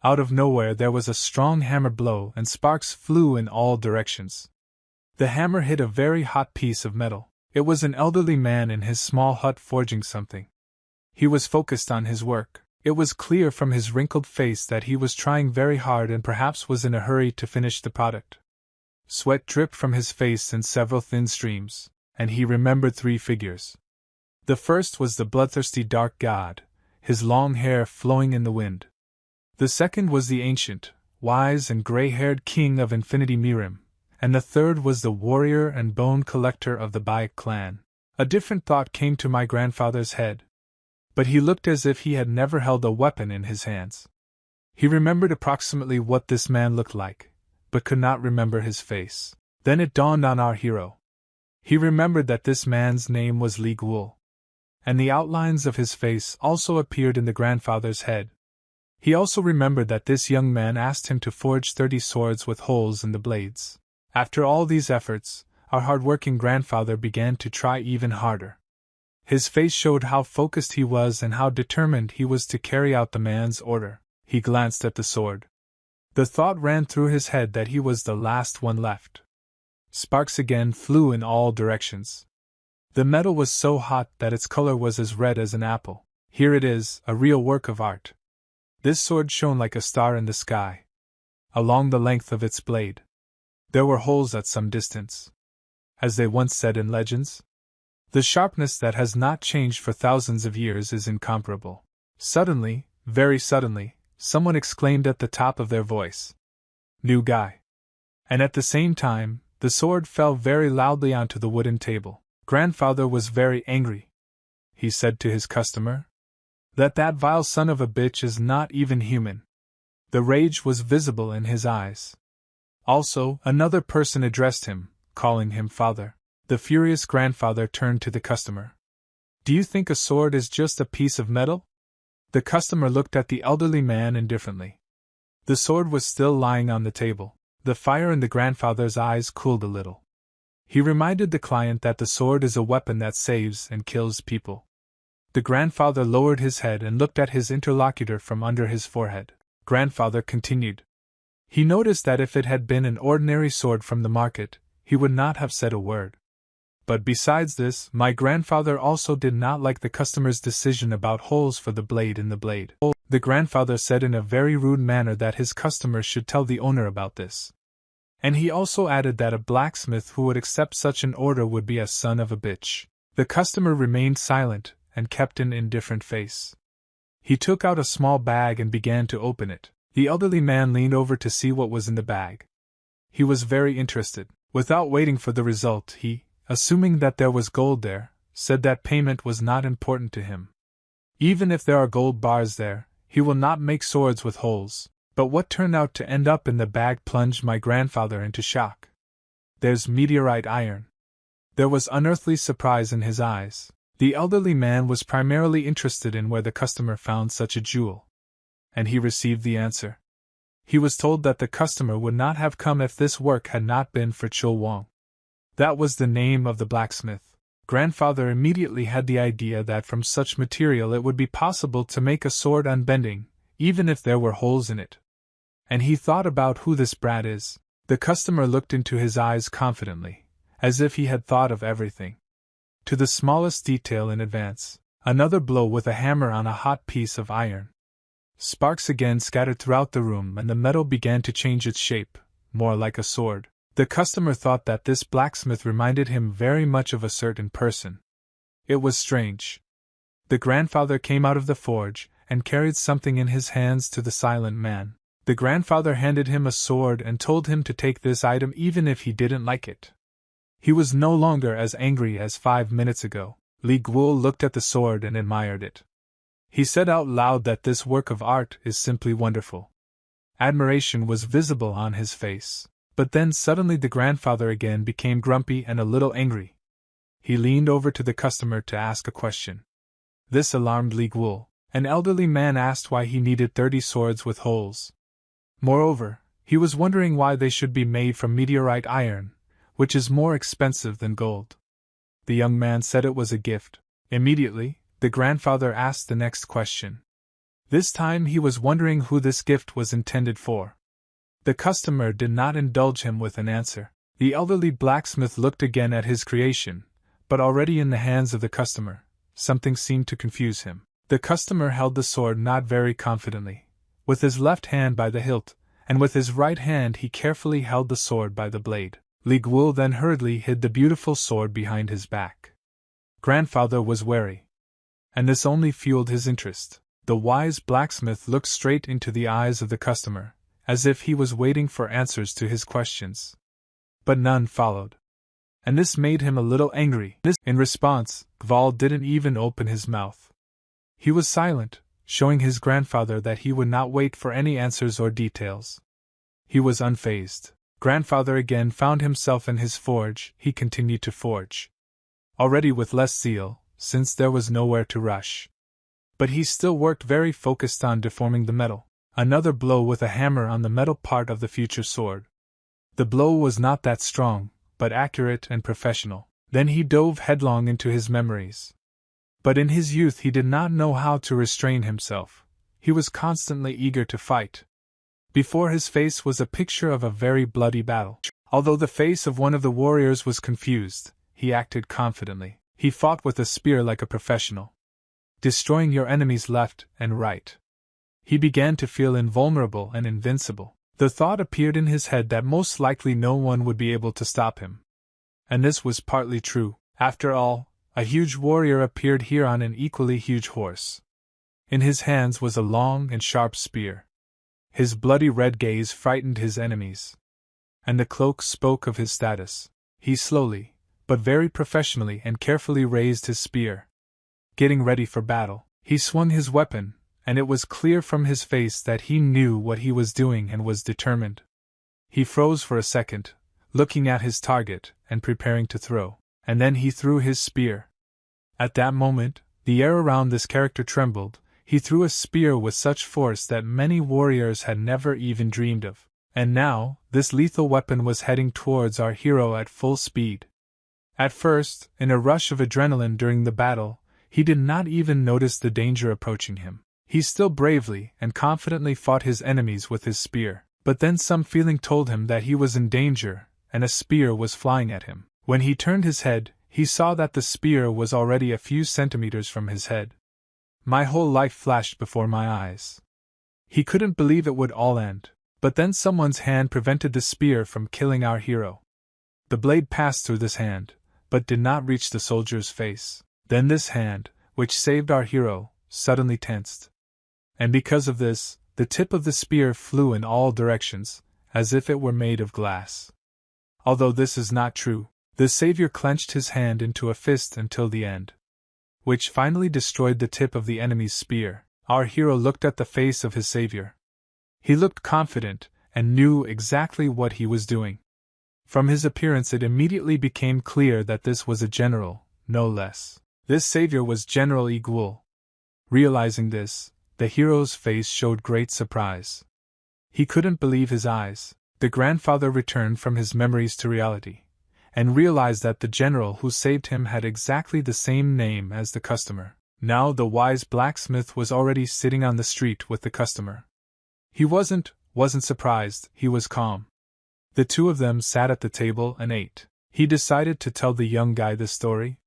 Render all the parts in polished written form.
Out of nowhere there was a strong hammer blow and sparks flew in all directions. The hammer hit a very hot piece of metal. It was an elderly man in his small hut forging something. He was focused on his work. It was clear from his wrinkled face that he was trying very hard and perhaps was in a hurry to finish the product. Sweat dripped from his face in several thin streams, and he remembered 3 figures. The first was the bloodthirsty dark god, his long hair flowing in the wind. The second was the ancient, wise and gray-haired king of Infinity Mirim, and the third was the warrior and bone collector of the Bayek clan. A different thought came to my grandfather's head. But he looked as if he had never held a weapon in his hands. He remembered approximately what this man looked like, but could not remember his face. Then it dawned on our hero. He remembered that this man's name was Li Guol. And the outlines of his face also appeared in the grandfather's head. He also remembered that this young man asked him to forge 30 swords with holes in the blades. After all these efforts, our hard-working grandfather began to try even harder. His face showed how focused he was and how determined he was to carry out the man's order. He glanced at the sword. The thought ran through his head that he was the last one left. Sparks again flew in all directions. The metal was so hot that its color was as red as an apple. Here it is, a real work of art. This sword shone like a star in the sky. Along the length of its blade, there were holes at some distance. As they once said in legends, the sharpness that has not changed for thousands of years is incomparable. Suddenly, very suddenly, someone exclaimed at the top of their voice, "New guy!" And at the same time, the sword fell very loudly onto the wooden table. Grandfather was very angry. He said to his customer, that vile son of a bitch is not even human." The rage was visible in his eyes. Also, another person addressed him, calling him father. The furious grandfather turned to the customer. "Do you think a sword is just a piece of metal?" The customer looked at the elderly man indifferently. The sword was still lying on the table. The fire in the grandfather's eyes cooled a little. He reminded the client that the sword is a weapon that saves and kills people. The grandfather lowered his head and looked at his interlocutor from under his forehead. Grandfather continued. He noticed that if it had been an ordinary sword from the market, he would not have said a word. But besides this, my grandfather also did not like the customer's decision about holes for the blade in the blade. The grandfather said in a very rude manner that his customer should tell the owner about this. And he also added that a blacksmith who would accept such an order would be a son of a bitch. The customer remained silent and kept an indifferent face. He took out a small bag and began to open it. The elderly man leaned over to see what was in the bag. He was very interested. Without waiting for the result, he, assuming that there was gold there, said that payment was not important to him. Even if there are gold bars there, he will not make swords with holes. But what turned out to end up in the bag plunged my grandfather into shock. "There's meteorite iron." There was unearthly surprise in his eyes. The elderly man was primarily interested in where the customer found such a jewel. And he received the answer. He was told that the customer would not have come if this work had not been for Chul Wang. That was the name of the blacksmith. Grandfather immediately had the idea that from such material it would be possible to make a sword unbending, even if there were holes in it. And he thought about who this brat is. The customer looked into his eyes confidently, as if he had thought of everything, to the smallest detail in advance. Another blow with a hammer on a hot piece of iron. Sparks again scattered throughout the room and the metal began to change its shape, more like a sword. The customer thought that this blacksmith reminded him very much of a certain person. It was strange. The grandfather came out of the forge and carried something in his hands to the silent man. The grandfather handed him a sword and told him to take this item even if he didn't like it. He was no longer as angry as 5 minutes ago. Li Guol looked at the sword and admired it. He said out loud that this work of art is simply wonderful. Admiration was visible on his face. But then suddenly the grandfather again became grumpy and a little angry. He leaned over to the customer to ask a question. This alarmed Li Guol. An elderly man asked why he needed 30 swords with holes. Moreover, he was wondering why they should be made from meteorite iron, which is more expensive than gold. The young man said it was a gift. Immediately, the grandfather asked the next question. This time he was wondering who this gift was intended for. The customer did not indulge him with an answer. The elderly blacksmith looked again at his creation, but already in the hands of the customer, something seemed to confuse him. The customer held the sword not very confidently, with his left hand by the hilt, and with his right hand he carefully held the sword by the blade. Li Guo then hurriedly hid the beautiful sword behind his back. Grandfather was wary, and this only fueled his interest. The wise blacksmith looked straight into the eyes of the customer, as if he was waiting for answers to his questions. But none followed, and this made him a little angry. In response, Gval didn't even open his mouth. He was silent, showing his grandfather that he would not wait for any answers or details. He was unfazed. Grandfather again found himself in his forge. He continued to forge, already with less zeal, since there was nowhere to rush. But he still worked very focused on deforming the metal. Another blow with a hammer on the metal part of the future sword. The blow was not that strong, but accurate and professional. Then he dove headlong into his memories. But in his youth he did not know how to restrain himself. He was constantly eager to fight. Before his face was a picture of a very bloody battle. Although the face of one of the warriors was confused, he acted confidently. He fought with a spear like a professional, destroying your enemies left and right. He began to feel invulnerable and invincible. The thought appeared in his head that most likely no one would be able to stop him. And this was partly true. After all, a huge warrior appeared here on an equally huge horse. In his hands was a long and sharp spear. His bloody red gaze frightened his enemies. And the cloak spoke of his status. He slowly, but very professionally and carefully raised his spear. Getting ready for battle, he swung his weapon, and it was clear from his face that he knew what he was doing and was determined. He froze for a second, looking at his target and preparing to throw, and then he threw his spear. At that moment, the air around this character trembled. He threw a spear with such force that many warriors had never even dreamed of. And now, this lethal weapon was heading towards our hero at full speed. At first, in a rush of adrenaline during the battle, he did not even notice the danger approaching him. He still bravely and confidently fought his enemies with his spear. But then some feeling told him that he was in danger, and a spear was flying at him. When he turned his head, he saw that the spear was already a few centimeters from his head. My whole life flashed before my eyes. He couldn't believe it would all end, but then someone's hand prevented the spear from killing our hero. The blade passed through this hand, but did not reach the soldier's face. Then this hand, which saved our hero, suddenly tensed. And because of this, the tip of the spear flew in all directions, as if it were made of glass. Although this is not true, the savior clenched his hand into a fist until the end, which finally destroyed the tip of the enemy's spear. Our hero looked at the face of his savior. He looked confident, and knew exactly what he was doing. From his appearance it immediately became clear that this was a general, no less. This savior was General Yi Guo. Realizing this, the hero's face showed great surprise. He couldn't believe his eyes. The grandfather returned from his memories to reality, and realized that the general who saved him had exactly the same name as the customer. Now the wise blacksmith was already sitting on the street with the customer. He wasn't surprised, he was calm. The two of them sat at the table and ate. He decided to tell the young guy the story.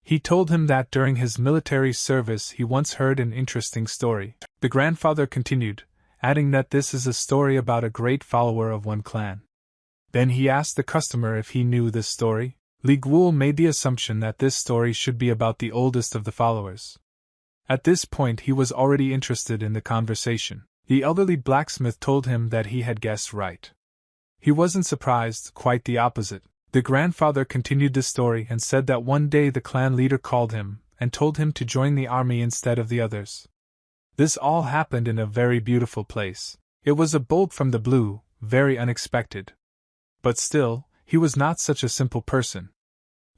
He told him that during his military service he once heard an interesting story. The grandfather continued, adding that this is a story about a great follower of one clan. Then he asked the customer if he knew this story. Li Guo made the assumption that this story should be about the oldest of the followers. At this point he was already interested in the conversation. The elderly blacksmith told him that he had guessed right. He wasn't surprised, quite the opposite. The grandfather continued the story and said that one day the clan leader called him and told him to join the army instead of the others. This all happened in a very beautiful place. It was a bolt from the blue, very unexpected. But still, he was not such a simple person.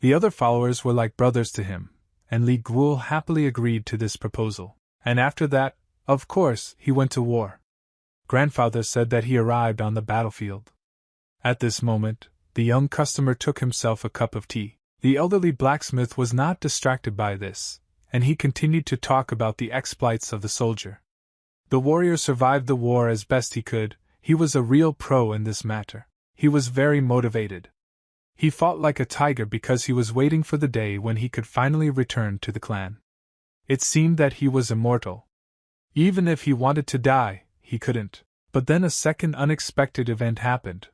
The other followers were like brothers to him, and Li Guo happily agreed to this proposal. And after that, of course, he went to war. Grandfather said that he arrived on the battlefield. At this moment, the young customer took himself a cup of tea. The elderly blacksmith was not distracted by this, and he continued to talk about the exploits of the soldier. The warrior survived the war as best he could. He was a real pro in this matter. He was very motivated. He fought like a tiger because he was waiting for the day when he could finally return to the clan. It seemed that he was immortal. Even if he wanted to die, he couldn't. But then a second unexpected event happened.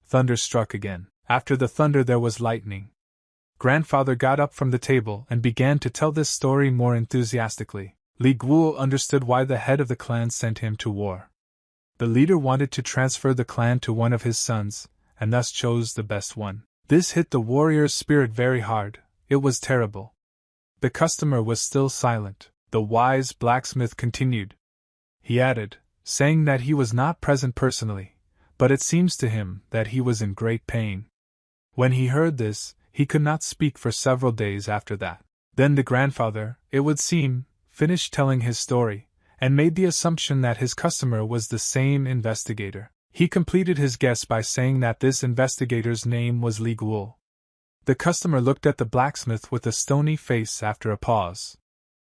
Thunder struck again. After the thunder there was lightning. Grandfather got up from the table and began to tell this story more enthusiastically. Li Guo understood why the head of the clan sent him to war. The leader wanted to transfer the clan to one of his sons, and thus chose the best one. This hit the warrior's spirit very hard. It was terrible. The customer was still silent. The wise blacksmith continued. He added, saying that he was not present personally, but it seems to him that he was in great pain. When he heard this, he could not speak for several days after that. Then the grandfather, it would seem, finished telling his story, and made the assumption that his customer was the same investigator. He completed his guess by saying that this investigator's name was Li Guo. The customer looked at the blacksmith with a stony face after a pause.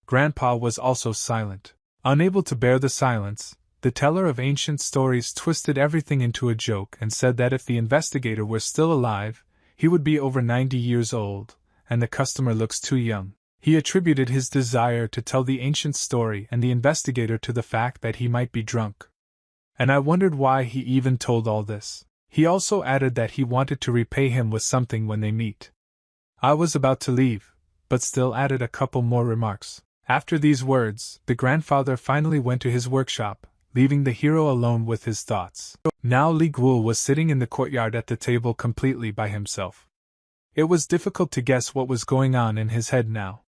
Grandpa was also silent. Unable to bear the silence, the teller of ancient stories twisted everything into a joke and said that if the investigator were still alive, he would be over 90 years old, and the customer looks too young. He attributed his desire to tell the ancient story and the investigator to the fact that he might be drunk. And I wondered why he even told all this. He also added that he wanted to repay him with something when they meet. I was about to leave, but still added a couple more remarks. After these words, the grandfather finally went to his workshop, leaving the hero alone with his thoughts. Now Li Guo was sitting in the courtyard at the table completely by himself. It was difficult to guess what was going on in his head now.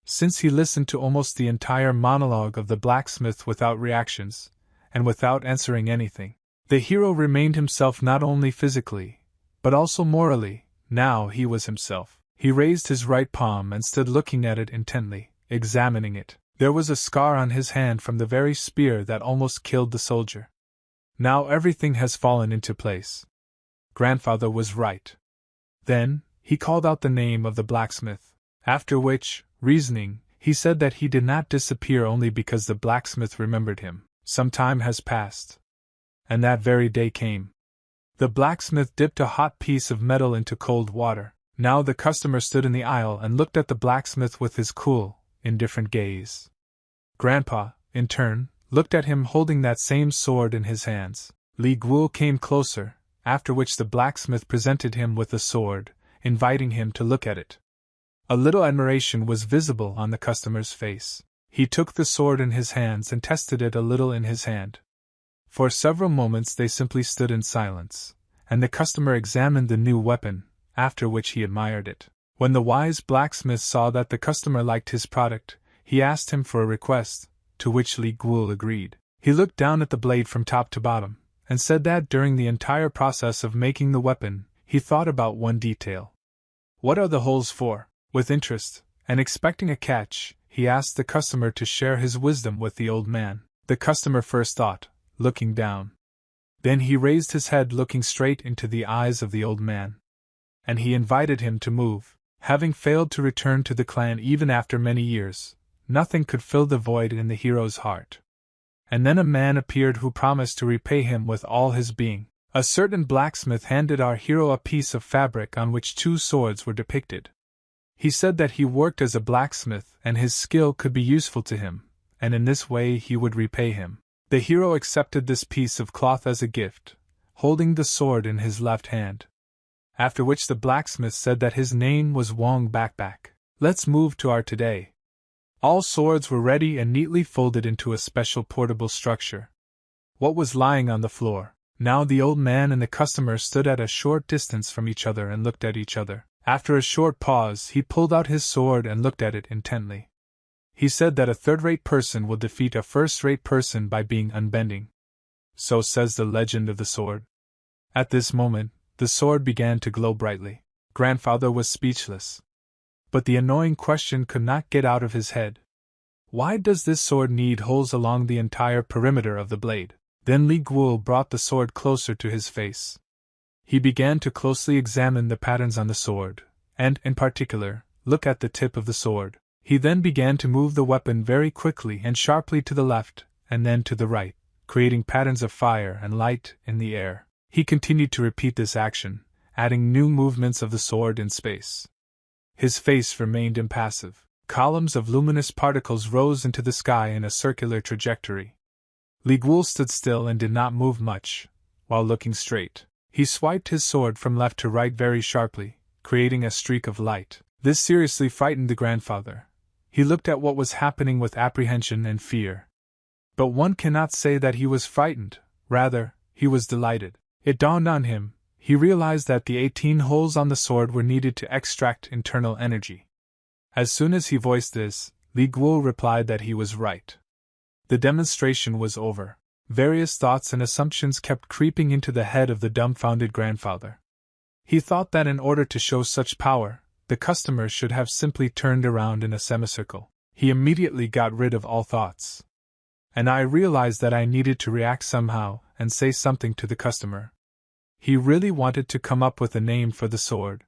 Since he listened to almost the entire monologue of the blacksmith without reactions, and without answering anything, the hero remained himself not only physically, but also morally. Now he was himself. He raised his right palm and stood looking at it intently, examining it. There was a scar on his hand from the very spear that almost killed the soldier. Now everything has fallen into place. Grandfather was right. Then, he called out the name of the blacksmith, after which, reasoning, he said that he did not disappear only because the blacksmith remembered him. Some time has passed. And that very day came. The blacksmith dipped a hot piece of metal into cold water. Now the customer stood in the aisle and looked at the blacksmith with his cool, indifferent gaze. Grandpa, in turn, looked at him holding that same sword in his hands. Li Guo came closer, after which the blacksmith presented him with the sword, inviting him to look at it. A little admiration was visible on the customer's face. He took the sword in his hands and tested it a little in his hand. For several moments they simply stood in silence, and the customer examined the new weapon, after which he admired it. When the wise blacksmith saw that the customer liked his product, he asked him for a request, to which Li Guo agreed. He looked down at the blade from top to bottom, and said that during the entire process of making the weapon, he thought about one detail. What are the holes for? With interest, and expecting a catch, he asked the customer to share his wisdom with the old man. The customer first thought, looking down. Then he raised his head looking straight into the eyes of the old man. And he invited him to move. Having failed to return to the clan even after many years, nothing could fill the void in the hero's heart. And then a man appeared who promised to repay him with all his being. A certain blacksmith handed our hero a piece of fabric on which 2 swords were depicted. He said that he worked as a blacksmith and his skill could be useful to him, and in this way he would repay him. The hero accepted this piece of cloth as a gift, holding the sword in his left hand. After which the blacksmith said that his name was Wong Bakbak. Let's move to our today. All swords were ready and neatly folded into a special portable structure. What was lying on the floor? Now the old man and the customer stood at a short distance from each other and looked at each other. After a short pause, he pulled out his sword and looked at it intently. He said that a third-rate person will defeat a first-rate person by being unbending. So says the legend of the sword. At this moment, the sword began to glow brightly. Grandfather was speechless. But the annoying question could not get out of his head. Why does this sword need holes along the entire perimeter of the blade? Then Li Guo brought the sword closer to his face. He began to closely examine the patterns on the sword, and, in particular, look at the tip of the sword. He then began to move the weapon very quickly and sharply to the left, and then to the right, creating patterns of fire and light in the air. He continued to repeat this action, adding new movements of the sword in space. His face remained impassive. Columns of luminous particles rose into the sky in a circular trajectory. Li Guo stood still and did not move much, while looking straight. He swiped his sword from left to right very sharply, creating a streak of light. This seriously frightened the grandfather. He looked at what was happening with apprehension and fear. But one cannot say that he was frightened, rather, he was delighted. It dawned on him, he realized that the 18 holes on the sword were needed to extract internal energy. As soon as he voiced this, Li Guo replied that he was right. The demonstration was over. Various thoughts and assumptions kept creeping into the head of the dumbfounded grandfather. He thought that in order to show such power, the customer should have simply turned around in a semicircle. He immediately got rid of all thoughts. And I realized that I needed to react somehow and say something to the customer. He really wanted to come up with a name for the sword.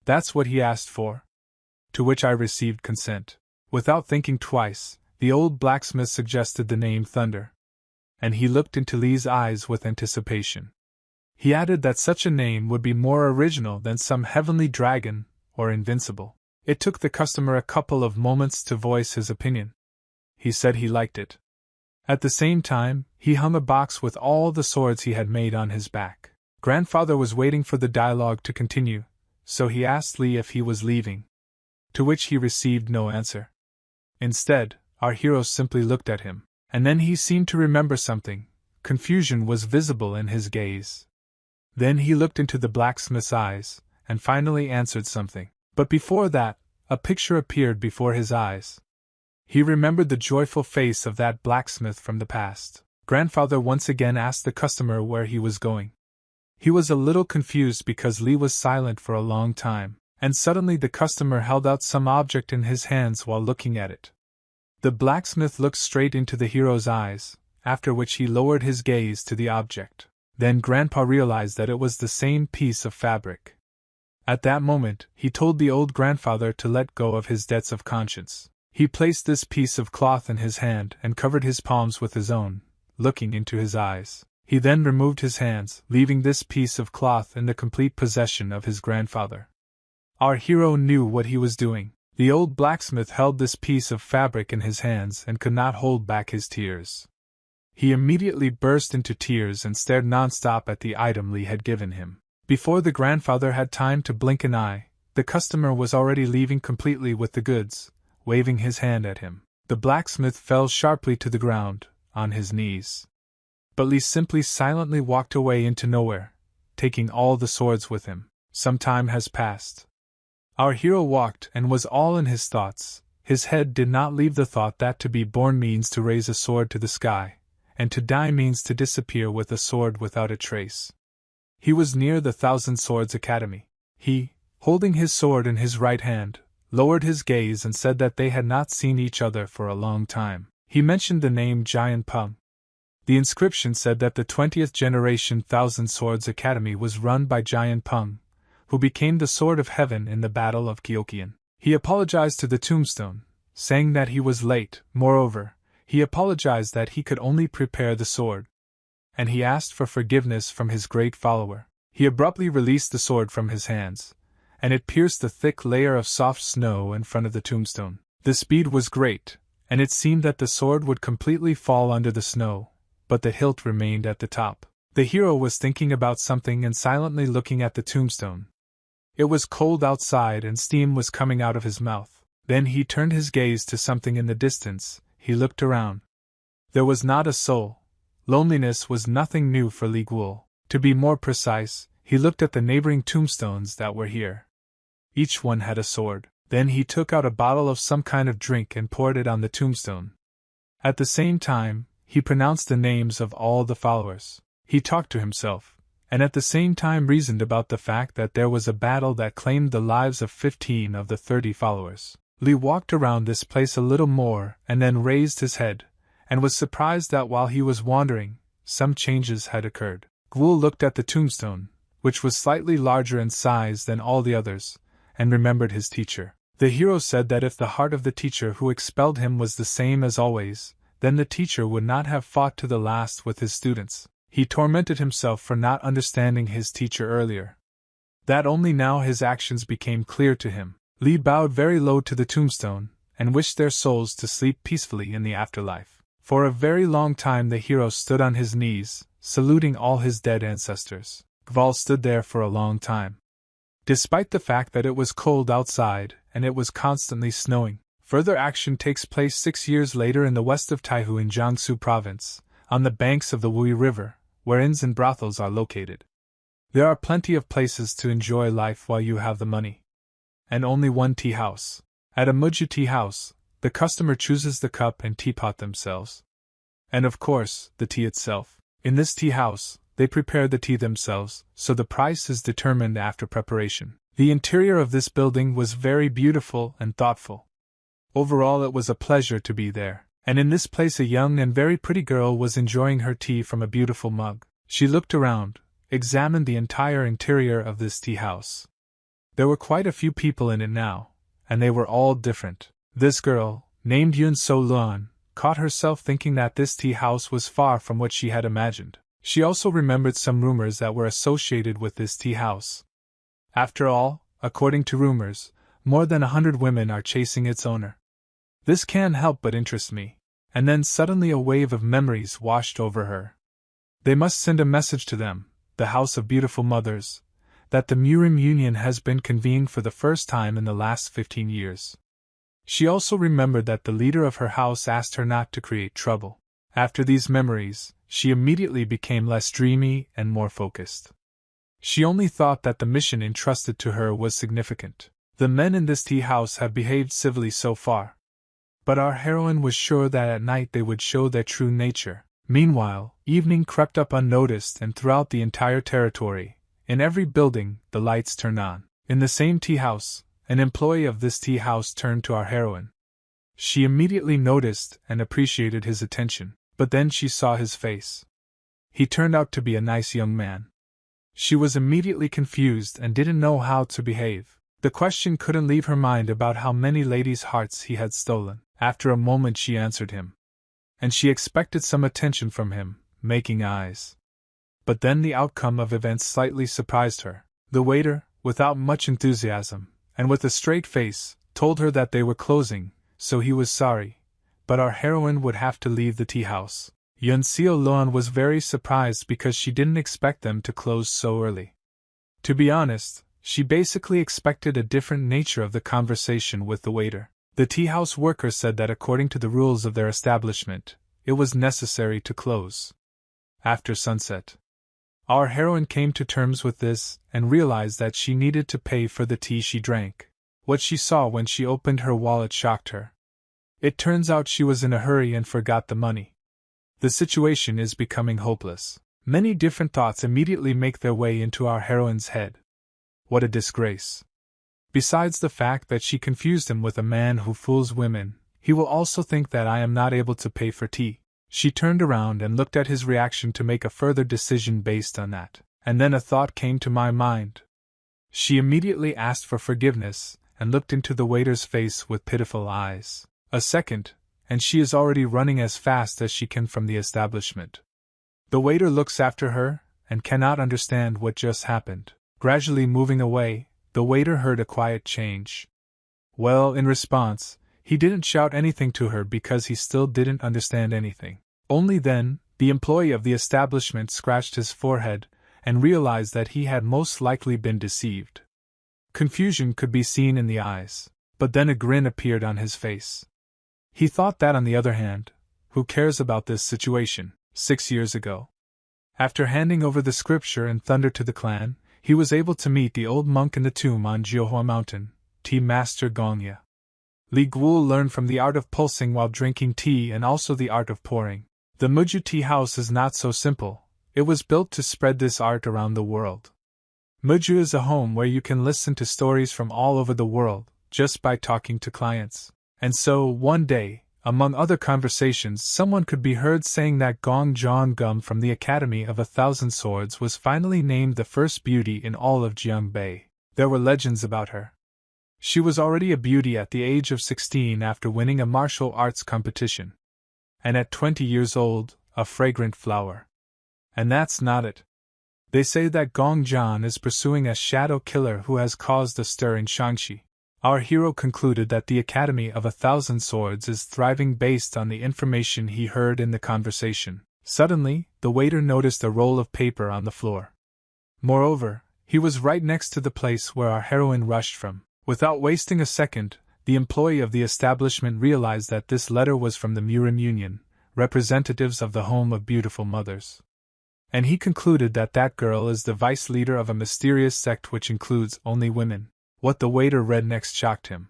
That's what he asked for. To which I received consent. Without thinking twice, the old blacksmith suggested the name Thunder. And he looked into Li's eyes with anticipation. He added that such a name would be more original than some heavenly dragon or invincible. It took the customer a couple of moments to voice his opinion. He said he liked it. At the same time, he hung a box with all the swords he had made on his back. Grandfather was waiting for the dialogue to continue, so he asked Li if he was leaving. To which he received no answer. Instead, our hero simply looked at him, and then he seemed to remember something. Confusion was visible in his gaze. Then he looked into the blacksmith's eyes, and finally answered something. But before that, a picture appeared before his eyes. He remembered the joyful face of that blacksmith from the past. Grandfather once again asked the customer where he was going. He was a little confused because Li was silent for a long time, and suddenly the customer held out some object in his hands while looking at it. The blacksmith looked straight into the hero's eyes, after which he lowered his gaze to the object. Then Grandpa realized that it was the same piece of fabric. At that moment, he told the old grandfather to let go of his debts of conscience. He placed this piece of cloth in his hand and covered his palms with his own, looking into his eyes. He then removed his hands, leaving this piece of cloth in the complete possession of his grandfather. Our hero knew what he was doing. The old blacksmith held this piece of fabric in his hands and could not hold back his tears. He immediately burst into tears and stared non-stop at the item Li had given him. Before the grandfather had time to blink an eye, the customer was already leaving completely with the goods, waving his hand at him. The blacksmith fell sharply to the ground, on his knees. But Li simply silently walked away into nowhere, taking all the swords with him. Some time has passed. Our hero walked and was all in his thoughts. His head did not leave the thought that to be born means to raise a sword to the sky, and to die means to disappear with a sword without a trace. He was near the Thousand Swords Academy. He, holding his sword in his right hand, lowered his gaze and said that they had not seen each other for a long time. He mentioned the name Giant Peng. The inscription said that the 20th generation Thousand Swords Academy was run by Giant Peng, who became the Sword of Heaven in the Battle of Gyeokian. He apologized to the tombstone, saying that he was late. Moreover, he apologized that he could only prepare the sword. And he asked for forgiveness from his great follower. He abruptly released the sword from his hands, and it pierced the thick layer of soft snow in front of the tombstone. The speed was great, and it seemed that the sword would completely fall under the snow, but the hilt remained at the top. The hero was thinking about something and silently looking at the tombstone. It was cold outside and steam was coming out of his mouth. Then he turned his gaze to something in the distance. He looked around. There was not a soul. Loneliness was nothing new for Li Guo. To be more precise, he looked at the neighboring tombstones that were here. Each one had a sword. Then he took out a bottle of some kind of drink and poured it on the tombstone. At the same time, he pronounced the names of all the followers. He talked to himself, and at the same time reasoned about the fact that there was a battle that claimed the lives of 15 of the 30 followers. Li walked around this place a little more and then raised his head, and was surprised that while he was wandering, some changes had occurred. Guo looked at the tombstone, which was slightly larger in size than all the others, and remembered his teacher. The hero said that if the heart of the teacher who expelled him was the same as always, then the teacher would not have fought to the last with his students. He tormented himself for not understanding his teacher earlier. That only now his actions became clear to him. Li bowed very low to the tombstone, and wished their souls to sleep peacefully in the afterlife. For a very long time the hero stood on his knees, saluting all his dead ancestors. Gval stood there for a long time. Despite the fact that it was cold outside, and it was constantly snowing. Further action takes place 6 years later in the west of Taihu in Jiangsu province, on the banks of the Wui River, where inns and brothels are located. There are plenty of places to enjoy life while you have the money. And only one tea house. At a Muju tea house, the customer chooses the cup and teapot themselves. And of course, the tea itself. In this tea house, they prepare the tea themselves, so the price is determined after preparation. The interior of this building was very beautiful and thoughtful. Overall, it was a pleasure to be there. And in this place a young and very pretty girl was enjoying her tea from a beautiful mug. She looked around, examined the entire interior of this tea house. There were quite a few people in it now, and they were all different. This girl, named Yun So Luan, caught herself thinking that this tea house was far from what she had imagined. She also remembered some rumors that were associated with this tea house. After all, according to rumors, more than 100 women are chasing its owner. This can't help but interest me. And then suddenly a wave of memories washed over her. They must send a message to them, the House of Beautiful Mothers, that the Murim Union has been convened for the first time in the last 15 years. She also remembered that the leader of her house asked her not to create trouble. After these memories, she immediately became less dreamy and more focused. She only thought that the mission entrusted to her was significant. The men in this tea house have behaved civilly so far. But our heroine was sure that at night they would show their true nature. Meanwhile, evening crept up unnoticed, and throughout the entire territory, in every building, the lights turned on. In the same tea house, an employee of this tea house turned to our heroine. She immediately noticed and appreciated his attention, but then she saw his face. He turned out to be a nice young man. She was immediately confused and didn't know how to behave. The question couldn't leave her mind about how many ladies' hearts he had stolen. After a moment she answered him. And she expected some attention from him, making eyes. But then the outcome of events slightly surprised her. The waiter, without much enthusiasm, and with a straight face, told her that they were closing, so he was sorry, but our heroine would have to leave the tea house. Yun Seo Luan was very surprised because she didn't expect them to close so early. To be honest, she basically expected a different nature of the conversation with the waiter. The tea house worker said that according to the rules of their establishment, it was necessary to close after sunset. Our heroine came to terms with this and realized that she needed to pay for the tea she drank. What she saw when she opened her wallet shocked her. It turns out she was in a hurry and forgot the money. The situation is becoming hopeless. Many different thoughts immediately make their way into our heroine's head. What a disgrace. Besides the fact that she confused him with a man who fools women, he will also think that I am not able to pay for tea. She turned around and looked at his reaction to make a further decision based on that. And then a thought came to my mind. She immediately asked for forgiveness and looked into the waiter's face with pitiful eyes. A second, and she is already running as fast as she can from the establishment. The waiter looks after her and cannot understand what just happened. Gradually moving away, the waiter heard a quiet change. Well, in response, he didn't shout anything to her because he still didn't understand anything. Only then, the employee of the establishment scratched his forehead and realized that he had most likely been deceived. Confusion could be seen in the eyes, but then a grin appeared on his face. He thought that, on the other hand, who cares about this situation? 6 years ago, after handing over the scripture and thunder to the clan, he was able to meet the old monk in the tomb on Jiuhua Mountain, Tea Master Gongya. Li Guo learned from the art of pulsing while drinking tea and also the art of pouring. The Muju tea house is not so simple. It was built to spread this art around the world. Muju is a home where you can listen to stories from all over the world, just by talking to clients. And so, one day, among other conversations, someone could be heard saying that Gong Zhang Gum from the Academy of 1,000 Swords was finally named the first beauty in all of Jiangbei. There were legends about her. She was already a beauty at the age of 16 after winning a martial arts competition. and at 20 years old, a fragrant flower. And that's not it. They say that Gong Jian is pursuing a shadow killer who has caused a stir in Shangxi. Our hero concluded that the Academy of 1,000 Swords is thriving based on the information he heard in the conversation. Suddenly, the waiter noticed a roll of paper on the floor. Moreover, he was right next to the place where our heroine rushed from. Without wasting a second, the employee of the establishment realized that this letter was from the Murim Union, representatives of the Home of Beautiful Mothers. And he concluded that that girl is the vice leader of a mysterious sect which includes only women. What the waiter read next shocked him.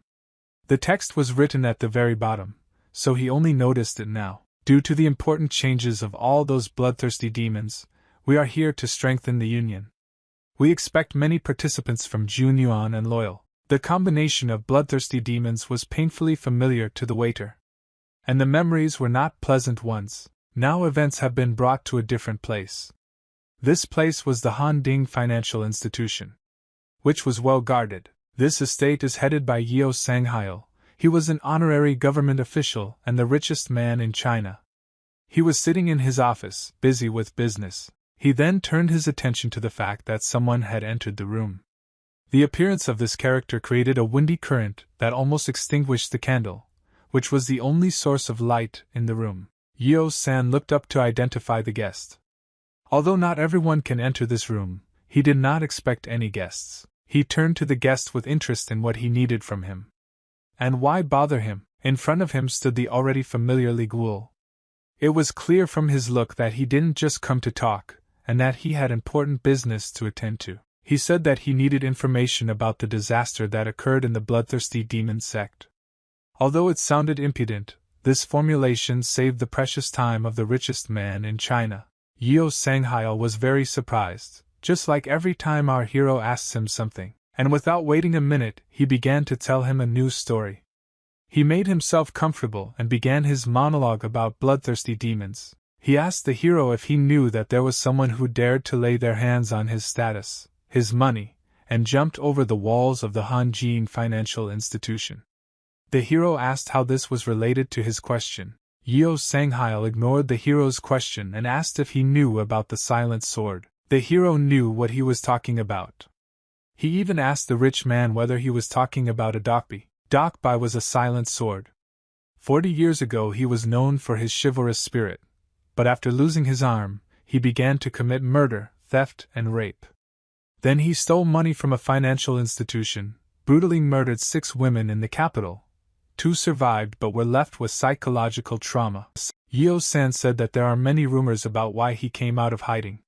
The text was written at the very bottom, so he only noticed it now. Due to the important changes of all those bloodthirsty demons, we are here to strengthen the union. We expect many participants from Junyuan and Loyal. The combination of bloodthirsty demons was painfully familiar to the waiter. And the memories were not pleasant ones. Now events have been brought to a different place. This place was the Han-Ding Financial Institution, which was well guarded. This estate is headed by Yeo Sanghail. He was an honorary government official and the richest man in China. He was sitting in his office, busy with business. He then turned his attention to the fact that someone had entered the room. The appearance of this character created a windy current that almost extinguished the candle, which was the only source of light in the room. Yeo San looked up to identify the guest. Although not everyone can enter this room, he did not expect any guests. He turned to the guest with interest in what he needed from him. And why bother him? In front of him stood the already familiar Li Guo. It was clear from his look that he didn't just come to talk, and that he had important business to attend to. He said that he needed information about the disaster that occurred in the bloodthirsty demon sect. Although it sounded impudent, this formulation saved the precious time of the richest man in China. Yeo Sanghail was very surprised, just like every time our hero asks him something, and without waiting a minute, he began to tell him a new story. He made himself comfortable and began his monologue about bloodthirsty demons. He asked the hero if he knew that there was someone who dared to lay their hands on his status, his money, and jumped over the walls of the Han-Ding Financial Institution. The hero asked how this was related to his question. Yeo Sanghail ignored the hero's question and asked if he knew about the silent sword. The hero knew what he was talking about. He even asked the rich man whether he was talking about a dokbi. Dokbi was a silent sword. 40 years ago he was known for his chivalrous spirit, but after losing his arm, he began to commit murder, theft, and rape. Then he stole money from a financial institution, brutally murdered 6 women in the capital. 2 survived but were left with psychological trauma. Yeo San said that there are many rumors about why he came out of hiding.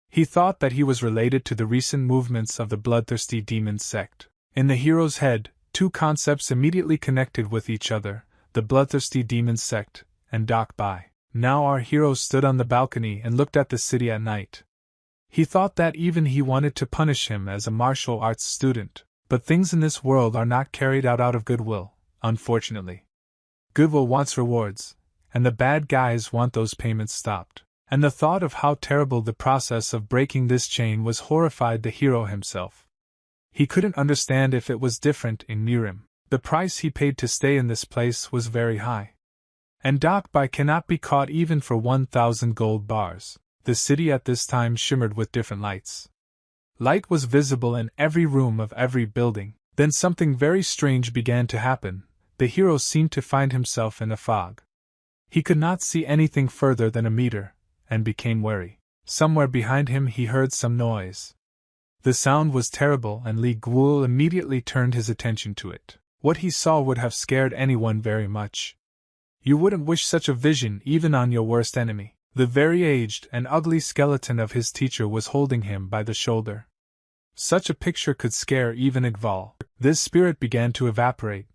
He thought that he was related to the recent movements of the bloodthirsty demon sect. In the hero's head, 2 concepts immediately connected with each other, the bloodthirsty demon sect, and Dokbi. Now our hero stood on the balcony and looked at the city at night. He thought that even he wanted to punish him as a martial arts student, but things in this world are not carried out of goodwill, unfortunately. Goodwill wants rewards, and the bad guys want those payments stopped. And the thought of how terrible the process of breaking this chain was horrified the hero himself. He couldn't understand if it was different in Murim. The price he paid to stay in this place was very high. And Dokbi cannot be caught even for 1,000 gold bars. The city at this time shimmered with different lights. Light was visible in every room of every building. Then something very strange began to happen. The hero seemed to find himself in a fog. He could not see anything further than a meter, and became wary. Somewhere behind him he heard some noise. The sound was terrible and Li Guo immediately turned his attention to it. What he saw would have scared anyone very much. You wouldn't wish such a vision even on your worst enemy. The very aged and ugly skeleton of his teacher was holding him by the shoulder. Such a picture could scare even Igval. This spirit began to evaporate,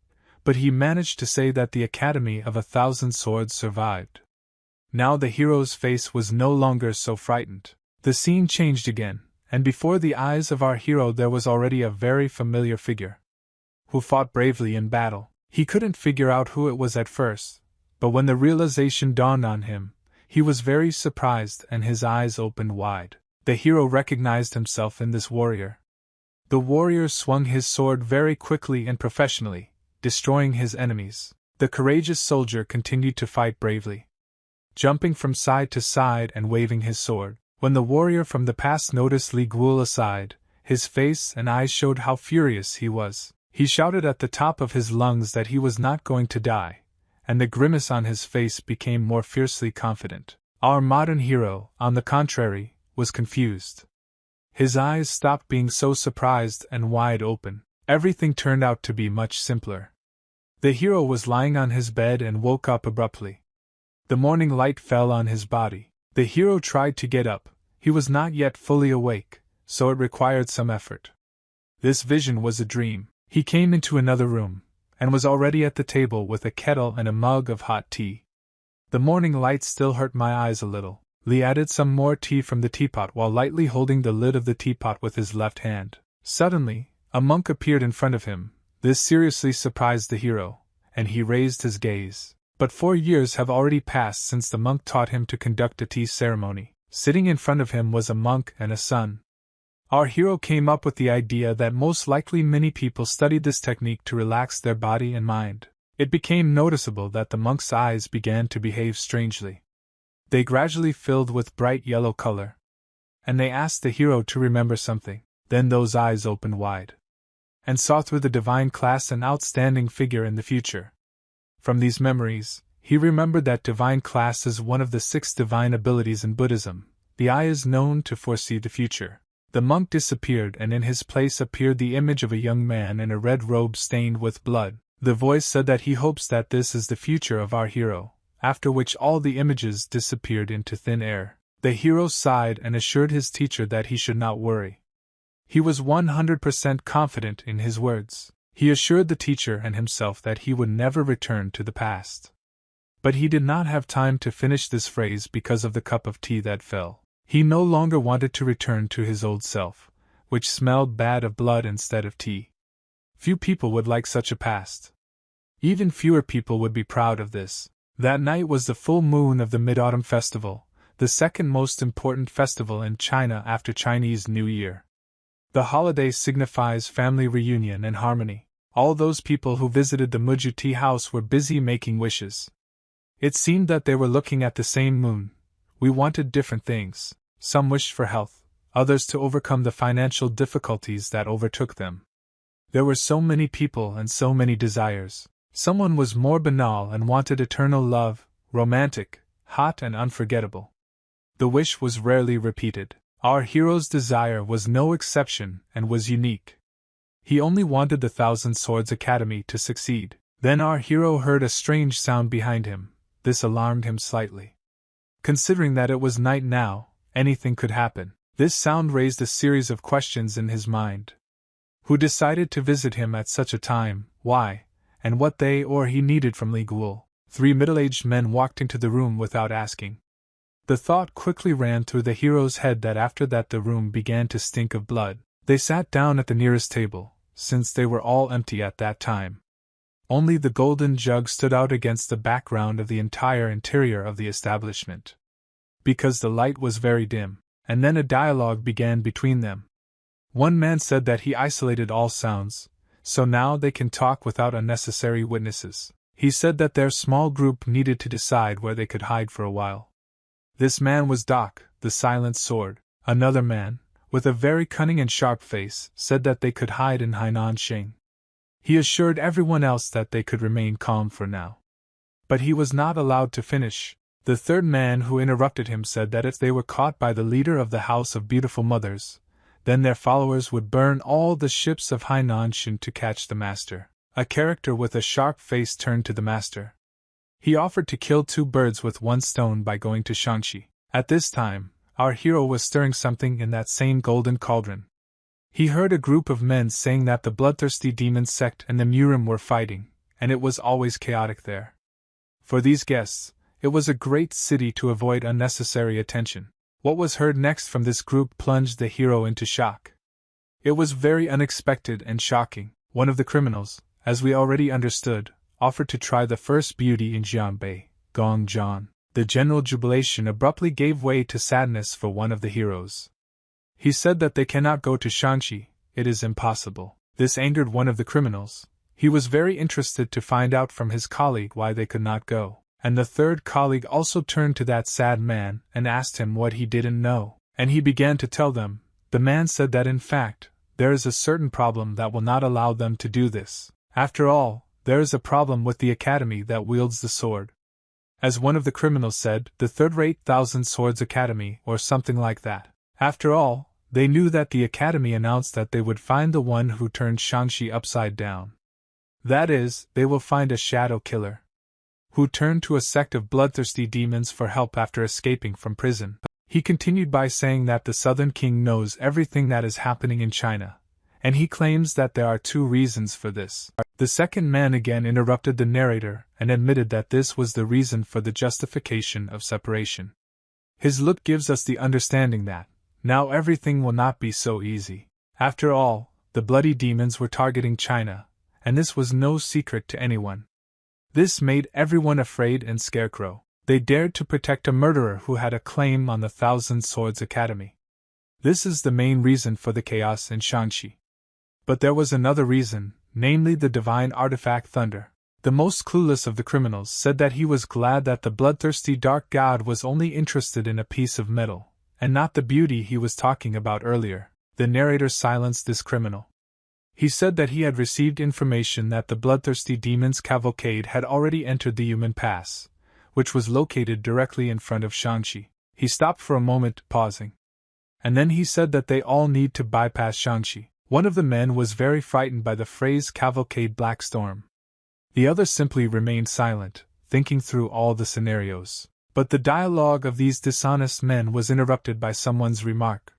but he managed to say that the Academy of 1,000 Swords survived. Now the hero's face was no longer so frightened. The scene changed again, and before the eyes of our hero there was already a very familiar figure, who fought bravely in battle. He couldn't figure out who it was at first, but when the realization dawned on him, he was very surprised and his eyes opened wide. The hero recognized himself in this warrior. The warrior swung his sword very quickly and professionally, destroying his enemies. The courageous soldier continued to fight bravely. jumping from side to side and waving his sword. When the warrior from the past noticed Li Guo aside, his face and eyes showed how furious he was. He shouted at the top of his lungs that he was not going to die, and the grimace on his face became more fiercely confident. Our modern hero, on the contrary, was confused. His eyes stopped being so surprised and wide open. Everything turned out to be much simpler. The hero was lying on his bed and woke up abruptly. The morning light fell on his body. The hero tried to get up. He was not yet fully awake, so it required some effort. This vision was a dream. He came into another room, and was already at the table with a kettle and a mug of hot tea. The morning light still hurt my eyes a little. Li added some more tea from the teapot while lightly holding the lid of the teapot with his left hand. Suddenly, a monk appeared in front of him. This seriously surprised the hero, and he raised his gaze. But 4 years have already passed since the monk taught him to conduct a tea ceremony. Sitting in front of him was a monk and a son. Our hero came up with the idea that most likely many people studied this technique to relax their body and mind. It became noticeable that the monk's eyes began to behave strangely. They gradually filled with bright yellow color. And they asked the hero to remember something. Then those eyes opened wide, and saw through the divine class an outstanding figure in the future. From these memories, he remembered that divine class is one of the 6 divine abilities in Buddhism. The eye is known to foresee the future. The monk disappeared, and in his place appeared the image of a young man in a red robe stained with blood. The voice said that he hopes that this is the future of our hero, after which all the images disappeared into thin air. The hero sighed and assured his teacher that he should not worry. He was 100% confident in his words. He assured the teacher and himself that he would never return to the past. But he did not have time to finish this phrase because of the cup of tea that fell. He no longer wanted to return to his old self, which smelled bad of blood instead of tea. Few people would like such a past. Even fewer people would be proud of this. That night was the full moon of the Mid-Autumn Festival, the second most important festival in China after Chinese New Year. The holiday signifies family reunion and harmony. All those people who visited the Muju tea house were busy making wishes. It seemed that they were looking at the same moon. We wanted different things. Some wished for health, others to overcome the financial difficulties that overtook them. There were so many people and so many desires. Someone was more banal and wanted eternal love, romantic, hot and unforgettable. The wish was rarely repeated. Our hero's desire was no exception and was unique. He only wanted the Thousand Swords Academy to succeed. Then our hero heard a strange sound behind him. This alarmed him slightly. Considering that it was night now, anything could happen. This sound raised a series of questions in his mind. Who decided to visit him at such a time, why, and what they or he needed from Li Guo? 3 middle-aged men walked into the room without asking. The thought quickly ran through the hero's head that after that the room began to stink of blood. They sat down at the nearest table, since they were all empty at that time. Only the golden jug stood out against the background of the entire interior of the establishment. Because the light was very dim, and then a dialogue began between them. One man said that he isolated all sounds, so now they can talk without unnecessary witnesses. He said that their small group needed to decide where they could hide for a while. This man was Doc, the Silent Sword. Another man, with a very cunning and sharp face, said that they could hide in Hainan Shing. He assured everyone else that they could remain calm for now. But he was not allowed to finish. The third man who interrupted him said that if they were caught by the leader of the House of Beautiful Mothers, then their followers would burn all the ships of Hainan Shin to catch the master. A character with a sharp face turned to the master. He offered to kill 2 birds with 1 stone by going to Shangxi. At this time, our hero was stirring something in that same golden cauldron. He heard a group of men saying that the bloodthirsty demon sect and the Murim were fighting, and it was always chaotic there. For these guests, it was a great city to avoid unnecessary attention. What was heard next from this group plunged the hero into shock. It was very unexpected and shocking. One of the criminals, as we already understood, offered to try the first beauty in Jianbei, Gong Zhan. The general jubilation abruptly gave way to sadness for one of the heroes. He said that they cannot go to Shangxi, it is impossible. This angered one of the criminals. He was very interested to find out from his colleague why they could not go. And the third colleague also turned to that sad man and asked him what he didn't know, and he began to tell them. The man said that in fact, there is a certain problem that will not allow them to do this. After all, there is a problem with the academy that wields the sword. As one of the criminals said, the third-rate Thousand Swords Academy, or something like that. After all, they knew that the academy announced that they would find the one who turned Shang-Chi upside down. That is, they will find a shadow killer who turned to a sect of bloodthirsty demons for help after escaping from prison. He continued by saying that the Southern King knows everything that is happening in China, and he claims that there are two reasons for this. The second man again interrupted the narrator and admitted that this was the reason for the justification of separation. His look gives us the understanding that, now everything will not be so easy. After all, the bloody demons were targeting China, and this was no secret to anyone. This made everyone afraid and scarecrow. They dared to protect a murderer who had a claim on the Thousand Swords Academy. This is the main reason for the chaos in Shang-Chi. But there was another reason, namely the divine artifact Thunder. The most clueless of the criminals said that he was glad that the bloodthirsty dark god was only interested in a piece of metal, and not the beauty he was talking about earlier. The narrator silenced this criminal. He said that he had received information that the bloodthirsty demon's cavalcade had already entered the Human Pass, which was located directly in front of Shang-Chi. He stopped for a moment, pausing. And then he said that they all need to bypass Shang-Chi. One of the men was very frightened by the phrase cavalcade black storm. The other simply remained silent, thinking through all the scenarios. But the dialogue of these dishonest men was interrupted by someone's remark.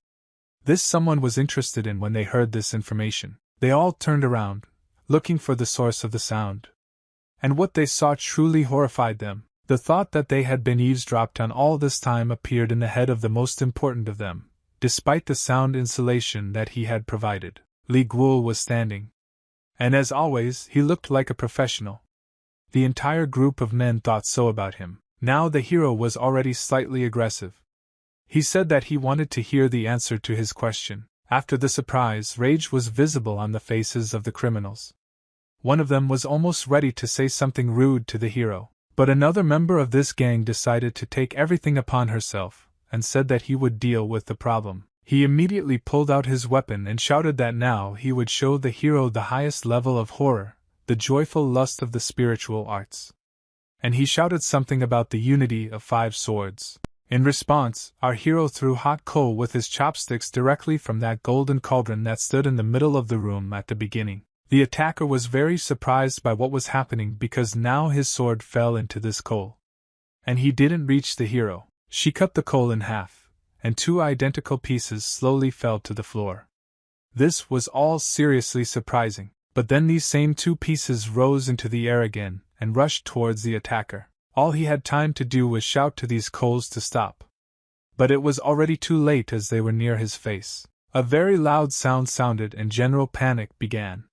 This someone was interested in when they heard this information. They all turned around, looking for the source of the sound. And what they saw truly horrified them. The thought that they had been eavesdropped on all this time appeared in the head of the most important of them, despite the sound insulation that he had provided. Li Guo was standing. And as always, he looked like a professional. The entire group of men thought so about him. Now the hero was already slightly aggressive. He said that he wanted to hear the answer to his question. After the surprise, rage was visible on the faces of the criminals. One of them was almost ready to say something rude to the hero, but another member of this gang decided to take everything upon herself, and said that he would deal with the problem. He immediately pulled out his weapon and shouted that now he would show the hero the highest level of horror, the joyful lust of the spiritual arts. And he shouted something about the unity of 5 swords. In response, our hero threw hot coal with his chopsticks directly from that golden cauldron that stood in the middle of the room at the beginning. The attacker was very surprised by what was happening because now his sword fell into this coal. And he didn't reach the hero. She cut the coal in half, and 2 identical pieces slowly fell to the floor. This was all seriously surprising, but then these same 2 pieces rose into the air again and rushed towards the attacker. All he had time to do was shout to these coals to stop. But it was already too late as they were near his face. A very loud sound sounded and general panic began.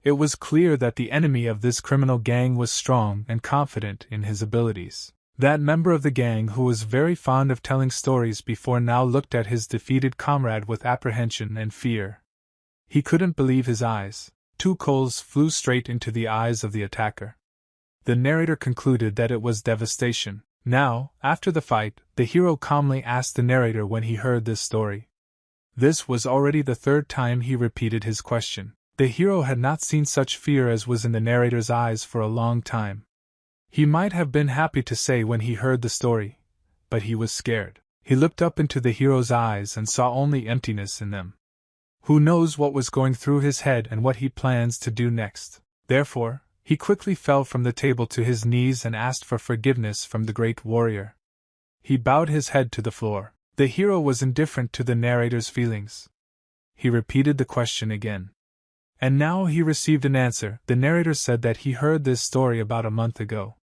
It was clear that the enemy of this criminal gang was strong and confident in his abilities. That member of the gang who was very fond of telling stories before now looked at his defeated comrade with apprehension and fear. He couldn't believe his eyes. 2 coals flew straight into the eyes of the attacker. The narrator concluded that it was devastation. Now, after the fight, the hero calmly asked the narrator when he heard this story. This was already the 3rd time he repeated his question. The hero had not seen such fear as was in the narrator's eyes for a long time. He might have been happy to say when he heard the story, but he was scared. He looked up into the hero's eyes and saw only emptiness in them. Who knows what was going through his head and what he plans to do next. Therefore, he quickly fell from the table to his knees and asked for forgiveness from the great warrior. He bowed his head to the floor. The hero was indifferent to the narrator's feelings. He repeated the question again. And now he received an answer. The narrator said that he heard this story about a month ago.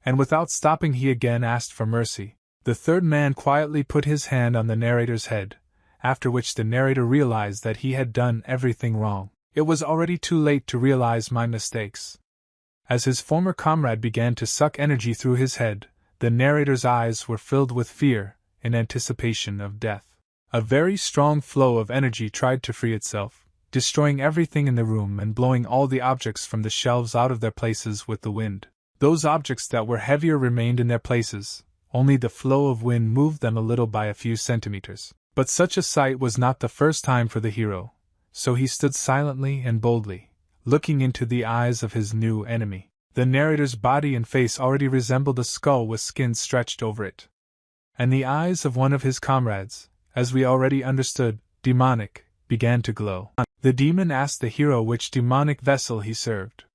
And without stopping he again asked for mercy. The 3rd man quietly put his hand on the narrator's head, after which the narrator realized that he had done everything wrong. It was already too late to realize my mistakes. As his former comrade began to suck energy through his head, the narrator's eyes were filled with fear, in anticipation of death. A very strong flow of energy tried to free itself, destroying everything in the room and blowing all the objects from the shelves out of their places with the wind. Those objects that were heavier remained in their places, only the flow of wind moved them a little by a few centimeters. But such a sight was not the first time for the hero, so he stood silently and boldly, looking into the eyes of his new enemy. The narrator's body and face already resembled a skull with skin stretched over it. And the eyes of one of his comrades, as we already understood, demonic, began to glow. The demon asked the hero which demonic vessel he served.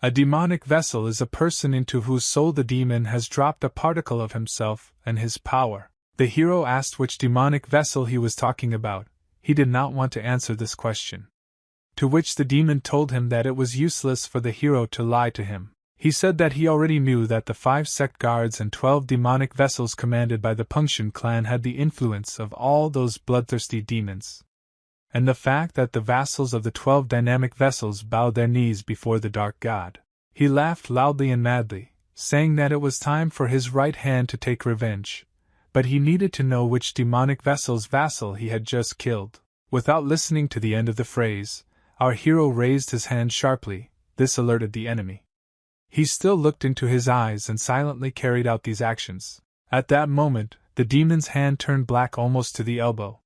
A demonic vessel is a person into whose soul the demon has dropped a particle of himself and his power. The hero asked which demonic vessel he was talking about. He did not want to answer this question. To which the demon told him that it was useless for the hero to lie to him. He said that he already knew that the 5 sect guards and 12 demonic vessels commanded by the Punction clan had the influence of all those bloodthirsty demons. And the fact that the vassals of the 12 dynamic vessels bowed their knees before the dark god. He laughed loudly and madly, saying that it was time for his right hand to take revenge, but he needed to know which demonic vessel's vassal he had just killed. Without listening to the end of the phrase, our hero raised his hand sharply. This alerted the enemy. He still looked into his eyes and silently carried out these actions. At that moment, the demon's hand turned black almost to the elbow.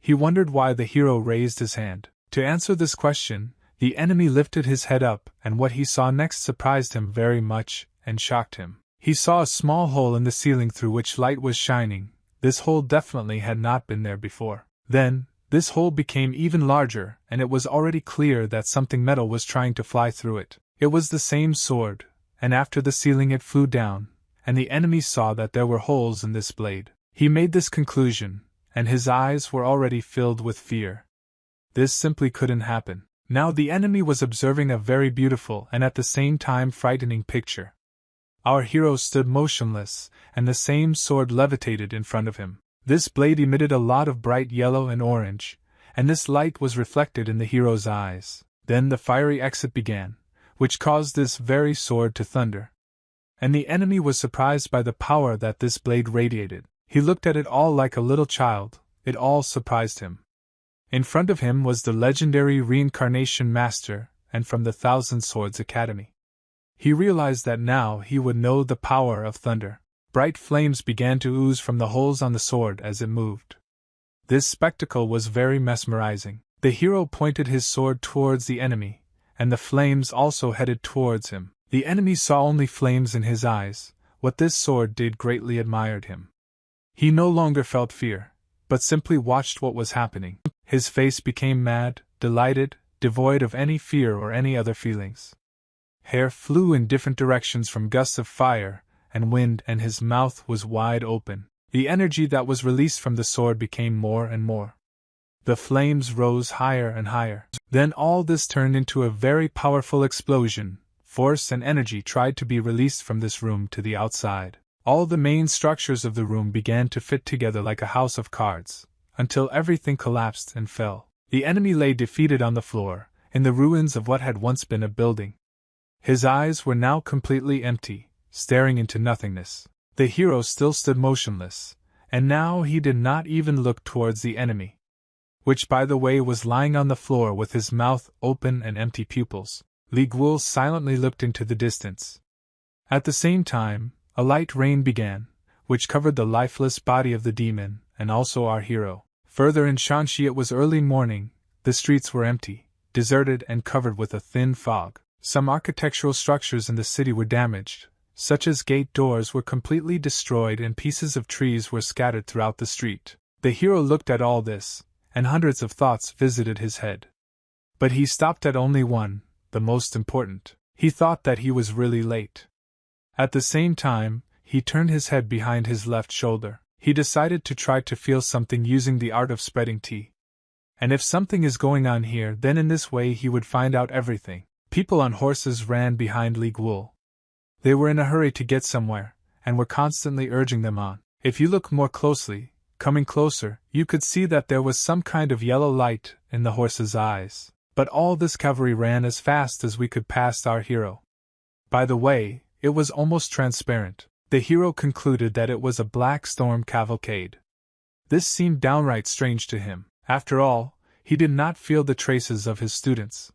He wondered why the hero raised his hand. To answer this question, the enemy lifted his head up, and what he saw next surprised him very much and shocked him. He saw a small hole in the ceiling through which light was shining. This hole definitely had not been there before. Then, this hole became even larger, and it was already clear that something metal was trying to fly through it. It was the same sword, and after the ceiling it flew down, and the enemy saw that there were holes in this blade. He made this conclusion, and his eyes were already filled with fear. This simply couldn't happen. Now the enemy was observing a very beautiful and at the same time frightening picture. Our hero stood motionless, and the same sword levitated in front of him. This blade emitted a lot of bright yellow and orange, and this light was reflected in the hero's eyes. Then the fiery exit began, which caused this very sword to thunder. And the enemy was surprised by the power that this blade radiated. He looked at it all like a little child. It all surprised him. In front of him was the legendary Reincarnation Master, and from the Thousand Swords Academy. He realized that now he would know the power of thunder. Bright flames began to ooze from the holes on the sword as it moved. This spectacle was very mesmerizing. The hero pointed his sword towards the enemy, and the flames also headed towards him. The enemy saw only flames in his eyes. What this sword did greatly admired him. He no longer felt fear, but simply watched what was happening. His face became mad, delighted, devoid of any fear or any other feelings. Hair flew in different directions from gusts of fire and wind, and his mouth was wide open. The energy that was released from the sword became more and more. The flames rose higher and higher. Then all this turned into a very powerful explosion. Force and energy tried to be released from this room to the outside. All the main structures of the room began to fit together like a house of cards, until everything collapsed and fell. The enemy lay defeated on the floor, in the ruins of what had once been a building. His eyes were now completely empty, staring into nothingness. The hero still stood motionless, and now he did not even look towards the enemy, which by the way was lying on the floor with his mouth open and empty pupils. Li Guo silently looked into the distance. At the same time, a light rain began, which covered the lifeless body of the demon, and also our hero. Further in Shanxi it was early morning. The streets were empty, deserted and covered with a thin fog. Some architectural structures in the city were damaged, such as gate doors were completely destroyed and pieces of trees were scattered throughout the street. The hero looked at all this, and hundreds of thoughts visited his head. But he stopped at only one, the most important. He thought that he was really late. At the same time, he turned his head behind his left shoulder. He decided to try to feel something using the art of spreading tea. And if something is going on here, then in this way he would find out everything. People on horses ran behind Li Guo. They were in a hurry to get somewhere, and were constantly urging them on. If you look more closely, coming closer, you could see that there was some kind of yellow light in the horses' eyes. But all this cavalry ran as fast as we could past our hero. By the way, it was almost transparent. The hero concluded that it was a black storm cavalcade. This seemed downright strange to him. After all, he did not feel the traces of his students.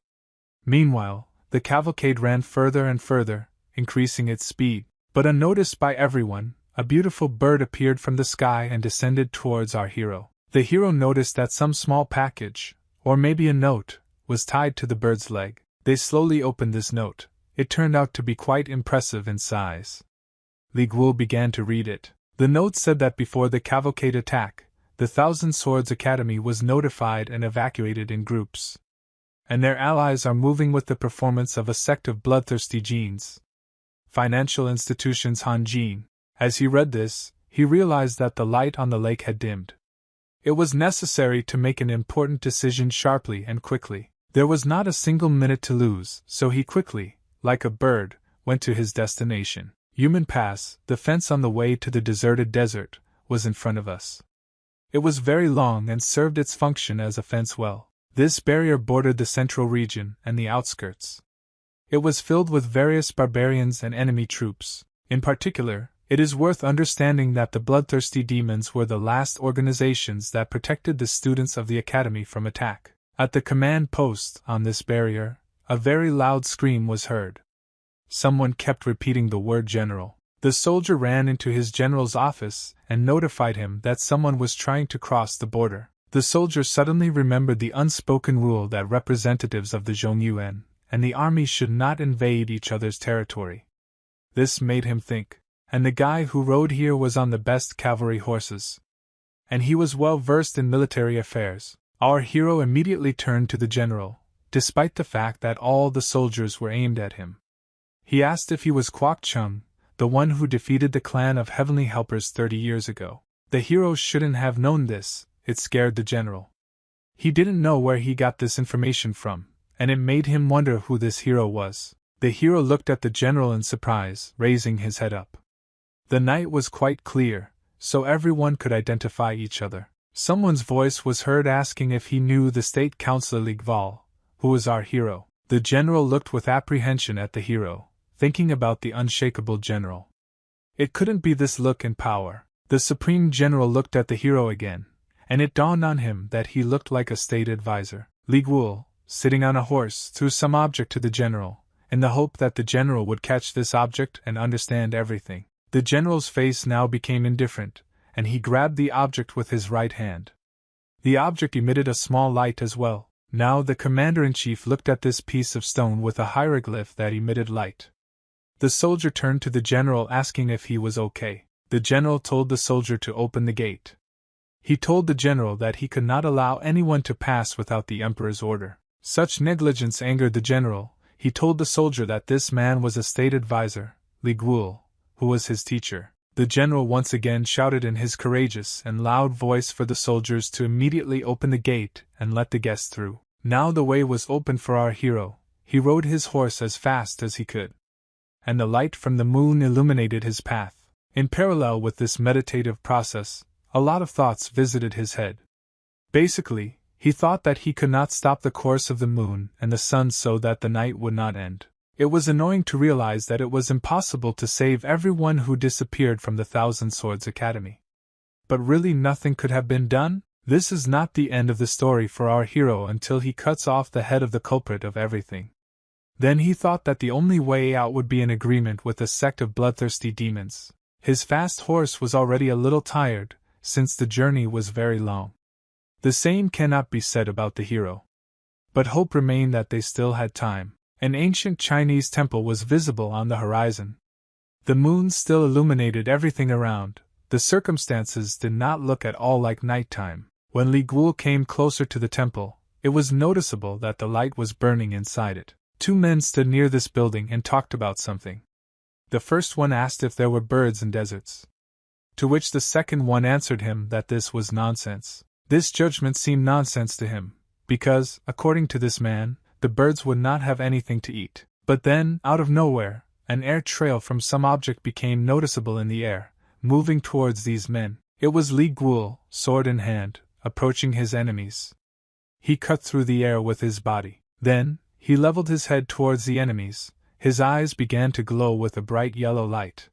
Meanwhile, the cavalcade ran further and further, increasing its speed. But unnoticed by everyone, a beautiful bird appeared from the sky and descended towards our hero. The hero noticed that some small package, or maybe a note, was tied to the bird's leg. They slowly opened this note. It turned out to be quite impressive in size. Li Guo began to read it. The note said that before the cavalcade attack, the Thousand Swords Academy was notified and evacuated in groups. And their allies are moving with the performance of a sect of bloodthirsty genes. Financial institutions Hanjin. As he read this, he realized that the light on the lake had dimmed. It was necessary to make an important decision sharply and quickly. There was not a single minute to lose, so he quickly, like a bird, went to his destination. Human Pass, the fence on the way to the deserted desert, was in front of us. It was very long and served its function as a fence well. This barrier bordered the central region and the outskirts. It was filled with various barbarians and enemy troops. In particular, it is worth understanding that the bloodthirsty demons were the last organizations that protected the students of the academy from attack. At the command post on this barrier, a very loud scream was heard. Someone kept repeating the word general. The soldier ran into his general's office and notified him that someone was trying to cross the border. The soldier suddenly remembered the unspoken rule that representatives of the Zhongyuan and the army should not invade each other's territory. This made him think. And the guy who rode here was on the best cavalry horses. And he was well versed in military affairs. Our hero immediately turned to the general, despite the fact that all the soldiers were aimed at him. He asked if he was Kwok Chung, the one who defeated the clan of Heavenly Helpers 30 years ago. The hero shouldn't have known this, it scared the general. He didn't know where he got this information from, and it made him wonder who this hero was. The hero looked at the general in surprise, raising his head up. The night was quite clear, so everyone could identify each other. Someone's voice was heard asking if he knew the state councilor Ligval, who was our hero. The general looked with apprehension at the hero, thinking about the unshakable general. It couldn't be this look and power. The supreme general looked at the hero again, and it dawned on him that he looked like a state advisor. Li Guo, sitting on a horse, threw some object to the general, in the hope that the general would catch this object and understand everything. The general's face now became indifferent, and he grabbed the object with his right hand. The object emitted a small light as well. Now the commander-in-chief looked at this piece of stone with a hieroglyph that emitted light. The soldier turned to the general asking if he was okay. The general told the soldier to open the gate. He told the general that he could not allow anyone to pass without the emperor's order. Such negligence angered the general. He told the soldier that this man was a state advisor, Li Guo, who was his teacher. The general once again shouted in his courageous and loud voice for the soldiers to immediately open the gate and let the guests through. Now the way was open for our hero. He rode his horse as fast as he could, and the light from the moon illuminated his path. In parallel with this meditative process, a lot of thoughts visited his head. Basically, he thought that he could not stop the course of the moon and the sun so that the night would not end. It was annoying to realize that it was impossible to save everyone who disappeared from the Thousand Swords Academy. But really nothing could have been done? This is not the end of the story for our hero until he cuts off the head of the culprit of everything. Then he thought that the only way out would be an agreement with a sect of bloodthirsty demons. His fast horse was already a little tired, since the journey was very long. The same cannot be said about the hero. But hope remained that they still had time. An ancient Chinese temple was visible on the horizon. The moon still illuminated everything around. The circumstances did not look at all like nighttime. When Li Guo came closer to the temple, it was noticeable that the light was burning inside it. Two men stood near this building and talked about something. The first one asked if there were birds in deserts, to which the second one answered him that this was nonsense. This judgment seemed nonsense to him, because, according to this man, the birds would not have anything to eat. But then, out of nowhere, an air trail from some object became noticeable in the air, moving towards these men. It was Li Guo, sword in hand, approaching his enemies. He cut through the air with his body. Then, he leveled his head towards the enemies. His eyes began to glow with a bright yellow light.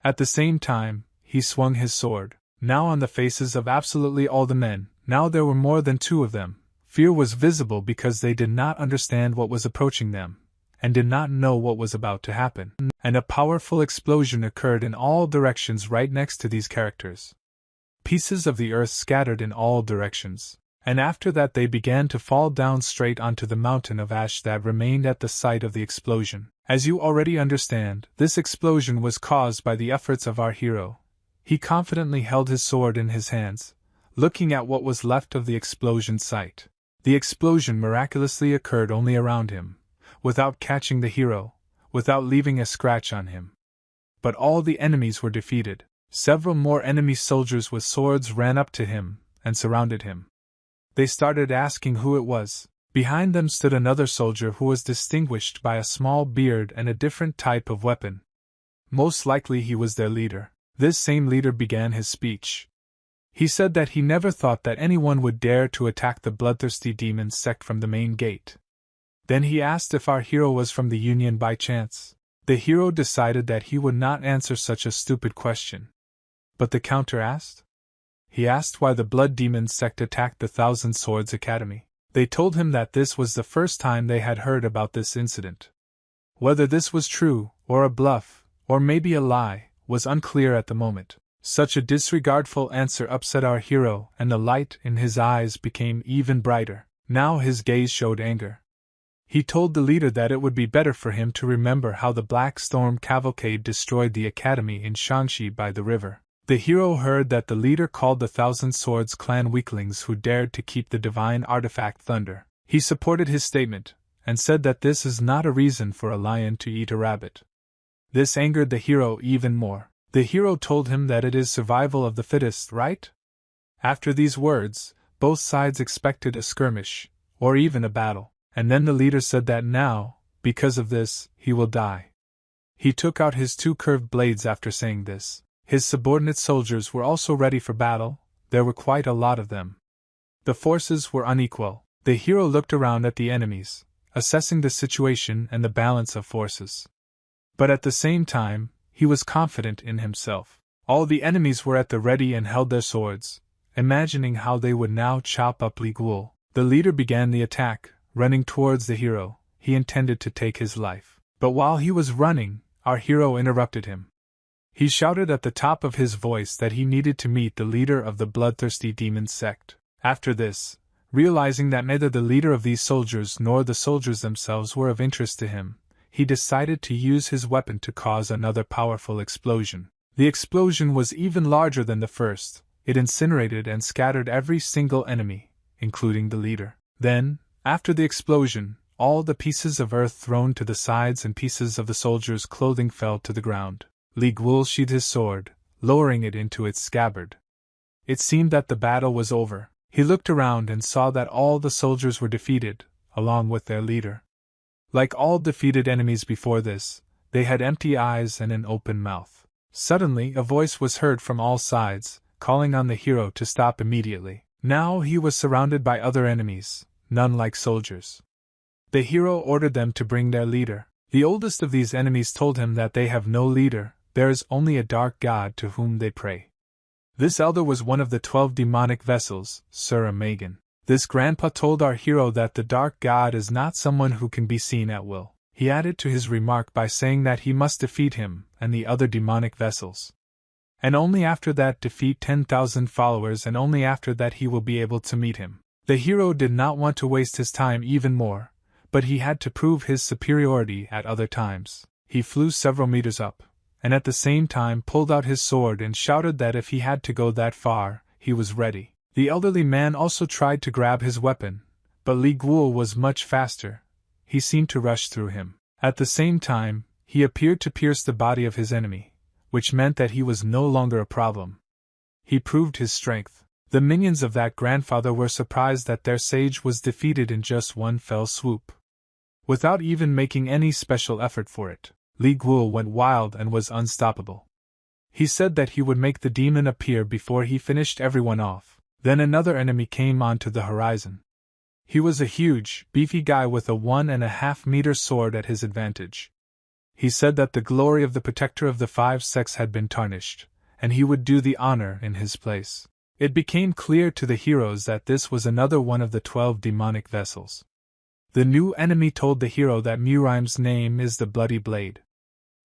At the same time, he swung his sword. Now on the faces of absolutely all the men, now there were more than two of them, fear was visible because they did not understand what was approaching them, and did not know what was about to happen. And a powerful explosion occurred in all directions right next to these characters. Pieces of the earth scattered in all directions, and after that they began to fall down straight onto the mountain of ash that remained at the site of the explosion. As you already understand, this explosion was caused by the efforts of our hero. He confidently held his sword in his hands, looking at what was left of the explosion site. The explosion miraculously occurred only around him, without catching the hero, without leaving a scratch on him. But all the enemies were defeated. Several more enemy soldiers with swords ran up to him and surrounded him. They started asking who it was. Behind them stood another soldier who was distinguished by a small beard and a different type of weapon. Most likely he was their leader. This same leader began his speech. He said that he never thought that anyone would dare to attack the bloodthirsty demon sect from the main gate. Then he asked if our hero was from the Union by chance. The hero decided that he would not answer such a stupid question. But the counter asked? He asked why the blood demon sect attacked the Thousand Swords Academy. They told him that this was the first time they had heard about this incident. Whether this was true, or a bluff, or maybe a lie, was unclear at the moment. Such a disregardful answer upset our hero, and the light in his eyes became even brighter. Now his gaze showed anger. He told the leader that it would be better for him to remember how the Black Storm Cavalcade destroyed the academy in Shangxi by the river. The hero heard that the leader called the Thousand Swords clan weaklings who dared to keep the divine artifact thunder. He supported his statement, and said that this is not a reason for a lion to eat a rabbit. This angered the hero even more. The hero told him that it is survival of the fittest, right? After these words, both sides expected a skirmish, or even a battle, and then the leader said that now, because of this, he will die. He took out his two curved blades after saying this. His subordinate soldiers were also ready for battle. There were quite a lot of them. The forces were unequal. The hero looked around at the enemies, assessing the situation and the balance of forces. But at the same time, he was confident in himself. All the enemies were at the ready and held their swords, imagining how they would now chop up Li Guo. The leader began the attack, running towards the hero. He intended to take his life. But while he was running, our hero interrupted him. He shouted at the top of his voice that he needed to meet the leader of the bloodthirsty demon sect. After this, realizing that neither the leader of these soldiers nor the soldiers themselves were of interest to him, he decided to use his weapon to cause another powerful explosion. The explosion was even larger than the first. It incinerated and scattered every single enemy, including the leader. Then, after the explosion, all the pieces of earth thrown to the sides and pieces of the soldiers' clothing fell to the ground. Li Guo sheathed his sword, lowering it into its scabbard. It seemed that the battle was over. He looked around and saw that all the soldiers were defeated, along with their leader. Like all defeated enemies before this, they had empty eyes and an open mouth. Suddenly, a voice was heard from all sides, calling on the hero to stop immediately. Now he was surrounded by other enemies, none like soldiers. The hero ordered them to bring their leader. The oldest of these enemies told him that they have no leader. There is only a dark god to whom they pray. This elder was one of the 12 demonic vessels, Sir Megan. This grandpa told our hero that the dark god is not someone who can be seen at will. He added to his remark by saying that he must defeat him and the other demonic vessels. And only after that defeat 10,000 followers, and only after that he will be able to meet him. The hero did not want to waste his time even more, but he had to prove his superiority at other times. He flew several meters up, and at the same time pulled out his sword and shouted that if he had to go that far, he was ready. The elderly man also tried to grab his weapon, but Li Guo was much faster. He seemed to rush through him. At the same time, he appeared to pierce the body of his enemy, which meant that he was no longer a problem. He proved his strength. The minions of that grandfather were surprised that their sage was defeated in just one fell swoop. Without even making any special effort for it, Li Guo went wild and was unstoppable. He said that he would make the demon appear before he finished everyone off. Then another enemy came onto the horizon. He was a huge, beefy guy with a 1.5-meter sword at his advantage. He said that the glory of the protector of the 5 sects had been tarnished, and he would do the honor in his place. It became clear to the heroes that this was another one of the 12 demonic vessels. The new enemy told the hero that Murime's name is the Bloody Blade.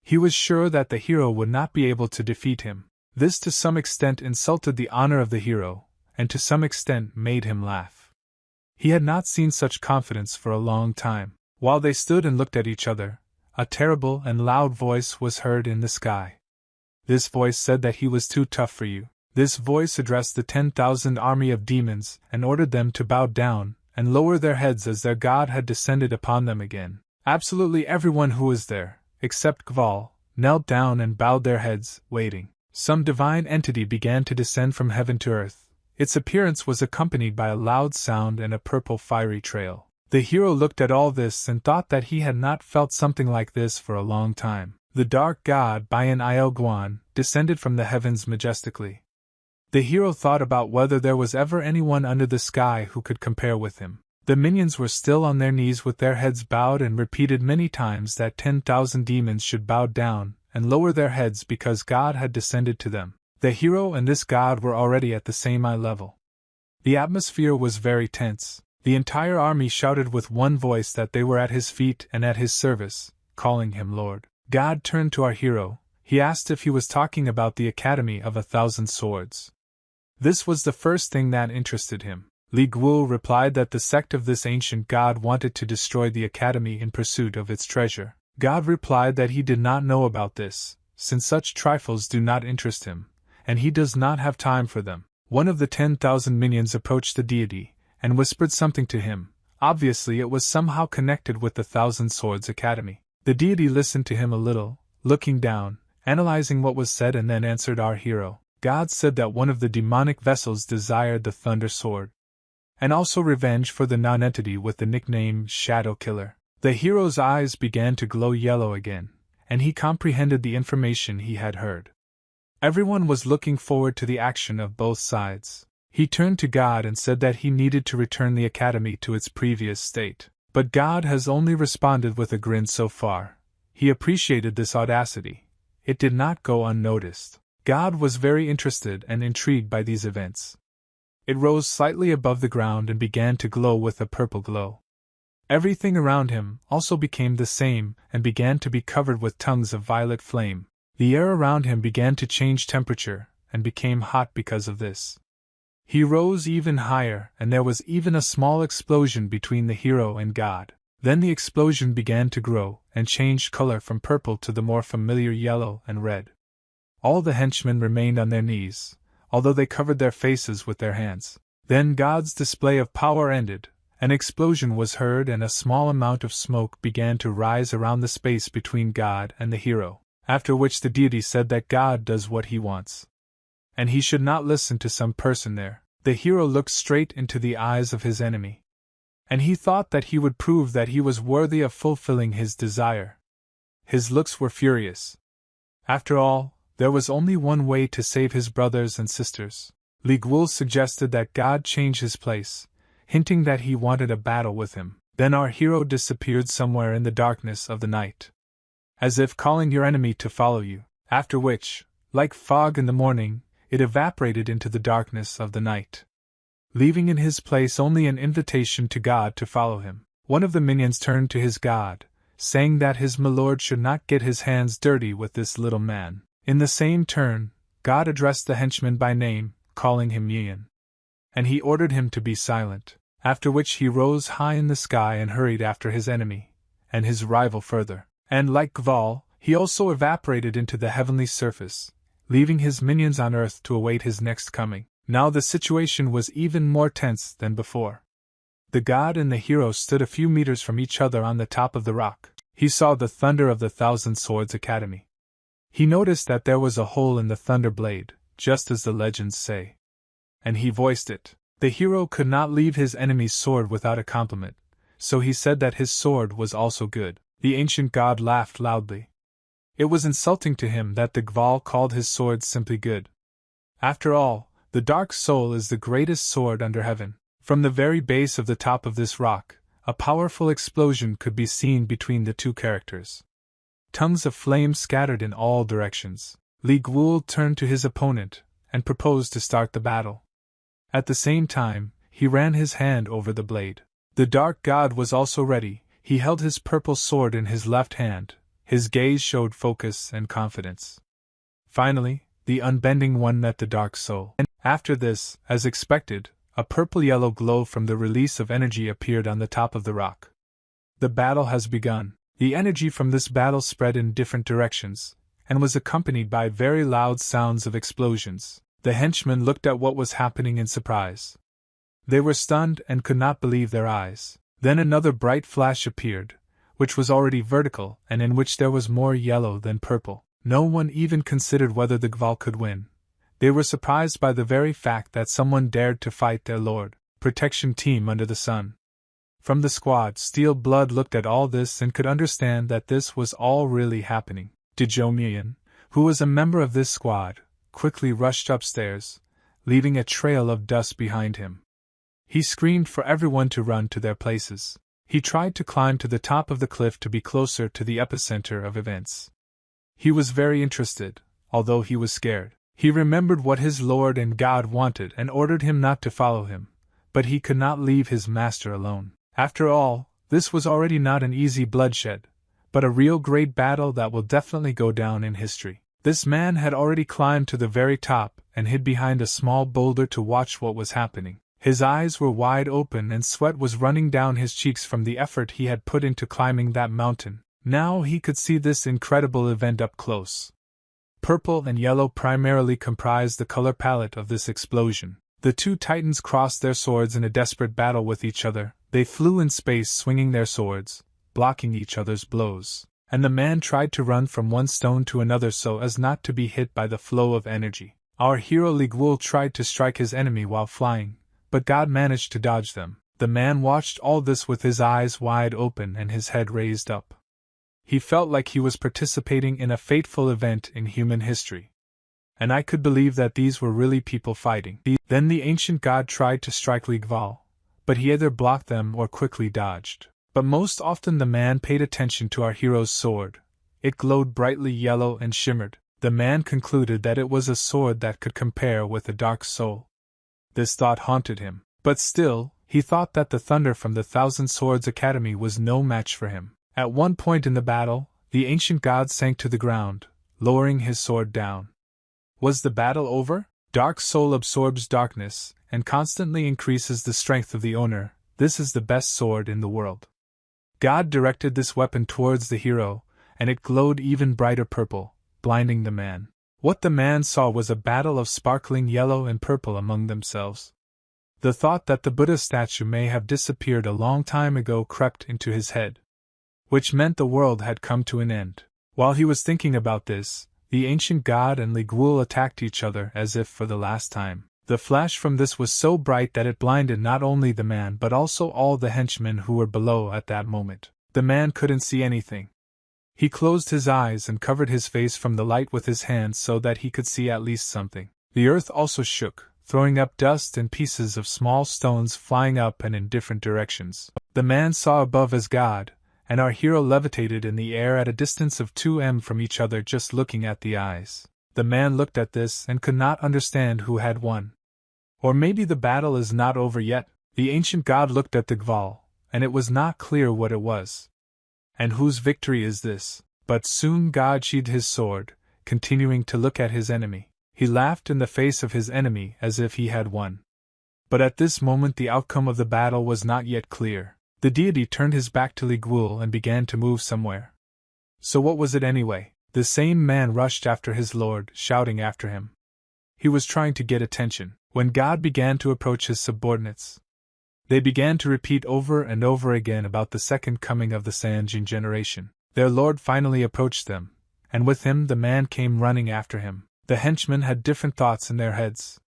He was sure that the hero would not be able to defeat him. This to some extent insulted the honor of the hero, and to some extent made him laugh. He had not seen such confidence for a long time. While they stood and looked at each other, a terrible and loud voice was heard in the sky. This voice said that he was too tough for you. This voice addressed the 10,000 army of demons and ordered them to bow down and lower their heads as their god had descended upon them again. Absolutely everyone who was there, except Gval, knelt down and bowed their heads, waiting. Some divine entity began to descend from heaven to earth. Its appearance was accompanied by a loud sound and a purple fiery trail. The hero looked at all this and thought that he had not felt something like this for a long time. The dark god Bayan Il Guan descended from the heavens majestically. The hero thought about whether there was ever anyone under the sky who could compare with him. The minions were still on their knees with their heads bowed and repeated many times that 10,000 demons should bow down and lower their heads because God had descended to them. The hero and this god were already at the same eye level. The atmosphere was very tense. The entire army shouted with one voice that they were at his feet and at his service, calling him Lord. God turned to our hero. He asked if he was talking about the Academy of 1,000 Swords. This was the first thing that interested him. Li Guo replied that the sect of this ancient god wanted to destroy the academy in pursuit of its treasure. God replied that he did not know about this, since such trifles do not interest him, and he does not have time for them. One of the 10,000 minions approached the deity, and whispered something to him. Obviously it was somehow connected with the 1,000 Swords Academy. The deity listened to him a little, looking down, analyzing what was said, and then answered our hero. God said that one of the demonic vessels desired the Thunder Sword, and also revenge for the non-entity with the nickname Shadow Killer. The hero's eyes began to glow yellow again, and he comprehended the information he had heard. Everyone was looking forward to the action of both sides. He turned to God and said that he needed to return the academy to its previous state. But God has only responded with a grin so far. He appreciated this audacity. It did not go unnoticed. God was very interested and intrigued by these events. It rose slightly above the ground and began to glow with a purple glow. Everything around him also became the same and began to be covered with tongues of violet flame. The air around him began to change temperature and became hot because of this. He rose even higher, and there was even a small explosion between the hero and God. Then the explosion began to grow and changed color from purple to the more familiar yellow and red. All the henchmen remained on their knees, although they covered their faces with their hands. Then God's display of power ended. An explosion was heard and a small amount of smoke began to rise around the space between God and the hero, after which the deity said that God does what he wants, and he should not listen to some person there. The hero looked straight into the eyes of his enemy, and he thought that he would prove that he was worthy of fulfilling his desire. His looks were furious. After all, there was only one way to save his brothers and sisters. Li Guo suggested that God change his place, hinting that he wanted a battle with him. Then our hero disappeared somewhere in the darkness of the night, as if calling your enemy to follow you, after which, like fog in the morning, it evaporated into the darkness of the night, leaving in his place only an invitation to God to follow him. One of the minions turned to his god, saying that his milord should not get his hands dirty with this little man. In the same turn, God addressed the henchman by name, calling him Yin, and he ordered him to be silent, after which he rose high in the sky and hurried after his enemy, and his rival further. And like Gval, he also evaporated into the heavenly surface, leaving his minions on earth to await his next coming. Now the situation was even more tense than before. The god and the hero stood a few meters from each other on the top of the rock. He saw the thunder of the 1,000 Swords Academy. He noticed that there was a hole in the thunder blade, just as the legends say, and he voiced it. The hero could not leave his enemy's sword without a compliment, so he said that his sword was also good. The ancient god laughed loudly. It was insulting to him that the Gval called his sword simply good. After all, the Dark Soul is the greatest sword under heaven. From the very base of the top of this rock, a powerful explosion could be seen between the two characters. Tongues of flame scattered in all directions. Li Guo turned to his opponent and proposed to start the battle. At the same time, he ran his hand over the blade. The dark god was also ready. He held his purple sword in his left hand. His gaze showed focus and confidence. Finally, the unbending one met the dark soul. And after this, as expected, a purple-yellow glow from the release of energy appeared on the top of the rock. The battle has begun. The energy from this battle spread in different directions, and was accompanied by very loud sounds of explosions. The henchmen looked at what was happening in surprise. They were stunned and could not believe their eyes. Then another bright flash appeared, which was already vertical and in which there was more yellow than purple. No one even considered whether the Gval could win. They were surprised by the very fact that someone dared to fight their lord. Protection team under the sun. From the squad, Steel Blood looked at all this and could understand that this was all really happening. Dejomian, who was a member of this squad, quickly rushed upstairs, leaving a trail of dust behind him. He screamed for everyone to run to their places. He tried to climb to the top of the cliff to be closer to the epicenter of events. He was very interested, although he was scared. He remembered what his lord and god wanted and ordered him not to follow him, but he could not leave his master alone. After all, this was already not an easy bloodshed, but a real great battle that will definitely go down in history. This man had already climbed to the very top and hid behind a small boulder to watch what was happening. His eyes were wide open and sweat was running down his cheeks from the effort he had put into climbing that mountain. Now he could see this incredible event up close. Purple and yellow primarily comprised the color palette of this explosion. The two titans crossed their swords in a desperate battle with each other. They flew in space swinging their swords, blocking each other's blows. And the man tried to run from one stone to another so as not to be hit by the flow of energy. Our hero Ligwul tried to strike his enemy while flying, but God managed to dodge them. The man watched all this with his eyes wide open and his head raised up. He felt like he was participating in a fateful event in human history. And I could believe that these were really people fighting. Then the ancient god tried to strike Ligval, but he either blocked them or quickly dodged. But most often the man paid attention to our hero's sword. It glowed brightly yellow and shimmered. The man concluded that it was a sword that could compare with the dark soul. This thought haunted him, but still, he thought that the thunder from the Thousand Swords Academy was no match for him. At one point in the battle, the ancient god sank to the ground, lowering his sword down. Was the battle over? Dark soul absorbs darkness, and constantly increases the strength of the owner. This is the best sword in the world. God directed this weapon towards the hero, and it glowed even brighter purple, blinding the man. What the man saw was a battle of sparkling yellow and purple among themselves. The thought that the Buddha statue may have disappeared a long time ago crept into his head, which meant the world had come to an end. While he was thinking about this, the ancient god and Ligwul attacked each other as if for the last time. The flash from this was so bright that it blinded not only the man but also all the henchmen who were below at that moment. The man couldn't see anything. He closed his eyes and covered his face from the light with his hands so that he could see at least something. The earth also shook, throwing up dust and pieces of small stones flying up and in different directions. The man saw above as God, and our hero levitated in the air at a distance of 2 m from each other just looking at the eyes. The man looked at this and could not understand who had won. Or maybe the battle is not over yet. The ancient god looked at the Gval, and it was not clear what it was. And whose victory is this? But soon God sheathed his sword, continuing to look at his enemy. He laughed in the face of his enemy as if he had won. But at this moment the outcome of the battle was not yet clear. The deity turned his back to Ligwul and began to move somewhere. So what was it anyway? The same man rushed after his lord, shouting after him. He was trying to get attention. When God began to approach his subordinates, they began to repeat over and over again about the second coming of the Sanjin generation. Their lord finally approached them, and with him the man came running after him. The henchmen had different thoughts in their heads.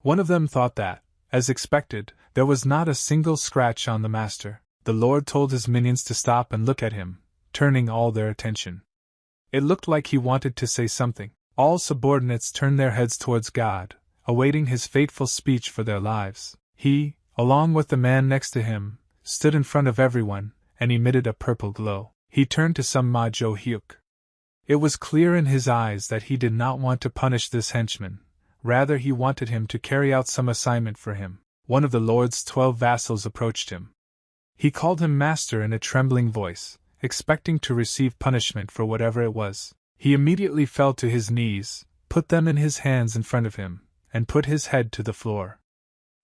One of them thought that, as expected, there was not a single scratch on the master. The lord told his minions to stop and look at him, turning all their attention. It looked like he wanted to say something. All subordinates turned their heads towards God, awaiting his fateful speech for their lives. He, along with the man next to him, stood in front of everyone, and emitted a purple glow. He turned to some Ma Jo Hyuk. It was clear in his eyes that he did not want to punish this henchman, rather he wanted him to carry out some assignment for him. One of the Lord's 12 vassals approached him. He called him master in a trembling voice, expecting to receive punishment for whatever it was. He immediately fell to his knees, put them in his hands in front of him, and put his head to the floor.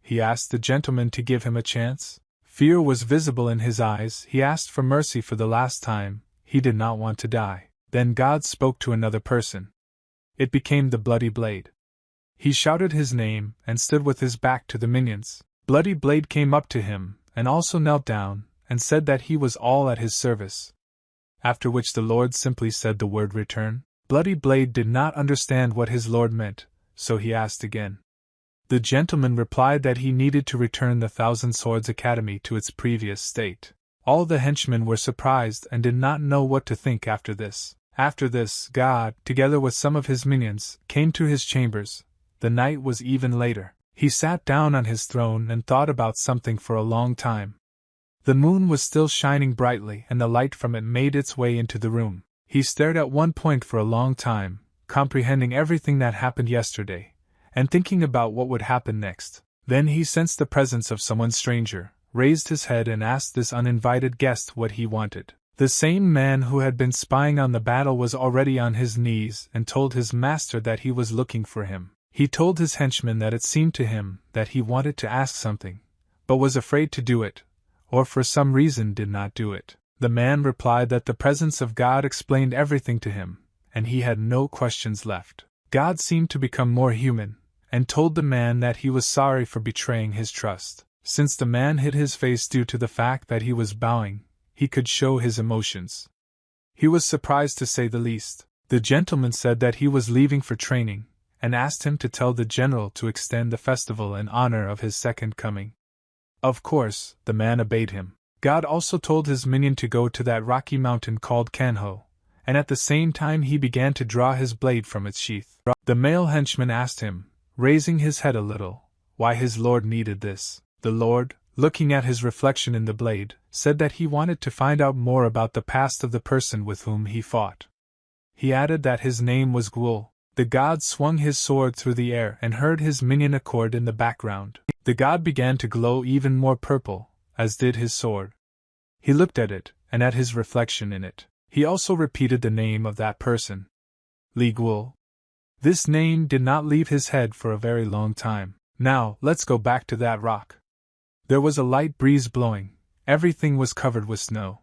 He asked the gentleman to give him a chance. Fear was visible in his eyes. He asked for mercy for the last time. He did not want to die. Then God spoke to another person. It became the Bloody Blade. He shouted his name and stood with his back to the minions. Bloody Blade came up to him and also knelt down and said that he was all at his service. After which the Lord simply said the word return. Bloody Blade did not understand what his Lord meant, so he asked again. The gentleman replied that he needed to return the Thousand Swords Academy to its previous state. All the henchmen were surprised and did not know what to think after this. After this, God, together with some of his minions, came to his chambers. The night was even later. He sat down on his throne and thought about something for a long time. The moon was still shining brightly and the light from it made its way into the room. He stared at one point for a long time, comprehending everything that happened yesterday, and thinking about what would happen next. Then he sensed the presence of someone stranger, raised his head and asked this uninvited guest what he wanted. The same man who had been spying on the battle was already on his knees and told his master that he was looking for him. He told his henchman that it seemed to him that he wanted to ask something, but was afraid to do it, or for some reason did not do it. The man replied that the presence of God explained everything to him, and he had no questions left. God seemed to become more human, and told the man that he was sorry for betraying his trust. Since the man hid his face due to the fact that he was bowing, he could show his emotions. He was surprised to say the least. The gentleman said that he was leaving for training, and asked him to tell the general to extend the festival in honor of his second coming. Of course, the man obeyed him. God also told his minion to go to that rocky mountain called Kanho, and at the same time he began to draw his blade from its sheath. The male henchman asked him, raising his head a little, why his lord needed this. The lord, looking at his reflection in the blade, said that he wanted to find out more about the past of the person with whom he fought. He added that his name was Gwul. The god swung his sword through the air and heard his minion accord in the background. The god began to glow even more purple, as did his sword. He looked at it, and at his reflection in it. He also repeated the name of that person. Li Gwul. This name did not leave his head for a very long time. Now, let's go back to that rock. There was a light breeze blowing. Everything was covered with snow.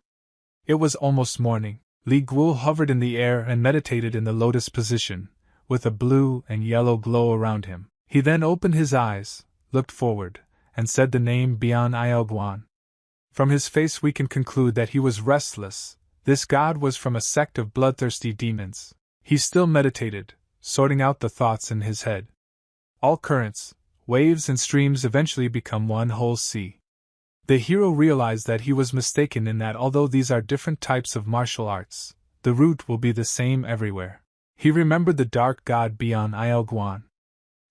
It was almost morning. Li Gwul hovered in the air and meditated in the lotus position, with a blue and yellow glow around him. He then opened his eyes, looked forward, and said the name Bian Ielguan. From his face we can conclude that he was restless. This god was from a sect of bloodthirsty demons. He still meditated, sorting out the thoughts in his head. All currents, waves and streams eventually become one whole sea. The hero realized that he was mistaken in that although these are different types of martial arts, the root will be the same everywhere. He remembered the dark god Bian Ielguan.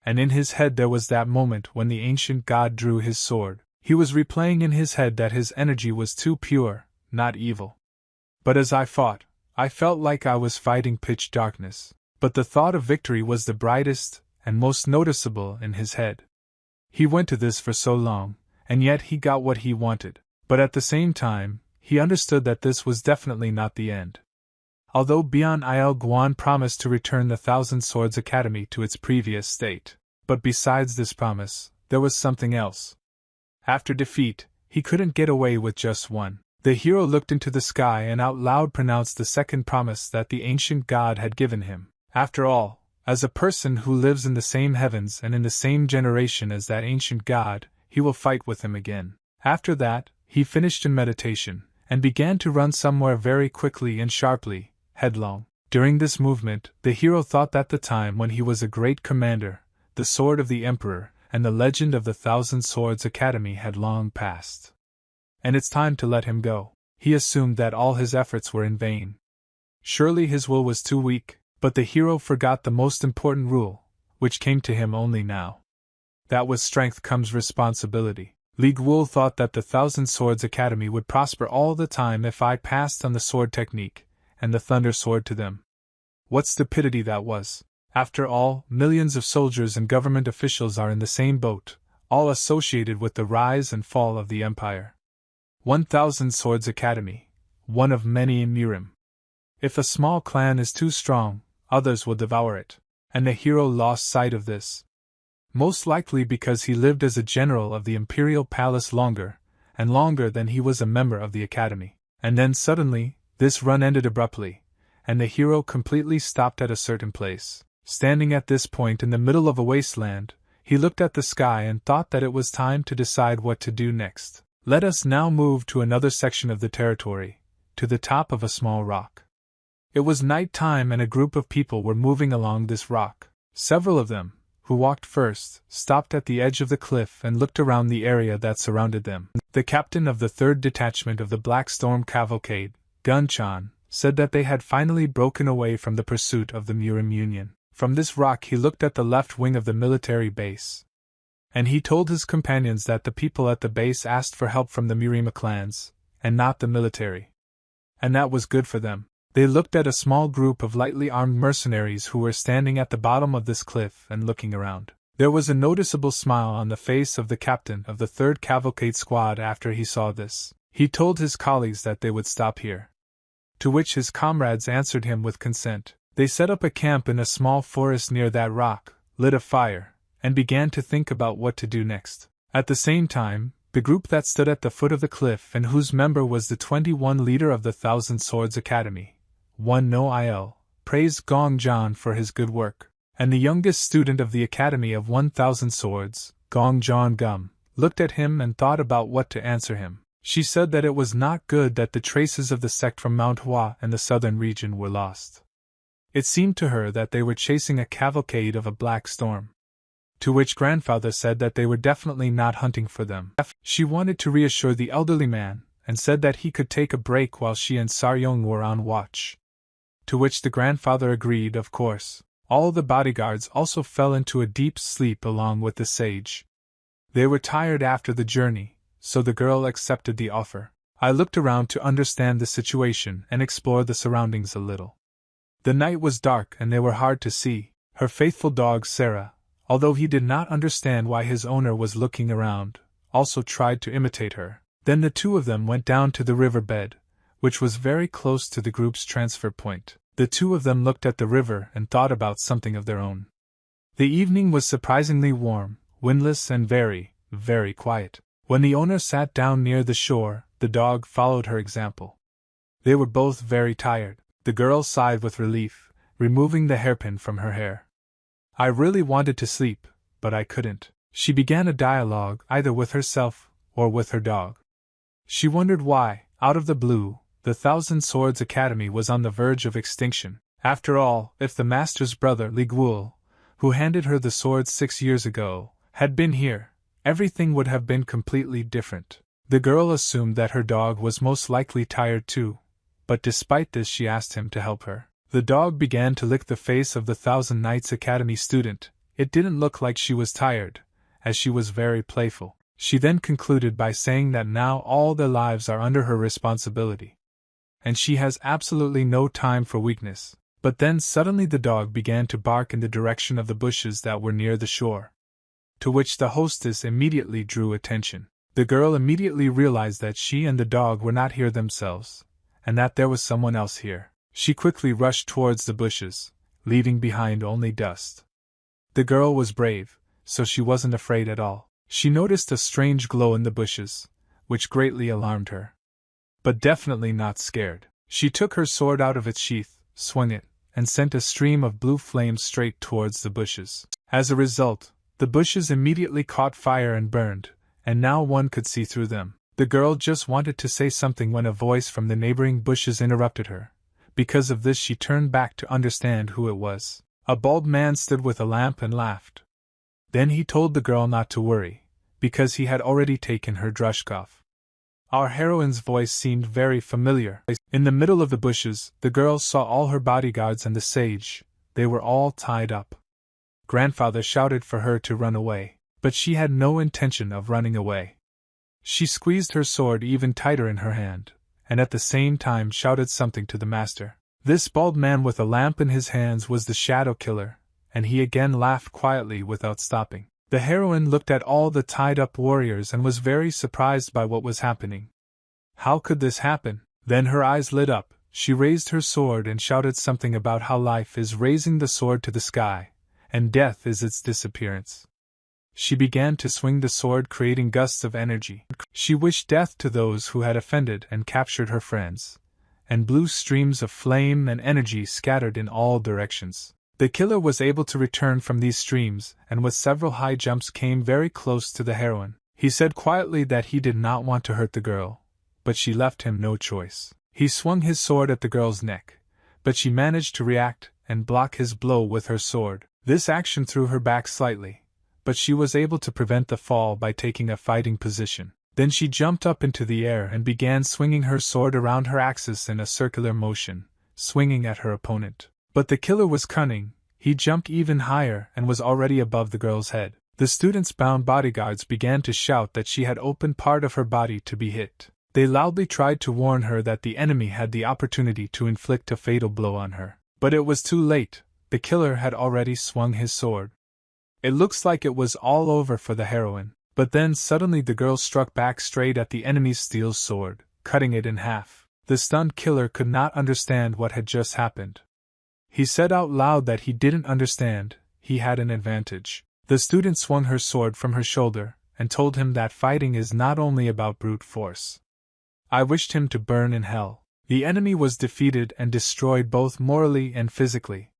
And in his head there was that moment when the ancient god drew his sword. He was replaying in his head that his energy was too pure, not evil. But as I fought, I felt like I was fighting pitch darkness. But the thought of victory was the brightest and most noticeable in his head. He went to this for so long, and yet he got what he wanted. But at the same time, he understood that this was definitely not the end. Although Bian Ielguan promised to return the Thousand Swords Academy to its previous state. But besides this promise, there was something else. After defeat, he couldn't get away with just one. The hero looked into the sky and out loud pronounced the second promise that the ancient god had given him. After all, as a person who lives in the same heavens and in the same generation as that ancient god, he will fight with him again. After that, he finished in meditation, and began to run somewhere very quickly and sharply, headlong. During this movement, the hero thought that the time when he was a great commander, the sword of the emperor, and the legend of the Thousand Swords Academy had long passed. And it's time to let him go. He assumed that all his efforts were in vain. Surely his will was too weak, but the hero forgot the most important rule, which came to him only now. That with strength comes responsibility. Li Gwul thought that the Thousand Swords Academy would prosper all the time if I passed on the sword technique, and the thunder sword to them. What stupidity that was! After all, millions of soldiers and government officials are in the same boat, all associated with the rise and fall of the empire. 1,000 Swords Academy, one of many in Mirim. If a small clan is too strong, others will devour it, and the hero lost sight of this. Most likely because he lived as a general of the imperial palace longer, and longer than he was a member of the academy. And then suddenly, this run ended abruptly, and the hero completely stopped at a certain place. Standing at this point in the middle of a wasteland, he looked at the sky and thought that it was time to decide what to do next. Let us now move to another section of the territory, to the top of a small rock. It was night time and a group of people were moving along this rock. Several of them, who walked first, stopped at the edge of the cliff and looked around the area that surrounded them. The captain of the 3rd detachment of the Black Storm Cavalcade, Gunchan, said that they had finally broken away from the pursuit of the Mirim Union. From this rock he looked at the left wing of the military base. And he told his companions that the people at the base asked for help from the Mirima clans, and not the military. And that was good for them. They looked at a small group of lightly armed mercenaries who were standing at the bottom of this cliff and looking around. There was a noticeable smile on the face of the captain of the 3rd Cavalcade Squad after he saw this. He told his colleagues that they would stop here. To which his comrades answered him with consent. They set up a camp in a small forest near that rock, lit a fire, and began to think about what to do next. At the same time, the group that stood at the foot of the cliff and whose member was the 21 leader of the 1,000 Swords Academy, One No Il, praised Gong John for his good work. And the youngest student of the Academy of 1,000 Swords, Gong John Gum, looked at him and thought about what to answer him. She said that it was not good that the traces of the sect from Manhwa and the southern region were lost. It seemed to her that they were chasing a cavalcade of a black storm. To which grandfather said that they were definitely not hunting for them. She wanted to reassure the elderly man, and said that he could take a break while she and Saryong were on watch. To which the grandfather agreed, of course. All the bodyguards also fell into a deep sleep along with the sage. They were tired after the journey, so the girl accepted the offer. I looked around to understand the situation and explore the surroundings a little. The night was dark and they were hard to see. Her faithful dog Sarah, although he did not understand why his owner was looking around, also tried to imitate her. Then the two of them went down to the riverbed, which was very close to the group's transfer point. The two of them looked at the river and thought about something of their own. The evening was surprisingly warm, windless and very, very quiet. When the owner sat down near the shore, the dog followed her example. They were both very tired. The girl sighed with relief, removing the hairpin from her hair. I really wanted to sleep, but I couldn't. She began a dialogue either with herself or with her dog. She wondered why, out of the blue, the 1,000 Swords Academy was on the verge of extinction. After all, if the master's brother Li Guol, who handed her the sword 6 years ago, had been here, everything would have been completely different. The girl assumed that her dog was most likely tired too, but despite this she asked him to help her. The dog began to lick the face of the 1,000 Knights Academy student. It didn't look like she was tired, as she was very playful. She then concluded by saying that now all their lives are under her responsibility, and she has absolutely no time for weakness. But then suddenly the dog began to bark in the direction of the bushes that were near the shore, to which the hostess immediately drew attention. The girl immediately realized that she and the dog were not here themselves, and that there was someone else here. She quickly rushed towards the bushes, leaving behind only dust. The girl was brave, so she wasn't afraid at all. She noticed a strange glow in the bushes, which greatly alarmed her. But definitely not scared. She took her sword out of its sheath, swung it, and sent a stream of blue flames straight towards the bushes. As a result, the bushes immediately caught fire and burned, and now one could see through them. The girl just wanted to say something when a voice from the neighboring bushes interrupted her. Because of this she turned back to understand who it was. A bald man stood with a lamp and laughed. Then he told the girl not to worry, because he had already taken her drushkov. Our heroine's voice seemed very familiar. In the middle of the bushes, the girl saw all her bodyguards and the sage. They were all tied up. Grandfather shouted for her to run away, but she had no intention of running away. She squeezed her sword even tighter in her hand, and at the same time shouted something to the master. This bald man with a lamp in his hands was the Shadow Killer, and he again laughed quietly without stopping. The heroine looked at all the tied-up warriors and was very surprised by what was happening. How could this happen? Then her eyes lit up, she raised her sword and shouted something about how life is raising the sword to the sky, and death is its disappearance. She began to swing the sword, creating gusts of energy. She wished death to those who had offended and captured her friends, and blue streams of flame and energy scattered in all directions. The killer was able to return from these streams, and with several high jumps came very close to the heroine. He said quietly that he did not want to hurt the girl, but she left him no choice. He swung his sword at the girl's neck, but she managed to react and block his blow with her sword. This action threw her back slightly, but she was able to prevent the fall by taking a fighting position. Then she jumped up into the air and began swinging her sword around her axis in a circular motion, swinging at her opponent. But the killer was cunning. He jumped even higher and was already above the girl's head. The students' bound bodyguards began to shout that she had opened part of her body to be hit. They loudly tried to warn her that the enemy had the opportunity to inflict a fatal blow on her. But it was too late. The killer had already swung his sword. It looks like it was all over for the heroine. But then suddenly the girl struck back straight at the enemy's steel sword, cutting it in half. The stunned killer could not understand what had just happened. He said out loud that he didn't understand, he had an advantage. The student swung her sword from her shoulder, and told him that fighting is not only about brute force. I wished him to burn in hell. The enemy was defeated and destroyed both morally and physically.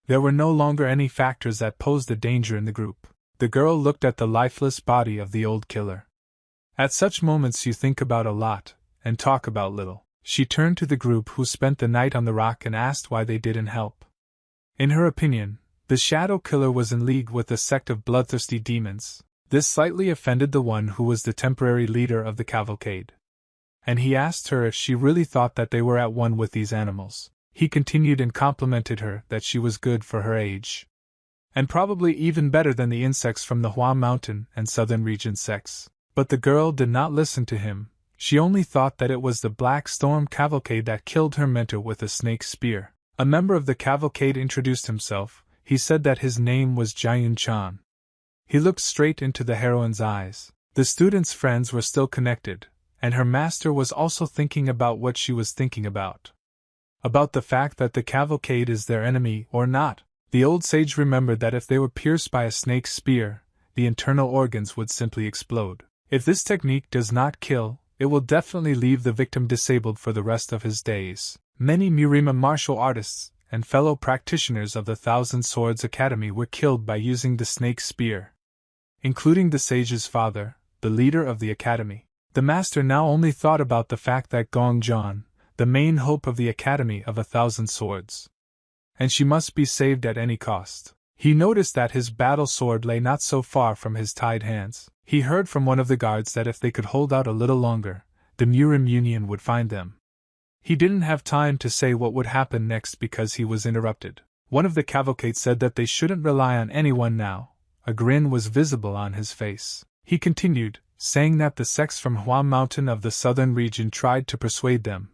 There were no longer any factors that posed a danger in the group. The girl looked at the lifeless body of the old killer. At such moments you think about a lot, and talk about little. She turned to the group who spent the night on the rock and asked why they didn't help. In her opinion, the shadow killer was in league with a sect of bloodthirsty demons. This slightly offended the one who was the temporary leader of the cavalcade. And he asked her if she really thought that they were at one with these animals. He continued and complimented her that she was good for her age. And probably even better than the insects from the Hua Mountain and southern region sects. But the girl did not listen to him. She only thought that it was the Black Storm cavalcade that killed her mentor with a snake spear. A member of the cavalcade introduced himself. He said that his name was Jiayun Chan. He looked straight into the heroine's eyes. The student's friends were still connected, and her master was also thinking about what she was thinking about. About the fact that the cavalcade is their enemy or not. The old sage remembered that if they were pierced by a snake's spear, the internal organs would simply explode. If this technique does not kill, it will definitely leave the victim disabled for the rest of his days. Many Murima martial artists and fellow practitioners of the Thousand Swords Academy were killed by using the snake spear, including the sage's father, the leader of the academy. The master now only thought about the fact that Gong John, the main hope of the Academy of 1,000 Swords, and she must be saved at any cost. He noticed that his battle sword lay not so far from his tied hands. He heard from one of the guards that if they could hold out a little longer, the Murim Union would find them. He didn't have time to say what would happen next because he was interrupted. One of the cavalcade said that they shouldn't rely on anyone now. A grin was visible on his face. He continued, saying that the sects from Hua Mountain of the southern region tried to persuade them,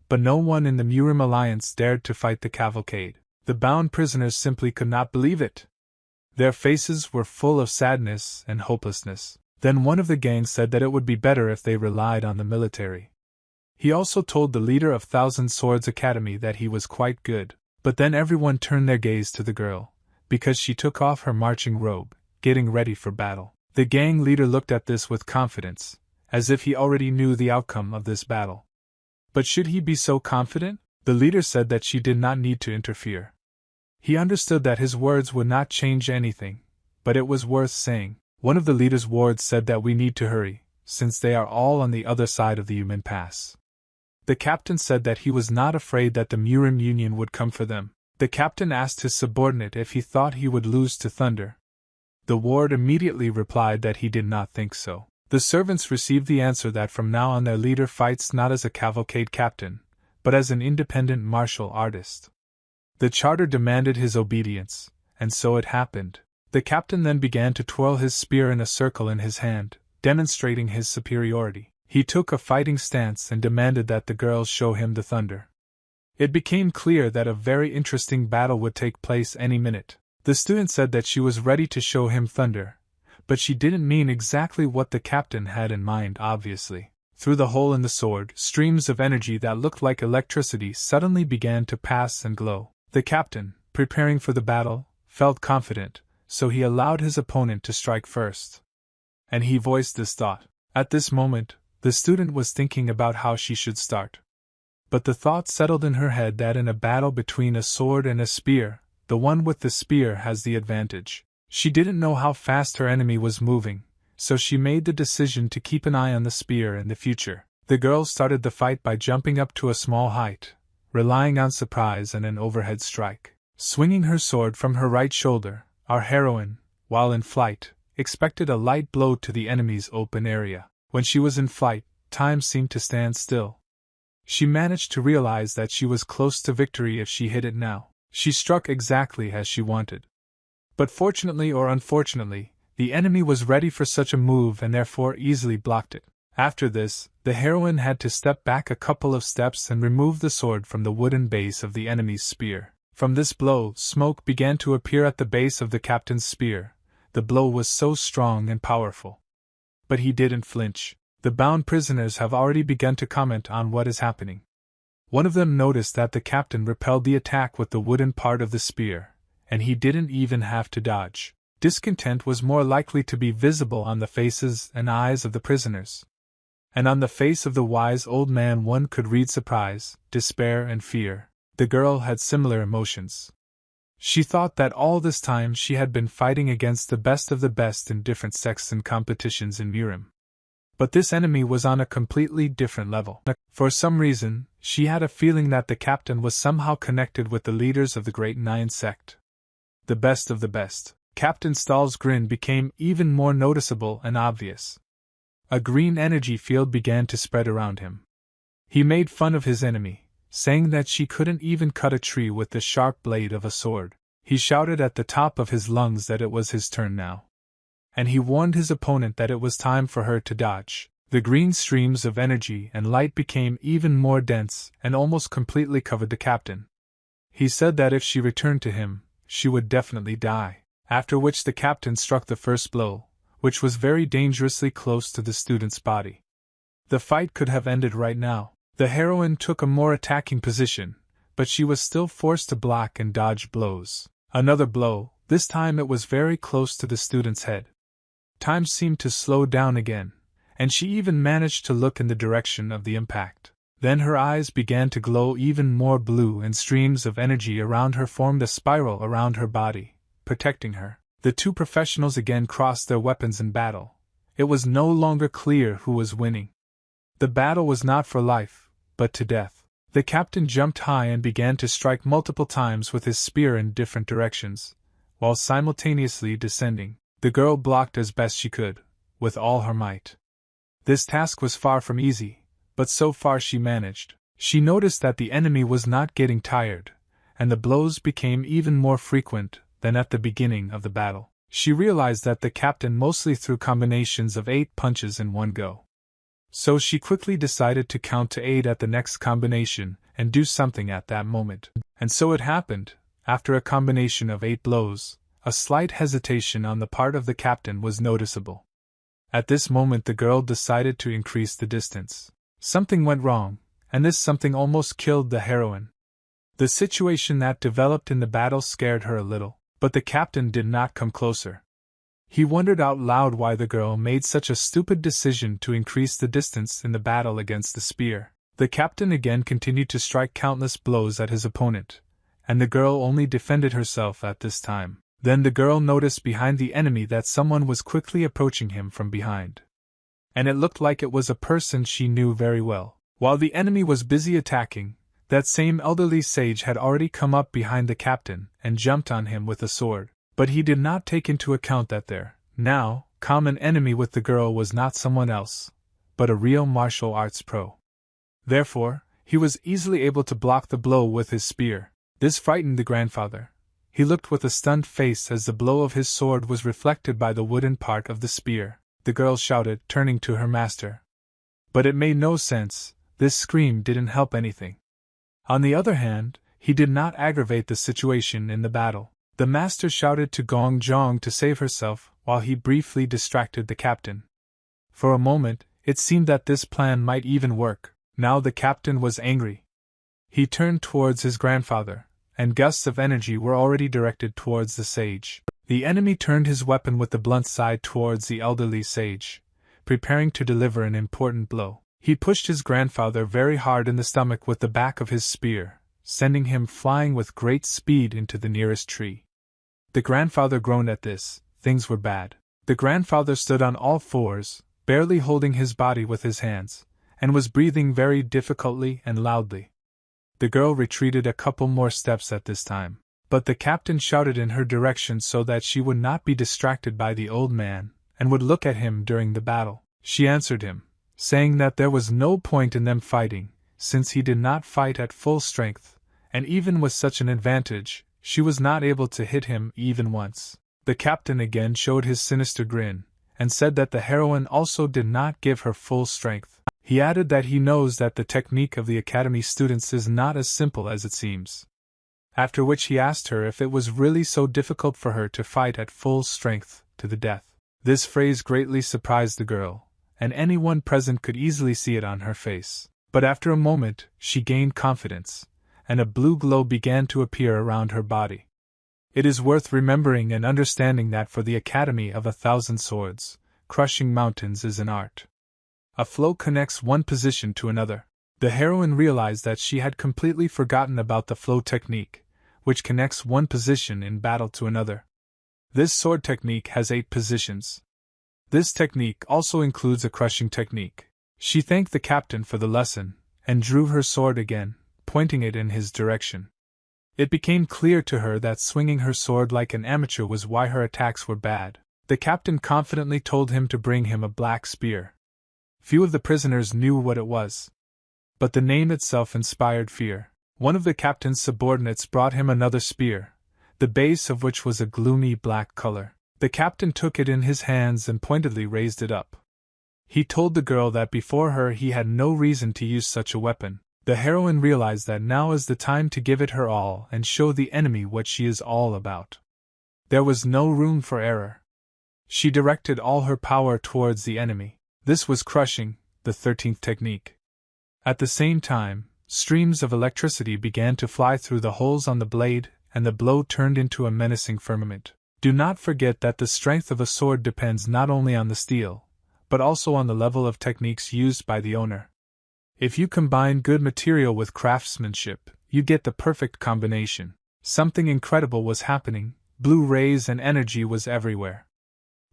but no one in the Murim alliance dared to fight the cavalcade. The bound prisoners simply could not believe it. Their faces were full of sadness and hopelessness. Then one of the gang said that it would be better if they relied on the military. He also told the leader of Thousand Swords Academy that he was quite good. But then everyone turned their gaze to the girl, because she took off her marching robe, getting ready for battle. The gang leader looked at this with confidence, as if he already knew the outcome of this battle. But should he be so confident? The leader said that she did not need to interfere. He understood that his words would not change anything, but it was worth saying. One of the leader's wards said that we need to hurry, since they are all on the other side of the Yumen Pass. The captain said that he was not afraid that the Murim Union would come for them. The captain asked his subordinate if he thought he would lose to Thunder. The ward immediately replied that he did not think so. The servants received the answer that from now on their leader fights not as a cavalcade captain, but as an independent martial artist. The charter demanded his obedience, and so it happened. The captain then began to twirl his spear in a circle in his hand, demonstrating his superiority. He took a fighting stance and demanded that the girls show him the thunder. It became clear that a very interesting battle would take place any minute. The student said that she was ready to show him thunder, but she didn't mean exactly what the captain had in mind, obviously. Through the hole in the sword, streams of energy that looked like electricity suddenly began to pass and glow. The captain, preparing for the battle, felt confident, so he allowed his opponent to strike first. And he voiced this thought. At this moment, the student was thinking about how she should start. But the thought settled in her head that in a battle between a sword and a spear, the one with the spear has the advantage. She didn't know how fast her enemy was moving, so she made the decision to keep an eye on the spear in the future. The girl started the fight by jumping up to a small height, relying on surprise and an overhead strike. Swinging her sword from her right shoulder, our heroine, while in flight, expected a light blow to the enemy's open area. When she was in flight, time seemed to stand still. She managed to realize that she was close to victory if she hit it now. She struck exactly as she wanted. But fortunately or unfortunately, the enemy was ready for such a move and therefore easily blocked it. After this, the heroine had to step back a couple of steps and remove the sword from the wooden base of the enemy's spear. From this blow, smoke began to appear at the base of the captain's spear. The blow was so strong and powerful. But he didn't flinch. The bound prisoners have already begun to comment on what is happening. One of them noticed that the captain repelled the attack with the wooden part of the spear, and he didn't even have to dodge. Discontent was more likely to be visible on the faces and eyes of the prisoners. And on the face of the wise old man one could read surprise, despair, and fear. The girl had similar emotions. She thought that all this time she had been fighting against the best of the best in different sects and competitions in Murim. But this enemy was on a completely different level. For some reason, she had a feeling that the captain was somehow connected with the leaders of the Great Nine sect. The best of the best. Captain Stahl's grin became even more noticeable and obvious. A green energy field began to spread around him. He made fun of his enemy, saying that she couldn't even cut a tree with the sharp blade of a sword. He shouted at the top of his lungs that it was his turn now. And he warned his opponent that it was time for her to dodge. The green streams of energy and light became even more dense and almost completely covered the captain. He said that if she returned to him, she would definitely die. After which the captain struck the first blow, which was very dangerously close to the student's body. The fight could have ended right now. The heroine took a more attacking position, but she was still forced to block and dodge blows. Another blow, this time it was very close to the student's head. Time seemed to slow down again, and she even managed to look in the direction of the impact. Then her eyes began to glow even more blue and streams of energy around her formed a spiral around her body, protecting her. The two professionals again crossed their weapons in battle. It was no longer clear who was winning. The battle was not for life, but to death. The captain jumped high and began to strike multiple times with his spear in different directions, while simultaneously descending. The girl blocked as best she could, with all her might. This task was far from easy, but so far she managed. She noticed that the enemy was not getting tired, and the blows became even more frequent than at the beginning of the battle. She realized that the captain mostly threw combinations of 8 punches in one go. So she quickly decided to count to 8 at the next combination and do something at that moment. And so it happened. After a combination of 8 blows, a slight hesitation on the part of the captain was noticeable. At this moment the girl decided to increase the distance. Something went wrong, and this something almost killed the heroine. The situation that developed in the battle scared her a little, but the captain did not come closer. He wondered out loud why the girl made such a stupid decision to increase the distance in the battle against the spear. The captain again continued to strike countless blows at his opponent, and the girl only defended herself at this time. Then the girl noticed behind the enemy that someone was quickly approaching him from behind. And it looked like it was a person she knew very well. While the enemy was busy attacking, that same elderly sage had already come up behind the captain and jumped on him with a sword. But he did not take into account that their, now, common enemy with the girl was not someone else, but a real martial arts pro. Therefore, he was easily able to block the blow with his spear. This frightened the grandfather. He looked with a stunned face as the blow of his sword was reflected by the wooden part of the spear. The girl shouted, turning to her master. But it made no sense. This scream didn't help anything. On the other hand, he did not aggravate the situation in the battle. The master shouted to Gong Zhang to save herself, while he briefly distracted the captain. For a moment, It seemed that this plan might even work. Now the captain was angry. He turned towards his grandfather, and gusts of energy were already directed towards the sage. The enemy turned his weapon with the blunt side towards the elderly sage, preparing to deliver an important blow. He pushed his grandfather very hard in the stomach with the back of his spear, sending him flying with great speed into the nearest tree. The grandfather groaned at this. Things were bad. The grandfather stood on all fours, barely holding his body with his hands, and was breathing very difficultly and loudly. The girl retreated a couple more steps at this time, but the captain shouted in her direction so that she would not be distracted by the old man, and would look at him during the battle. She answered him, saying that there was no point in them fighting, since he did not fight at full strength, and even with such an advantage, she was not able to hit him even once. The captain again showed his sinister grin, and said that the heroine also did not give her full strength. He added that he knows that the technique of the academy students is not as simple as it seems. After which he asked her if it was really so difficult for her to fight at full strength, to the death. This phrase greatly surprised the girl, and anyone present could easily see it on her face. But after a moment, she gained confidence, and a blue glow began to appear around her body. It is worth remembering and understanding that for the Academy of 1,000 Swords, crushing mountains is an art. A flow connects one position to another. The heroine realized that she had completely forgotten about the flow technique, which connects one position in battle to another. This sword technique has 8 positions. This technique also includes a crushing technique. She thanked the captain for the lesson, and drew her sword again, pointing it in his direction. It became clear to her that swinging her sword like an amateur was why her attacks were bad. The captain confidently told him to bring him a black spear. Few of the prisoners knew what it was, but the name itself inspired fear. One of the captain's subordinates brought him another spear, the base of which was a gloomy black color. The captain took it in his hands and pointedly raised it up. He told the girl that before her he had no reason to use such a weapon. The heroine realized that now is the time to give it her all and show the enemy what she is all about. There was no room for error. She directed all her power towards the enemy. This was crushing, the 13th technique. At the same time, streams of electricity began to fly through the holes on the blade, and the blow turned into a menacing firmament. Do not forget that the strength of a sword depends not only on the steel, but also on the level of techniques used by the owner. If you combine good material with craftsmanship, you get the perfect combination. Something incredible was happening, blue rays and energy was everywhere.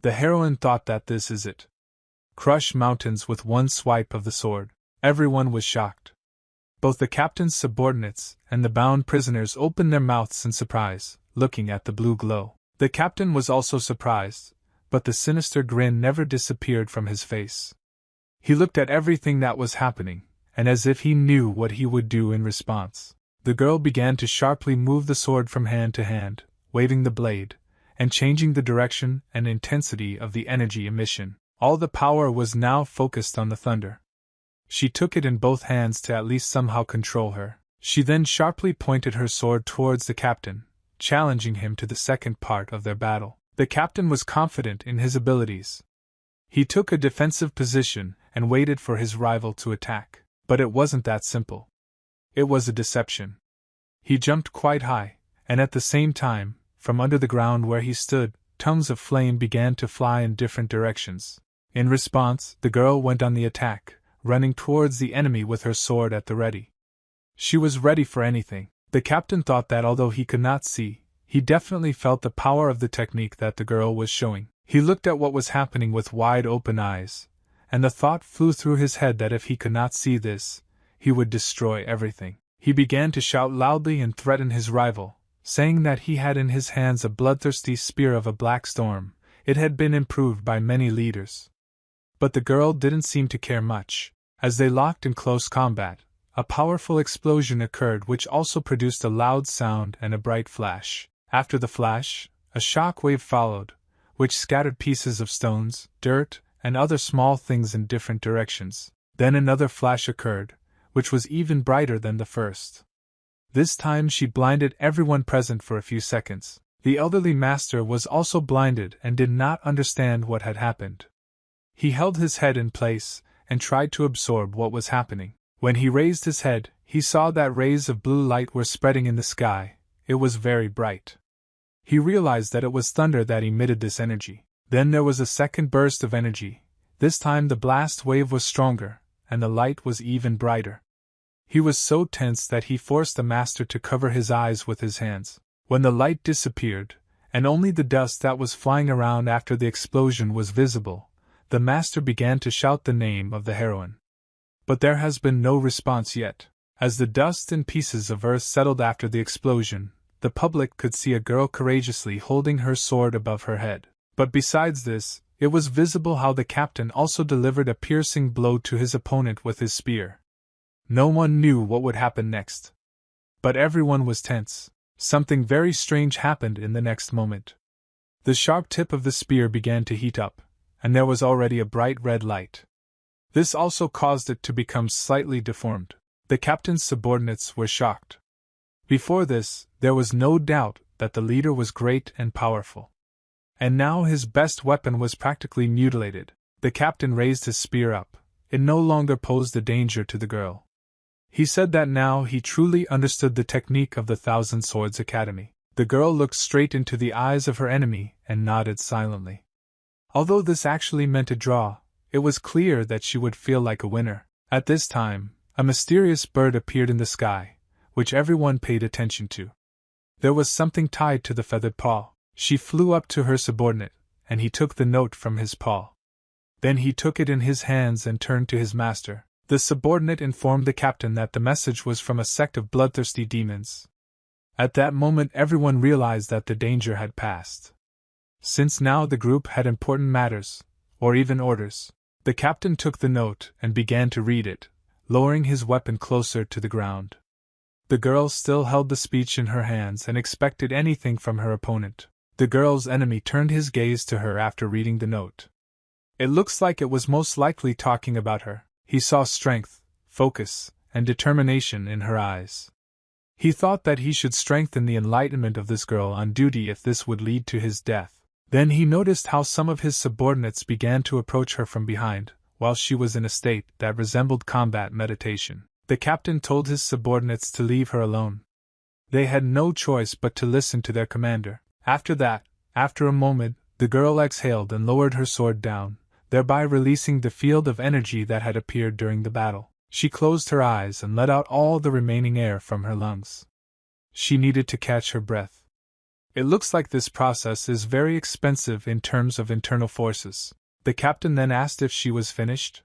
The heroine thought that this is it. Crush mountains with one swipe of the sword. Everyone was shocked. Both the captain's subordinates and the bound prisoners opened their mouths in surprise, looking at the blue glow. The captain was also surprised, but the sinister grin never disappeared from his face. He looked at everything that was happening, and as if he knew what he would do in response. The girl began to sharply move the sword from hand to hand, waving the blade, and changing the direction and intensity of the energy emission. All the power was now focused on the thunder. She took it in both hands to at least somehow control her. She then sharply pointed her sword towards the captain, challenging him to the second part of their battle. The captain was confident in his abilities. He took a defensive position and waited for his rival to attack. But it wasn't that simple. It was a deception. He jumped quite high, and at the same time, from under the ground where he stood, tongues of flame began to fly in different directions. In response, the girl went on the attack, running towards the enemy with her sword at the ready. She was ready for anything. The captain thought that although he could not see, he definitely felt the power of the technique that the girl was showing. He looked at what was happening with wide open eyes, and the thought flew through his head that if he could not see this, he would destroy everything. He began to shout loudly and threaten his rival, saying that he had in his hands a bloodthirsty spear of a black storm. It had been improved by many leaders. But the girl didn't seem to care much. As they locked in close combat, a powerful explosion occurred which also produced a loud sound and a bright flash. After the flash, a shock wave followed, which scattered pieces of stones, dirt, and other small things in different directions. Then another flash occurred, which was even brighter than the first. This time she blinded everyone present for a few seconds. The elderly master was also blinded and did not understand what had happened. He held his head in place, and tried to absorb what was happening. When he raised his head, he saw that rays of blue light were spreading in the sky. It was very bright. He realized that it was thunder that emitted this energy. Then there was a second burst of energy. This time the blast wave was stronger, and the light was even brighter. He was so tense that he forced the master to cover his eyes with his hands. When the light disappeared, and only the dust that was flying around after the explosion was visible, the master began to shout the name of the heroine. But there has been no response yet. As the dust and pieces of earth settled after the explosion, the public could see a girl courageously holding her sword above her head. But besides this, it was visible how the captain also delivered a piercing blow to his opponent with his spear. No one knew what would happen next. But everyone was tense. Something very strange happened in the next moment. The sharp tip of the spear began to heat up, and there was already a bright red light. This also caused it to become slightly deformed. The captain's subordinates were shocked. Before this, there was no doubt that the leader was great and powerful. And now his best weapon was practically mutilated. The captain raised his spear up. It no longer posed a danger to the girl. He said that now he truly understood the technique of the Thousand Swords Academy. The girl looked straight into the eyes of her enemy and nodded silently. Although this actually meant a draw, it was clear that she would feel like a winner. At this time, a mysterious bird appeared in the sky, which everyone paid attention to. There was something tied to the feathered paw. She flew up to her subordinate, and he took the note from his paw. Then he took it in his hands and turned to his master. The subordinate informed the captain that the message was from a sect of bloodthirsty demons. At that moment everyone realized that the danger had passed. Since now the group had important matters, or even orders, the captain took the note and began to read it, lowering his weapon closer to the ground. The girl still held the speech in her hands and expected anything from her opponent. The girl's enemy turned his gaze to her after reading the note. It looks like it was most likely talking about her. He saw strength, focus, and determination in her eyes. He thought that he should strengthen the enlightenment of this girl on duty if this would lead to his death. Then he noticed how some of his subordinates began to approach her from behind, while she was in a state that resembled combat meditation. The captain told his subordinates to leave her alone. They had no choice but to listen to their commander. After that, after a moment, the girl exhaled and lowered her sword down, thereby releasing the field of energy that had appeared during the battle. She closed her eyes and let out all the remaining air from her lungs. She needed to catch her breath. It looks like this process is very expensive in terms of internal forces. The captain then asked if she was finished.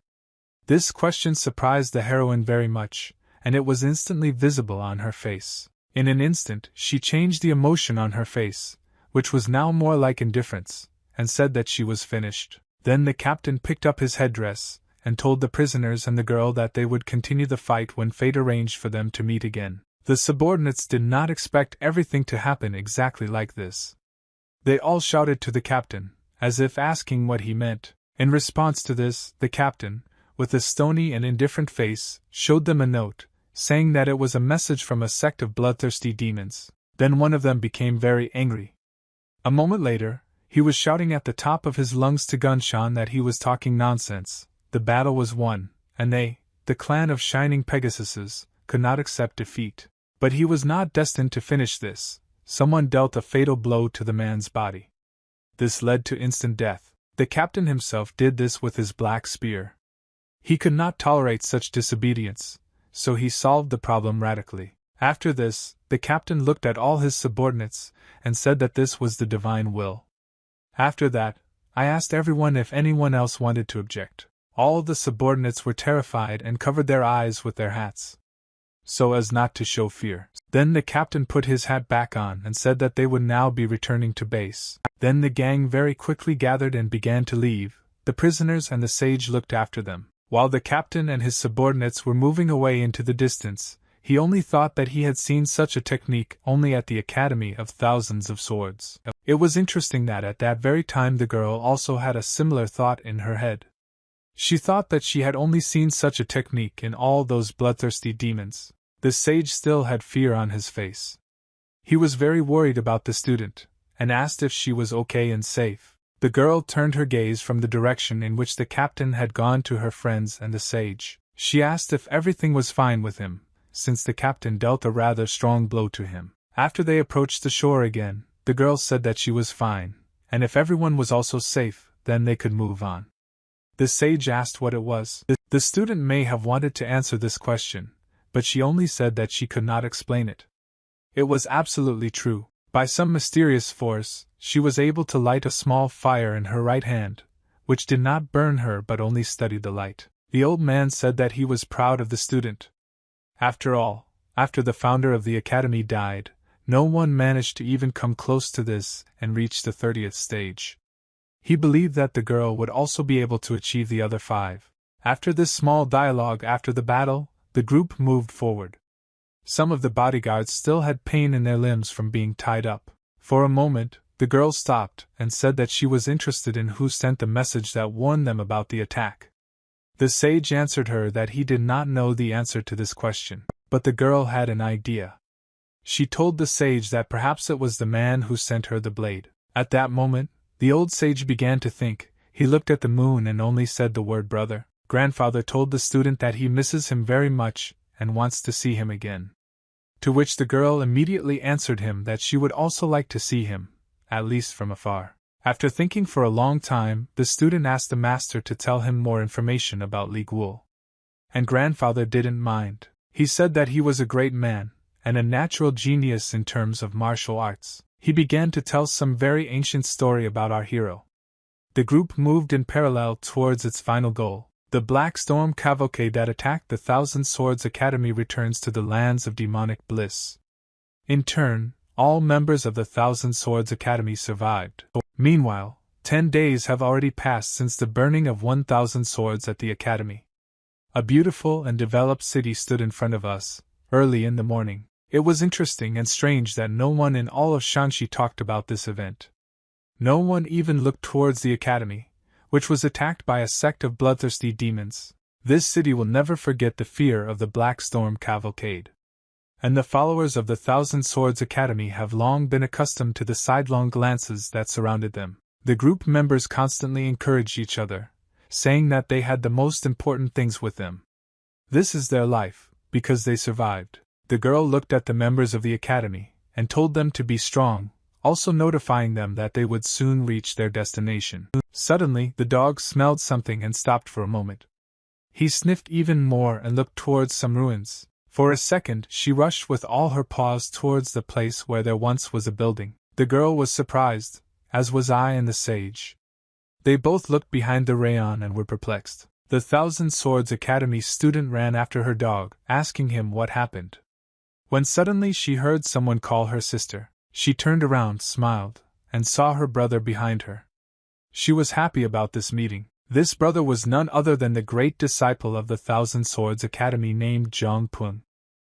This question surprised the heroine very much, and it was instantly visible on her face. In an instant, she changed the emotion on her face, which was now more like indifference, and said that she was finished. Then the captain picked up his headdress, and told the prisoners and the girl that they would continue the fight when fate arranged for them to meet again. The subordinates did not expect everything to happen exactly like this. They all shouted to the captain, as if asking what he meant. In response to this, the captain, with a stony and indifferent face, showed them a note, saying that it was a message from a sect of bloodthirsty demons. Then one of them became very angry. A moment later, he was shouting at the top of his lungs to Gunshan that he was talking nonsense. The battle was won, and they, the clan of Shining Pegasuses, could not accept defeat. But he was not destined to finish this. Someone dealt a fatal blow to the man's body. This led to instant death. The captain himself did this with his black spear. He could not tolerate such disobedience, so he solved the problem radically. After this, the captain looked at all his subordinates and said that this was the divine will. After that, I asked everyone if anyone else wanted to object. All the subordinates were terrified and covered their eyes with their hats, so as not to show fear. Then the captain put his hat back on and said that they would now be returning to base. Then the gang very quickly gathered and began to leave. The prisoners and the sage looked after them. While the captain and his subordinates were moving away into the distance, he only thought that he had seen such a technique only at the Academy of Thousands of Swords. It was interesting that at that very time the girl also had a similar thought in her head. She thought that she had only seen such a technique in all those bloodthirsty demons. The sage still had fear on his face. He was very worried about the student, and asked if she was okay and safe. The girl turned her gaze from the direction in which the captain had gone to her friends and the sage. She asked if everything was fine with him, since the captain dealt a rather strong blow to him. After they approached the shore again, the girl said that she was fine, and if everyone was also safe, then they could move on. The sage asked what it was. The student may have wanted to answer this question, but she only said that she could not explain it. It was absolutely true. By some mysterious force, she was able to light a small fire in her right hand, which did not burn her but only steadied the light. The old man said that he was proud of the student. After all, after the founder of the academy died, no one managed to even come close to this and reach the 30th stage. He believed that the girl would also be able to achieve the other 5. After this small dialogue after the battle, the group moved forward. Some of the bodyguards still had pain in their limbs from being tied up. For a moment, the girl stopped and said that she was interested in who sent the message that warned them about the attack. The sage answered her that he did not know the answer to this question, but the girl had an idea. She told the sage that perhaps it was the man who sent her the blade. At that moment, the old sage began to think. He looked at the moon and only said the word brother. Grandfather told the student that he misses him very much and wants to see him again. To which the girl immediately answered him that she would also like to see him, at least from afar. After thinking for a long time, the student asked the master to tell him more information about Li Guo. And grandfather didn't mind. He said that he was a great man, and a natural genius in terms of martial arts. He began to tell some very ancient story about our hero. The group moved in parallel towards its final goal. The Black Storm cavalcade that attacked the Thousand Swords Academy returns to the lands of demonic bliss. In turn, all members of the Thousand Swords Academy survived. Meanwhile, 10 days have already passed since the burning of 1,000 swords at the academy. A beautiful and developed city stood in front of us, early in the morning. It was interesting and strange that no one in all of Shanxi talked about this event. No one even looked towards the academy, which was attacked by a sect of bloodthirsty demons. This city will never forget the fear of the Black Storm cavalcade. And the followers of the Thousand Swords Academy have long been accustomed to the sidelong glances that surrounded them. The group members constantly encouraged each other, saying that they had the most important things with them. This is their life, because they survived. The girl looked at the members of the academy, and told them to be strong, also notifying them that they would soon reach their destination. Suddenly, the dog smelled something and stopped for a moment. He sniffed even more and looked towards some ruins. For a second, she rushed with all her paws towards the place where there once was a building. The girl was surprised, as was I and the sage. They both looked behind the rayon and were perplexed. The Thousand Swords Academy student ran after her dog, asking him what happened. When suddenly she heard someone call her sister. She turned around, smiled, and saw her brother behind her. She was happy about this meeting. This brother was none other than the great disciple of the Thousand Swords Academy named Zhang Pun.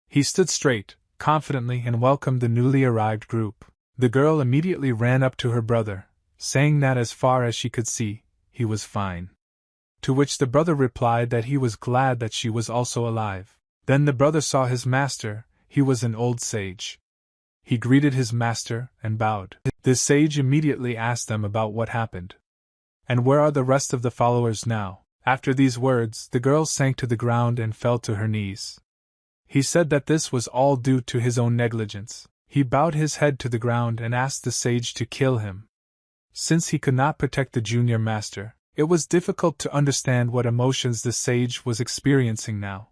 He stood straight, confidently, and welcomed the newly arrived group. The girl immediately ran up to her brother, saying that as far as she could see, he was fine. To which the brother replied that he was glad that she was also alive. Then the brother saw his master. He was an old sage. He greeted his master and bowed. The sage immediately asked them about what happened. And where are the rest of the followers now? After these words, the girl sank to the ground and fell to her knees. He said that this was all due to his own negligence. He bowed his head to the ground and asked the sage to kill him. Since he could not protect the junior master, it was difficult to understand what emotions the sage was experiencing now.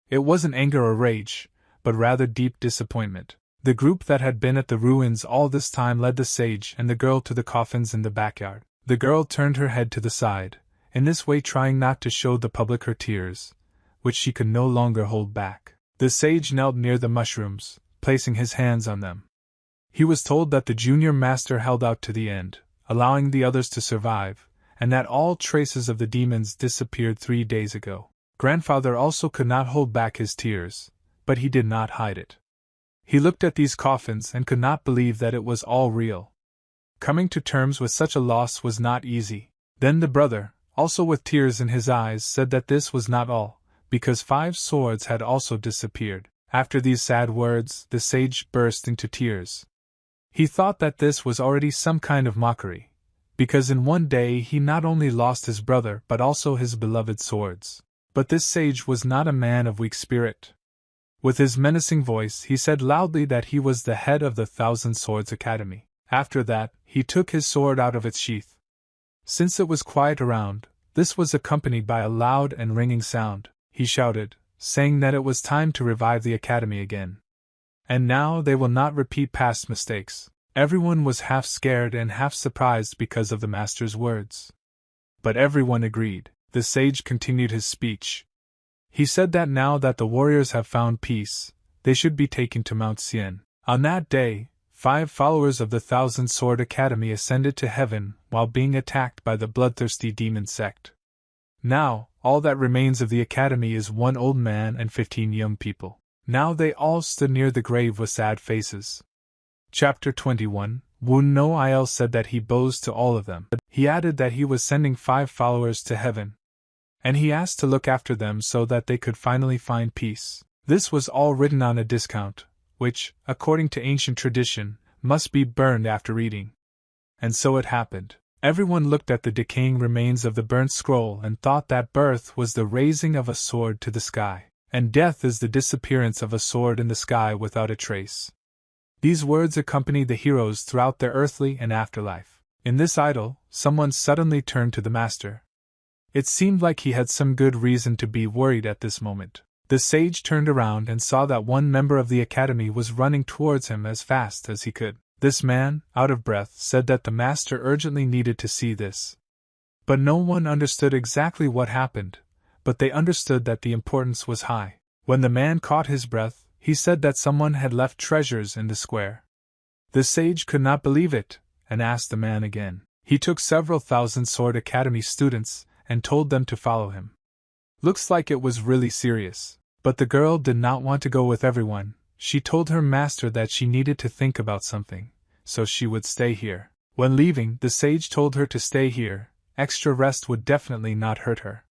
It wasn't anger or rage, but rather deep disappointment. The group that had been at the ruins all this time led the sage and the girl to the coffins in the backyard. The girl turned her head to the side, in this way trying not to show the public her tears, which she could no longer hold back. The sage knelt near the mushrooms, placing his hands on them. He was told that the junior master held out to the end, allowing the others to survive, and that all traces of the demons disappeared 3 days ago. Grandfather also could not hold back his tears, but he did not hide it. He looked at these coffins and could not believe that it was all real. Coming to terms with such a loss was not easy. Then the brother, also with tears in his eyes, said that this was not all, because 5 swords had also disappeared. After these sad words, the sage burst into tears. He thought that this was already some kind of mockery, because in one day he not only lost his brother but also his beloved swords. But this sage was not a man of weak spirit. With his menacing voice, he said loudly that he was the head of the Thousand Swords Academy. After that, he took his sword out of its sheath. Since it was quiet around, this was accompanied by a loud and ringing sound. He shouted, saying that it was time to revive the academy again. And now they will not repeat past mistakes. Everyone was half scared and half surprised because of the master's words. But everyone agreed. The sage continued his speech. He said that now that the warriors have found peace, they should be taken to Mount Xian. On that day, 5 followers of the Thousand Sword Academy ascended to heaven while being attacked by the bloodthirsty demon sect. Now, all that remains of the academy is 1 old man and 15 young people. Now they all stood near the grave with sad faces. Chapter 21. Wu No Il said that he bows to all of them. He added that he was sending 5 followers to heaven, and he asked to look after them so that they could finally find peace. This was all written on a discount, which, according to ancient tradition, must be burned after reading. And so it happened. Everyone looked at the decaying remains of the burnt scroll and thought that birth was the raising of a sword to the sky, and death is the disappearance of a sword in the sky without a trace. These words accompanied the heroes throughout their earthly and afterlife. In this idyll, someone suddenly turned to the master. It seemed like he had some good reason to be worried at this moment. The sage turned around and saw that one member of the academy was running towards him as fast as he could. This man, out of breath, said that the master urgently needed to see this. But no one understood exactly what happened, but they understood that the importance was high. When the man caught his breath, he said that someone had left treasures in the square. The sage could not believe it, and asked the man again. He took several Thousand Sword Academy students and told them to follow him. Looks like it was really serious. But the girl did not want to go with everyone. She told her master that she needed to think about something, so she would stay here. When leaving, the sage told her to stay here. Extra rest would definitely not hurt her,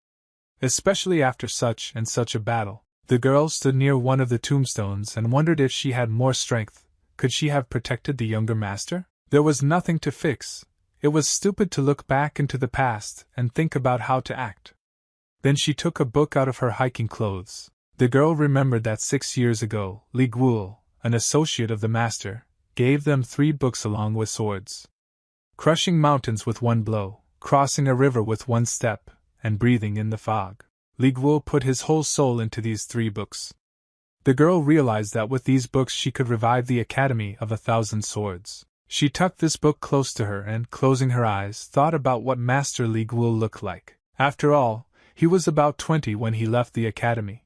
especially after such and such a battle. The girl stood near one of the tombstones and wondered if she had more strength. Could she have protected the younger master? There was nothing to fix. It was stupid to look back into the past and think about how to act. Then she took a book out of her hiking clothes. The girl remembered that 6 years ago, Li Guo, an associate of the master, gave them 3 books along with swords. Crushing mountains with 1 blow, crossing a river with 1 step, and breathing in the fog. Li Guo put his whole soul into these 3 books. The girl realized that with these books she could revive the Academy of 1,000 Swords. She tucked this book close to her and, closing her eyes, thought about what Master Li Guo looked like. After all, he was about 20 when he left the academy.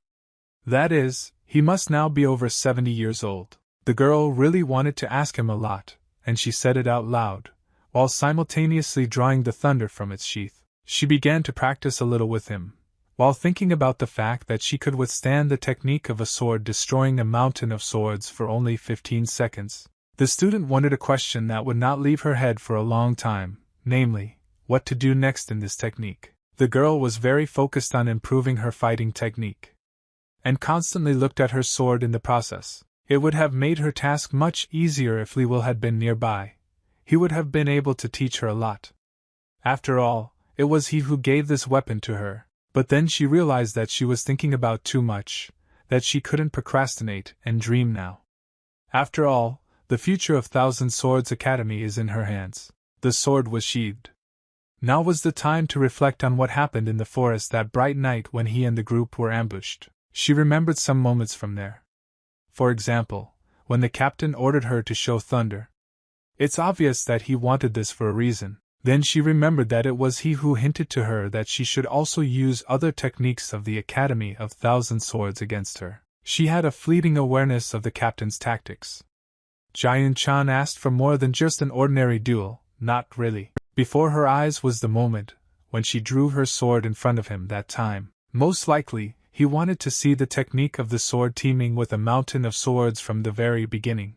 That is, he must now be over 70 years old. The girl really wanted to ask him a lot, and she said it out loud, while simultaneously drawing the thunder from its sheath. She began to practice a little with him, while thinking about the fact that she could withstand the technique of a sword destroying a mountain of swords for only 15 seconds. The student wondered a question that would not leave her head for a long time, namely, what to do next in this technique. The girl was very focused on improving her fighting technique, and constantly looked at her sword in the process. It would have made her task much easier if Li Will had been nearby. He would have been able to teach her a lot. After all, it was he who gave this weapon to her. But then she realized that she was thinking about too much, that she couldn't procrastinate and dream now. After all, the future of Thousand Swords Academy is in her hands. The sword was sheathed. Now was the time to reflect on what happened in the forest that bright night when he and the group were ambushed. She remembered some moments from there. For example, when the captain ordered her to show thunder. It's obvious that he wanted this for a reason. Then she remembered that it was he who hinted to her that she should also use other techniques of the Academy of 1,000 Swords against her. She had a fleeting awareness of the captain's tactics. Jian Chan asked for more than just an ordinary duel, not really. Before her eyes was the moment when she drew her sword in front of him that time. Most likely, he wanted to see the technique of the sword teaming with a mountain of swords from the very beginning.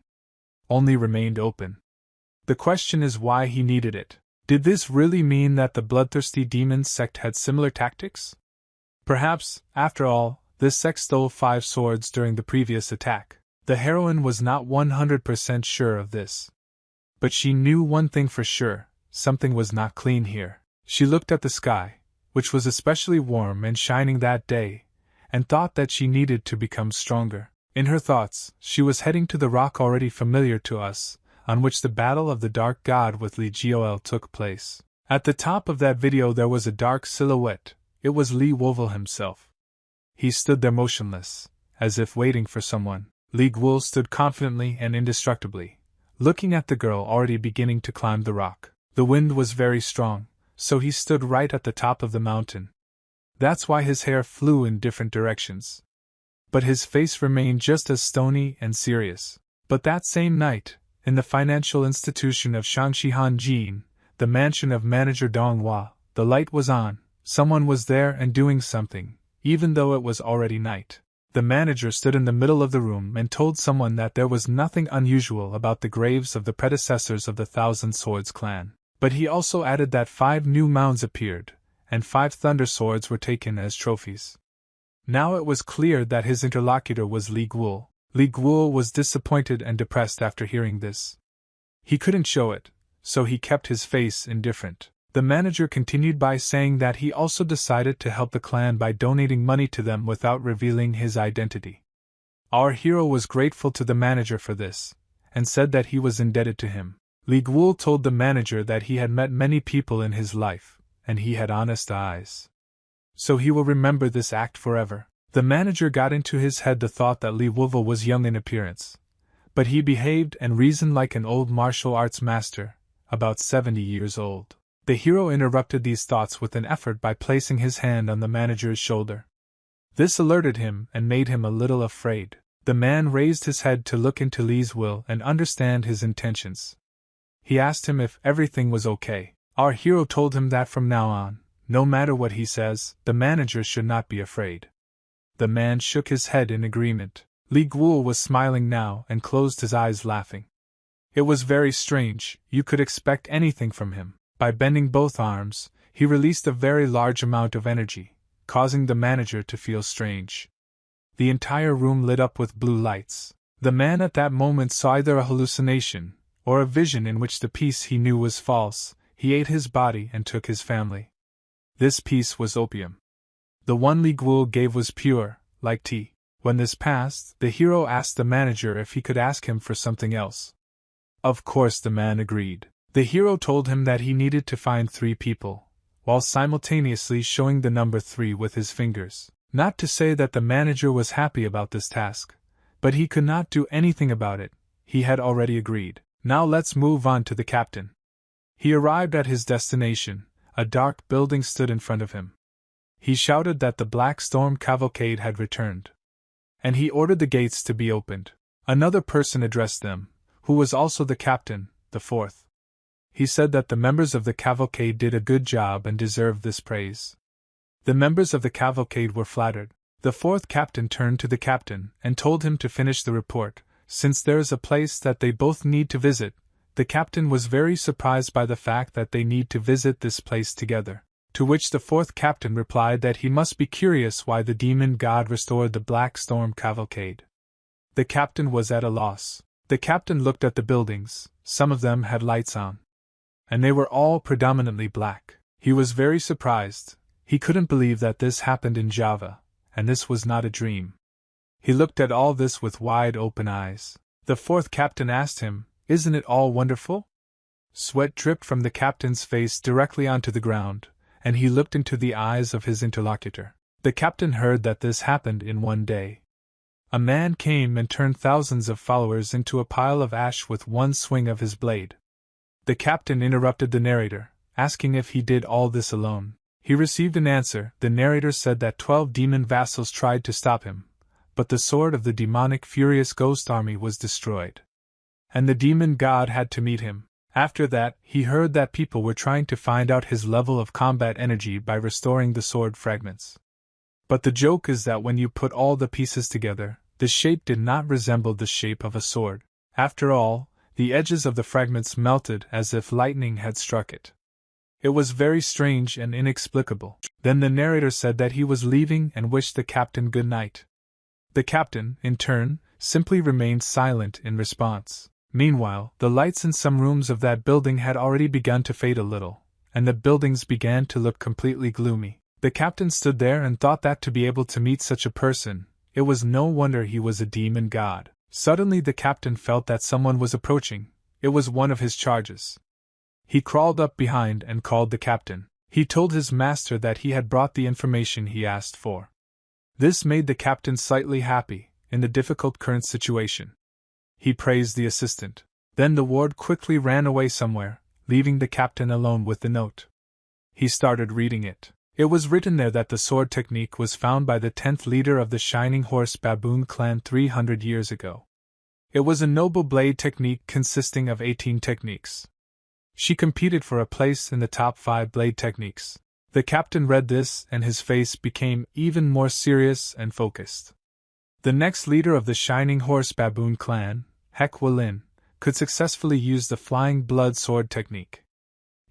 Only remained open. The question is why he needed it. Did this really mean that the bloodthirsty demon sect had similar tactics? Perhaps, after all, this sect stole 5 swords during the previous attack. The heroine was not 100% sure of this. But she knew one thing for sure, something was not clean here. She looked at the sky, which was especially warm and shining that day, and thought that she needed to become stronger. In her thoughts, she was heading to the rock already familiar to us, on which the battle of the Dark God with Li Jiol took place. At the top of that video there was a dark silhouette. It was Li Guol himself. He stood there motionless, as if waiting for someone. Li Guol stood confidently and indestructibly, looking at the girl already beginning to climb the rock. The wind was very strong, so he stood right at the top of the mountain. That's why his hair flew in different directions. But his face remained just as stony and serious. But that same night, in the financial institution of Shangxi Hanjin, the mansion of manager Donghua, the light was on, someone was there and doing something, even though it was already night. The manager stood in the middle of the room and told someone that there was nothing unusual about the graves of the predecessors of the Thousand Swords clan. But he also added that 5 new mounds appeared, and 5 thunder swords were taken as trophies. Now it was clear that his interlocutor was Li Guol. Li Guol was disappointed and depressed after hearing this. He couldn't show it, so he kept his face indifferent. The manager continued by saying that he also decided to help the clan by donating money to them without revealing his identity. Our hero was grateful to the manager for this, and said that he was indebted to him. Li Guol told the manager that he had met many people in his life, and he had honest eyes. So he will remember this act forever. The manager got into his head the thought that Li Guol was young in appearance, but he behaved and reasoned like an old martial arts master, about 70 years old. The hero interrupted these thoughts with an effort by placing his hand on the manager's shoulder. This alerted him and made him a little afraid. The man raised his head to look into Li's will and understand his intentions. He asked him if everything was okay. Our hero told him that from now on, no matter what he says, the manager should not be afraid. The man shook his head in agreement. Li Guol was smiling now and closed his eyes laughing. It was very strange, you could expect anything from him. By bending both arms, he released a very large amount of energy, causing the manager to feel strange. The entire room lit up with blue lights. The man at that moment saw either a hallucination, or a vision in which the piece he knew was false. He ate his body and took his family. This piece was opium. The one Li Guol gave was pure, like tea. When this passed, the hero asked the manager if he could ask him for something else. Of course the man agreed. The hero told him that he needed to find 3 people, while simultaneously showing the number 3 with his fingers. Not to say that the manager was happy about this task, but he could not do anything about it. He had already agreed. Now let's move on to the captain. He arrived at his destination. A dark building stood in front of him. He shouted that the Black Storm cavalcade had returned, and he ordered the gates to be opened. Another person addressed them, who was also the captain, the 4th. He said that the members of the cavalcade did a good job and deserved this praise. The members of the cavalcade were flattered. The 4th captain turned to the captain and told him to finish the report, since there is a place that they both need to visit. The captain was very surprised by the fact that they need to visit this place together, to which the 4th captain replied that he must be curious why the demon god restored the Black Storm cavalcade. The captain was at a loss. The captain looked at the buildings. Some of them had lights on, and they were all predominantly black. He was very surprised. He couldn't believe that this happened in Java, and this was not a dream. He looked at all this with wide open eyes. The 4th captain asked him, "Isn't it all wonderful?" Sweat dripped from the captain's face directly onto the ground, and he looked into the eyes of his interlocutor. The captain heard that this happened in one day. A man came and turned thousands of followers into a pile of ash with one swing of his blade. The captain interrupted the narrator, asking if he did all this alone. He received an answer. The narrator said that 12 demon vassals tried to stop him, but the sword of the demonic furious ghost army was destroyed, and the demon god had to meet him. After that, he heard that people were trying to find out his level of combat energy by restoring the sword fragments. But the joke is that when you put all the pieces together, the shape did not resemble the shape of a sword. After all, the edges of the fragments melted as if lightning had struck it. It was very strange and inexplicable. Then the narrator said that he was leaving and wished the captain good night. The captain, in turn, simply remained silent in response. Meanwhile, the lights in some rooms of that building had already begun to fade a little, and the buildings began to look completely gloomy. The captain stood there and thought that to be able to meet such a person, it was no wonder he was a demon god. Suddenly the captain felt that someone was approaching. It was one of his charges. He crawled up behind and called the captain. He told his master that he had brought the information he asked for. This made the captain slightly happy, in the difficult current situation. He praised the assistant. Then the ward quickly ran away somewhere, leaving the captain alone with the note. He started reading it. It was written there that the sword technique was found by the 10th leader of the Shining Horse Baboon clan 300 years ago. It was a noble blade technique consisting of 18 techniques. She competed for a place in the top 5 blade techniques. The captain read this and his face became even more serious and focused. The next leader of the Shining Horse Baboon clan, Hek-Walin, could successfully use the Flying Blood sword technique.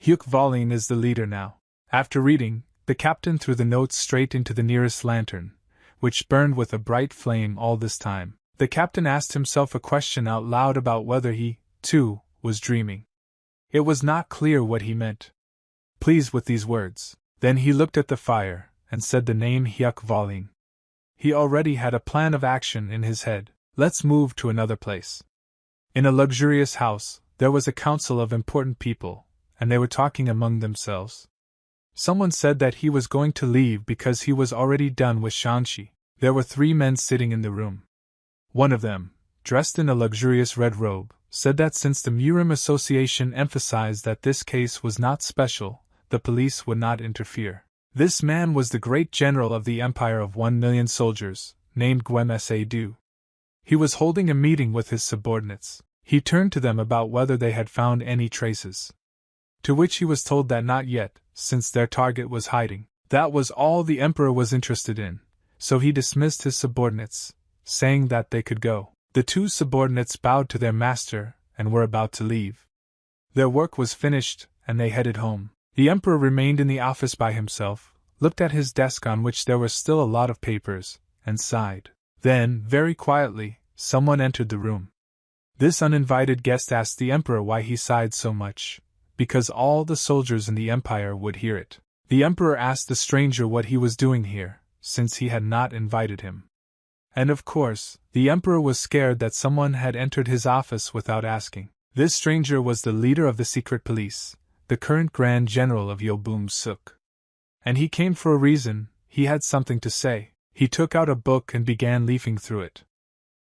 Hyuk-Valin is the leader now. After reading, the captain threw the notes straight into the nearest lantern, which burned with a bright flame all this time. The captain asked himself a question out loud about whether he, too, was dreaming. It was not clear what he meant. Pleased with these words, then he looked at the fire and said the name Hyuk-Valin. He already had a plan of action in his head. Let's move to another place. In a luxurious house, there was a council of important people, and they were talking among themselves. Someone said that he was going to leave because he was already done with Shanxi. There were 3 men sitting in the room. One of them, dressed in a luxurious red robe, said that since the Murim Association emphasized that this case was not special, the police would not interfere. This man was the great general of the empire of 1 million soldiers, named Gwem Sa-du. He was holding a meeting with his subordinates. He turned to them about whether they had found any traces. To which he was told that not yet, since their target was hiding. That was all the emperor was interested in, so he dismissed his subordinates, saying that they could go. The 2 subordinates bowed to their master and were about to leave. Their work was finished, and they headed home. The emperor remained in the office by himself, looked at his desk on which there were still a lot of papers, and sighed. Then, very quietly, someone entered the room. This uninvited guest asked the emperor why he sighed so much, because all the soldiers in the empire would hear it. The emperor asked the stranger what he was doing here, since he had not invited him. And of course, the emperor was scared that someone had entered his office without asking. This stranger was the leader of the secret police, the current Grand General of Yobum-suk. And he came for a reason. He had something to say. He took out a book and began leafing through it.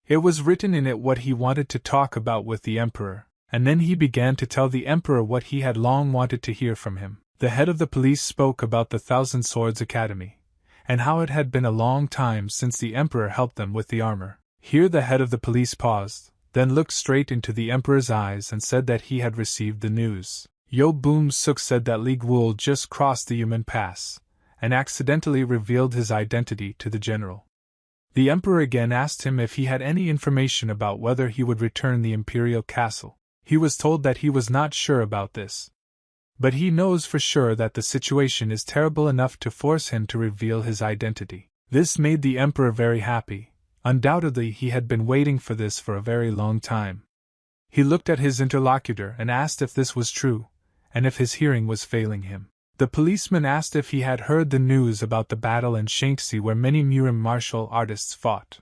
It was written in it what he wanted to talk about with the emperor, and then he began to tell the emperor what he had long wanted to hear from him. The head of the police spoke about the Thousand Swords Academy, and how it had been a long time since the emperor helped them with the armor. Here the head of the police paused, then looked straight into the emperor's eyes and said that he had received the news. Yobum-suk said that Li Guol just crossed the Yumen Pass, and accidentally revealed his identity to the general. The emperor again asked him if he had any information about whether he would return the imperial castle. He was told that he was not sure about this. But he knows for sure that the situation is terrible enough to force him to reveal his identity. This made the emperor very happy. Undoubtedly he had been waiting for this for a very long time. He looked at his interlocutor and asked if this was true, and if his hearing was failing him. The policeman asked if he had heard the news about the battle in Shanxi where many Murim martial artists fought.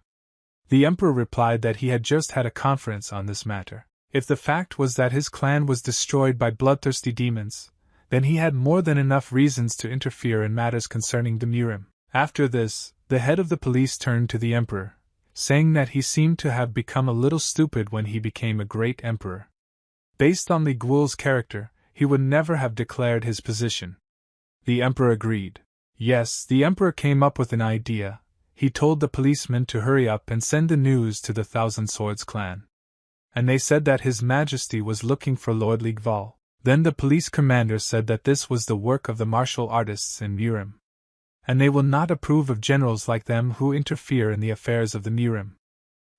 The emperor replied that he had just had a conference on this matter. If the fact was that his clan was destroyed by bloodthirsty demons, then he had more than enough reasons to interfere in matters concerning the Murim. After this, the head of the police turned to the emperor, saying that he seemed to have become a little stupid when he became a great emperor. Based on Li Guol's character, he would never have declared his position. The emperor agreed. Yes, the emperor came up with an idea. He told the policemen to hurry up and send the news to the Thousand Swords clan. And they said that His Majesty was looking for Lord Li Guol. Then the police commander said that this was the work of the martial artists in Murim, and they will not approve of generals like them who interfere in the affairs of the Murim.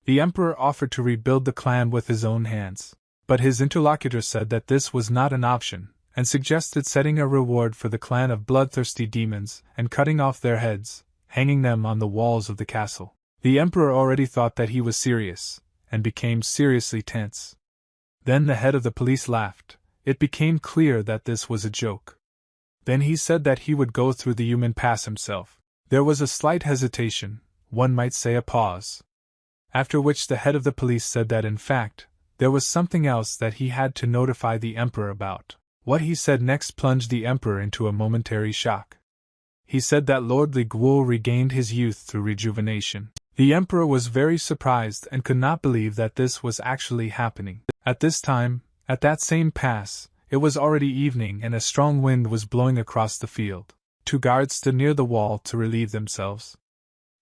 The emperor offered to rebuild the clan with his own hands, but his interlocutor said that this was not an option, and suggested setting a reward for the clan of bloodthirsty demons and cutting off their heads, hanging them on the walls of the castle. The emperor already thought that he was serious, and became seriously tense. Then the head of the police laughed. It became clear that this was a joke. Then he said that he would go through the human pass himself. There was a slight hesitation, one might say a pause. After which the head of the police said that in fact, there was something else that he had to notify the emperor about. What he said next plunged the emperor into a momentary shock. He said that Lord Li Guo regained his youth through rejuvenation. The emperor was very surprised and could not believe that this was actually happening. At this time, at that same pass, it was already evening and a strong wind was blowing across the field. 2 guards stood near the wall to relieve themselves.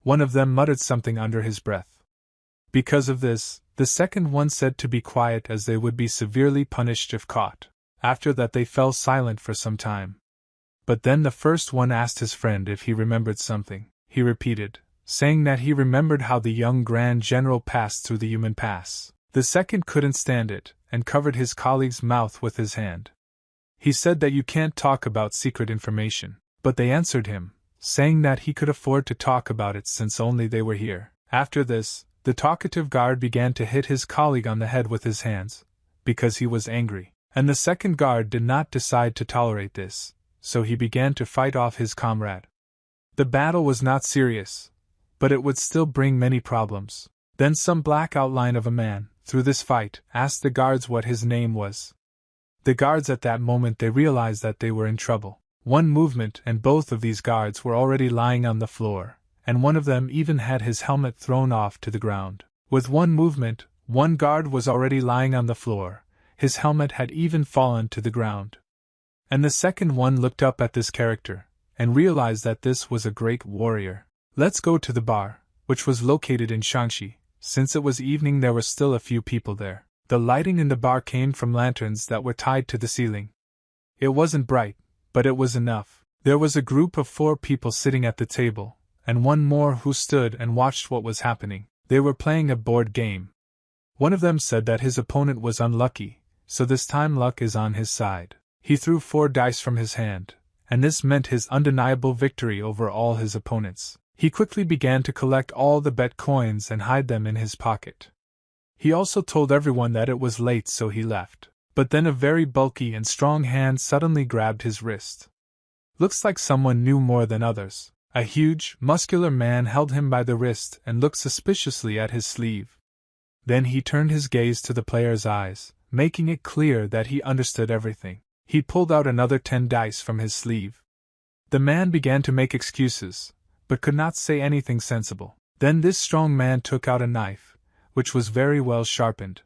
One of them muttered something under his breath. Because of this, the second one said to be quiet as they would be severely punished if caught. After that they fell silent for some time. But then the first one asked his friend if he remembered something. He repeated, saying that he remembered how the young Grand General passed through the human pass. The second couldn't stand it, and covered his colleague's mouth with his hand. He said that you can't talk about secret information, but they answered him, saying that he could afford to talk about it since only they were here. After this, the talkative guard began to hit his colleague on the head with his hands, because he was angry, and the second guard did not decide to tolerate this, so he began to fight off his comrade. The battle was not serious, but it would still bring many problems. Then some black outline of a man, through this fight, asked the guards what his name was. The guards at that moment they realized that they were in trouble. One movement and both of these guards were already lying on the floor, and one of them even had his helmet thrown off to the ground. With one movement, one guard was already lying on the floor, his helmet had even fallen to the ground. And the second one looked up at this character, and realized that this was a great warrior. Let's go to the bar, which was located in Shaanxi. Since it was evening there were still a few people there. The lighting in the bar came from lanterns that were tied to the ceiling. It wasn't bright, but it was enough. There was a group of 4 people sitting at the table, and one more who stood and watched what was happening. They were playing a board game. One of them said that his opponent was unlucky, so this time luck is on his side. He threw 4 dice from his hand, and this meant his undeniable victory over all his opponents. He quickly began to collect all the bet coins and hide them in his pocket. He also told everyone that it was late, so he left. But then a very bulky and strong hand suddenly grabbed his wrist. Looks like someone knew more than others. A huge, muscular man held him by the wrist and looked suspiciously at his sleeve. Then he turned his gaze to the player's eyes, making it clear that he understood everything. He pulled out another 10 dice from his sleeve. The man began to make excuses, but could not say anything sensible. Then this strong man took out a knife, which was very well sharpened,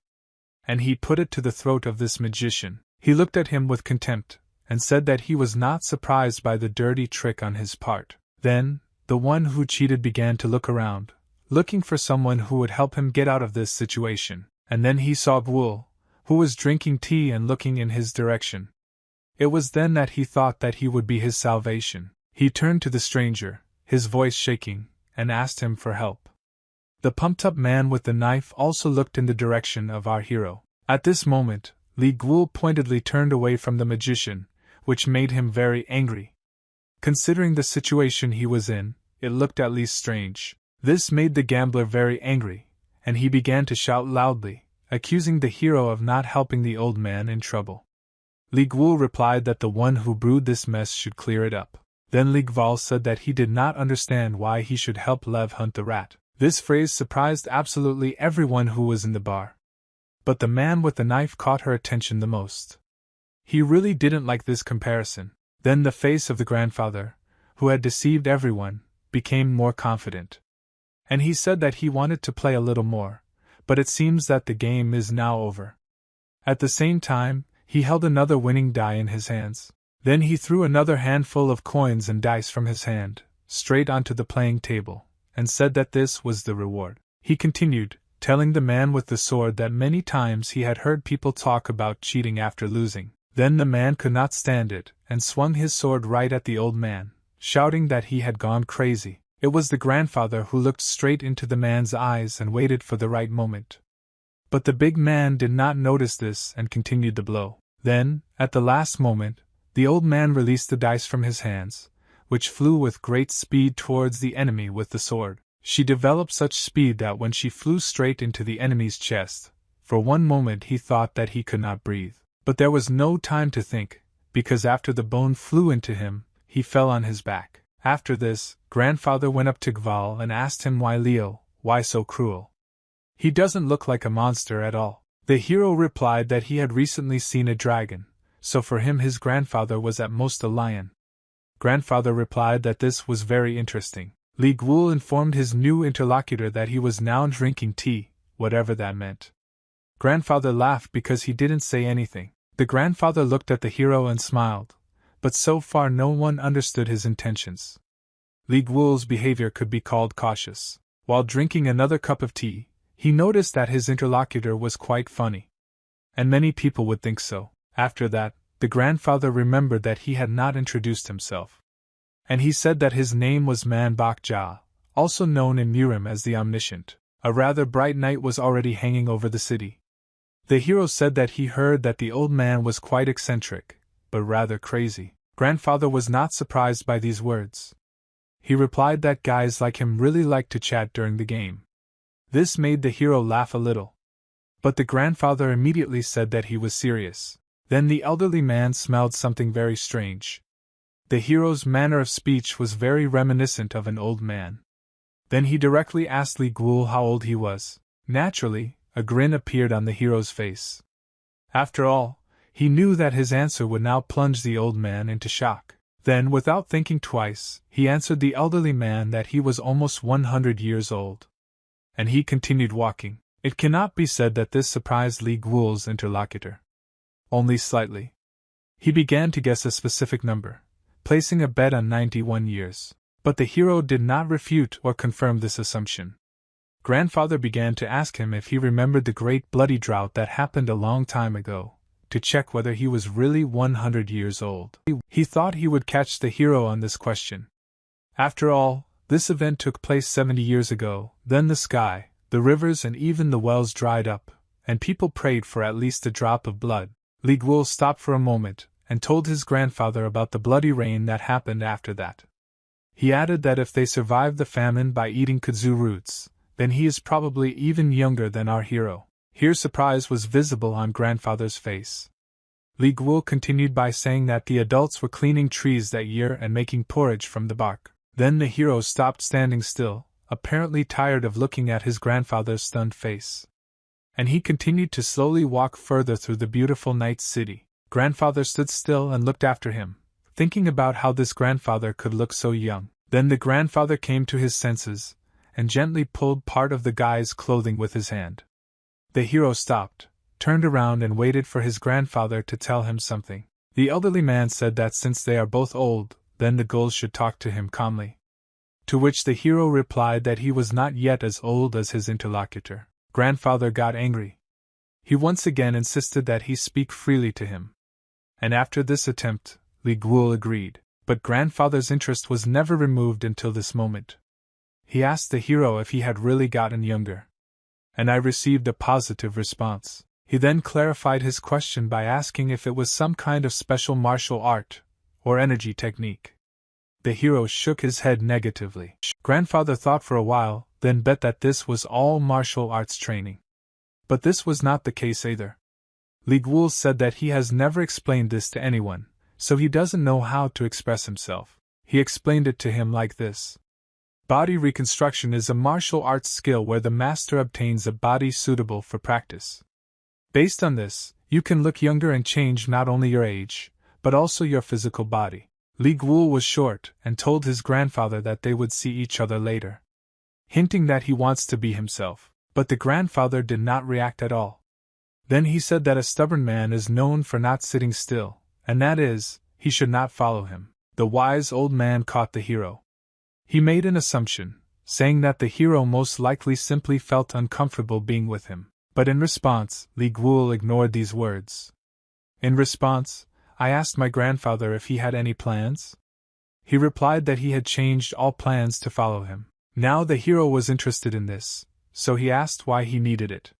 and he put it to the throat of this magician. He looked at him with contempt, and said that he was not surprised by the dirty trick on his part. Then, the one who cheated began to look around, looking for someone who would help him get out of this situation, and then he saw Bull, who was drinking tea and looking in his direction. It was then that he thought that he would be his salvation. He turned to the stranger, his voice shaking, and asked him for help. The pumped-up man with the knife also looked in the direction of our hero. At this moment, Li Guo pointedly turned away from the magician, which made him very angry. Considering the situation he was in, it looked at least strange. This made the gambler very angry, and he began to shout loudly, accusing the hero of not helping the old man in trouble. Li Guo replied that the one who brewed this mess should clear it up. Then Li Gval said that he did not understand why he should help Lev hunt the rat. This phrase surprised absolutely everyone who was in the bar. But the man with the knife caught her attention the most. He really didn't like this comparison. Then the face of the grandfather, who had deceived everyone, became more confident. And he said that he wanted to play a little more, but it seems that the game is now over. At the same time, he held another winning die in his hands. Then he threw another handful of coins and dice from his hand, straight onto the playing table, and said that this was the reward. He continued, telling the man with the sword that many times he had heard people talk about cheating after losing. Then the man could not stand it, and swung his sword right at the old man, shouting that he had gone crazy. It was the grandfather who looked straight into the man's eyes and waited for the right moment. But the big man did not notice this and continued the blow. Then, at the last moment, the old man released the dice from his hands, which flew with great speed towards the enemy with the sword. She developed such speed that when she flew straight into the enemy's chest, For one moment he thought that he could not breathe. But there was no time to think, because after the bone flew into him, he fell on his back. After this, grandfather went up to Gval and asked him why so cruel? He doesn't look like a monster at all. The hero replied that he had recently seen a dragon, so for him his grandfather was at most a lion. Grandfather replied that this was very interesting. Li Guol informed his new interlocutor that he was now drinking tea, whatever that meant. Grandfather laughed because he didn't say anything. The grandfather looked at the hero and smiled, but so far no one understood his intentions. Li Guol's behavior could be called cautious. While drinking another cup of tea, he noticed that his interlocutor was quite funny. And many people would think so. After that, the grandfather remembered that he had not introduced himself. And he said that his name was Man Bok Ja, also known in Murim as the Omniscient. A rather bright night was already hanging over the city. The hero said that he heard that the old man was quite eccentric, but rather crazy. Grandfather was not surprised by these words. He replied that guys like him really like to chat during the game. This made the hero laugh a little. But the grandfather immediately said that he was serious. Then the elderly man smelled something very strange. The hero's manner of speech was very reminiscent of an old man. Then he directly asked Li Guol how old he was. Naturally, a grin appeared on the hero's face. After all, he knew that his answer would now plunge the old man into shock. Then, without thinking twice, he answered the elderly man that he was almost 100 years old. And he continued walking. It cannot be said that this surprised Li Guol's interlocutor. Only slightly. He began to guess a specific number, placing a bet on 91 years. But the hero did not refute or confirm this assumption. Grandfather began to ask him if he remembered the great bloody drought that happened a long time ago, to check whether he was really 100 years old. He thought he would catch the hero on this question. After all, this event took place 70 years ago. Then the sky, the rivers and even the wells dried up, and people prayed for at least a drop of blood. Li Guol stopped for a moment, and told his grandfather about the bloody rain that happened after that. He added that if they survived the famine by eating kudzu roots, then he is probably even younger than our hero. Here surprise was visible on grandfather's face. Li Guol continued by saying that the adults were cleaning trees that year and making porridge from the bark. Then the hero stopped standing still, apparently tired of looking at his grandfather's stunned face. And he continued to slowly walk further through the beautiful night city. Grandfather stood still and looked after him, thinking about how this grandfather could look so young. Then the grandfather came to his senses, and gently pulled part of the guy's clothing with his hand. The hero stopped, turned around and waited for his grandfather to tell him something. The elderly man said that since they are both old, then the ghouls should talk to him calmly. To which the hero replied that he was not yet as old as his interlocutor. Grandfather got angry. He once again insisted that he speak freely to him. And after this attempt, Li Guol agreed. But grandfather's interest was never removed until this moment. He asked the hero if he had really gotten younger. And I received a positive response. He then clarified his question by asking if it was some kind of special martial art, or energy technique. The hero shook his head negatively. Grandfather thought for a while, then bet that this was all martial arts training. But this was not the case either. Li Guol said that he has never explained this to anyone, so he doesn't know how to express himself. He explained it to him like this. Body reconstruction is a martial arts skill where the master obtains a body suitable for practice. Based on this, you can look younger and change not only your age, but also your physical body. Li Guol was short and told his grandfather that they would see each other later, hinting that he wants to be himself. But the grandfather did not react at all. Then he said that a stubborn man is known for not sitting still, and that is, he should not follow him. The wise old man caught the hero. He made an assumption, saying that the hero most likely simply felt uncomfortable being with him. But in response, Li Guol ignored these words. In response, I asked my grandfather if he had any plans. He replied that he had changed all plans to follow him. Now the hero was interested in this, so he asked why he needed it.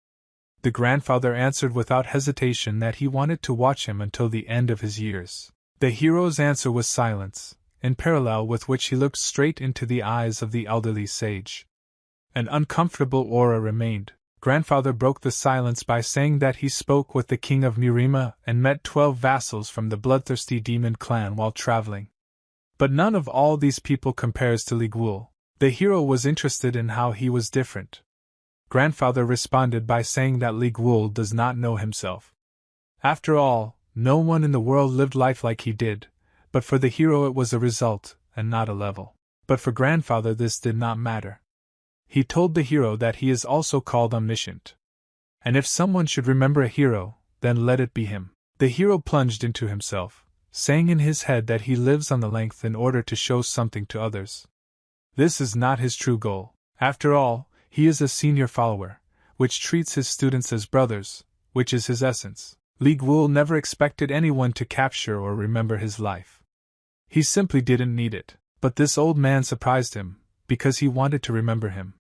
The grandfather answered without hesitation that he wanted to watch him until the end of his years. The hero's answer was silence, in parallel with which he looked straight into the eyes of the elderly sage. An uncomfortable aura remained. Grandfather broke the silence by saying that he spoke with the king of Murima and met 12 vassals from the bloodthirsty demon clan while traveling. But none of all these people compares to Li Guo. The hero was interested in how he was different. Grandfather responded by saying that Li Guo does not know himself. After all, no one in the world lived life like he did, but for the hero it was a result, and not a level. But for Grandfather this did not matter. He told the hero that he is also called omniscient. And if someone should remember a hero, then let it be him. The hero plunged into himself, saying in his head that he lives on the length in order to show something to others. This is not his true goal. After all, he is a senior follower, which treats his students as brothers, which is his essence. Li Guo never expected anyone to capture or remember his life. He simply didn't need it. But this old man surprised him, because he wanted to remember him.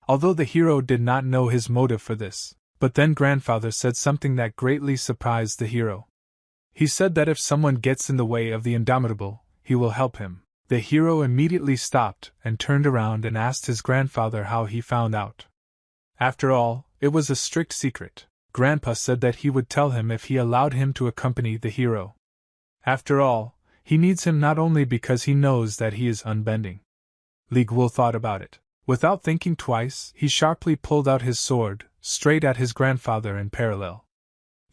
Although the hero did not know his motive for this, but then Grandfather said something that greatly surprised the hero. He said that if someone gets in the way of the indomitable, he will help him. The hero immediately stopped and turned around and asked his grandfather how he found out. After all, it was a strict secret. Grandpa said that he would tell him if he allowed him to accompany the hero. After all, he needs him not only because he knows that he is unbending. Li Guo thought about it. Without thinking twice, he sharply pulled out his sword, straight at his grandfather in parallel.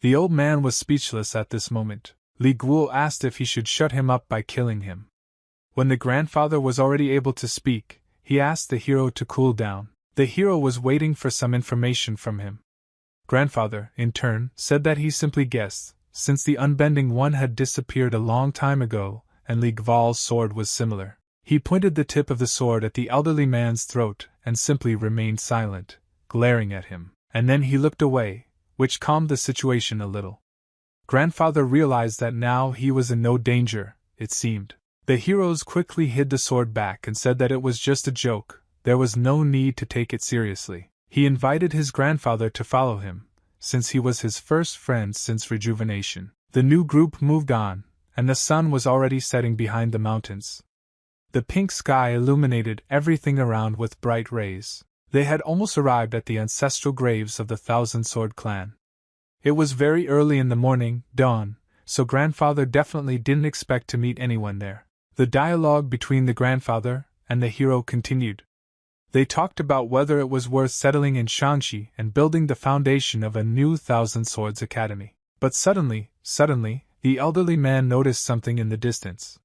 The old man was speechless at this moment. Li Guo asked if he should shut him up by killing him. When the grandfather was already able to speak, he asked the hero to cool down. The hero was waiting for some information from him. Grandfather, in turn, said that he simply guessed, since the unbending one had disappeared a long time ago, and Li Guo's sword was similar. He pointed the tip of the sword at the elderly man's throat and simply remained silent, glaring at him, and then he looked away, which calmed the situation a little. Grandfather realized that now he was in no danger, it seemed. The heroes quickly hid the sword back and said that it was just a joke, there was no need to take it seriously. He invited his grandfather to follow him, since he was his first friend since rejuvenation. The new group moved on, and the sun was already setting behind the mountains. The pink sky illuminated everything around with bright rays. They had almost arrived at the ancestral graves of the Thousand Sword clan. It was very early in the morning, dawn, so Grandfather definitely didn't expect to meet anyone there. The dialogue between the grandfather and the hero continued. They talked about whether it was worth settling in Shanxi and building the foundation of a new Thousand Swords Academy. But suddenly, the elderly man noticed something in the distance.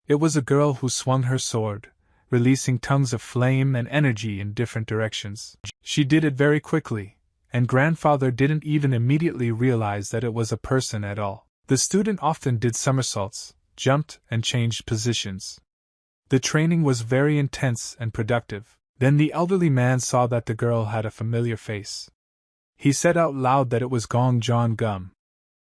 It was a girl who swung her sword, releasing tongues of flame and energy in different directions. She did it very quickly, and Grandfather didn't even immediately realize that it was a person at all. The student often did somersaults, jumped, and changed positions. The training was very intense and productive. Then the elderly man saw that the girl had a familiar face. He said out loud that it was Gong John Gum.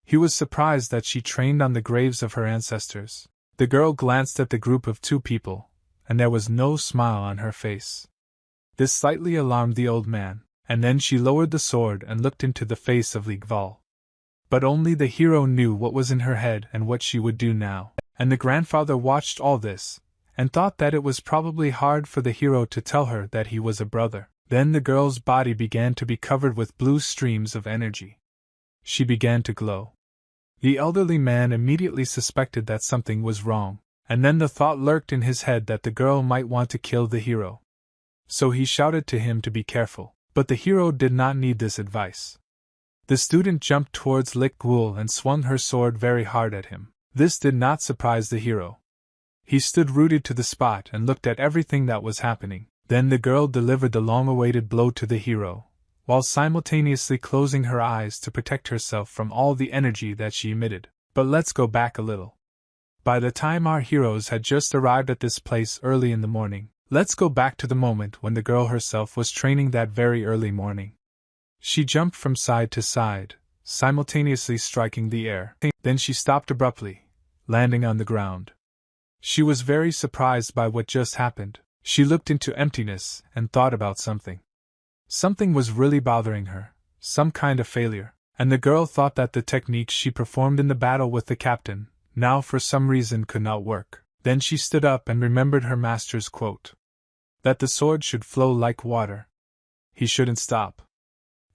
He was surprised that she trained on the graves of her ancestors. The girl glanced at the group of two people, and there was no smile on her face. This slightly alarmed the old man, and then she lowered the sword and looked into the face of Li Guo. But only the hero knew what was in her head and what she would do now. And the grandfather watched all this, and thought that it was probably hard for the hero to tell her that he was a brother. Then the girl's body began to be covered with blue streams of energy. She began to glow. The elderly man immediately suspected that something was wrong, and then the thought lurked in his head that the girl might want to kill the hero. So he shouted to him to be careful, but the hero did not need this advice. The student jumped towards Li Guo and swung her sword very hard at him. This did not surprise the hero. He stood rooted to the spot and looked at everything that was happening. Then the girl delivered the long-awaited blow to the hero, while simultaneously closing her eyes to protect herself from all the energy that she emitted. But let's go back a little. By the time our heroes had just arrived at this place early in the morning, let's go back to the moment when the girl herself was training that very early morning. She jumped from side to side, simultaneously striking the air. Then she stopped abruptly, landing on the ground. She was very surprised by what just happened. She looked into emptiness and thought about something. Something was really bothering her, some kind of failure, and the girl thought that the techniques she performed in the battle with the captain, now for some reason could not work. Then she stood up and remembered her master's quote. That the sword should flow like water. He shouldn't stop.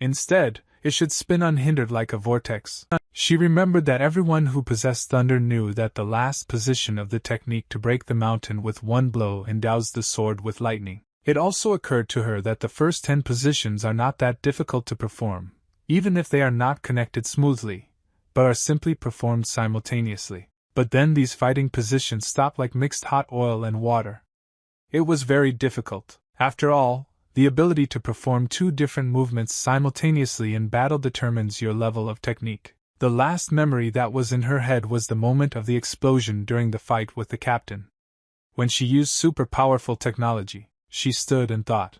Instead, it should spin unhindered like a vortex. She remembered that everyone who possessed thunder knew that the last position of the technique to break the mountain with one blow endows the sword with lightning. It also occurred to her that the first 10 positions are not that difficult to perform, even if they are not connected smoothly, but are simply performed simultaneously. But then these fighting positions stop like mixed hot oil and water. It was very difficult. After all, the ability to perform 2 different movements simultaneously in battle determines your level of technique. The last memory that was in her head was the moment of the explosion during the fight with the captain. When she used super powerful technology, she stood and thought.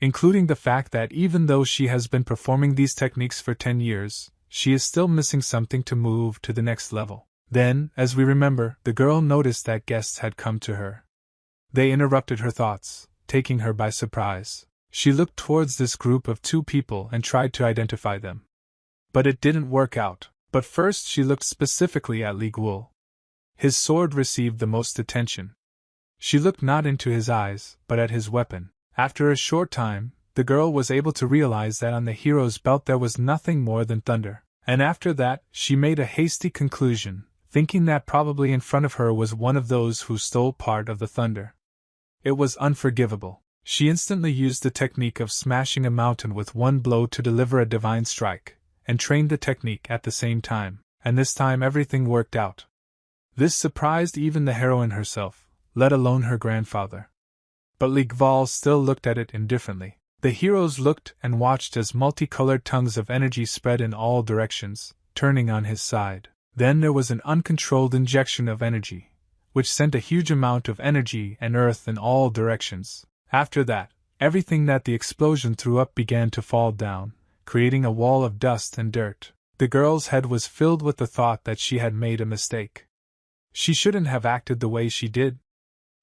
Including the fact that even though she has been performing these techniques for 10 years, she is still missing something to move to the next level. Then, as we remember, the girl noticed that guests had come to her. They interrupted her thoughts, taking her by surprise. She looked towards this group of 2 people and tried to identify them. But it didn't work out. But first she looked specifically at Li Guo. His sword received the most attention. She looked not into his eyes, but at his weapon. After a short time, the girl was able to realize that on the hero's belt there was nothing more than thunder. And after that, she made a hasty conclusion, thinking that probably in front of her was one of those who stole part of the thunder. It was unforgivable. She instantly used the technique of smashing a mountain with one blow to deliver a divine strike, and trained the technique at the same time, and this time everything worked out. This surprised even the heroine herself, let alone her grandfather. But Li Guo still looked at it indifferently. The heroes looked and watched as multicolored tongues of energy spread in all directions, turning on his side. Then there was an uncontrolled injection of energy, which sent a huge amount of energy and earth in all directions. After that, everything that the explosion threw up began to fall down, creating a wall of dust and dirt. The girl's head was filled with the thought that she had made a mistake. She shouldn't have acted the way she did.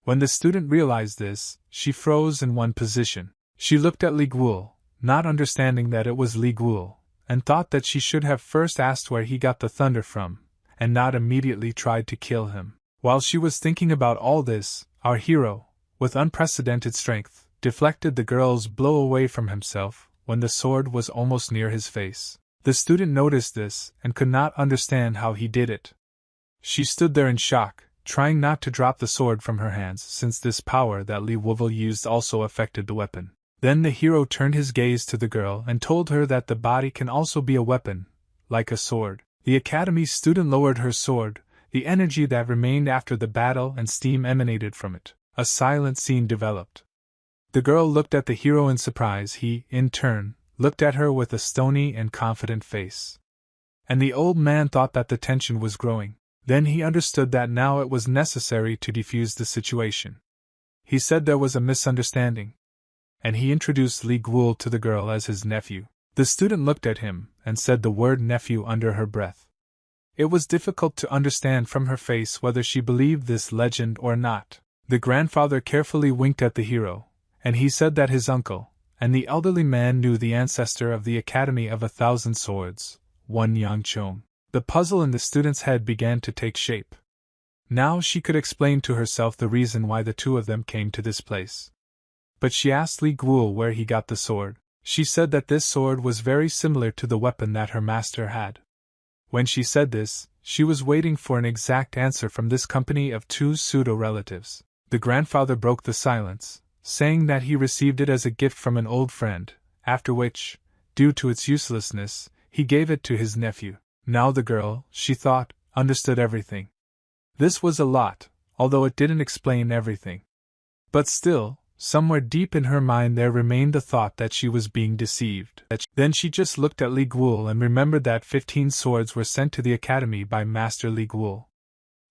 When the student realized this, she froze in one position. She looked at Li Guo, not understanding that it was Li Guo, and thought that she should have first asked where he got the thunder from, and not immediately tried to kill him. While she was thinking about all this, our hero, with unprecedented strength, deflected the girl's blow away from himself when the sword was almost near his face. The student noticed this and could not understand how he did it. She stood there in shock, trying not to drop the sword from her hands since this power that Li Guo used also affected the weapon. Then the hero turned his gaze to the girl and told her that the body can also be a weapon, like a sword. The academy student lowered her sword, the energy that remained after the battle and steam emanated from it. A silent scene developed. The girl looked at the hero in surprise. He, in turn, looked at her with a stony and confident face. And the old man thought that the tension was growing. Then he understood that now it was necessary to defuse the situation. He said there was a misunderstanding, and he introduced Li Guo to the girl as his nephew. The student looked at him and said the word nephew under her breath. It was difficult to understand from her face whether she believed this legend or not. The grandfather carefully winked at the hero, and he said that his uncle, and the elderly man knew the ancestor of the Academy of 1,000 Swords, one Yang Chom. The puzzle in the student's head began to take shape. Now she could explain to herself the reason why the 2 of them came to this place. But she asked Li Guo where he got the sword. She said that this sword was very similar to the weapon that her master had. When she said this, she was waiting for an exact answer from this company of 2 pseudo-relatives. The grandfather broke the silence, saying that he received it as a gift from an old friend, after which, due to its uselessness, he gave it to his nephew. Now the girl, she thought, understood everything. This was a lot, although it didn't explain everything. But still, somewhere deep in her mind there remained the thought that she was being deceived. Then she just looked at Li Guo and remembered that 15 swords were sent to the academy by Master Li Guo.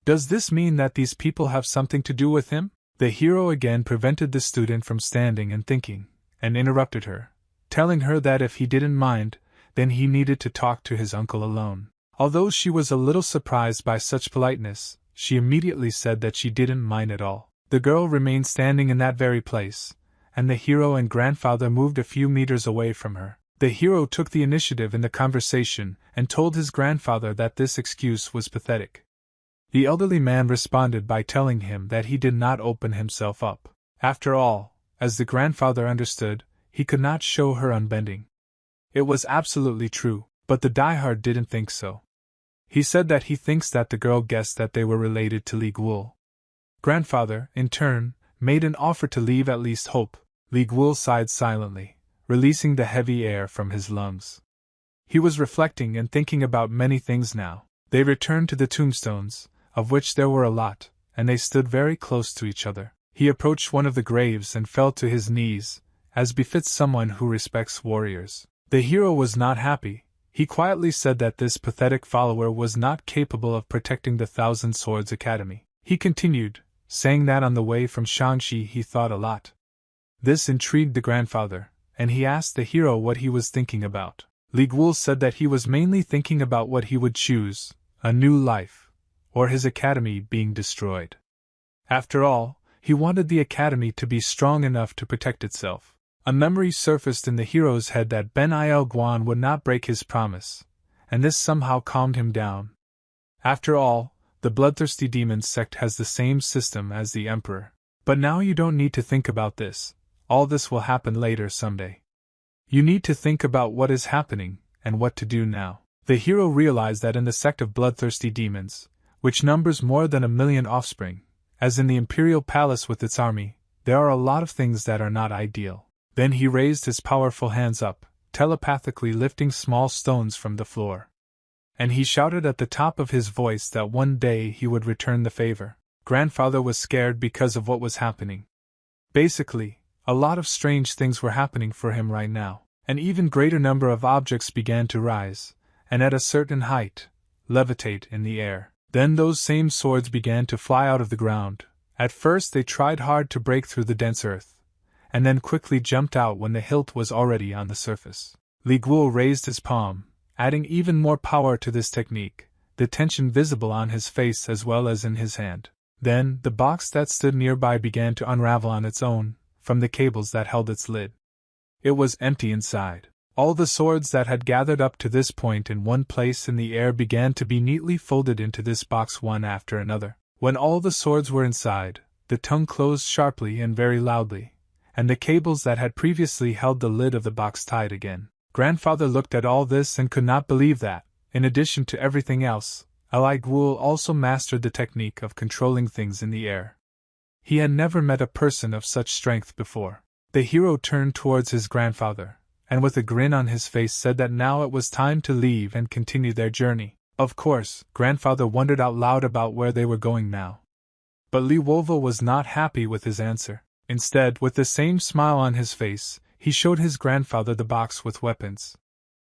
Does this mean that these people have something to do with him? The hero again prevented the student from standing and thinking, and interrupted her, telling her that if he didn't mind, then he needed to talk to his uncle alone. Although she was a little surprised by such politeness, she immediately said that she didn't mind at all. The girl remained standing in that very place, and the hero and grandfather moved a few meters away from her. The hero took the initiative in the conversation and told his grandfather that this excuse was pathetic. The elderly man responded by telling him that he did not open himself up. After all, as the grandfather understood, he could not show her unbending. It was absolutely true, but the diehard didn't think so. He said that he thinks that the girl guessed that they were related to Li Guo. Grandfather, in turn, made an offer to leave at least hope. Li Guo sighed silently, releasing the heavy air from his lungs. He was reflecting and thinking about many things now. They returned to the tombstones, of which there were a lot, and they stood very close to each other. He approached one of the graves and fell to his knees, as befits someone who respects warriors. The hero was not happy. He quietly said that this pathetic follower was not capable of protecting the Thousand Swords Academy. He continued, saying that on the way from Shangxi he thought a lot. This intrigued the grandfather, and he asked the hero what he was thinking about. Li Guo said that he was mainly thinking about what he would choose, a new life, or his academy being destroyed. After all, he wanted the academy to be strong enough to protect itself. A memory surfaced in the hero's head that Ben Il Guan would not break his promise, and this somehow calmed him down. After all, the bloodthirsty demon sect has the same system as the emperor. But now you don't need to think about this. All this will happen later someday. You need to think about what is happening, and what to do now. The hero realized that in the sect of bloodthirsty demons, which numbers more than 1 million offspring, as in the imperial palace with its army, there are a lot of things that are not ideal. Then he raised his powerful hands up, telepathically lifting small stones from the floor. And he shouted at the top of his voice that one day he would return the favor. Grandfather was scared because of what was happening. Basically, a lot of strange things were happening for him right now. An even greater number of objects began to rise, and at a certain height, levitate in the air. Then those same swords began to fly out of the ground. At first they tried hard to break through the dense earth, and then quickly jumped out when the hilt was already on the surface. Li Guo raised his palm, adding even more power to this technique, the tension visible on his face as well as in his hand. Then, the box that stood nearby began to unravel on its own, from the cables that held its lid. It was empty inside. All the swords that had gathered up to this point in one place in the air began to be neatly folded into this box one after another. When all the swords were inside, the tongue closed sharply and very loudly, and the cables that had previously held the lid of the box tied again. Grandfather looked at all this and could not believe that, in addition to everything else, Li Guo also mastered the technique of controlling things in the air. He had never met a person of such strength before. The hero turned towards his grandfather, and with a grin on his face said that now it was time to leave and continue their journey. Of course, grandfather wondered out loud about where they were going now. But Li Wovo was not happy with his answer. Instead, with the same smile on his face, he showed his grandfather the box with weapons.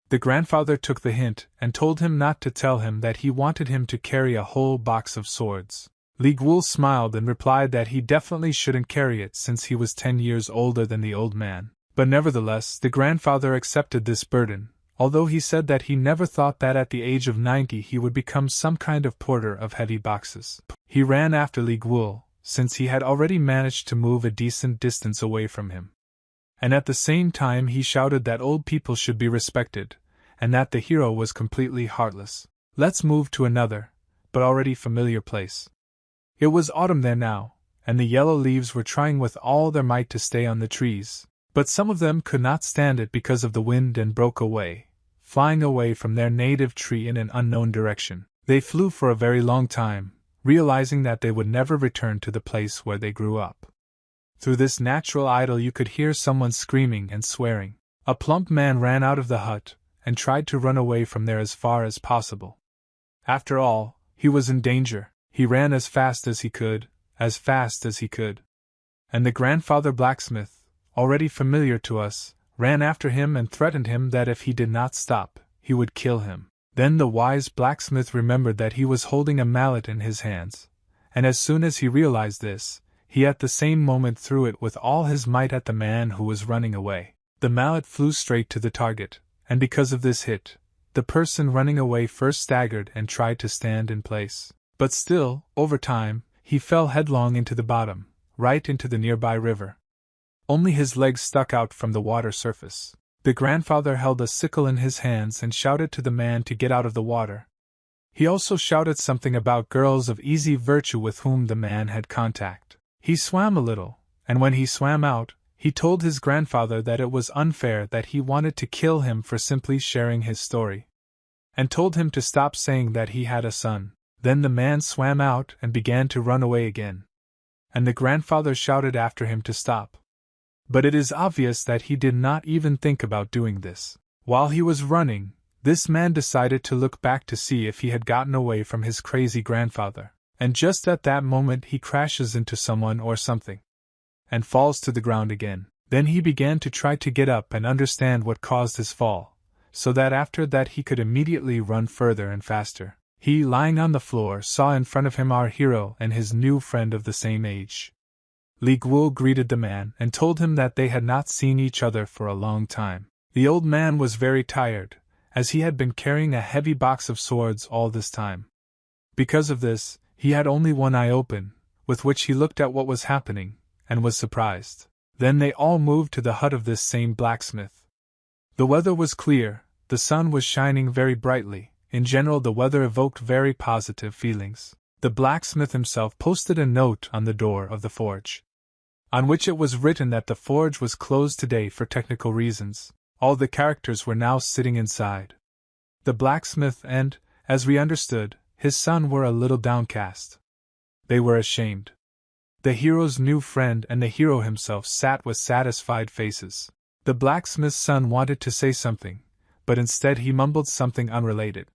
The grandfather took the hint and told him not to tell him that he wanted him to carry a whole box of swords. Li Guo smiled and replied that he definitely shouldn't carry it since he was 10 years older than the old man. But nevertheless, the grandfather accepted this burden, although he said that he never thought that at the age of 90 he would become some kind of porter of heavy boxes. He ran after Li Guo, since he had already managed to move a decent distance away from him. And at the same time he shouted that old people should be respected, and that the hero was completely heartless. Let's move to another, but already familiar place. It was autumn there now, and the yellow leaves were trying with all their might to stay on the trees, but some of them could not stand it because of the wind and broke away, flying away from their native tree in an unknown direction. They flew for a very long time, realizing that they would never return to the place where they grew up. Through this natural idyll you could hear someone screaming and swearing. A plump man ran out of the hut, and tried to run away from there as far as possible. After all, he was in danger. He ran as fast as he could, and the grandfather blacksmith, already familiar to us, ran after him and threatened him that if he did not stop, he would kill him. Then the wise blacksmith remembered that he was holding a mallet in his hands, and as soon as he realized this, he at the same moment threw it with all his might at the man who was running away. The mallet flew straight to the target, and because of this hit, the person running away first staggered and tried to stand in place. But still, over time, he fell headlong into the bottom, right into the nearby river. Only his legs stuck out from the water surface. The grandfather held a sickle in his hands and shouted to the man to get out of the water. He also shouted something about girls of easy virtue with whom the man had contact. He swam a little, and when he swam out, He told his grandfather that it was unfair that he wanted to kill him for simply sharing his story, and told him to stop saying that he had a son. Then the man swam out and began to run away again, and the grandfather shouted after him to stop. But it is obvious that he did not even think about doing this. While he was running, this man decided to look back to see if he had gotten away from his crazy grandfather, and just at that moment he crashes into someone or something, and falls to the ground again. Then he began to try to get up and understand what caused his fall, so that after that he could immediately run further and faster. He, lying on the floor, saw in front of him our hero and his new friend of the same age. Li Guo greeted the man and told him that they had not seen each other for a long time. The old man was very tired, as he had been carrying a heavy box of swords all this time. Because of this, he had only one eye open, with which he looked at what was happening, and was surprised. Then they all moved to the hut of this same blacksmith. The weather was clear, the sun was shining very brightly. In general, the weather evoked very positive feelings. The blacksmith himself posted a note on the door of the forge, on which it was written that the forge was closed today for technical reasons. All the characters were now sitting inside. The blacksmith and, as we understood, his son were a little downcast. They were ashamed. The hero's new friend and the hero himself sat with satisfied faces. The blacksmith's son wanted to say something, but instead he mumbled something unrelated.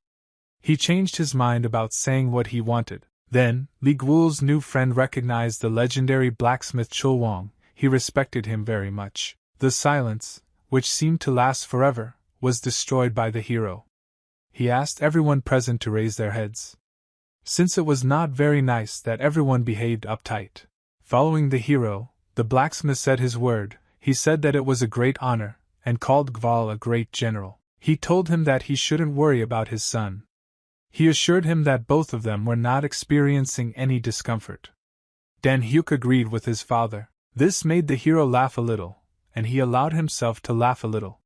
He changed his mind about saying what he wanted. Then, Li Guo's new friend recognized the legendary blacksmith Chul Wang. He respected him very much. The silence, which seemed to last forever, was destroyed by the hero. He asked everyone present to raise their heads, since it was not very nice that everyone behaved uptight. Following the hero, the blacksmith said his word. He said that it was a great honor, and called Gval a great general. He told him that he shouldn't worry about his son. He assured him that both of them were not experiencing any discomfort. Dan Hyuk agreed with his father. This made the hero laugh a little, and he allowed himself to laugh a little.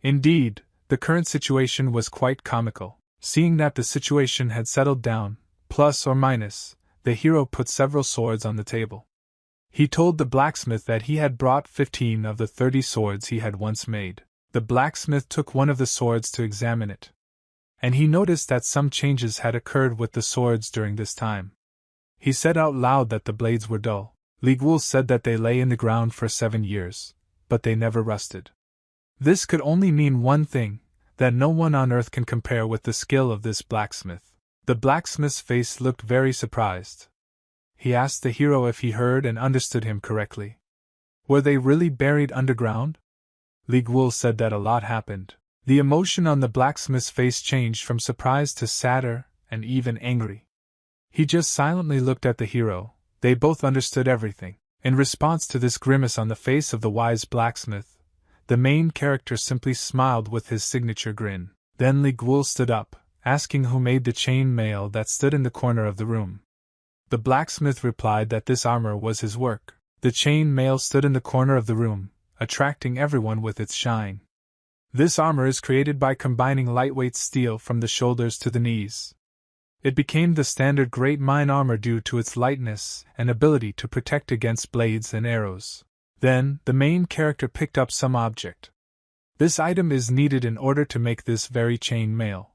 Indeed, the current situation was quite comical. Seeing that the situation had settled down, plus or minus, the hero put several swords on the table. He told the blacksmith that he had brought 15 of the 30 swords he had once made. The blacksmith took one of the swords to examine it, and he noticed that some changes had occurred with the swords during this time. He said out loud that the blades were dull. Li Guo said that they lay in the ground for 7 years, but they never rusted. This could only mean one thing, that no one on earth can compare with the skill of this blacksmith. The blacksmith's face looked very surprised. He asked the hero if he heard and understood him correctly. Were they really buried underground? Li Guo said that a lot happened. The emotion on the blacksmith's face changed from surprise to sadder and even angry. He just silently looked at the hero. They both understood everything. In response to this grimace on the face of the wise blacksmith, the main character simply smiled with his signature grin. Then Li Guo stood up, asking who made the chain mail that stood in the corner of the room. The blacksmith replied that this armor was his work. The chain mail stood in the corner of the room, attracting everyone with its shine. This armor is created by combining lightweight steel from the shoulders to the knees. It became the standard great mine armor due to its lightness and ability to protect against blades and arrows. Then, the main character picked up some object. This item is needed in order to make this very chain mail.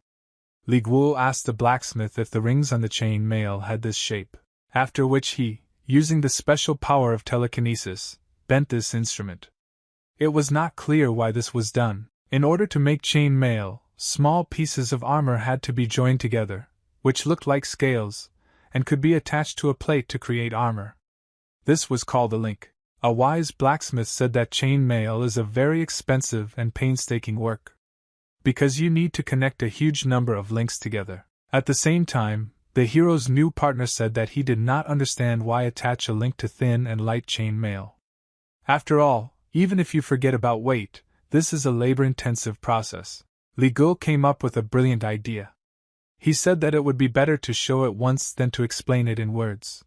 Li Guo asked the blacksmith if the rings on the chain mail had this shape, after which he, using the special power of telekinesis, bent this instrument. It was not clear why this was done. In order to make chain mail, small pieces of armor had to be joined together, which looked like scales, and could be attached to a plate to create armor. This was called a link. A wise blacksmith said that chain mail is a very expensive and painstaking work, because you need to connect a huge number of links together. At the same time, the hero's new partner said that he did not understand why attach a link to thin and light chain mail. After all, even if you forget about weight, this is a labor-intensive process. Li Guo came up with a brilliant idea. He said that it would be better to show it once than to explain it in words.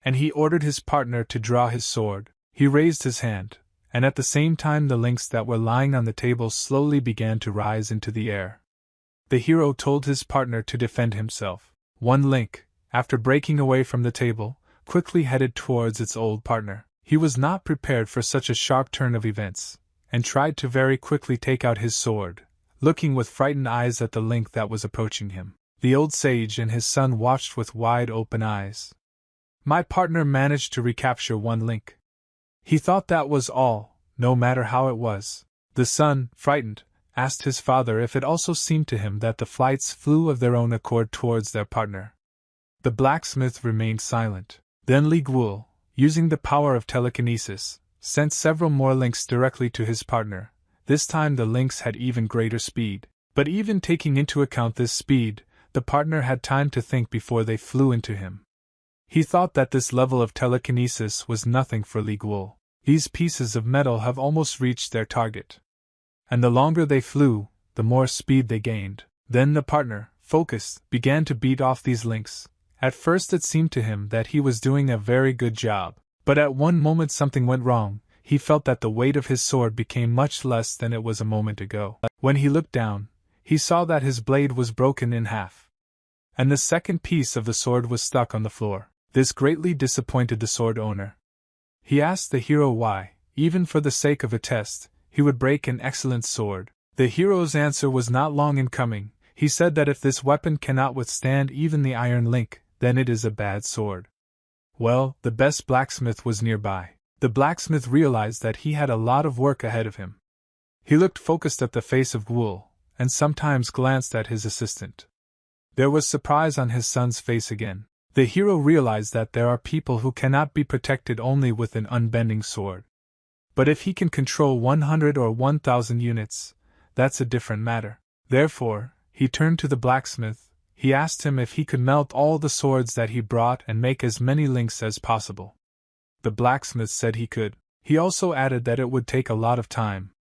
And he ordered his partner to draw his sword. He raised his hand, and at the same time the links that were lying on the table slowly began to rise into the air. The hero told his partner to defend himself. One link, after breaking away from the table, quickly headed towards its old partner. He was not prepared for such a sharp turn of events, and tried to very quickly take out his sword, looking with frightened eyes at the link that was approaching him. The old sage and his son watched with wide open eyes. My partner managed to recapture one link. He thought that was all, no matter how it was. The son, frightened, asked his father if it also seemed to him that the flights flew of their own accord towards their partner. The blacksmith remained silent. Then Li Guo, using the power of telekinesis, sent several more links directly to his partner. This time the links had even greater speed. But even taking into account this speed, the partner had time to think before they flew into him. He thought that this level of telekinesis was nothing for Li Guo. These pieces of metal have almost reached their target. And the longer they flew, the more speed they gained. Then the partner, focused, began to beat off these links. At first it seemed to him that he was doing a very good job, but at one moment something went wrong. He felt that the weight of his sword became much less than it was a moment ago. When he looked down, he saw that his blade was broken in half, and the second piece of the sword was stuck on the floor. This greatly disappointed the sword owner. He asked the hero why, even for the sake of a test, he would break an excellent sword. The hero's answer was not long in coming. He said that if this weapon cannot withstand even the iron link, then it is a bad sword. Well, the best blacksmith was nearby. The blacksmith realized that he had a lot of work ahead of him. He looked focused at the face of Guo, and sometimes glanced at his assistant. There was surprise on his son's face again. The hero realized that there are people who cannot be protected only with an unbending sword. But if he can control 100 or 1,000 units, that's a different matter. Therefore, he turned to the blacksmith. He asked him if he could melt all the swords that he brought and make as many links as possible. The blacksmith said he could. He also added that it would take a lot of time.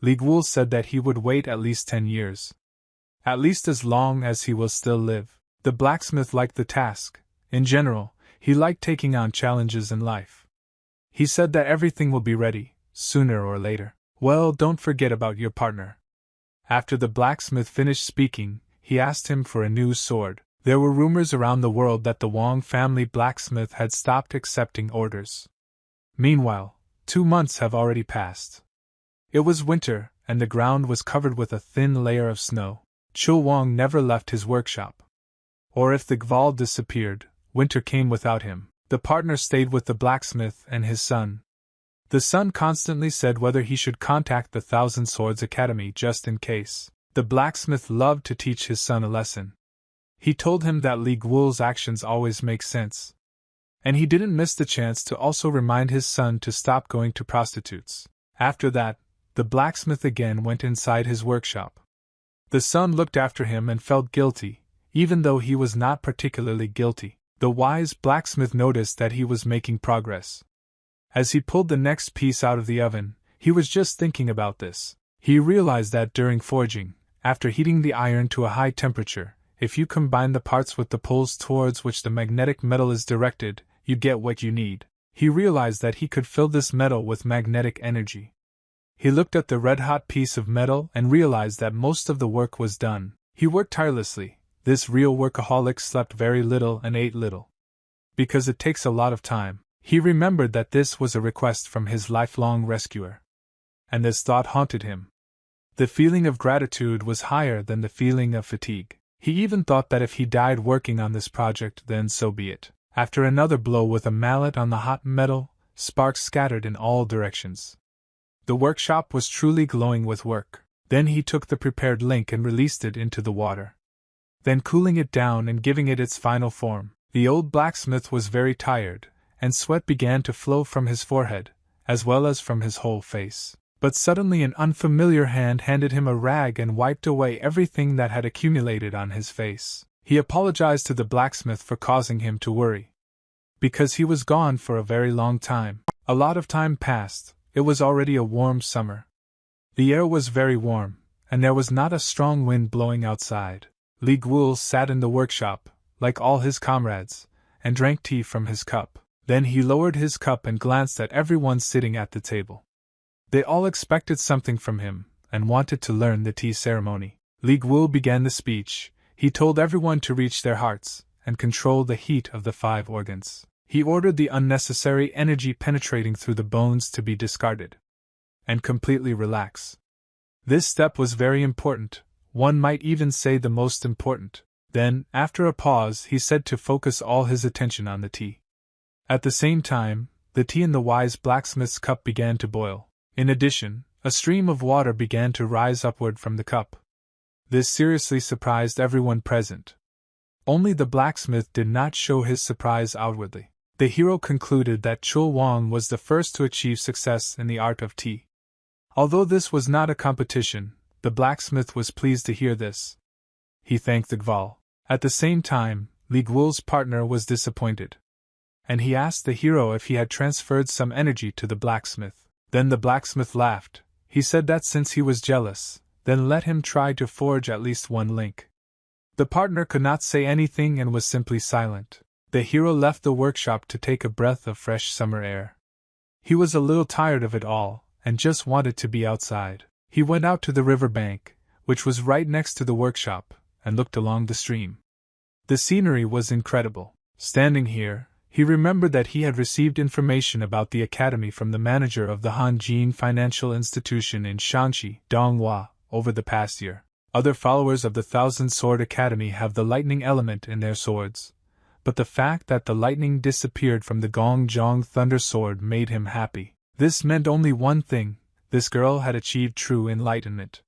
Li Guo said that he would wait at least 10 years. At least as long as he will still live. The blacksmith liked the task. In general, he liked taking on challenges in life. He said that everything will be ready, sooner or later. Well, don't forget about your partner. After the blacksmith finished speaking, he asked him for a new sword. There were rumors around the world that the Wang family blacksmith had stopped accepting orders. Meanwhile, 2 months have already passed. It was winter, and the ground was covered with a thin layer of snow. Chul Wang never left his workshop. Or if the Gval disappeared, winter came without him. The partner stayed with the blacksmith and his son. The son constantly said whether he should contact the Thousand Swords Academy just in case. The blacksmith loved to teach his son a lesson. He told him that Li Guo's actions always make sense. And he didn't miss the chance to also remind his son to stop going to prostitutes. After that, the blacksmith again went inside his workshop. The son looked after him and felt guilty, even though he was not particularly guilty. The wise blacksmith noticed that he was making progress. As he pulled the next piece out of the oven, he was just thinking about this. He realized that during forging, after heating the iron to a high temperature, if you combine the parts with the poles towards which the magnetic metal is directed, you get what you need. He realized that he could fill this metal with magnetic energy. He looked at the red-hot piece of metal and realized that most of the work was done. He worked tirelessly. This real workaholic slept very little and ate little. Because it takes a lot of time. He remembered that this was a request from his lifelong rescuer. And this thought haunted him. The feeling of gratitude was higher than the feeling of fatigue. He even thought that if he died working on this project, then so be it. After another blow with a mallet on the hot metal, sparks scattered in all directions. The workshop was truly glowing with work. Then he took the prepared link and released it into the water. Then cooling it down and giving it its final form. The old blacksmith was very tired, and sweat began to flow from his forehead, as well as from his whole face. But suddenly an unfamiliar hand handed him a rag and wiped away everything that had accumulated on his face. He apologized to the blacksmith for causing him to worry. Because he was gone for a very long time. A lot of time passed. It was already a warm summer. The air was very warm, and there was not a strong wind blowing outside. Li Guo sat in the workshop, like all his comrades, and drank tea from his cup. Then he lowered his cup and glanced at everyone sitting at the table. They all expected something from him, and wanted to learn the tea ceremony. Li Guo began the speech. He told everyone to reach their hearts, and control the heat of the 5 organs. He ordered the unnecessary energy penetrating through the bones to be discarded and completely relax. This step was very important, one might even say the most important. Then, after a pause, he said to focus all his attention on the tea. At the same time, the tea in the wise blacksmith's cup began to boil. In addition, a stream of water began to rise upward from the cup. This seriously surprised everyone present. Only the blacksmith did not show his surprise outwardly. The hero concluded that Chul Wang was the first to achieve success in the art of tea. Although this was not a competition, the blacksmith was pleased to hear this. He thanked the Gval. At the same time, Li Guo's partner was disappointed, and he asked the hero if he had transferred some energy to the blacksmith. Then the blacksmith laughed. He said that since he was jealous, then let him try to forge at least one link. The partner could not say anything and was simply silent. The hero left the workshop to take a breath of fresh summer air. He was a little tired of it all, and just wanted to be outside. He went out to the river bank, which was right next to the workshop, and looked along the stream. The scenery was incredible. Standing here, he remembered that he had received information about the academy from the manager of the Hanjin Financial Institution in Shanxi, Donghua, over the past year. Other followers of the Thousand Sword Academy have the lightning element in their swords, but the fact that the lightning disappeared from the Gongzhong Thunder Sword made him happy. This meant only one thing: this girl had achieved true enlightenment.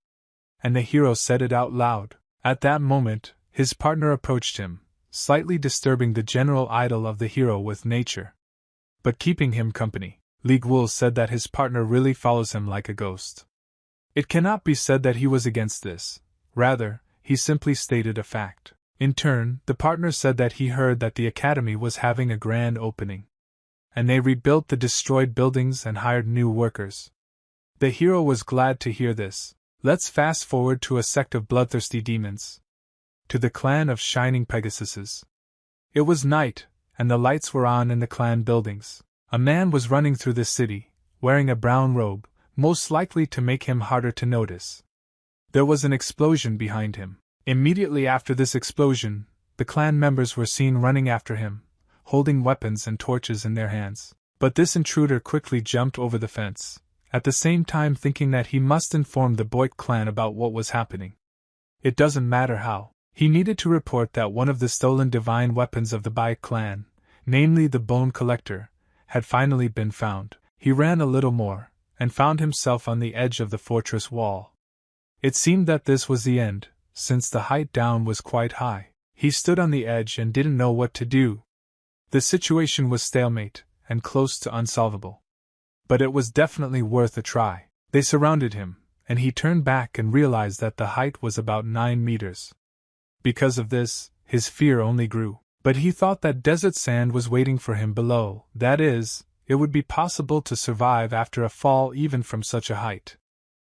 And the hero said it out loud. At that moment, his partner approached him, slightly disturbing the general idyll of the hero with nature, but keeping him company. Li Guo said that his partner really follows him like a ghost. It cannot be said that he was against this. Rather, he simply stated a fact. In turn, the partner said that he heard that the academy was having a grand opening, and they rebuilt the destroyed buildings and hired new workers. The hero was glad to hear this. Let's fast forward to a sect of bloodthirsty demons. To the clan of Shining Pegasuses. It was night, and the lights were on in the clan buildings. A man was running through the city, wearing a brown robe, most likely to make him harder to notice. There was an explosion behind him. Immediately after this explosion, the clan members were seen running after him, holding weapons and torches in their hands. But this intruder quickly jumped over the fence, at the same time thinking that he must inform the Boit clan about what was happening. It doesn't matter how. He needed to report that one of the stolen divine weapons of the Bai clan, namely the Bone Collector, had finally been found. He ran a little more, and found himself on the edge of the fortress wall. It seemed that this was the end, since the height down was quite high. He stood on the edge and didn't know what to do. The situation was stalemate, and close to unsolvable. But it was definitely worth a try. They surrounded him, and he turned back and realized that the height was about 9 meters. Because of this, his fear only grew. But he thought that desert sand was waiting for him below, that is, it would be possible to survive after a fall even from such a height.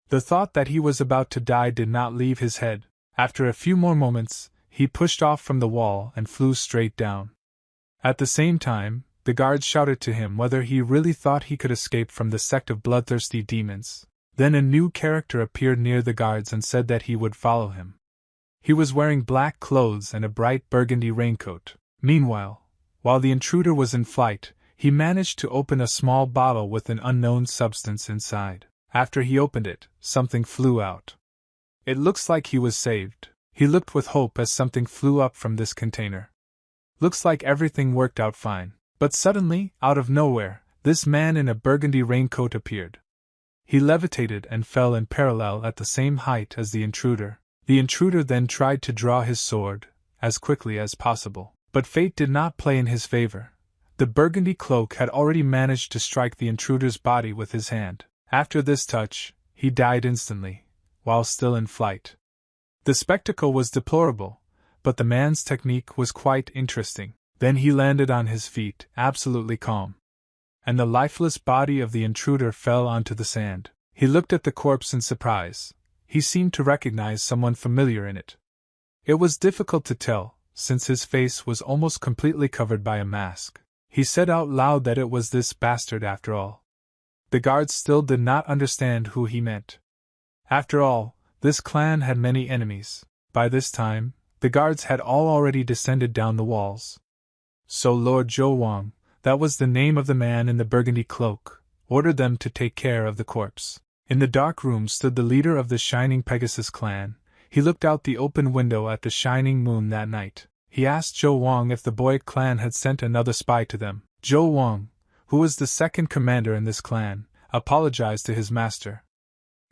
The thought that he was about to die did not leave his head. After a few more moments, he pushed off from the wall and flew straight down. At the same time, the guards shouted to him whether he really thought he could escape from the sect of bloodthirsty demons. Then a new character appeared near the guards and said that he would follow him. He was wearing black clothes and a bright burgundy raincoat. Meanwhile, while the intruder was in flight, he managed to open a small bottle with an unknown substance inside. After he opened it, something flew out. It looks like he was saved. He looked with hope as something flew up from this container. Looks like everything worked out fine. But suddenly, out of nowhere, this man in a burgundy raincoat appeared. He levitated and fell in parallel at the same height as the intruder. The intruder then tried to draw his sword, as quickly as possible. But fate did not play in his favor. The burgundy cloak had already managed to strike the intruder's body with his hand. After this touch, he died instantly, while still in flight. The spectacle was deplorable, but the man's technique was quite interesting. Then he landed on his feet, absolutely calm. And the lifeless body of the intruder fell onto the sand. He looked at the corpse in surprise. He seemed to recognize someone familiar in it. It was difficult to tell, since his face was almost completely covered by a mask. He said out loud that it was this bastard after all. The guards still did not understand who he meant. After all, this clan had many enemies. By this time, the guards had all already descended down the walls. So Lord Zhou Wang, that was the name of the man in the burgundy cloak, ordered them to take care of the corpse. In the dark room stood the leader of the Shining Pegasus clan. He looked out the open window at the shining moon that night. He asked Zhou Wang if the Boy clan had sent another spy to them. Zhou Wang, who was the second commander in this clan, apologized to his master.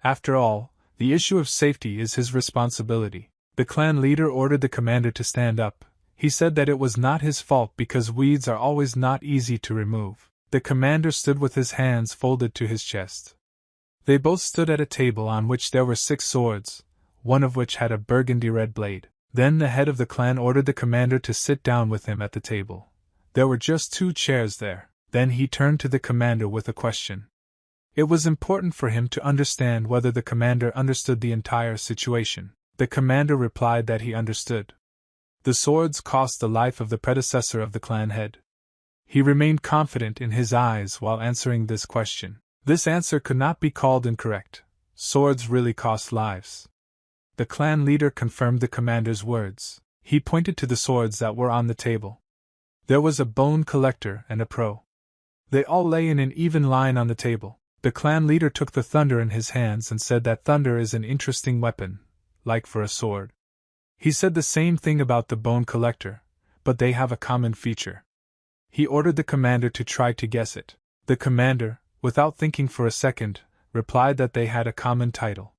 After all, the issue of safety is his responsibility. The clan leader ordered the commander to stand up. He said that it was not his fault because weeds are always not easy to remove. The commander stood with his hands folded to his chest. They both stood at a table on which there were 6 swords, one of which had a burgundy red blade. Then the head of the clan ordered the commander to sit down with him at the table. There were just 2 chairs there. Then he turned to the commander with a question. It was important for him to understand whether the commander understood the entire situation. The commander replied that he understood. The swords cost the life of the predecessor of the clan head. He remained confident in his eyes while answering this question. This answer could not be called incorrect. Swords really cost lives. The clan leader confirmed the commander's words. He pointed to the swords that were on the table. There was a bone collector and a pro. They all lay in an even line on the table. The clan leader took the thunder in his hands and said that thunder is an interesting weapon, like for a sword. He said the same thing about the bone collector, but they have a common feature. He ordered the commander to try to guess it. The commander, without thinking for a second, replied that they had a common title.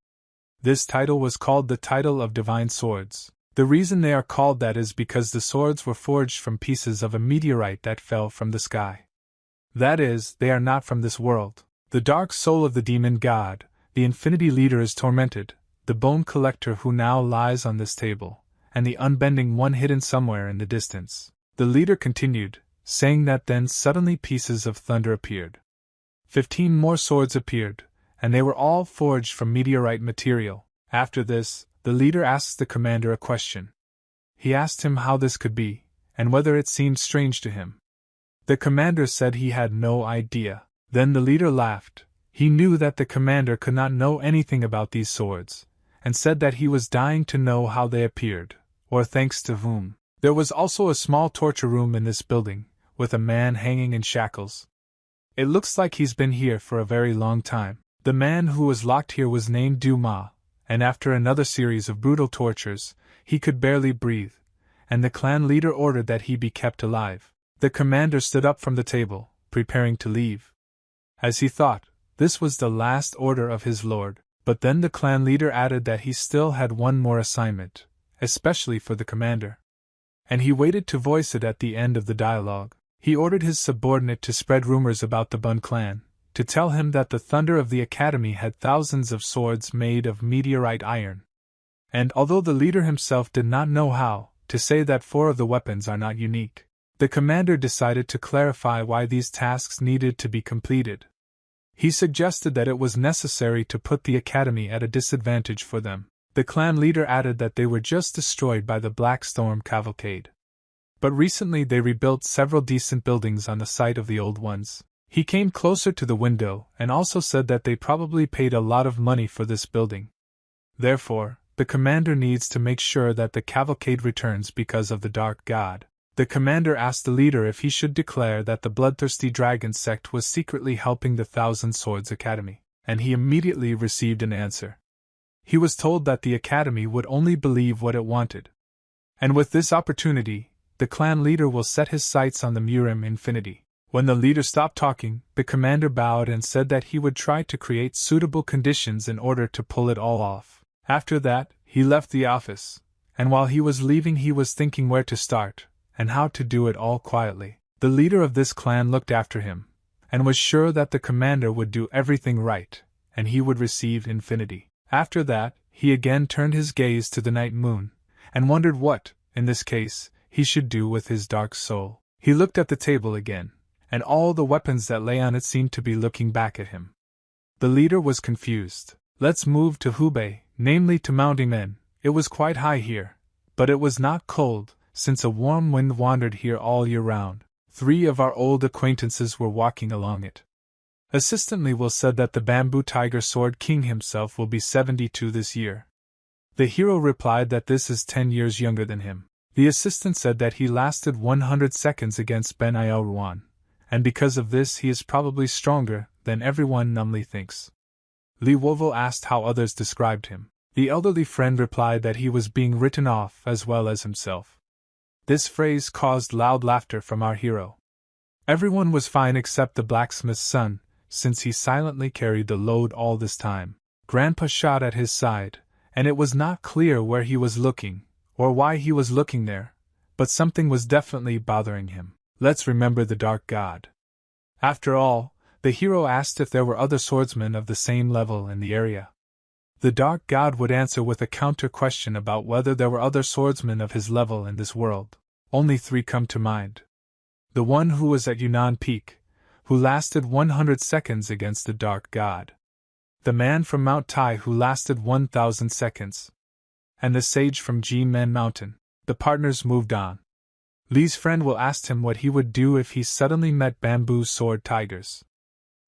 This title was called the title of Divine Swords. The reason they are called that is because the swords were forged from pieces of a meteorite that fell from the sky. That is, they are not from this world. The dark soul of the demon god, the infinity leader, is tormented, the bone collector who now lies on this table, and the unbending one hidden somewhere in the distance. The leader continued, saying that then suddenly pieces of thunder appeared. 15 more swords appeared, and they were all forged from meteorite material. After this, the leader asked the commander a question. He asked him how this could be, and whether it seemed strange to him. The commander said he had no idea. Then the leader laughed. He knew that the commander could not know anything about these swords, and said that he was dying to know how they appeared, or thanks to whom. There was also a small torture room in this building, with a man hanging in shackles. It looks like he's been here for a very long time. The man who was locked here was named Dumas, and after another series of brutal tortures, he could barely breathe, and the clan leader ordered that he be kept alive. The commander stood up from the table, preparing to leave. As he thought, this was the last order of his lord, but then the clan leader added that he still had one more assignment, especially for the commander. And he waited to voice it at the end of the dialogue. He ordered his subordinate to spread rumors about the Bun clan, to tell him that the Thunder of the Academy had thousands of swords made of meteorite iron. And although the leader himself did not know how, to say that 4 of the weapons are not unique, the commander decided to clarify why these tasks needed to be completed. He suggested that it was necessary to put the academy at a disadvantage for them. The clan leader added that they were just destroyed by the Black Storm cavalcade. But recently they rebuilt several decent buildings on the site of the old ones. He came closer to the window and also said that they probably paid a lot of money for this building. Therefore, the commander needs to make sure that the cavalcade returns because of the Dark God. The commander asked the leader if he should declare that the bloodthirsty dragon sect was secretly helping the Thousand Swords Academy, and he immediately received an answer. He was told that the academy would only believe what it wanted. And with this opportunity, the clan leader will set his sights on the Murim Infinity. When the leader stopped talking, the commander bowed and said that he would try to create suitable conditions in order to pull it all off. After that, he left the office, and while he was leaving he was thinking where to start, and how to do it all quietly. The leader of this clan looked after him, and was sure that the commander would do everything right, and he would receive infinity. After that, he again turned his gaze to the night moon, and wondered what, in this case, he should do with his dark soul. He looked at the table again, and all the weapons that lay on it seemed to be looking back at him. The leader was confused. Let's move to Hubei, namely to mounting men. It was quite high here, but it was not cold, since a warm wind wandered here all year round. 3 of our old acquaintances were walking along it. Assistant Liwell said that the bamboo tiger sword king himself will be 72 this year. The hero replied that this is 10 years younger than him. The assistant said that he lasted 100 seconds against Ben Ruan, and because of this he is probably stronger than everyone numbly thinks. Li Wovo asked how others described him. The elderly friend replied that he was being written off as well as himself. This phrase caused loud laughter from our hero. Everyone was fine except the blacksmith's son, since he silently carried the load all this time. Grandpa shot at his side, and it was not clear where he was looking, or why he was looking there, but something was definitely bothering him. Let's remember the Dark God. After all, the hero asked if there were other swordsmen of the same level in the area. The Dark God would answer with a counter-question about whether there were other swordsmen of his level in this world. Only 3 come to mind. The one who was at Yunnan Peak, who lasted 100 seconds against the Dark God. The man from Mount Tai who lasted 1,000 seconds. And the sage from Ji-Men Mountain. The partners moved on. Li's friend Will asked him what he would do if he suddenly met bamboo sword tigers.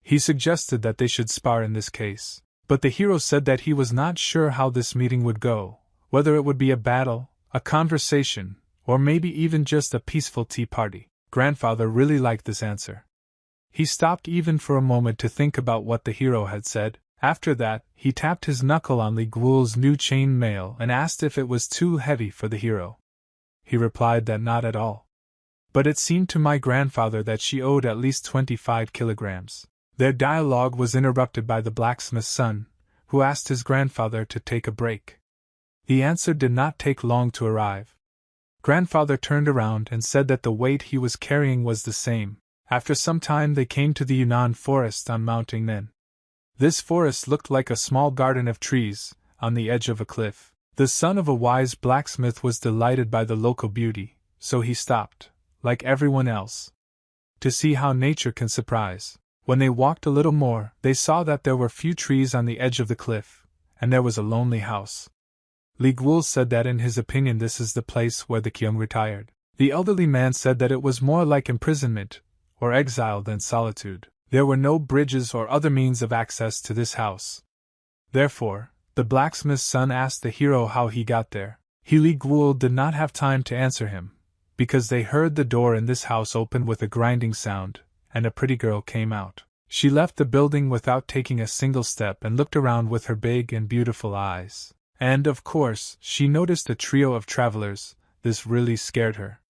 He suggested that they should spar in this case. But the hero said that he was not sure how this meeting would go, whether it would be a battle, a conversation, or maybe even just a peaceful tea party. Grandfather really liked this answer. He stopped even for a moment to think about what the hero had said. After that, he tapped his knuckle on Li Guo's new chain mail and asked if it was too heavy for the hero. He replied that not at all. But it seemed to my grandfather that she owed at least 25 kilograms. Their dialogue was interrupted by the blacksmith's son, who asked his grandfather to take a break. The answer did not take long to arrive. Grandfather turned around and said that the weight he was carrying was the same. After some time they came to the Yunnan forest on Mount Ingnan. This forest looked like a small garden of trees, on the edge of a cliff. The son of a wise blacksmith was delighted by the local beauty, so he stopped, like everyone else, to see how nature can surprise. When they walked a little more, they saw that there were few trees on the edge of the cliff, and there was a lonely house. Li Guo said that in his opinion this is the place where the Kyung retired. The elderly man said that it was more like imprisonment, or exile than solitude. There were no bridges or other means of access to this house. Therefore, the blacksmith's son asked the hero how he got there. Li Guo did not have time to answer him, because they heard the door in this house open with a grinding sound, and a pretty girl came out. She left the building without taking a single step and looked around with her big and beautiful eyes. And, of course, she noticed a trio of travelers. This really scared her.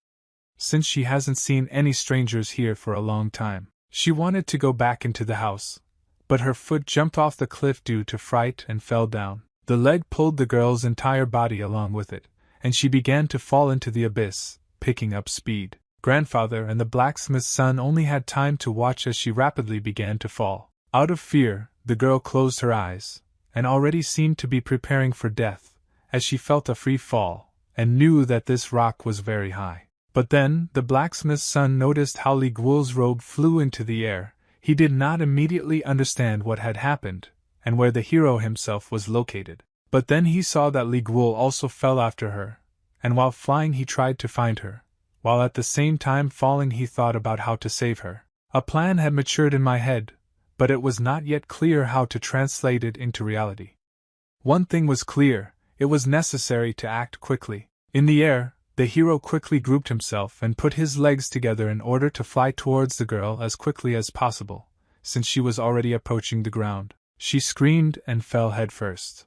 Since she hasn't seen any strangers here for a long time, she wanted to go back into the house, but her foot jumped off the cliff due to fright and fell down. The leg pulled the girl's entire body along with it, and she began to fall into the abyss, picking up speed. Grandfather and the blacksmith's son only had time to watch as she rapidly began to fall. Out of fear, the girl closed her eyes, and already seemed to be preparing for death, as she felt a free fall, and knew that this rock was very high. But then, the blacksmith's son noticed how Li Guo's robe flew into the air. He did not immediately understand what had happened, and where the hero himself was located. But then he saw that Li Guo also fell after her, and while flying he tried to find her. While at the same time falling he thought about how to save her. A plan had matured in my head, but it was not yet clear how to translate it into reality. One thing was clear, it was necessary to act quickly. In the air, the hero quickly grouped himself and put his legs together in order to fly towards the girl as quickly as possible, since she was already approaching the ground. She screamed and fell headfirst.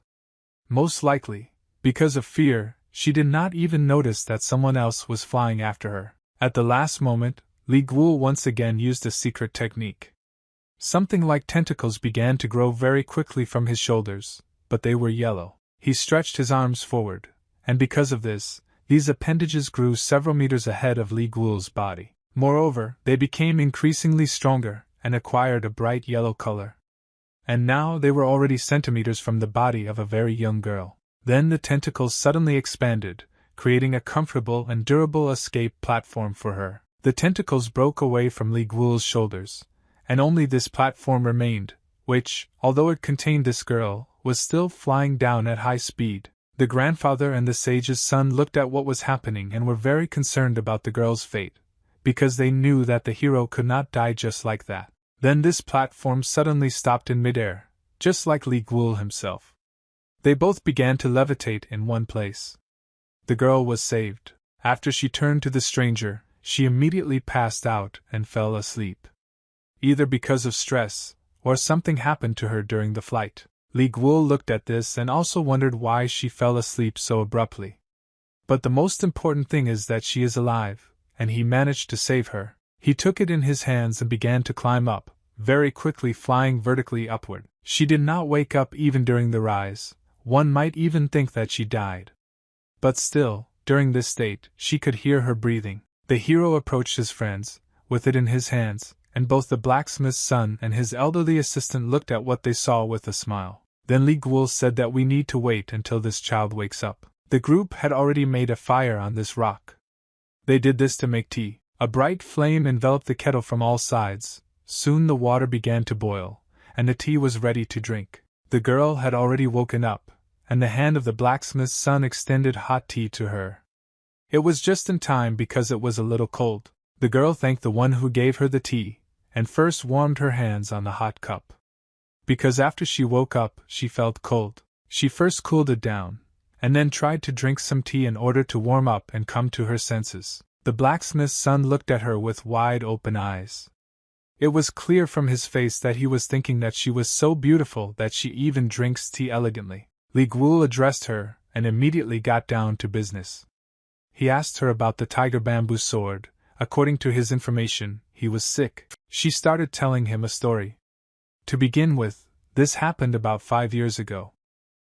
Most likely, because of fear, she did not even notice that someone else was flying after her. At the last moment, Li Guo once again used a secret technique. Something like tentacles began to grow very quickly from his shoulders, but they were yellow. He stretched his arms forward, and because of this, these appendages grew several meters ahead of Li Guo's body. Moreover, they became increasingly stronger, and acquired a bright yellow color. And now they were already centimeters from the body of a very young girl. Then the tentacles suddenly expanded, creating a comfortable and durable escape platform for her. The tentacles broke away from Li Guo's shoulders, and only this platform remained, which, although it contained this girl, was still flying down at high speed. The grandfather and the sage's son looked at what was happening and were very concerned about the girl's fate, because they knew that the hero could not die just like that. Then this platform suddenly stopped in midair, just like Li Guo himself. They both began to levitate in one place. The girl was saved. After she turned to the stranger, she immediately passed out and fell asleep. either because of stress, or something happened to her during the flight. Li Guo looked at this and also wondered why she fell asleep so abruptly. But the most important thing is that she is alive, and he managed to save her. He took it in his hands and began to climb up, very quickly flying vertically upward. She did not wake up even during the rise. One might even think that she died. But still, during this state, she could hear her breathing. The hero approached his friends, with it in his hands, and both the blacksmith's son and his elderly assistant looked at what they saw with a smile. Then Li Guo said that we need to wait until this child wakes up. The group had already made a fire on this rock. They did this to make tea. A bright flame enveloped the kettle from all sides. Soon the water began to boil, and the tea was ready to drink. The girl had already woken up, and the hand of the blacksmith's son extended hot tea to her. It was just in time because it was a little cold. The girl thanked the one who gave her the tea, and first warmed her hands on the hot cup. Because after she woke up, she felt cold. She first cooled it down, and then tried to drink some tea in order to warm up and come to her senses. The blacksmith's son looked at her with wide open eyes. It was clear from his face that he was thinking that she was so beautiful that she even drinks tea elegantly. Li Guo addressed her, and immediately got down to business. He asked her about the tiger bamboo sword. According to his information, he was sick. She started telling him a story. To begin with, this happened about 5 years ago.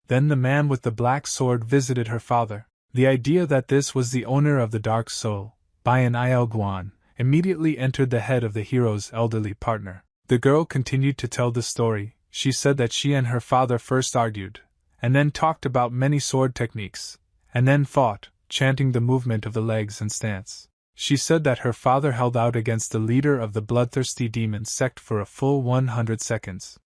Then the man with the black sword visited her father. The idea that this was the owner of the dark soul, Bayan Il Guan, immediately entered the head of the hero's elderly partner. The girl continued to tell the story. She said that she and her father first argued, and then talked about many sword techniques, and then fought, chanting the movement of the legs and stance. She said that her father held out against the leader of the bloodthirsty demon sect for a full 100 seconds.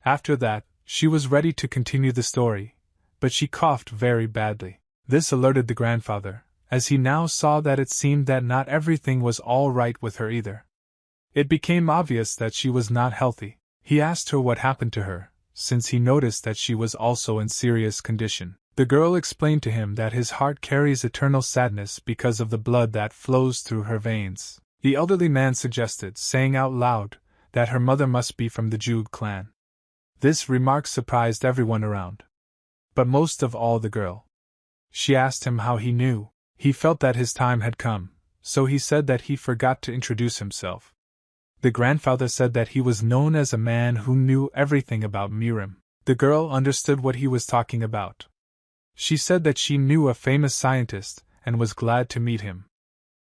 After that, she was ready to continue the story, but she coughed very badly. This alerted the grandfather, as he now saw that it seemed that not everything was all right with her either. It became obvious that she was not healthy. He asked her what happened to her, since he noticed that she was also in serious condition. The girl explained to him that his heart carries eternal sadness because of the blood that flows through her veins. The elderly man suggested, saying out loud, that her mother must be from the Jude clan. This remark surprised everyone around, but most of all the girl. She asked him how he knew. He felt that his time had come, so he said that he forgot to introduce himself. The grandfather said that he was known as a man who knew everything about Mirim. The girl understood what he was talking about. She said that she knew a famous scientist and was glad to meet him.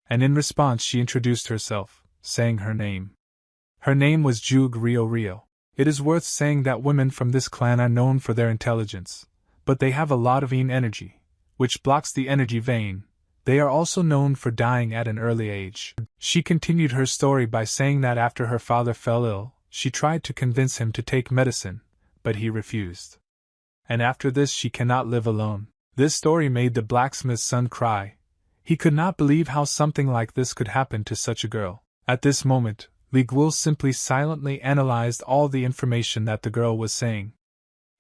And in response she introduced herself, saying her name. Her name was Jug Rio Rio. It is worth saying that women from this clan are known for their intelligence, but they have a lot of yin energy, which blocks the energy vein. They are also known for dying at an early age. She continued her story by saying that after her father fell ill, she tried to convince him to take medicine, but he refused. And after this she cannot live alone. This story made the blacksmith's son cry. He could not believe how something like this could happen to such a girl. At this moment, Li Guo simply silently analyzed all the information that the girl was saying,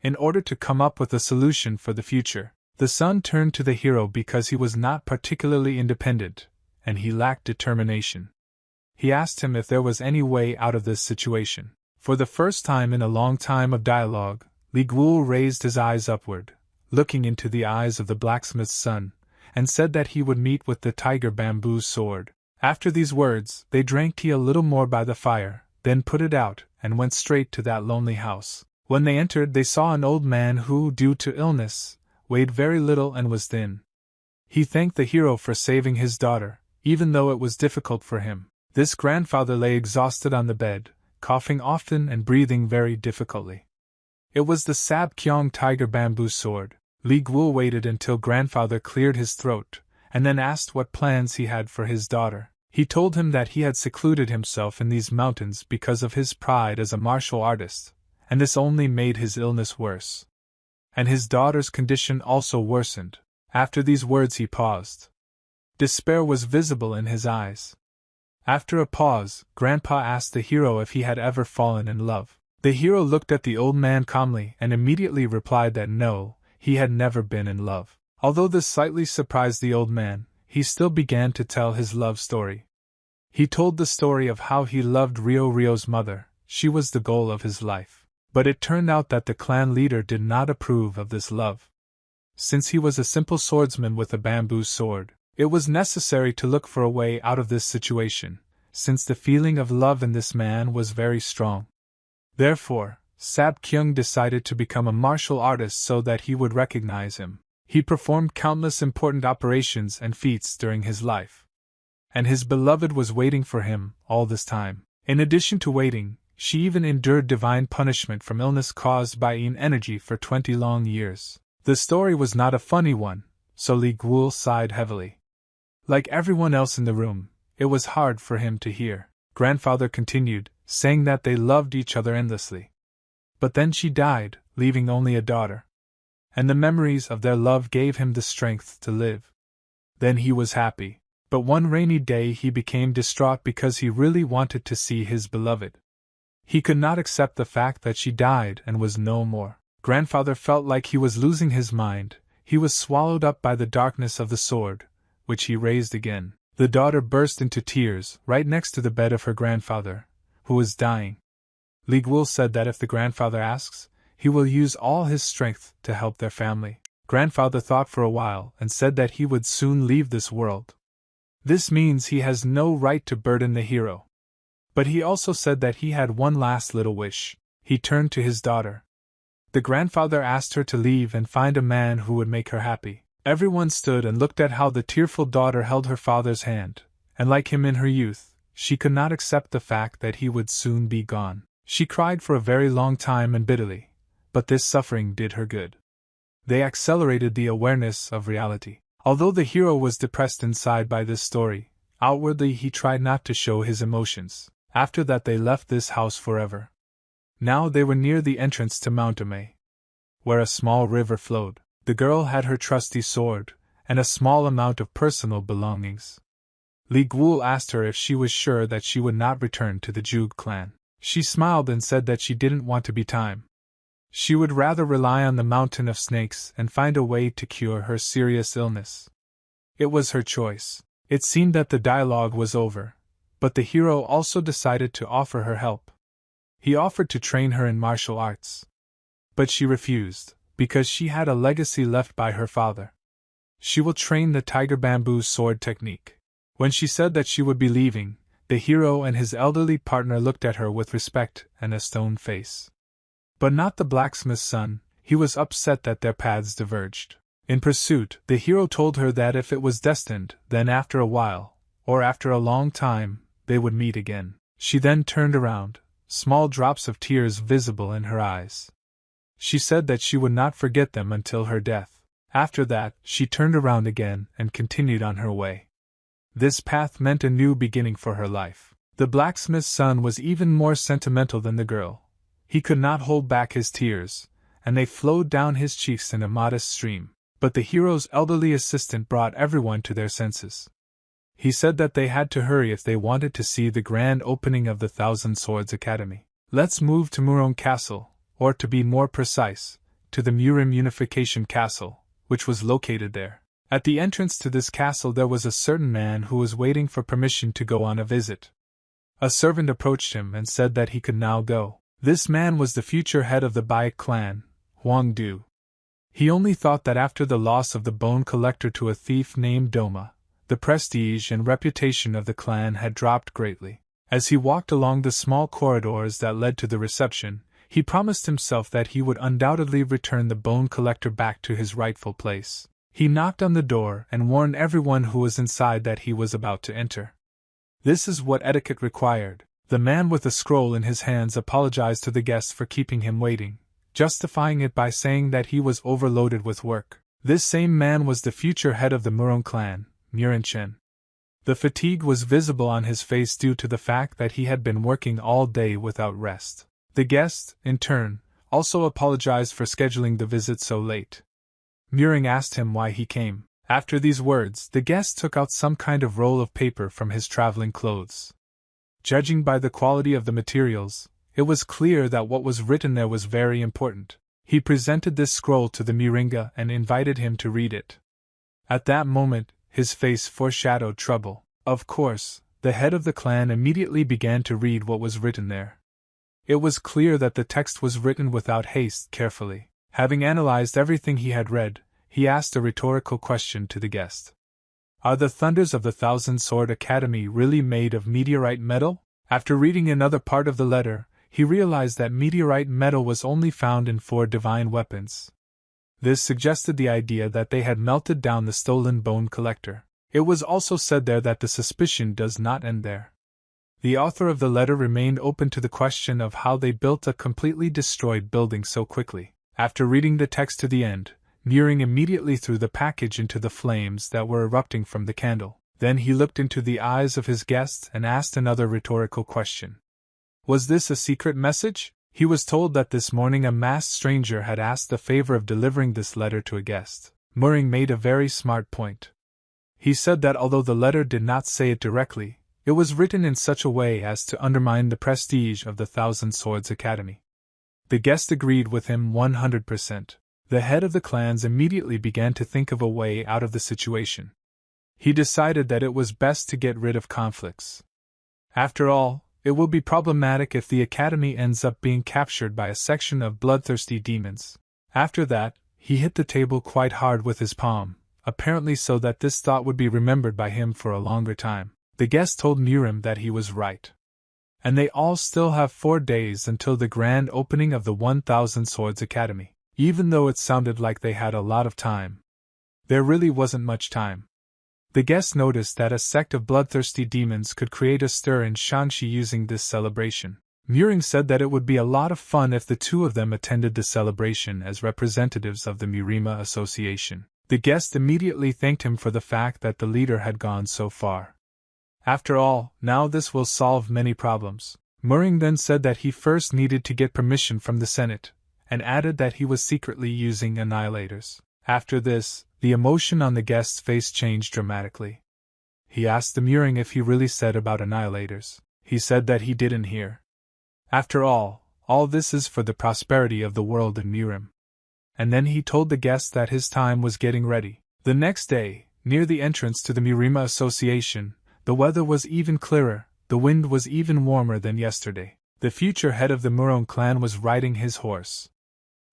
in order to come up with a solution for the future. The son turned to the hero because he was not particularly independent, and he lacked determination. He asked him if there was any way out of this situation. For the first time in a long time of dialogue, Li Guo raised his eyes upward, looking into the eyes of the blacksmith's son, and said that he would meet with the tiger bamboo sword. After these words, they drank tea a little more by the fire, then put it out, and went straight to that lonely house. When they entered, they saw an old man who, due to illness, weighed very little and was thin. He thanked the hero for saving his daughter, even though it was difficult for him. This grandfather lay exhausted on the bed, coughing often and breathing very difficultly. It was the Sab Kyong tiger bamboo sword. Li Guo waited until grandfather cleared his throat, and then asked what plans he had for his daughter. He told him that he had secluded himself in these mountains because of his pride as a martial artist, and this only made his illness worse. And his daughter's condition also worsened. After these words he paused. Despair was visible in his eyes. After a pause, Grandpa asked the hero if he had ever fallen in love. The hero looked at the old man calmly and immediately replied that no, he had never been in love. Although this slightly surprised the old man, he still began to tell his love story. He told the story of how he loved Rio's mother. She was the goal of his life. But it turned out that the clan leader did not approve of this love. Since he was a simple swordsman with a bamboo sword, it was necessary to look for a way out of this situation, since the feeling of love in this man was very strong. Therefore, Sap Kyung decided to become a martial artist so that he would recognize him. He performed countless important operations and feats during his life. And his beloved was waiting for him all this time. In addition to waiting, she even endured divine punishment from illness caused by yin energy for 20 long years. The story was not a funny one, so Li Guol sighed heavily. Like everyone else in the room, it was hard for him to hear. Grandfather continued, saying that they loved each other endlessly. But then she died, leaving only a daughter. And the memories of their love gave him the strength to live. Then he was happy. But one rainy day he became distraught because he really wanted to see his beloved. He could not accept the fact that she died and was no more. Grandfather felt like he was losing his mind. He was swallowed up by the darkness of the sword, which he raised again. The daughter burst into tears right next to the bed of her grandfather, who was dying. Li Guol said that if the grandfather asks, he will use all his strength to help their family. Grandfather thought for a while and said that he would soon leave this world. This means he has no right to burden the hero. But he also said that he had one last little wish. He turned to his daughter. The grandfather asked her to leave and find a man who would make her happy. Everyone stood and looked at how the tearful daughter held her father's hand, and like him in her youth, she could not accept the fact that he would soon be gone. She cried for a very long time and bitterly, but this suffering did her good. They accelerated the awareness of reality. Although the hero was depressed inside by this story, outwardly he tried not to show his emotions. After that they left this house forever. Now they were near the entrance to Mount Amei, where a small river flowed. The girl had her trusty sword, and a small amount of personal belongings. Li Guol asked her if she was sure that she would not return to the Jug clan. She smiled and said that she didn't want to be time. She would rather rely on the mountain of snakes and find a way to cure her serious illness. It was her choice. It seemed that the dialogue was over, but the hero also decided to offer her help. He offered to train her in martial arts. But she refused, because she had a legacy left by her father. She will train the tiger bamboo sword technique. When she said that she would be leaving, the hero and his elderly partner looked at her with respect and a stone face. But not the blacksmith's son. He was upset that their paths diverged. In pursuit, the hero told her that if it was destined, then after a while, or after a long time, they would meet again. She then turned around, small drops of tears visible in her eyes. She said that she would not forget them until her death. After that, she turned around again and continued on her way. This path meant a new beginning for her life. The blacksmith's son was even more sentimental than the girl. He could not hold back his tears, and they flowed down his cheeks in a modest stream. But the hero's elderly assistant brought everyone to their senses. He said that they had to hurry if they wanted to see the grand opening of the Thousand Swords Academy. Let's move to Murong Castle, or to be more precise, to the Murim Unification Castle, which was located there. At the entrance to this castle there was a certain man who was waiting for permission to go on a visit. A servant approached him and said that he could now go. This man was the future head of the Bai clan, Huang Du. He only thought that after the loss of the bone collector to a thief named Doma, the prestige and reputation of the clan had dropped greatly. As he walked along the small corridors that led to the reception, he promised himself that he would undoubtedly return the bone collector back to his rightful place. He knocked on the door and warned everyone who was inside that he was about to enter. This is what etiquette required. The man with a scroll in his hands apologized to the guests for keeping him waiting, justifying it by saying that he was overloaded with work. This same man was the future head of the Murong clan, Murin Chen. The fatigue was visible on his face due to the fact that he had been working all day without rest. The guest, in turn, also apologized for scheduling the visit so late. Muring asked him why he came. After these words, the guest took out some kind of roll of paper from his traveling clothes. Judging by the quality of the materials, it was clear that what was written there was very important. He presented this scroll to the Muringa and invited him to read it. At that moment, his face foreshadowed trouble. Of course, the head of the clan immediately began to read what was written there. It was clear that the text was written without haste, carefully. Having analyzed everything he had read, he asked a rhetorical question to the guest. Are the thunders of the Thousand Sword Academy really made of meteorite metal? After reading another part of the letter, he realized that meteorite metal was only found in 4 divine weapons. This suggested the idea that they had melted down the stolen bone collector. It was also said there that the suspicion does not end there. The author of the letter remained open to the question of how they built a completely destroyed building so quickly. After reading the text to the end, Muring immediately threw the package into the flames that were erupting from the candle. Then he looked into the eyes of his guest and asked another rhetorical question. Was this a secret message? He was told that this morning a masked stranger had asked the favor of delivering this letter to a guest. Muring made a very smart point. He said that although the letter did not say it directly, it was written in such a way as to undermine the prestige of the Thousand Swords Academy. The guest agreed with him 100%. The head of the clans immediately began to think of a way out of the situation. He decided that it was best to get rid of conflicts. After all, it will be problematic if the academy ends up being captured by a section of bloodthirsty demons. After that, he hit the table quite hard with his palm, apparently so that this thought would be remembered by him for a longer time. The guest told Murim that he was right. And they all still have 4 days until the grand opening of the 1000 Swords Academy. Even though it sounded like they had a lot of time, there really wasn't much time. The guest noticed that a sect of bloodthirsty demons could create a stir in Shaanxi using this celebration. Muring said that it would be a lot of fun if the 2 of them attended the celebration as representatives of the Murima Association. The guest immediately thanked him for the fact that the leader had gone so far. After all, now this will solve many problems. Muring then said that he first needed to get permission from the Senate, and added that he was secretly using annihilators. After this, the emotion on the guest's face changed dramatically. He asked the Muring if he really said about annihilators. He said that he didn't hear. After all this is for the prosperity of the world in Murim. And then he told the guest that his time was getting ready. The next day, near the entrance to the Murima Association, the weather was even clearer, the wind was even warmer than yesterday. The future head of the Murong clan was riding his horse.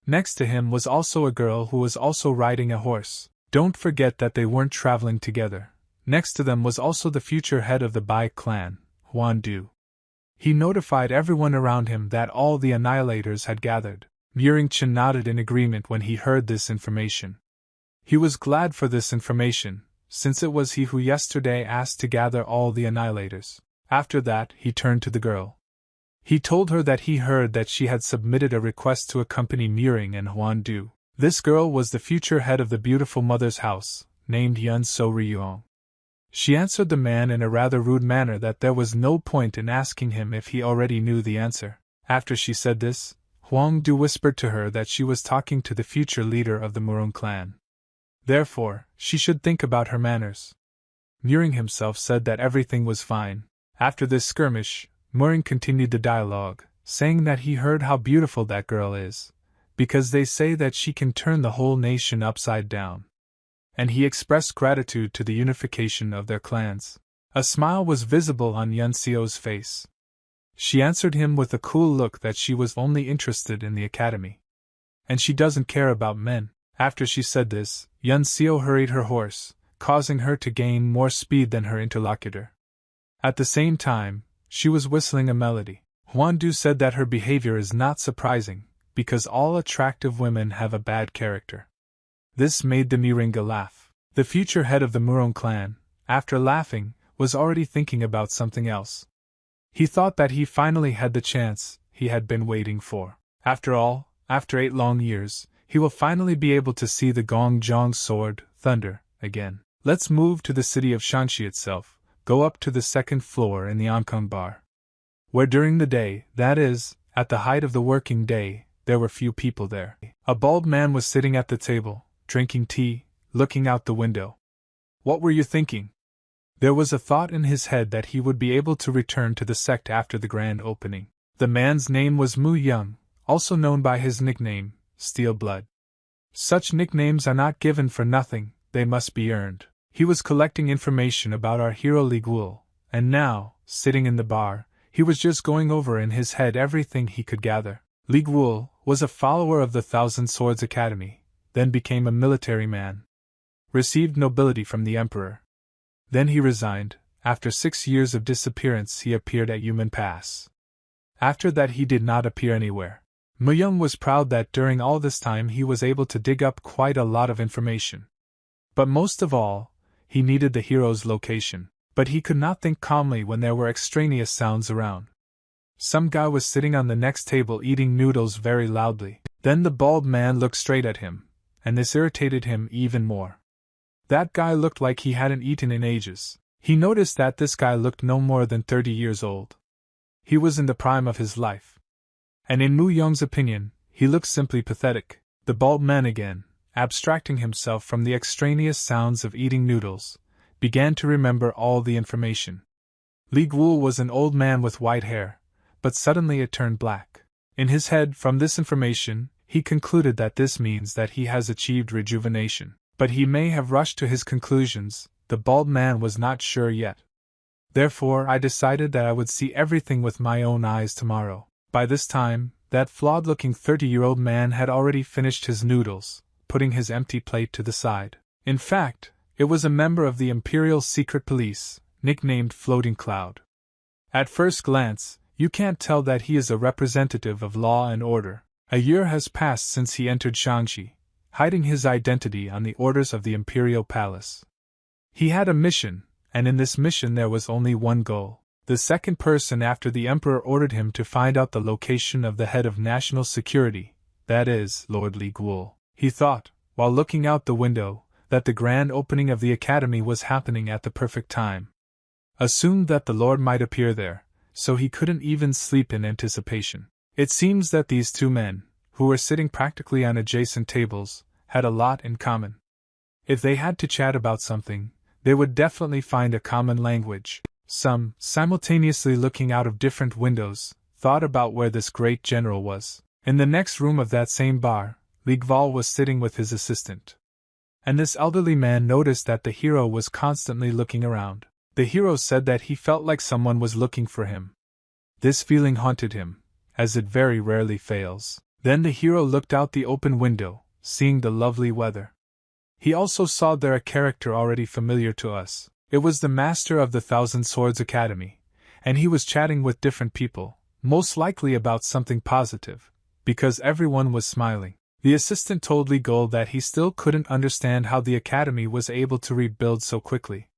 Next to him was also a girl who was also riding a horse. Don't forget that they weren't traveling together. Next to them was also the future head of the Bai clan, Huan Du. He notified everyone around him that all the annihilators had gathered. Muring Chen nodded in agreement when he heard this information. He was glad for this information, since it was he who yesterday asked to gather all the annihilators. After that, he turned to the girl. He told her that he heard that she had submitted a request to accompany Muring and Huan Du. This girl was the future head of the beautiful mother's house, named Yun So Ryuong. She answered the man in a rather rude manner that there was no point in asking him if he already knew the answer. After she said this, Huang Du whispered to her that she was talking to the future leader of the Murong clan. Therefore, she should think about her manners. Muring himself said that everything was fine. After this skirmish, Muring continued the dialogue, saying that he heard how beautiful that girl is, because they say that she can turn the whole nation upside down. And he expressed gratitude to the unification of their clans. A smile was visible on Yun Xiao's face. She answered him with a cool look that she was only interested in the academy. And she doesn't care about men. After she said this, Yun Xiao hurried her horse, causing her to gain more speed than her interlocutor. At the same time, she was whistling a melody. Huan Du said that her behavior is not surprising, because all attractive women have a bad character. This made the Muringa laugh. The future head of the Murong clan, after laughing, was already thinking about something else. He thought that he finally had the chance he had been waiting for. After all, after 8 long years, he will finally be able to see the Gongjiang sword, thunder, again. Let's move to the city of Shaanxi itself, go up to the 2nd floor in the Ankang bar, where during the day, that is, at the height of the working day, there were few people there. A bald man was sitting at the table, drinking tea, looking out the window. What were you thinking? There was a thought in his head that he would be able to return to the sect after the grand opening. The man's name was Mu Young, also known by his nickname, Steel Blood. Such nicknames are not given for nothing, they must be earned. He was collecting information about our hero Li Guo, and now, sitting in the bar, he was just going over in his head everything he could gather. Li Guo was a follower of the Thousand Swords Academy, then became a military man. Received nobility from the emperor. Then he resigned. After 6 years of disappearance he appeared at Yumen Pass. After that he did not appear anywhere. Mu Young was proud that during all this time he was able to dig up quite a lot of information. But most of all, he needed the hero's location. But he could not think calmly when there were extraneous sounds around. Some guy was sitting on the next table eating noodles very loudly. Then the bald man looked straight at him, and this irritated him even more. That guy looked like he hadn't eaten in ages. He noticed that this guy looked no more than 30 years old. He was in the prime of his life. And in Mu Young's opinion, he looked simply pathetic. The bald man again, abstracting himself from the extraneous sounds of eating noodles, began to remember all the information. Li Guo was an old man with white hair, but suddenly it turned black. In his head, from this information, he concluded that this means that he has achieved rejuvenation. But he may have rushed to his conclusions. The bald man was not sure yet. Therefore, I decided that I would see everything with my own eyes tomorrow. By this time, that flawed-looking 30-year-old man had already finished his noodles, putting his empty plate to the side. In fact, it was a member of the Imperial Secret Police, nicknamed Floating Cloud. At first glance, you can't tell that he is a representative of law and order. A year has passed since he entered Shangxi, hiding his identity on the orders of the Imperial Palace. He had a mission, and in this mission there was only one goal. The second person after the Emperor ordered him to find out the location of the head of national security, that is, Lord Li Guo. He thought, while looking out the window, that the grand opening of the academy was happening at the perfect time. Assumed that the Lord might appear there, so he couldn't even sleep in anticipation. It seems that these two men, who were sitting practically on adjacent tables, had a lot in common. If they had to chat about something, they would definitely find a common language. Some, simultaneously looking out of different windows, thought about where this great general was. In the next room of that same bar, Li Guo was sitting with his assistant. And this elderly man noticed that the hero was constantly looking around. The hero said that he felt like someone was looking for him. This feeling haunted him, as it very rarely fails. Then the hero looked out the open window, seeing the lovely weather. He also saw there a character already familiar to us. It was the master of the Thousand Swords Academy, and he was chatting with different people, most likely about something positive, because everyone was smiling. The assistant told Li Guo that he still couldn't understand how the academy was able to rebuild so quickly.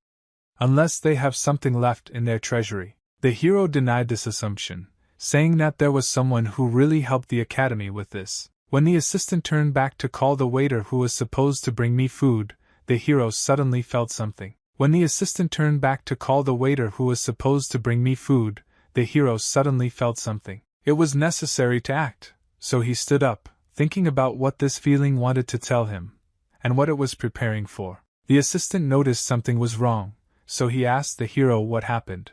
Unless they have something left in their treasury. The hero denied this assumption, saying that there was someone who really helped the academy with this. When the assistant turned back to call the waiter who was supposed to bring me food, the hero suddenly felt something. When the assistant turned back to call the waiter who was supposed to bring me food, the hero suddenly felt something. It was necessary to act, so he stood up, thinking about what this feeling wanted to tell him, and what it was preparing for. The assistant noticed something was wrong, so he asked the hero what happened.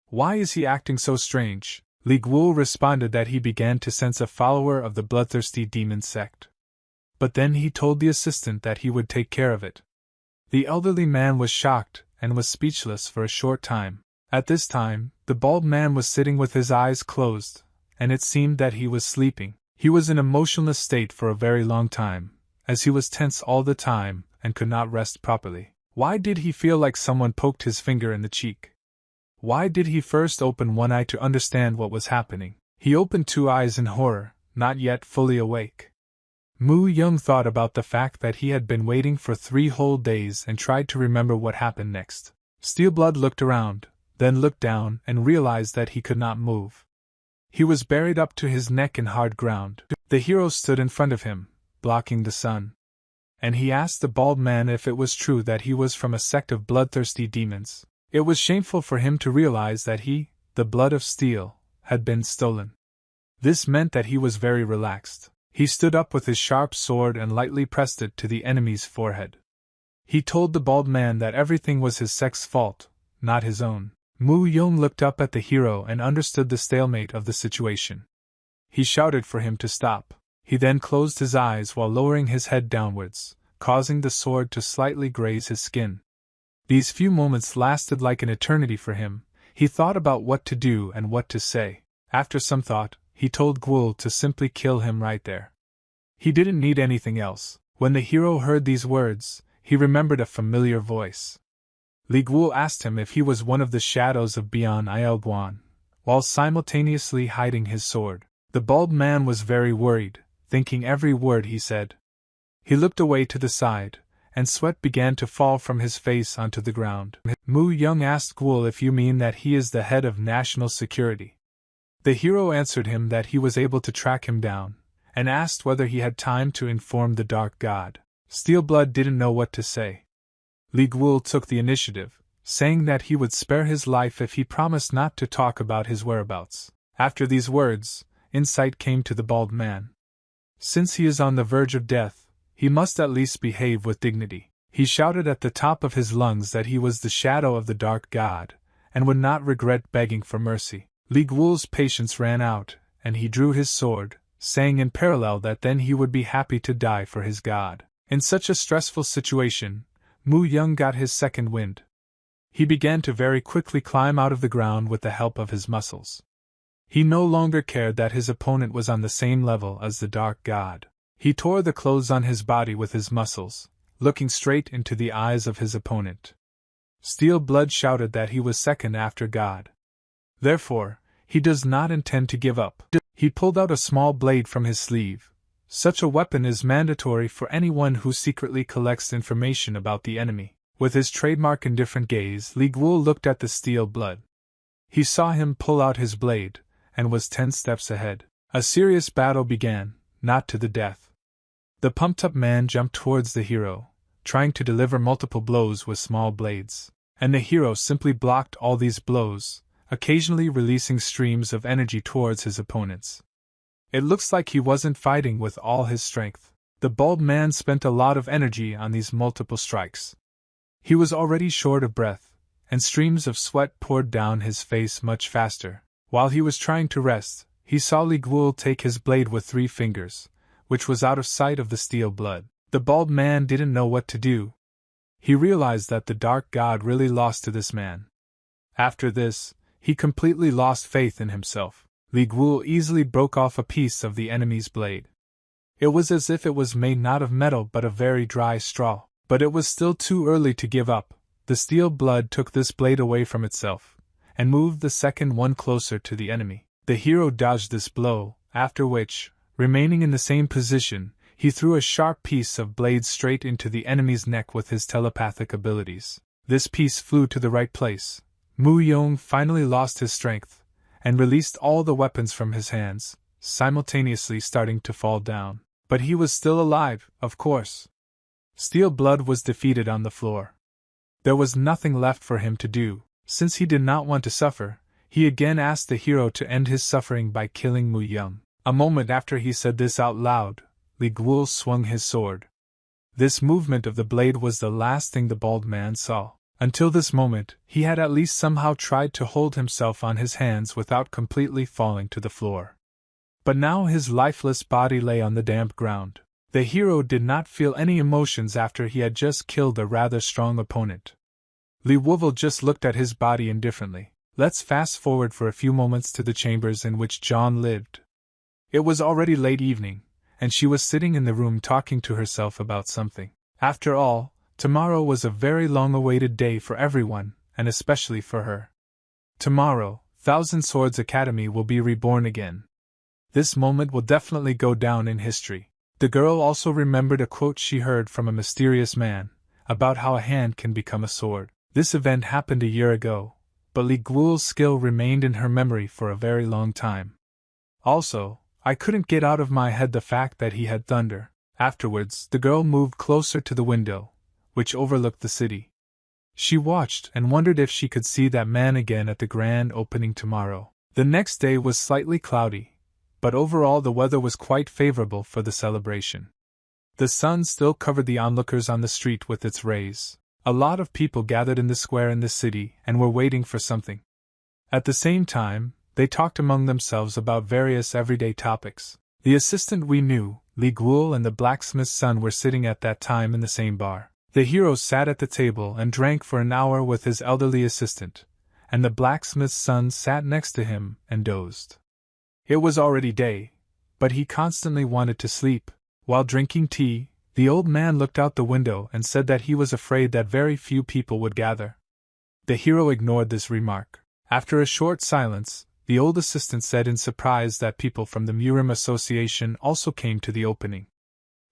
Why is he acting so strange? Li Guo responded that he began to sense a follower of the bloodthirsty demon sect. But then he told the assistant that he would take care of it. The elderly man was shocked and was speechless for a short time. At this time, the bald man was sitting with his eyes closed, and it seemed that he was sleeping. He was in a motionless state for a very long time, as he was tense all the time and could not rest properly. Why did he feel like someone poked his finger in the cheek? Why did he first open one eye to understand what was happening? He opened two eyes in horror, not yet fully awake. Mu Young thought about the fact that he had been waiting for 3 whole days and tried to remember what happened next. Steelblood looked around, then looked down and realized that he could not move. He was buried up to his neck in hard ground. The hero stood in front of him, blocking the sun. And he asked the bald man if it was true that he was from a sect of bloodthirsty demons. It was shameful for him to realize that he, the blood of steel, had been stolen. This meant that he was very relaxed. He stood up with his sharp sword and lightly pressed it to the enemy's forehead. He told the bald man that everything was his sect's fault, not his own. Mu Young looked up at the hero and understood the stalemate of the situation. He shouted for him to stop. He then closed his eyes while lowering his head downwards, causing the sword to slightly graze his skin. These few moments lasted like an eternity for him. He thought about what to do and what to say. After some thought, he told Gwul to simply kill him right there. He didn't need anything else. When the hero heard these words, he remembered a familiar voice. Li Gwul asked him if he was one of the shadows of beyond Guan, while simultaneously hiding his sword. The bald man was very worried, thinking every word he said. He looked away to the side, and sweat began to fall from his face onto the ground. Mu Young asked Gwul if you mean that he is the head of national security. The hero answered him that he was able to track him down, and asked whether he had time to inform the Dark God. Steelblood didn't know what to say. Li Gwul took the initiative, saying that he would spare his life if he promised not to talk about his whereabouts. After these words, insight came to the bald man. Since he is on the verge of death, he must at least behave with dignity. He shouted at the top of his lungs that he was the shadow of the Dark God, and would not regret begging for mercy. Li Gwul's patience ran out, and he drew his sword, saying in parallel that then he would be happy to die for his god. In such a stressful situation, Mu Young got his second wind. He began to very quickly climb out of the ground with the help of his muscles. He no longer cared that his opponent was on the same level as the Dark God. He tore the clothes on his body with his muscles, looking straight into the eyes of his opponent. Steelblood shouted that he was second after God. Therefore, he does not intend to give up. He pulled out a small blade from his sleeve. Such a weapon is mandatory for anyone who secretly collects information about the enemy. With his trademark indifferent gaze, Li Gwul looked at the Steelblood. He saw him pull out his blade, and was 10 steps ahead. A serious battle began, not to the death. The pumped-up man jumped towards the hero, trying to deliver multiple blows with small blades, and the hero simply blocked all these blows, occasionally releasing streams of energy towards his opponents. It looks like he wasn't fighting with all his strength. The bald man spent a lot of energy on these multiple strikes. He was already short of breath, and streams of sweat poured down his face much faster. While he was trying to rest, he saw Li Gwul take his blade with 3 fingers, which was out of sight of the Steelblood. The bald man didn't know what to do. He realized that the Dark God really lost to this man. After this, he completely lost faith in himself. Li Gwul easily broke off a piece of the enemy's blade. It was as if it was made not of metal but of very dry straw. But it was still too early to give up. The Steelblood took this blade away from itself, and moved the second one closer to the enemy. The hero dodged this blow, after which, remaining in the same position, he threw a sharp piece of blade straight into the enemy's neck with his telepathic abilities. This piece flew to the right place. Mu Young finally lost his strength, and released all the weapons from his hands, simultaneously starting to fall down. But he was still alive, of course. Steelblood was defeated on the floor. There was nothing left for him to do. Since he did not want to suffer, he again asked the hero to end his suffering by killing Mu Young. A moment after he said this out loud, Li Gwul swung his sword. This movement of the blade was the last thing the bald man saw. Until this moment, he had at least somehow tried to hold himself on his hands without completely falling to the floor. But now his lifeless body lay on the damp ground. The hero did not feel any emotions after he had just killed a rather strong opponent. Li Gwul just looked at his body indifferently. Let's fast forward for a few moments to the chambers in which John lived. It was already late evening, and she was sitting in the room talking to herself about something. After all, tomorrow was a very long-awaited day for everyone, and especially for her. Tomorrow, Thousand Swords Academy will be reborn again. This moment will definitely go down in history. The girl also remembered a quote she heard from a mysterious man, about how a hand can become a sword. This event happened a year ago, but Li Gwul's skill remained in her memory for a very long time. Also, I couldn't get out of my head the fact that he had thunder. Afterwards, the girl moved closer to the window, which overlooked the city. She watched and wondered if she could see that man again at the grand opening tomorrow. The next day was slightly cloudy, but overall the weather was quite favorable for the celebration. The sun still covered the onlookers on the street with its rays. A lot of people gathered in the square in the city and were waiting for something. At the same time, they talked among themselves about various everyday topics. The assistant we knew, Li Gwul, and the blacksmith's son were sitting at that time in the same bar. The hero sat at the table and drank for an hour with his elderly assistant, and the blacksmith's son sat next to him and dozed. It was already day, but he constantly wanted to sleep. While drinking tea, the old man looked out the window and said that he was afraid that very few people would gather. The hero ignored this remark. After a short silence, the old assistant said in surprise that people from the Murim Association also came to the opening.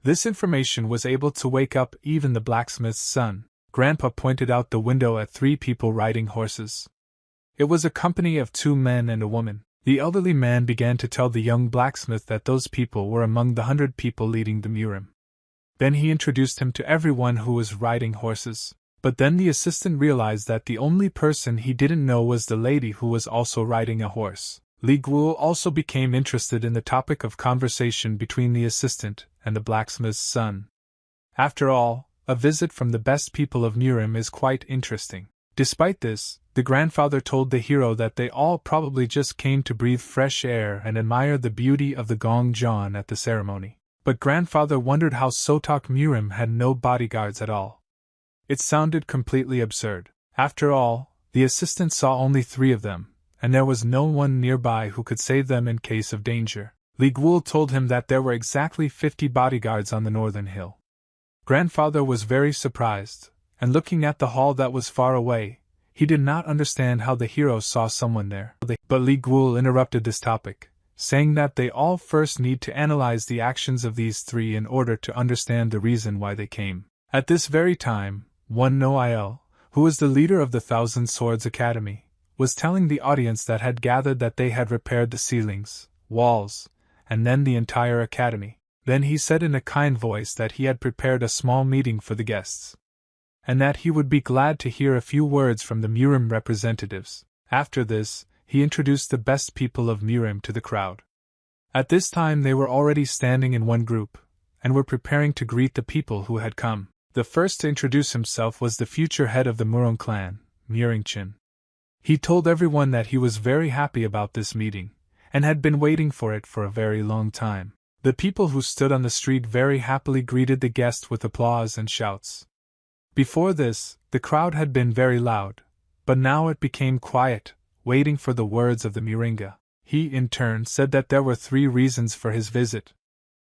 This information was able to wake up even the blacksmith's son. Grandpa pointed out the window at 3 people riding horses. It was a company of 2 men and a woman. The elderly man began to tell the young blacksmith that those people were among the 100 people leading the Murim. Then he introduced him to everyone who was riding horses. But then the assistant realized that the only person he didn't know was the lady who was also riding a horse. Li Guo also became interested in the topic of conversation between the assistant and the blacksmith's son. After all, a visit from the best people of Murim is quite interesting. Despite this, the grandfather told the hero that they all probably just came to breathe fresh air and admire the beauty of the Gongjon at the ceremony. But grandfather wondered how Sotok Murim had no bodyguards at all. It sounded completely absurd. After all, the assistant saw only 3 of them, and there was no one nearby who could save them in case of danger. Li Guo told him that there were exactly 50 bodyguards on the northern hill. Grandfather was very surprised, and looking at the hall that was far away, he did not understand how the hero saw someone there. But Li Guo interrupted this topic, saying that they all first need to analyze the actions of these 3 in order to understand the reason why they came. At this very time, one Noel, who was the leader of the Thousand Swords Academy, was telling the audience that had gathered that they had repaired the ceilings, walls, and then the entire academy. Then he said in a kind voice that he had prepared a small meeting for the guests, and that he would be glad to hear a few words from the Murim representatives. After this, he introduced the best people of Murim to the crowd. At this time they were already standing in one group, and were preparing to greet the people who had come. The first to introduce himself was the future head of the Murong clan, Muringchen. He told everyone that he was very happy about this meeting, and had been waiting for it for a very long time. The people who stood on the street very happily greeted the guest with applause and shouts. Before this, the crowd had been very loud, but now it became quiet, waiting for the words of the Muringa. He, in turn, said that there were 3 reasons for his visit.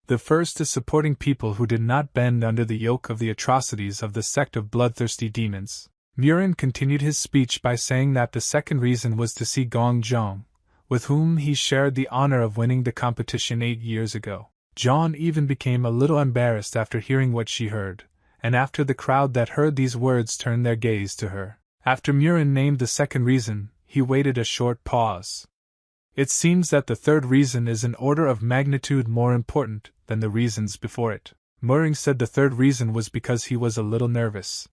The first is supporting people who did not bend under the yoke of the atrocities of the sect of bloodthirsty demons. Murin continued his speech by saying that the second reason was to see Gong Zhong, with whom he shared the honor of winning the competition 8 years ago. John even became a little embarrassed after hearing what she heard, and after the crowd that heard these words turned their gaze to her. After Murin named the second reason, he waited a short pause. It seems that the third reason is an order of magnitude more important than the reasons before it. Murin said the third reason was because he was a little nervous.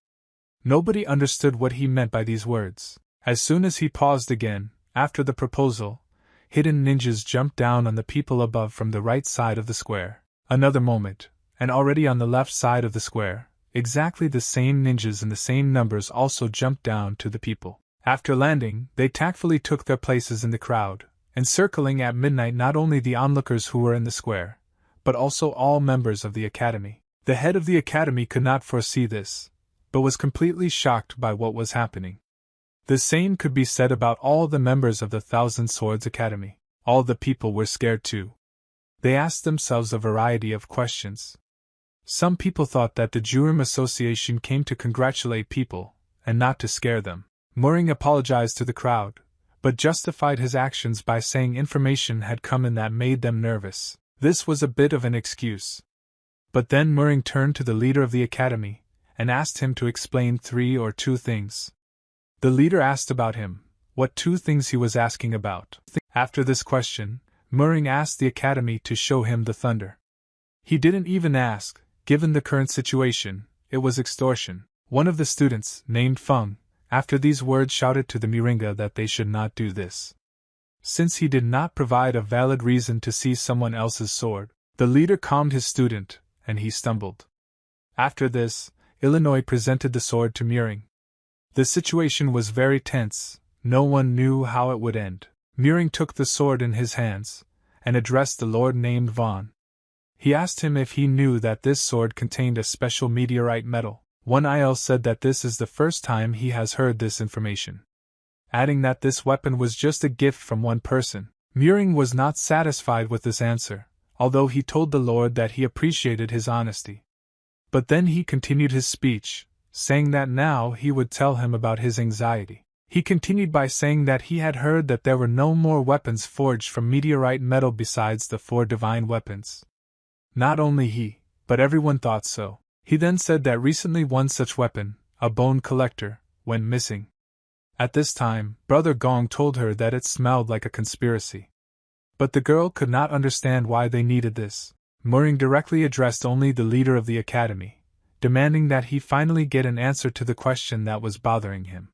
Nobody understood what he meant by these words. As soon as he paused again, after the proposal, hidden ninjas jumped down on the people above from the right side of the square. Another moment, and already on the left side of the square, exactly the same ninjas in the same numbers also jumped down to the people. After landing, they tactfully took their places in the crowd, encircling at midnight not only the onlookers who were in the square, but also all members of the academy. The head of the academy could not foresee this, but was completely shocked by what was happening. The same could be said about all the members of the Thousand Swords Academy. All the people were scared too. They asked themselves a variety of questions. Some people thought that the Jurim Association came to congratulate people, and not to scare them. Muring apologized to the crowd, but justified his actions by saying information had come in that made them nervous. This was a bit of an excuse. But then Muring turned to the leader of the academy, and asked him to explain 3 or 2 things. The leader asked about him, what 2 things he was asking about. After this question, Muring asked the academy to show him the thunder. He didn't even ask, given the current situation, it was extortion. One of the students, named Feng, after these words shouted to the Muringa that they should not do this. Since he did not provide a valid reason to see someone else's sword, the leader calmed his student, and he stumbled. After this, Illinois presented the sword to Muring. The situation was very tense, no one knew how it would end. Muring took the sword in his hands, and addressed the lord named Vaughn. He asked him if he knew that this sword contained a special meteorite metal. One IL said that this is the first time he has heard this information, adding that this weapon was just a gift from one person. Muring was not satisfied with this answer, although he told the Lord that he appreciated his honesty. But then he continued his speech, saying that now he would tell him about his anxiety. He continued by saying that he had heard that there were no more weapons forged from meteorite metal besides the 4 divine weapons. Not only he, but everyone thought so. He then said that recently one such weapon, a bone collector, went missing. At this time, Brother Gong told her that it smelled like a conspiracy. But the girl could not understand why they needed this. Muring directly addressed only the leader of the academy, demanding that he finally get an answer to the question that was bothering him.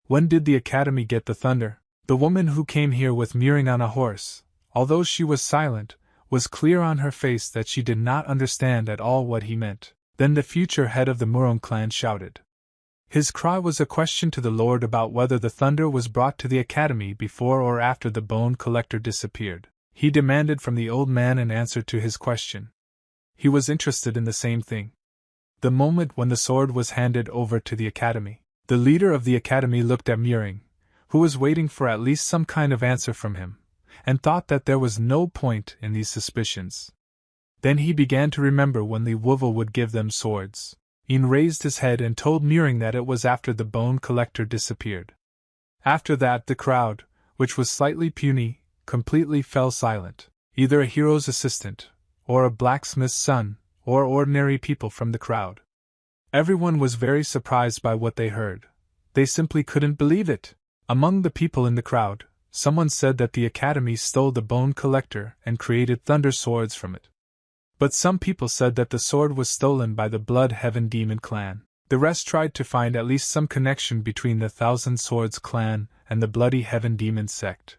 When did the academy get the thunder? The woman who came here with Muring on a horse, although she was silent, was clear on her face that she did not understand at all what he meant. Then the future head of the Murong clan shouted. His cry was a question to the Lord about whether the thunder was brought to the academy before or after the bone collector disappeared. He demanded from the old man an answer to his question. He was interested in the same thing. The moment when the sword was handed over to the academy, the leader of the academy looked at Muring, who was waiting for at least some kind of answer from him, and thought that there was no point in these suspicions. Then he began to remember when Li Wuvel would give them swords. Yin raised his head and told Muring that it was after the bone collector disappeared. After that the crowd, which was slightly puny, completely fell silent. Either a hero's assistant, or a blacksmith's son, or ordinary people from the crowd. Everyone was very surprised by what they heard. They simply couldn't believe it. Among the people in the crowd, someone said that the academy stole the bone collector and created thunder swords from it. But some people said that the sword was stolen by the Blood Heaven Demon clan. The rest tried to find at least some connection between the Thousand Swords clan and the Bloody Heaven Demon sect.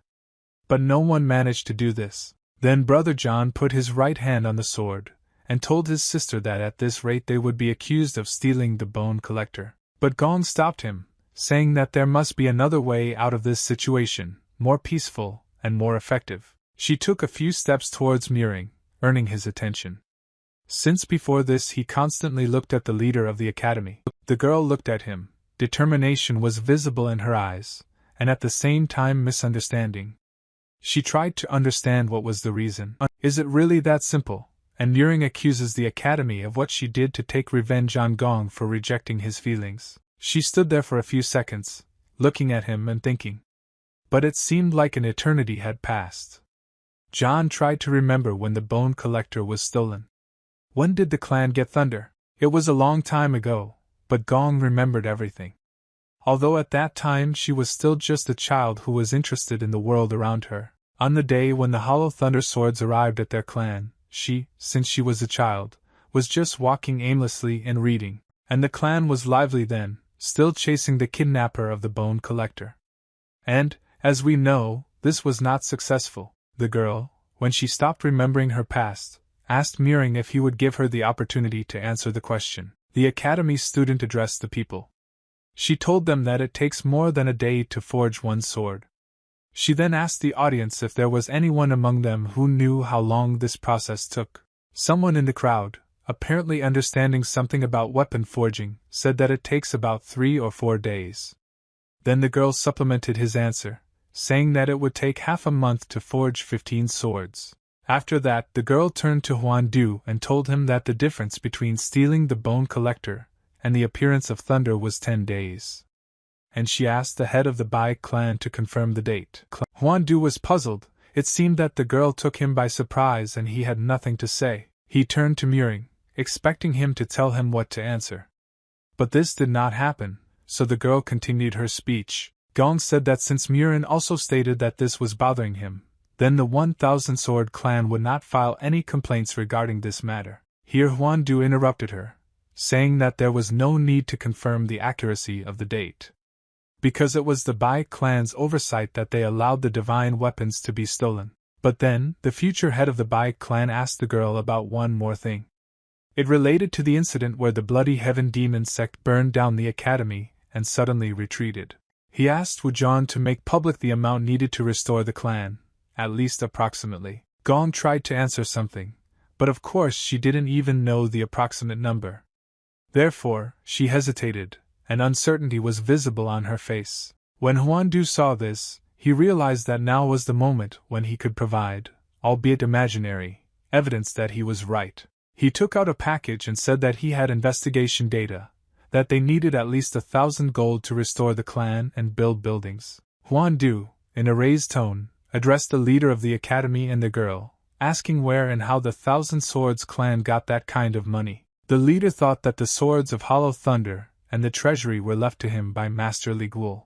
But no one managed to do this. Then Brother John put his right hand on the sword, and told his sister that at this rate they would be accused of stealing the bone collector. But Gong stopped him, saying that there must be another way out of this situation, more peaceful and more effective. She took a few steps towards Muring, earning his attention. Since before this he constantly looked at the leader of the academy. The girl looked at him. Determination was visible in her eyes, and at the same time misunderstanding. She tried to understand what was the reason. Is it really that simple? And Muring accuses the academy of what she did to take revenge on Gong for rejecting his feelings. She stood there for a few seconds, looking at him and thinking. But it seemed like an eternity had passed. John tried to remember when the bone collector was stolen. When did the clan get thunder? It was a long time ago, but Gong remembered everything. Although at that time she was still just a child who was interested in the world around her. On the day when the hollow thunder swords arrived at their clan, she, since she was a child, was just walking aimlessly and reading, and the clan was lively then, still chasing the kidnapper of the bone collector. And, as we know, this was not successful. The girl, when she stopped remembering her past, asked Muring if he would give her the opportunity to answer the question. The academy student addressed the people. She told them that it takes more than a day to forge one sword. She then asked the audience if there was anyone among them who knew how long this process took. Someone in the crowd, apparently understanding something about weapon forging, said that it takes about 3 or 4 days. Then the girl supplemented his answer, saying that it would take half a month to forge 15 swords. After that, the girl turned to Huan Du and told him that the difference between stealing the bone collector and the appearance of thunder was 10 days. And she asked the head of the Bai clan to confirm the date. Huan Du was puzzled. It seemed that the girl took him by surprise and he had nothing to say. He turned to Muring, expecting him to tell him what to answer. But this did not happen, so the girl continued her speech. Gong said that since Muring also stated that this was bothering him, then the 1,000 Sword clan would not file any complaints regarding this matter. Here Huan Du interrupted her, saying that there was no need to confirm the accuracy of the date, because it was the Bai clan's oversight that they allowed the divine weapons to be stolen. But then, the future head of the Bai clan asked the girl about one more thing. It related to the incident where the Bloody Heaven Demon sect burned down the academy and suddenly retreated. He asked Wujan to make public the amount needed to restore the clan, at least approximately. Gong tried to answer something, but of course she didn't even know the approximate number. Therefore, she hesitated, and uncertainty was visible on her face. When Huan Du saw this, he realized that now was the moment when he could provide, albeit imaginary, evidence that he was right. He took out a package and said that he had investigation data, that they needed at least 1,000 gold to restore the clan and build buildings. Huan Du, in a raised tone, addressed the leader of the academy and the girl, asking where and how the Thousand Swords clan got that kind of money. The leader thought that the swords of Hollow Thunder and the treasury were left to him by Master Li Guo.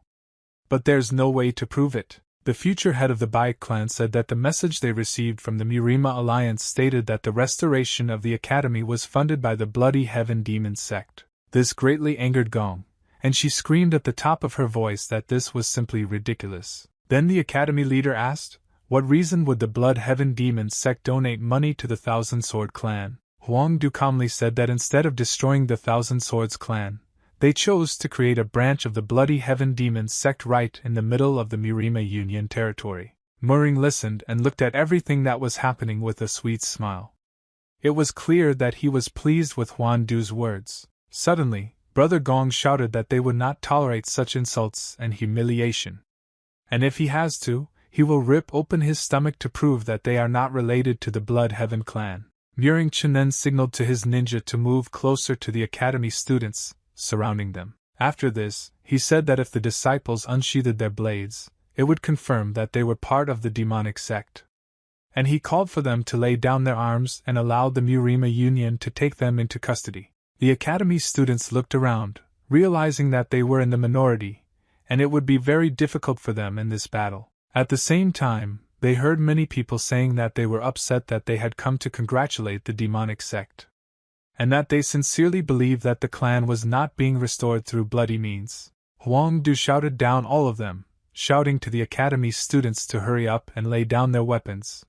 But there's no way to prove it. The future head of the Bai clan said that the message they received from the Murima Alliance stated that the restoration of the academy was funded by the Bloody Heaven Demon sect. This greatly angered Gong, and she screamed at the top of her voice that this was simply ridiculous. Then the academy leader asked, what reason would the Blood Heaven Demon sect donate money to the Thousand Sword clan? Huang Du calmly said that instead of destroying the Thousand Swords clan, they chose to create a branch of the Bloody Heaven Demon sect right in the middle of the Murima Union territory. Murring listened and looked at everything that was happening with a sweet smile. It was clear that he was pleased with Huan Du's words. Suddenly, Brother Gong shouted that they would not tolerate such insults and humiliation. And if he has to, he will rip open his stomach to prove that they are not related to the Blood Heaven clan. Muring Chen then signaled to his ninja to move closer to the academy students, surrounding them. After this, he said that if the disciples unsheathed their blades, it would confirm that they were part of the demonic sect. And he called for them to lay down their arms and allowed the Murima Union to take them into custody. The academy students looked around, realizing that they were in the minority, and it would be very difficult for them in this battle. At the same time, they heard many people saying that they were upset that they had come to congratulate the demonic sect, and that they sincerely believed that the clan was not being restored through bloody means. Huang Du shouted down all of them, shouting to the academy students to hurry up and lay down their weapons,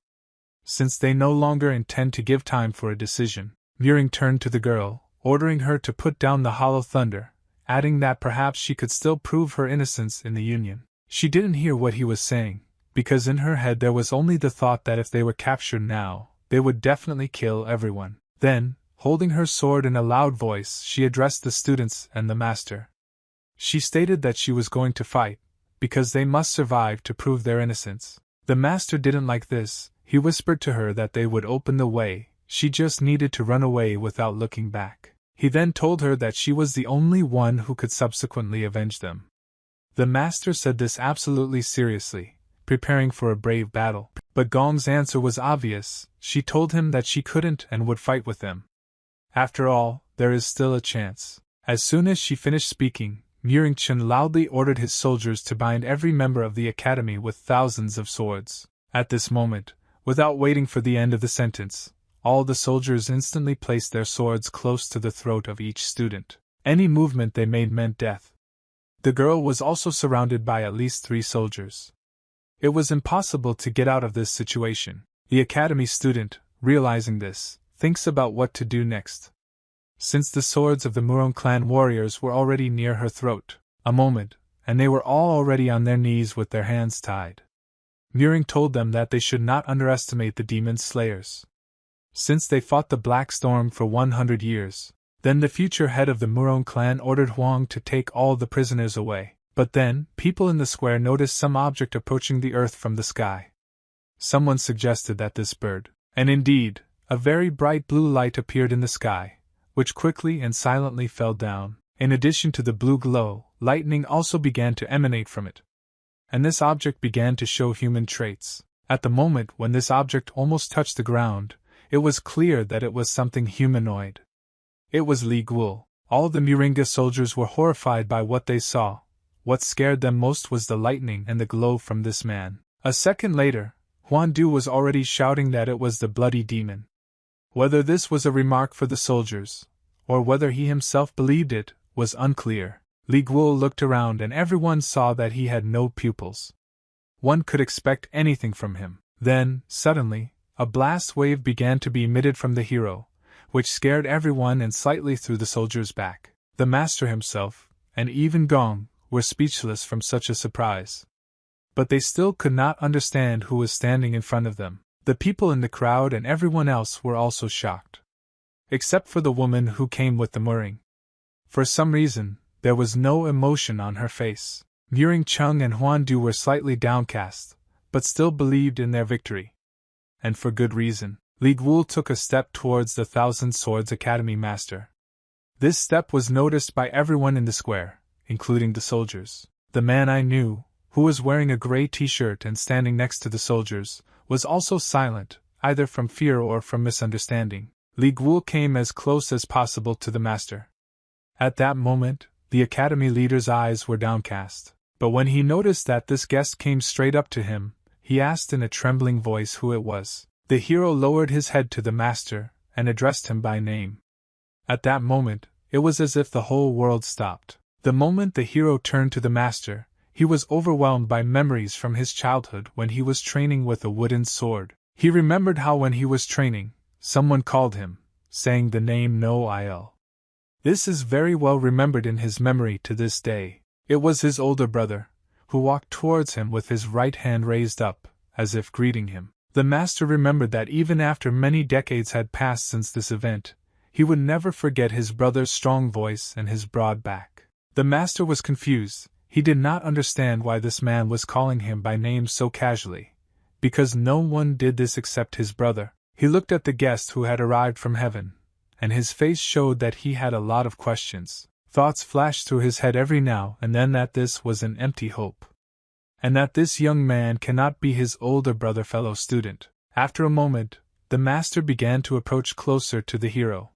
since they no longer intend to give time for a decision. Muring turned to the girl, ordering her to put down the Hollow Thunder, adding that perhaps she could still prove her innocence in the Union. She didn't hear what he was saying, because in her head there was only the thought that if they were captured now, they would definitely kill everyone. Then, holding her sword in a loud voice, she addressed the students and the master. She stated that she was going to fight, because they must survive to prove their innocence. The master didn't like this. He whispered to her that they would open the way, she just needed to run away without looking back. He then told her that she was the only one who could subsequently avenge them. The master said this absolutely seriously, preparing for a brave battle. But Gong's answer was obvious. She told him that she couldn't and would fight with them. After all, there is still a chance. As soon as she finished speaking, Muring Chen loudly ordered his soldiers to bind every member of the academy with thousands of swords. At this moment, without waiting for the end of the sentence, all the soldiers instantly placed their swords close to the throat of each student. Any movement they made meant death. The girl was also surrounded by at least 3 soldiers. It was impossible to get out of this situation. The academy student, realizing this, thinks about what to do next. Since the swords of the Murong clan warriors were already near her throat, a moment, and they were all already on their knees with their hands tied. Muring told them that they should not underestimate the demon slayers. Since they fought the Black Storm for 100 years, then the future head of the Murong clan ordered Huang to take all the prisoners away. But then, people in the square noticed some object approaching the earth from the sky. Someone suggested that this bird, and indeed, a very bright blue light appeared in the sky, which quickly and silently fell down. In addition to the blue glow, lightning also began to emanate from it. And this object began to show human traits. At the moment when this object almost touched the ground, it was clear that it was something humanoid. It was Li Guo. All the Muringa soldiers were horrified by what they saw. What scared them most was the lightning and the glow from this man. A second later, Huan Du was already shouting that it was the bloody demon. Whether this was a remark for the soldiers, or whether he himself believed it, was unclear. Li Guo looked around and everyone saw that he had no pupils. One could expect anything from him. Then, suddenly, a blast wave began to be emitted from the hero, which scared everyone and slightly threw the soldier's back. The master himself, and even Gong, were speechless from such a surprise. But they still could not understand who was standing in front of them. The people in the crowd and everyone else were also shocked. Except for the woman who came with the Muring. For some reason, there was no emotion on her face. Muring Chung and Huan Du were slightly downcast, but still believed in their victory. And for good reason. Li Guo took a step towards the Thousand Swords Academy master. This step was noticed by everyone in the square, including the soldiers. The man I knew, who was wearing a gray t-shirt and standing next to the soldiers, was also silent, either from fear or from misunderstanding. Li Guo came as close as possible to the master. At that moment, the academy leader's eyes were downcast, but when he noticed that this guest came straight up to him, he asked in a trembling voice who it was. The hero lowered his head to the master and addressed him by name. At that moment, it was as if the whole world stopped. The moment the hero turned to the master, he was overwhelmed by memories from his childhood when he was training with a wooden sword. He remembered how when he was training, someone called him, saying the name No Il. This is very well remembered in his memory to this day. It was his older brother, who walked towards him with his right hand raised up, as if greeting him. The master remembered that even after many decades had passed since this event, he would never forget his brother's strong voice and his broad back. The master was confused. He did not understand why this man was calling him by name so casually, because no one did this except his brother. He looked at the guest who had arrived from heaven, and his face showed that he had a lot of questions. Thoughts flashed through his head every now and then that this was an empty hope, and that this young man cannot be his older brother fellow student. After a moment, the master began to approach closer to the hero.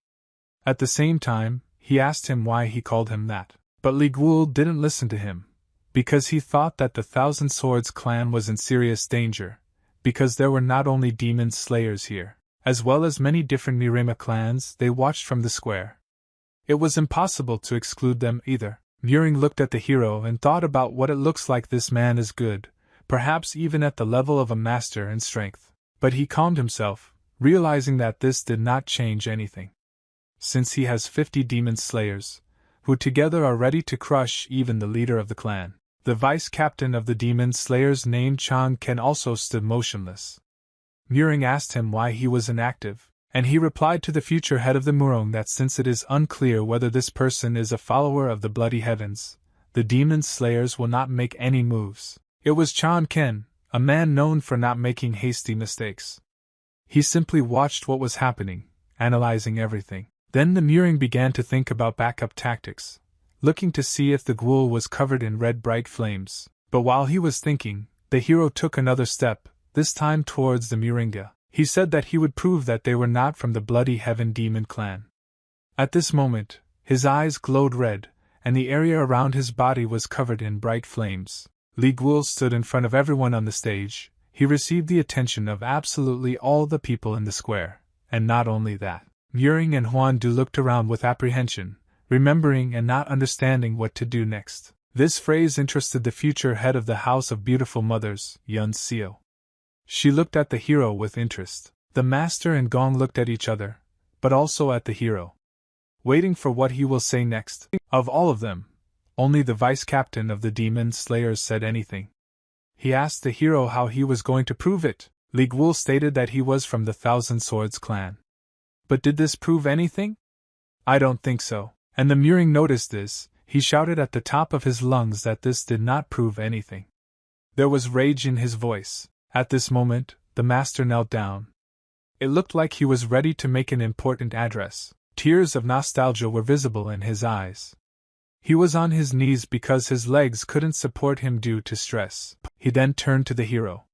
At the same time, he asked him why he called him that. But Li Guo didn't listen to him, because he thought that the Thousand Swords clan was in serious danger, because there were not only demon slayers here, as well as many different Nirema clans they watched from the square. It was impossible to exclude them either. Muring looked at the hero and thought about what it looks like this man is good, perhaps even at the level of a master in strength. But he calmed himself, realizing that this did not change anything. Since he has 50 demon slayers, who together are ready to crush even the leader of the clan. The vice-captain of the demon slayers named Chang Ken also stood motionless. Muring asked him why he was inactive, and he replied to the future head of the Murong that since it is unclear whether this person is a follower of the Bloody Heavens, the demon slayers will not make any moves. It was Chan Ken, a man known for not making hasty mistakes. He simply watched what was happening, analyzing everything. Then the Muring began to think about backup tactics, looking to see if the ghoul was covered in red bright flames. But while he was thinking, the hero took another step, this time towards the Muringa. He said that he would prove that they were not from the Bloody Heaven Demon clan. At this moment, his eyes glowed red, and the area around his body was covered in bright flames. Li Guo stood in front of everyone on the stage. He received the attention of absolutely all the people in the square, and not only that. Muring and Huan Du looked around with apprehension, remembering and not understanding what to do next. This phrase interested the future head of the House of Beautiful Mothers, Yun Seo. She looked at the hero with interest. The master and Gong looked at each other, but also at the hero, waiting for what he will say next. Of all of them, only the vice-captain of the Demon Slayers said anything. He asked the hero how he was going to prove it. Li Guo stated that he was from the Thousand Swords clan. But did this prove anything? I don't think so. And the Muring noticed this. He shouted at the top of his lungs that this did not prove anything. There was rage in his voice. At this moment, the master knelt down. It looked like he was ready to make an important address. Tears of nostalgia were visible in his eyes. He was on his knees because his legs couldn't support him due to stress. He then turned to the hero.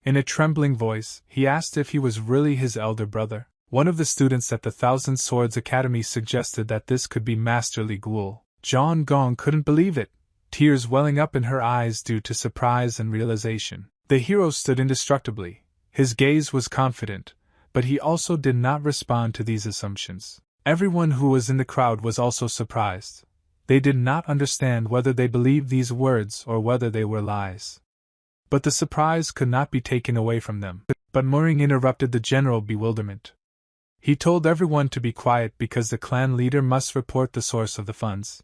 In a trembling voice, he asked if he was really his elder brother. One of the students at the Thousand Swords Academy suggested that this could be Master Li Guo. Zhang Gong couldn't believe it, tears welling up in her eyes due to surprise and realization. The hero stood indestructibly. His gaze was confident, but he also did not respond to these assumptions. Everyone who was in the crowd was also surprised. They did not understand whether they believed these words or whether they were lies. But the surprise could not be taken away from them. But Muring interrupted the general bewilderment. He told everyone to be quiet because the clan leader must report the source of the funds,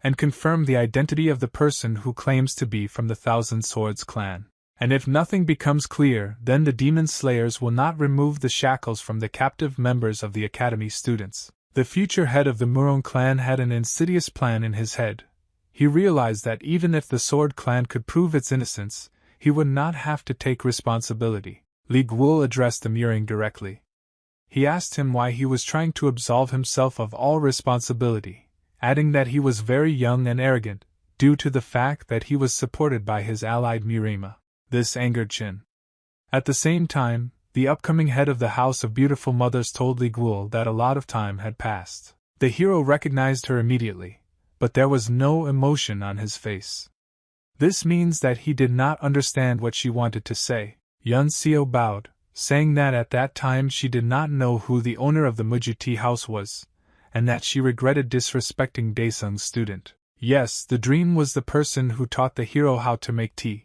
and confirm the identity of the person who claims to be from the Thousand Swords clan. And if nothing becomes clear, then the Demon Slayers will not remove the shackles from the captive members of the Academy students. The future head of the Murong clan had an insidious plan in his head. He realized that even if the Sword clan could prove its innocence, he would not have to take responsibility. Li Guo addressed the Murong directly. He asked him why he was trying to absolve himself of all responsibility, adding that he was very young and arrogant, due to the fact that he was supported by his allied Murima. This angered Qin. At the same time, the upcoming head of the House of Beautiful Mothers told Li Guo that a lot of time had passed. The hero recognized her immediately, but there was no emotion on his face. This means that he did not understand what she wanted to say. Yun Xiao bowed, saying that at that time she did not know who the owner of the Muju tea house was, and that she regretted disrespecting Daesung's student. Yes, the dream was the person who taught the hero how to make tea.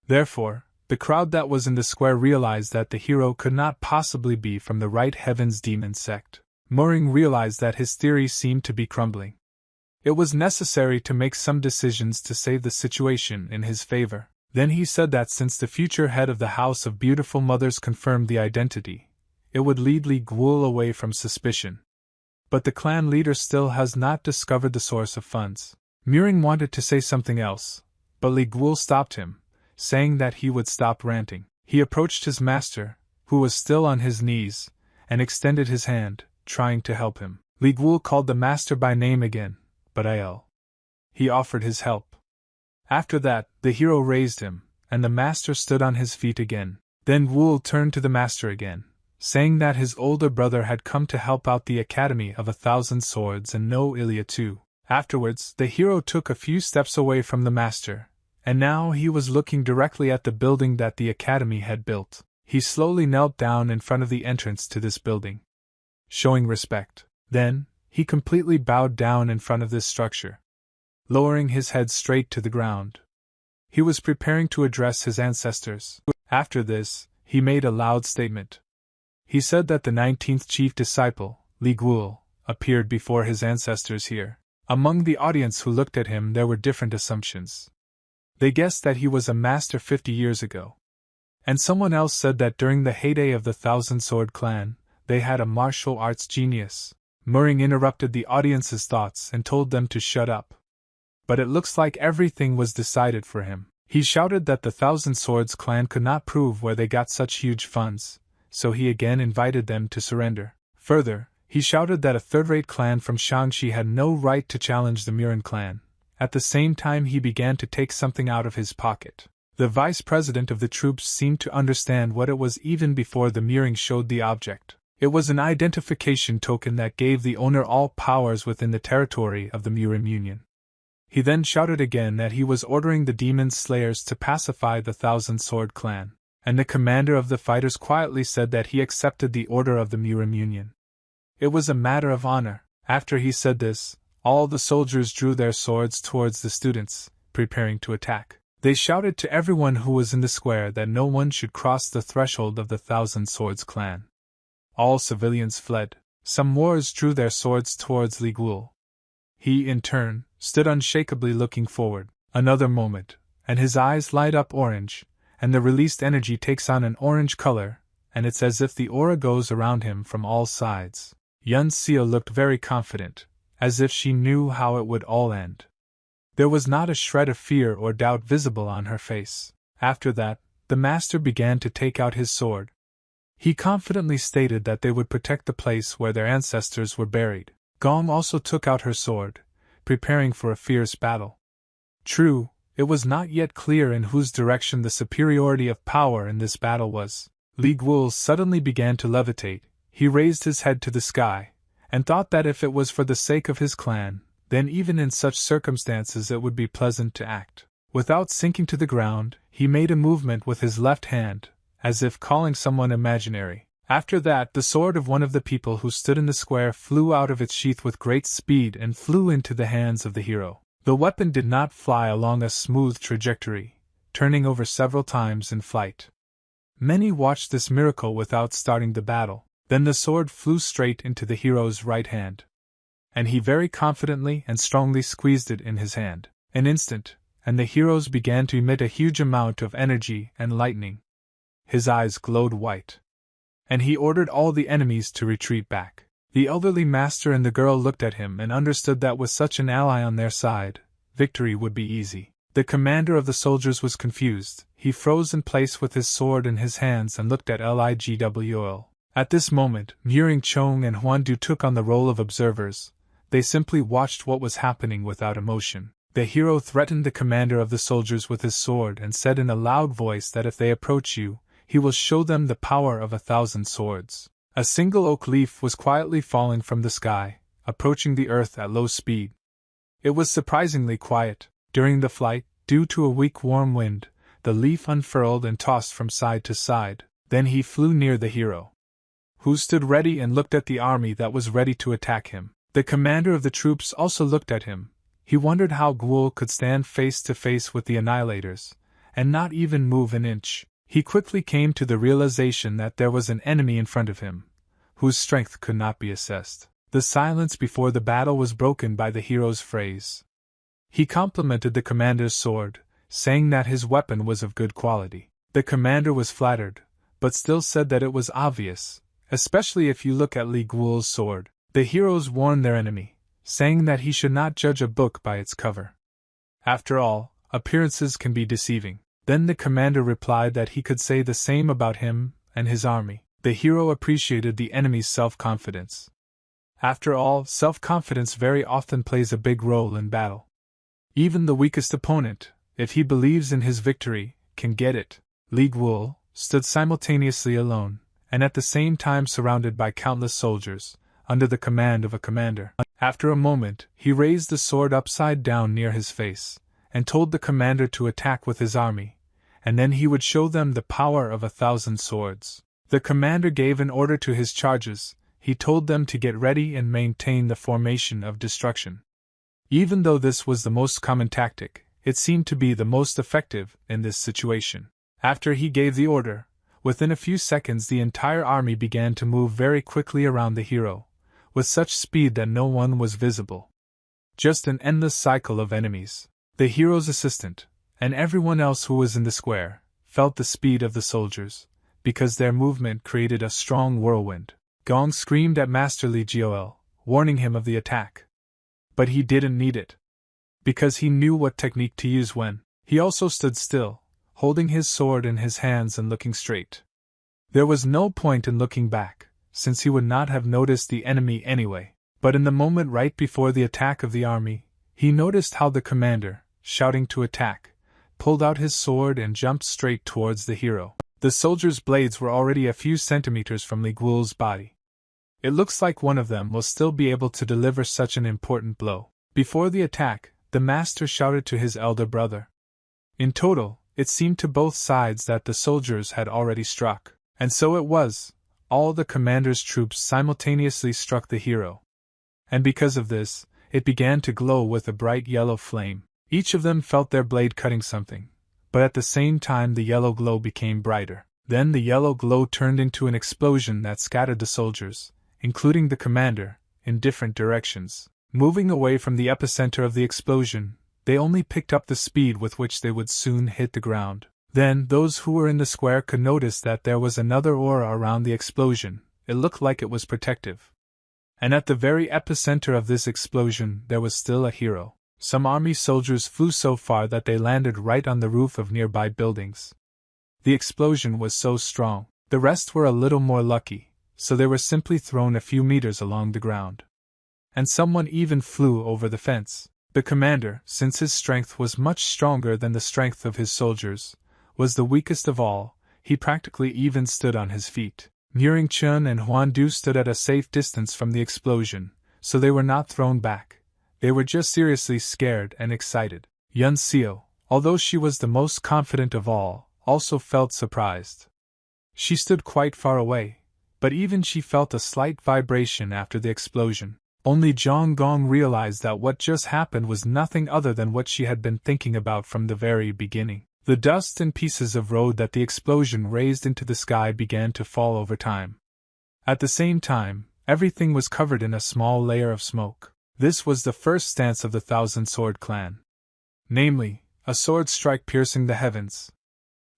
Therefore, the crowd that was in the square realized that the hero could not possibly be from the Right Heaven's demon sect. Murong realized that his theory seemed to be crumbling. It was necessary to make some decisions to save the situation in his favor. Then he said that since the future head of the House of Beautiful Mothers confirmed the identity, it would lead Li Guo away from suspicion. But the clan leader still has not discovered the source of funds. Murong wanted to say something else, but Li Guo stopped him, saying that he would stop ranting. He approached his master, who was still on his knees, and extended his hand, trying to help him. Li Guo called the master by name again, but he offered his help. After that, the hero raised him, and the master stood on his feet again. Then Guo turned to the master again, saying that his older brother had come to help out the Academy of 1,000 Swords and know Ilya too. Afterwards, the hero took a few steps away from the master, and now he was looking directly at the building that the Academy had built. He slowly knelt down in front of the entrance to this building, showing respect. Then, he completely bowed down in front of this structure, lowering his head straight to the ground. He was preparing to address his ancestors. After this, he made a loud statement. He said that the 19th chief disciple, Li Guo, appeared before his ancestors here. Among the audience who looked at him there were different assumptions. They guessed that he was a master 50 years ago. And someone else said that during the heyday of the Thousand Sword clan, they had a martial arts genius. Murong interrupted the audience's thoughts and told them to shut up. But it looks like everything was decided for him. He shouted that the Thousand Swords clan could not prove where they got such huge funds, so he again invited them to surrender. Further, he shouted that a third-rate clan from Shaanxi had no right to challenge the Murong clan. At the same time he began to take something out of his pocket. The vice president of the troops seemed to understand what it was even before the Murong showed the object. It was an identification token that gave the owner all powers within the territory of the Murong Union. He then shouted again that he was ordering the demon slayers to pacify the Thousand Sword clan, and the commander of the fighters quietly said that he accepted the order of the Murong Union. It was a matter of honor. After he said this, all the soldiers drew their swords towards the students, preparing to attack. They shouted to everyone who was in the square that no one should cross the threshold of the Thousand Swords clan. All civilians fled. Some warriors drew their swords towards Li Guo. He, in turn, stood unshakably looking forward. Another moment, and his eyes light up orange, and the released energy takes on an orange color, and it's as if the aura goes around him from all sides. Yun Xiao looked very confident, as if she knew how it would all end. There was not a shred of fear or doubt visible on her face. After that, the master began to take out his sword. He confidently stated that they would protect the place where their ancestors were buried. Gong also took out her sword, preparing for a fierce battle. True, it was not yet clear in whose direction the superiority of power in this battle was. Li Guo suddenly began to levitate. He raised his head to the sky, and thought that if it was for the sake of his clan, then even in such circumstances it would be pleasant to act. Without sinking to the ground, he made a movement with his left hand, as if calling someone imaginary. After that, the sword of one of the people who stood in the square flew out of its sheath with great speed and flew into the hands of the hero. The weapon did not fly along a smooth trajectory, turning over several times in flight. Many watched this miracle without starting the battle. Then the sword flew straight into the hero's right hand, and he very confidently and strongly squeezed it in his hand. An instant, and the heroes began to emit a huge amount of energy and lightning. His eyes glowed white, and he ordered all the enemies to retreat back. The elderly master and the girl looked at him and understood that with such an ally on their side, victory would be easy. The commander of the soldiers was confused. He froze in place with his sword in his hands and looked at Ligwl. At this moment, Muring Chong and Huandu took on the role of observers. They simply watched what was happening without emotion. The hero threatened the commander of the soldiers with his sword and said in a loud voice that if they approach you, he will show them the power of 1,000 swords. A single oak leaf was quietly falling from the sky, approaching the earth at low speed. It was surprisingly quiet. During the flight, due to a weak warm wind, the leaf unfurled and tossed from side to side. Then he flew near the hero, who stood ready and looked at the army that was ready to attack him. The commander of the troops also looked at him. He wondered how Ghoul could stand face to face with the Annihilators, and not even move an inch. He quickly came to the realization that there was an enemy in front of him, whose strength could not be assessed. The silence before the battle was broken by the hero's phrase. He complimented the commander's sword, saying that his weapon was of good quality. The commander was flattered, but still said that it was obvious, especially if you look at Li Guo's sword. The heroes warned their enemy, saying that he should not judge a book by its cover. After all, appearances can be deceiving. Then the commander replied that he could say the same about him and his army. The hero appreciated the enemy's self-confidence. After all, self-confidence very often plays a big role in battle. Even the weakest opponent, if he believes in his victory, can get it. Li Guo stood simultaneously alone, and at the same time surrounded by countless soldiers, under the command of a commander. After a moment, he raised the sword upside down near his face, and told the commander to attack with his army, and then he would show them the power of 1,000 swords. The commander gave an order to his charges. He told them to get ready and maintain the formation of destruction. Even though this was the most common tactic, it seemed to be the most effective in this situation. After he gave the order, within a few seconds the entire army began to move very quickly around the hero, with such speed that no one was visible. Just an endless cycle of enemies. The hero's assistant, and everyone else who was in the square, felt the speed of the soldiers, because their movement created a strong whirlwind. Gong screamed at Master Li Guo, warning him of the attack. But he didn't need it, because he knew what technique to use when. He also stood still, holding his sword in his hands and looking straight. There was no point in looking back, since he would not have noticed the enemy anyway. But in the moment right before the attack of the army, he noticed how the commander, shouting to attack, pulled out his sword and jumped straight towards the hero. The soldier's blades were already a few centimeters from Li Guo's body. It looks like one of them will still be able to deliver such an important blow. Before the attack, the master shouted to his elder brother. In total, it seemed to both sides that the soldiers had already struck. And so it was. All the commander's troops simultaneously struck the hero. And because of this, it began to glow with a bright yellow flame. Each of them felt their blade cutting something, but at the same time the yellow glow became brighter. Then the yellow glow turned into an explosion that scattered the soldiers, including the commander, in different directions. Moving away from the epicenter of the explosion, they only picked up the speed with which they would soon hit the ground. Then those who were in the square could notice that there was another aura around the explosion. It looked like it was protective. And at the very epicenter of this explosion there was still a hero. Some army soldiers flew so far that they landed right on the roof of nearby buildings. The explosion was so strong. The rest were a little more lucky, so they were simply thrown a few meters along the ground. And someone even flew over the fence. The commander, since his strength was much stronger than the strength of his soldiers, was the weakest of all. He practically even stood on his feet. Muring Chun and Huan Du stood at a safe distance from the explosion, so they were not thrown back. They were just seriously scared and excited. Yun Xiao, although she was the most confident of all, also felt surprised. She stood quite far away, but even she felt a slight vibration after the explosion. Only Zhang Gong realized that what just happened was nothing other than what she had been thinking about from the very beginning. The dust and pieces of road that the explosion raised into the sky began to fall over time. At the same time, everything was covered in a small layer of smoke. This was the first stance of the Thousand-Sword Clan. Namely, a sword strike piercing the heavens.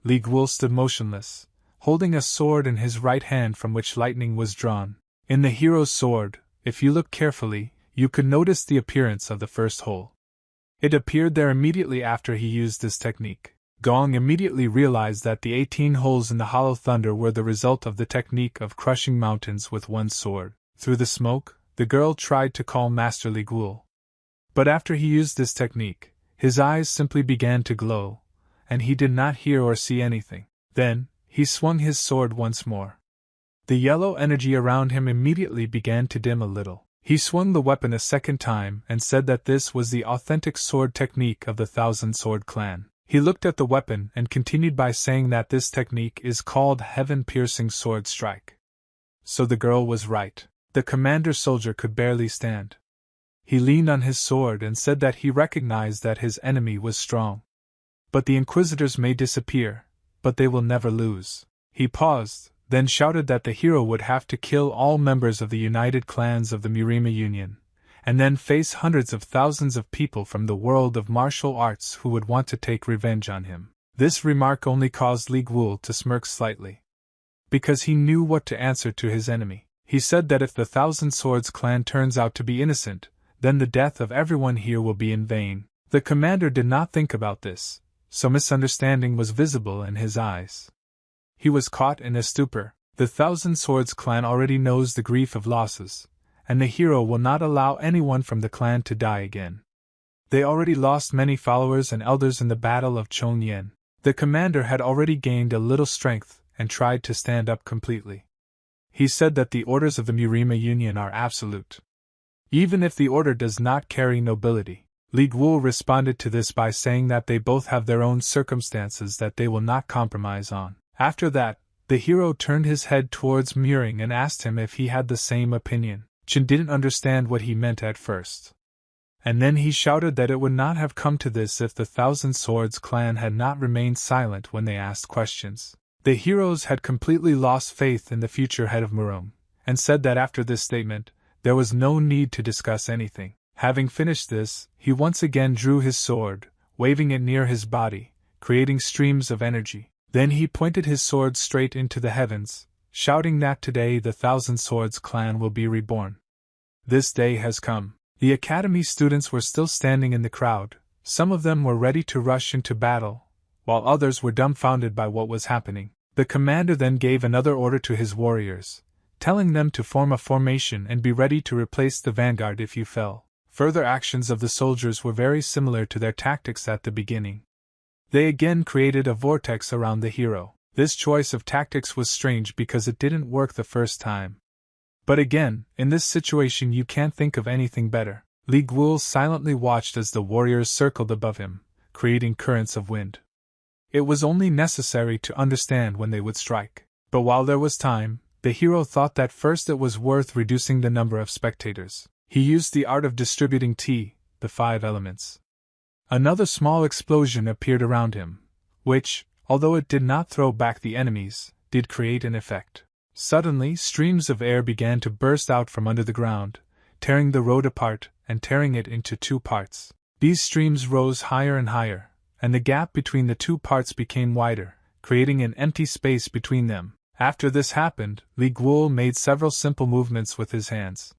Li Guo stood motionless, holding a sword in his right hand from which lightning was drawn. In the hero's sword, if you look carefully, you could notice the appearance of the first hole. It appeared there immediately after he used this technique. Gong immediately realized that the 18 holes in the hollow thunder were the result of the technique of crushing mountains with one sword. Through the smoke, the girl tried to call Master Li Guo. But after he used this technique, his eyes simply began to glow, and he did not hear or see anything. Then, he swung his sword once more. The yellow energy around him immediately began to dim a little. He swung the weapon a second time and said that this was the authentic sword technique of the Thousand Sword Clan. He looked at the weapon and continued by saying that this technique is called Heaven-Piercing Sword Strike. So the girl was right. The commander soldier could barely stand. He leaned on his sword and said that he recognized that his enemy was strong. But the Inquisitors may disappear, but they will never lose. He paused, then shouted that the hero would have to kill all members of the united clans of the Murima Union, and then face hundreds of thousands of people from the world of martial arts who would want to take revenge on him. This remark only caused Li Guo to smirk slightly, because he knew what to answer to his enemy. He said that if the Thousand Swords clan turns out to be innocent, then the death of everyone here will be in vain. The commander did not think about this, so misunderstanding was visible in his eyes. He was caught in a stupor. The Thousand Swords clan already knows the grief of losses, and the hero will not allow anyone from the clan to die again. They already lost many followers and elders in the Battle of Chongyan. The commander had already gained a little strength and tried to stand up completely. He said that the orders of the Murima Union are absolute, even if the order does not carry nobility. Li Guo responded to this by saying that they both have their own circumstances that they will not compromise on. After that, the hero turned his head towards Muring and asked him if he had the same opinion. Chen didn't understand what he meant at first. And then he shouted that it would not have come to this if the Thousand Swords clan had not remained silent when they asked questions. The heroes had completely lost faith in the future head of Murom, and said that after this statement, there was no need to discuss anything. Having finished this, he once again drew his sword, waving it near his body, creating streams of energy. Then he pointed his sword straight into the heavens, shouting that today the Thousand Swords clan will be reborn. This day has come. The academy students were still standing in the crowd. Some of them were ready to rush into battle, while others were dumbfounded by what was happening. The commander then gave another order to his warriors, telling them to form a formation and be ready to replace the vanguard if you fell. Further actions of the soldiers were very similar to their tactics at the beginning. They again created a vortex around the hero. This choice of tactics was strange because it didn't work the first time. But again, in this situation you can't think of anything better. Li Guo silently watched as the warriors circled above him, creating currents of wind. It was only necessary to understand when they would strike. But while there was time, the hero thought that first it was worth reducing the number of spectators. He used the art of distributing tea, the 5 elements. Another small explosion appeared around him, which, although it did not throw back the enemies, did create an effect. Suddenly, streams of air began to burst out from under the ground, tearing the road apart and tearing it into 2 parts. These streams rose higher and higher, and the gap between the 2 parts became wider, creating an empty space between them. After this happened, Li Guo made several simple movements with his hands.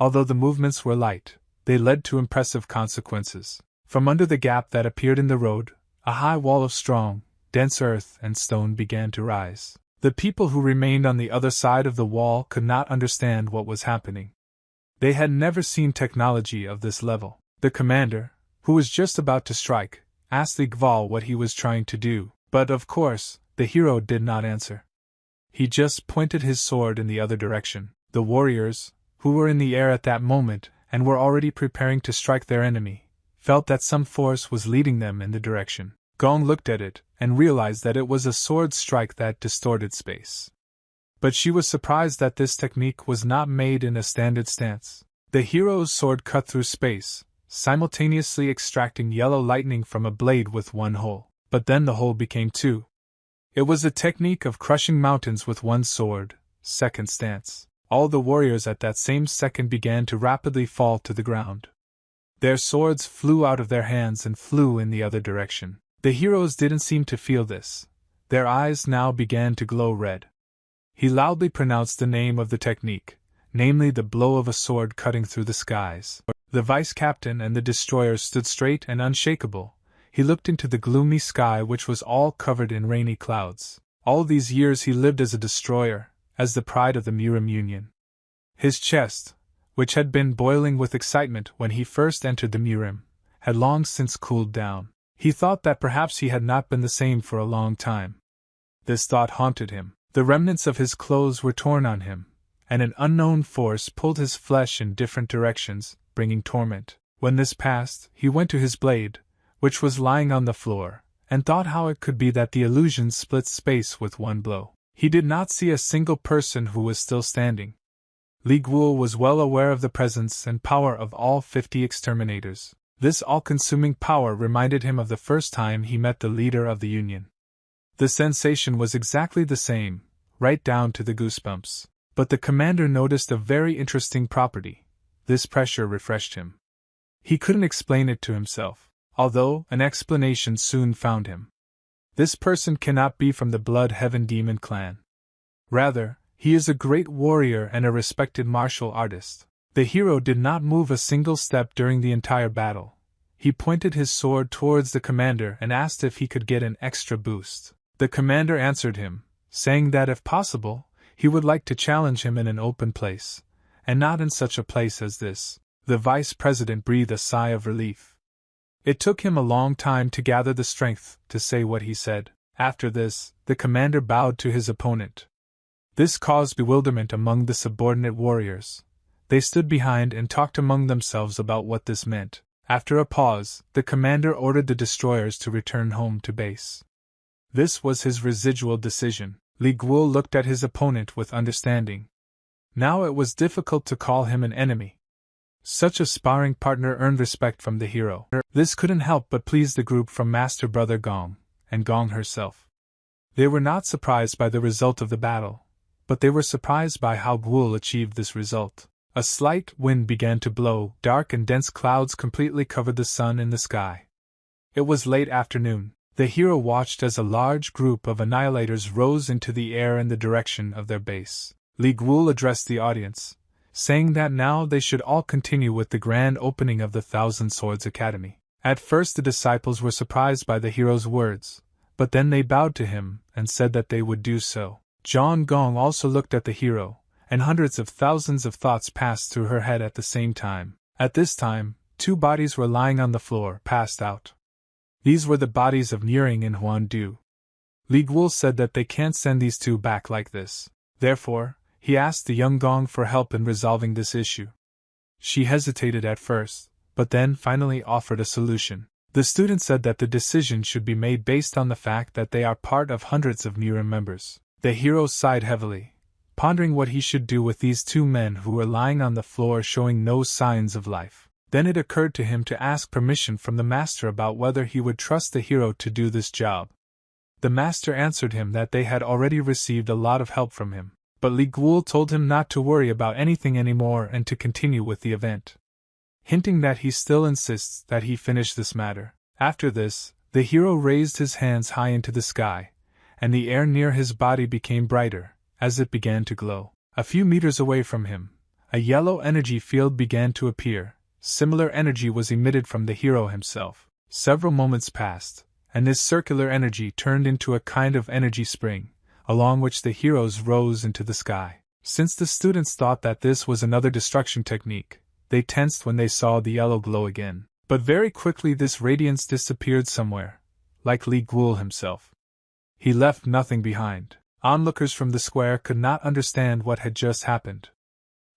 Although the movements were light, they led to impressive consequences. From under the gap that appeared in the road, a high wall of strong, dense earth and stone began to rise. The people who remained on the other side of the wall could not understand what was happening. They had never seen technology of this level. The commander, who was just about to strike, asked Li Guo what he was trying to do, but of course, the hero did not answer. He just pointed his sword in the other direction. The warriors, who were in the air at that moment and were already preparing to strike their enemy, felt that some force was leading them in the direction. Gong looked at it and realized that it was a sword strike that distorted space. But she was surprised that this technique was not made in a standard stance. The hero's sword cut through space, simultaneously extracting yellow lightning from a blade with 1 hole. But then the hole became 2. It was a technique of crushing mountains with 1 sword, second stance. All the warriors at that same second began to rapidly fall to the ground. Their swords flew out of their hands and flew in the other direction. The heroes didn't seem to feel this. Their eyes now began to glow red. He loudly pronounced the name of the technique, namely the blow of a sword cutting through the skies. The vice-captain and the destroyer stood straight and unshakable. He looked into the gloomy sky which was all covered in rainy clouds. All these years he lived as a destroyer, as the pride of the Murim Union. His chest, which had been boiling with excitement when he first entered the Murim, had long since cooled down. He thought that perhaps he had not been the same for a long time. This thought haunted him. The remnants of his clothes were torn on him, and an unknown force pulled his flesh in different directions, bringing torment. When this passed, he went to his blade, which was lying on the floor, and thought how it could be that the illusion split space with one blow. He did not see a single person who was still standing. Li Guo was well aware of the presence and power of all 50 exterminators. This all-consuming power reminded him of the first time he met the leader of the Union. The sensation was exactly the same, right down to the goosebumps. But the commander noticed a very interesting property. This pressure refreshed him. He couldn't explain it to himself, although an explanation soon found him. This person cannot be from the Blood Heaven Demon clan. Rather, he is a great warrior and a respected martial artist. The hero did not move a single step during the entire battle. He pointed his sword towards the commander and asked if he could get an extra boost. The commander answered him, saying that if possible, he would like to challenge him in an open place, and not in such a place as this. The vice president breathed a sigh of relief. It took him a long time to gather the strength to say what he said. After this, the commander bowed to his opponent. This caused bewilderment among the subordinate warriors. They stood behind and talked among themselves about what this meant. After a pause, the commander ordered the destroyers to return home to base. This was his residual decision. Li Guo looked at his opponent with understanding. Now it was difficult to call him an enemy. Such a sparring partner earned respect from the hero. This couldn't help but please the group from Master Brother Gong, and Gong herself. They were not surprised by the result of the battle, but they were surprised by how Guo achieved this result. A slight wind began to blow, dark and dense clouds completely covered the sun in the sky. It was late afternoon. The hero watched as a large group of annihilators rose into the air in the direction of their base. Li Guo addressed the audience, saying that now they should all continue with the grand opening of the Thousand Swords Academy. At first the disciples were surprised by the hero's words, but then they bowed to him and said that they would do so. John Gong also looked at the hero, and hundreds of thousands of thoughts passed through her head at the same time. At this time, 2 bodies were lying on the floor, passed out. These were the bodies of Niering and Huan Du. Li Guo said that they can't send these 2 back like this. Therefore, he asked the young Gong for help in resolving this issue. She hesitated at first, but then finally offered a solution. The student said that the decision should be made based on the fact that they are part of hundreds of Murim members. The hero sighed heavily, pondering what he should do with these 2 men who were lying on the floor showing no signs of life. Then it occurred to him to ask permission from the master about whether he would trust the hero to do this job. The master answered him that they had already received a lot of help from him, but Li Guo told him not to worry about anything anymore and to continue with the event, hinting that he still insists that he finish this matter. After this, the hero raised his hands high into the sky, and the air near his body became brighter, as it began to glow. A few meters away from him, a yellow energy field began to appear. Similar energy was emitted from the hero himself. Several moments passed, and this circular energy turned into a kind of energy spring, along which the heroes rose into the sky. Since the students thought that this was another destruction technique, they tensed when they saw the yellow glow again. But very quickly this radiance disappeared somewhere, like Li Guo himself. He left nothing behind. Onlookers from the square could not understand what had just happened.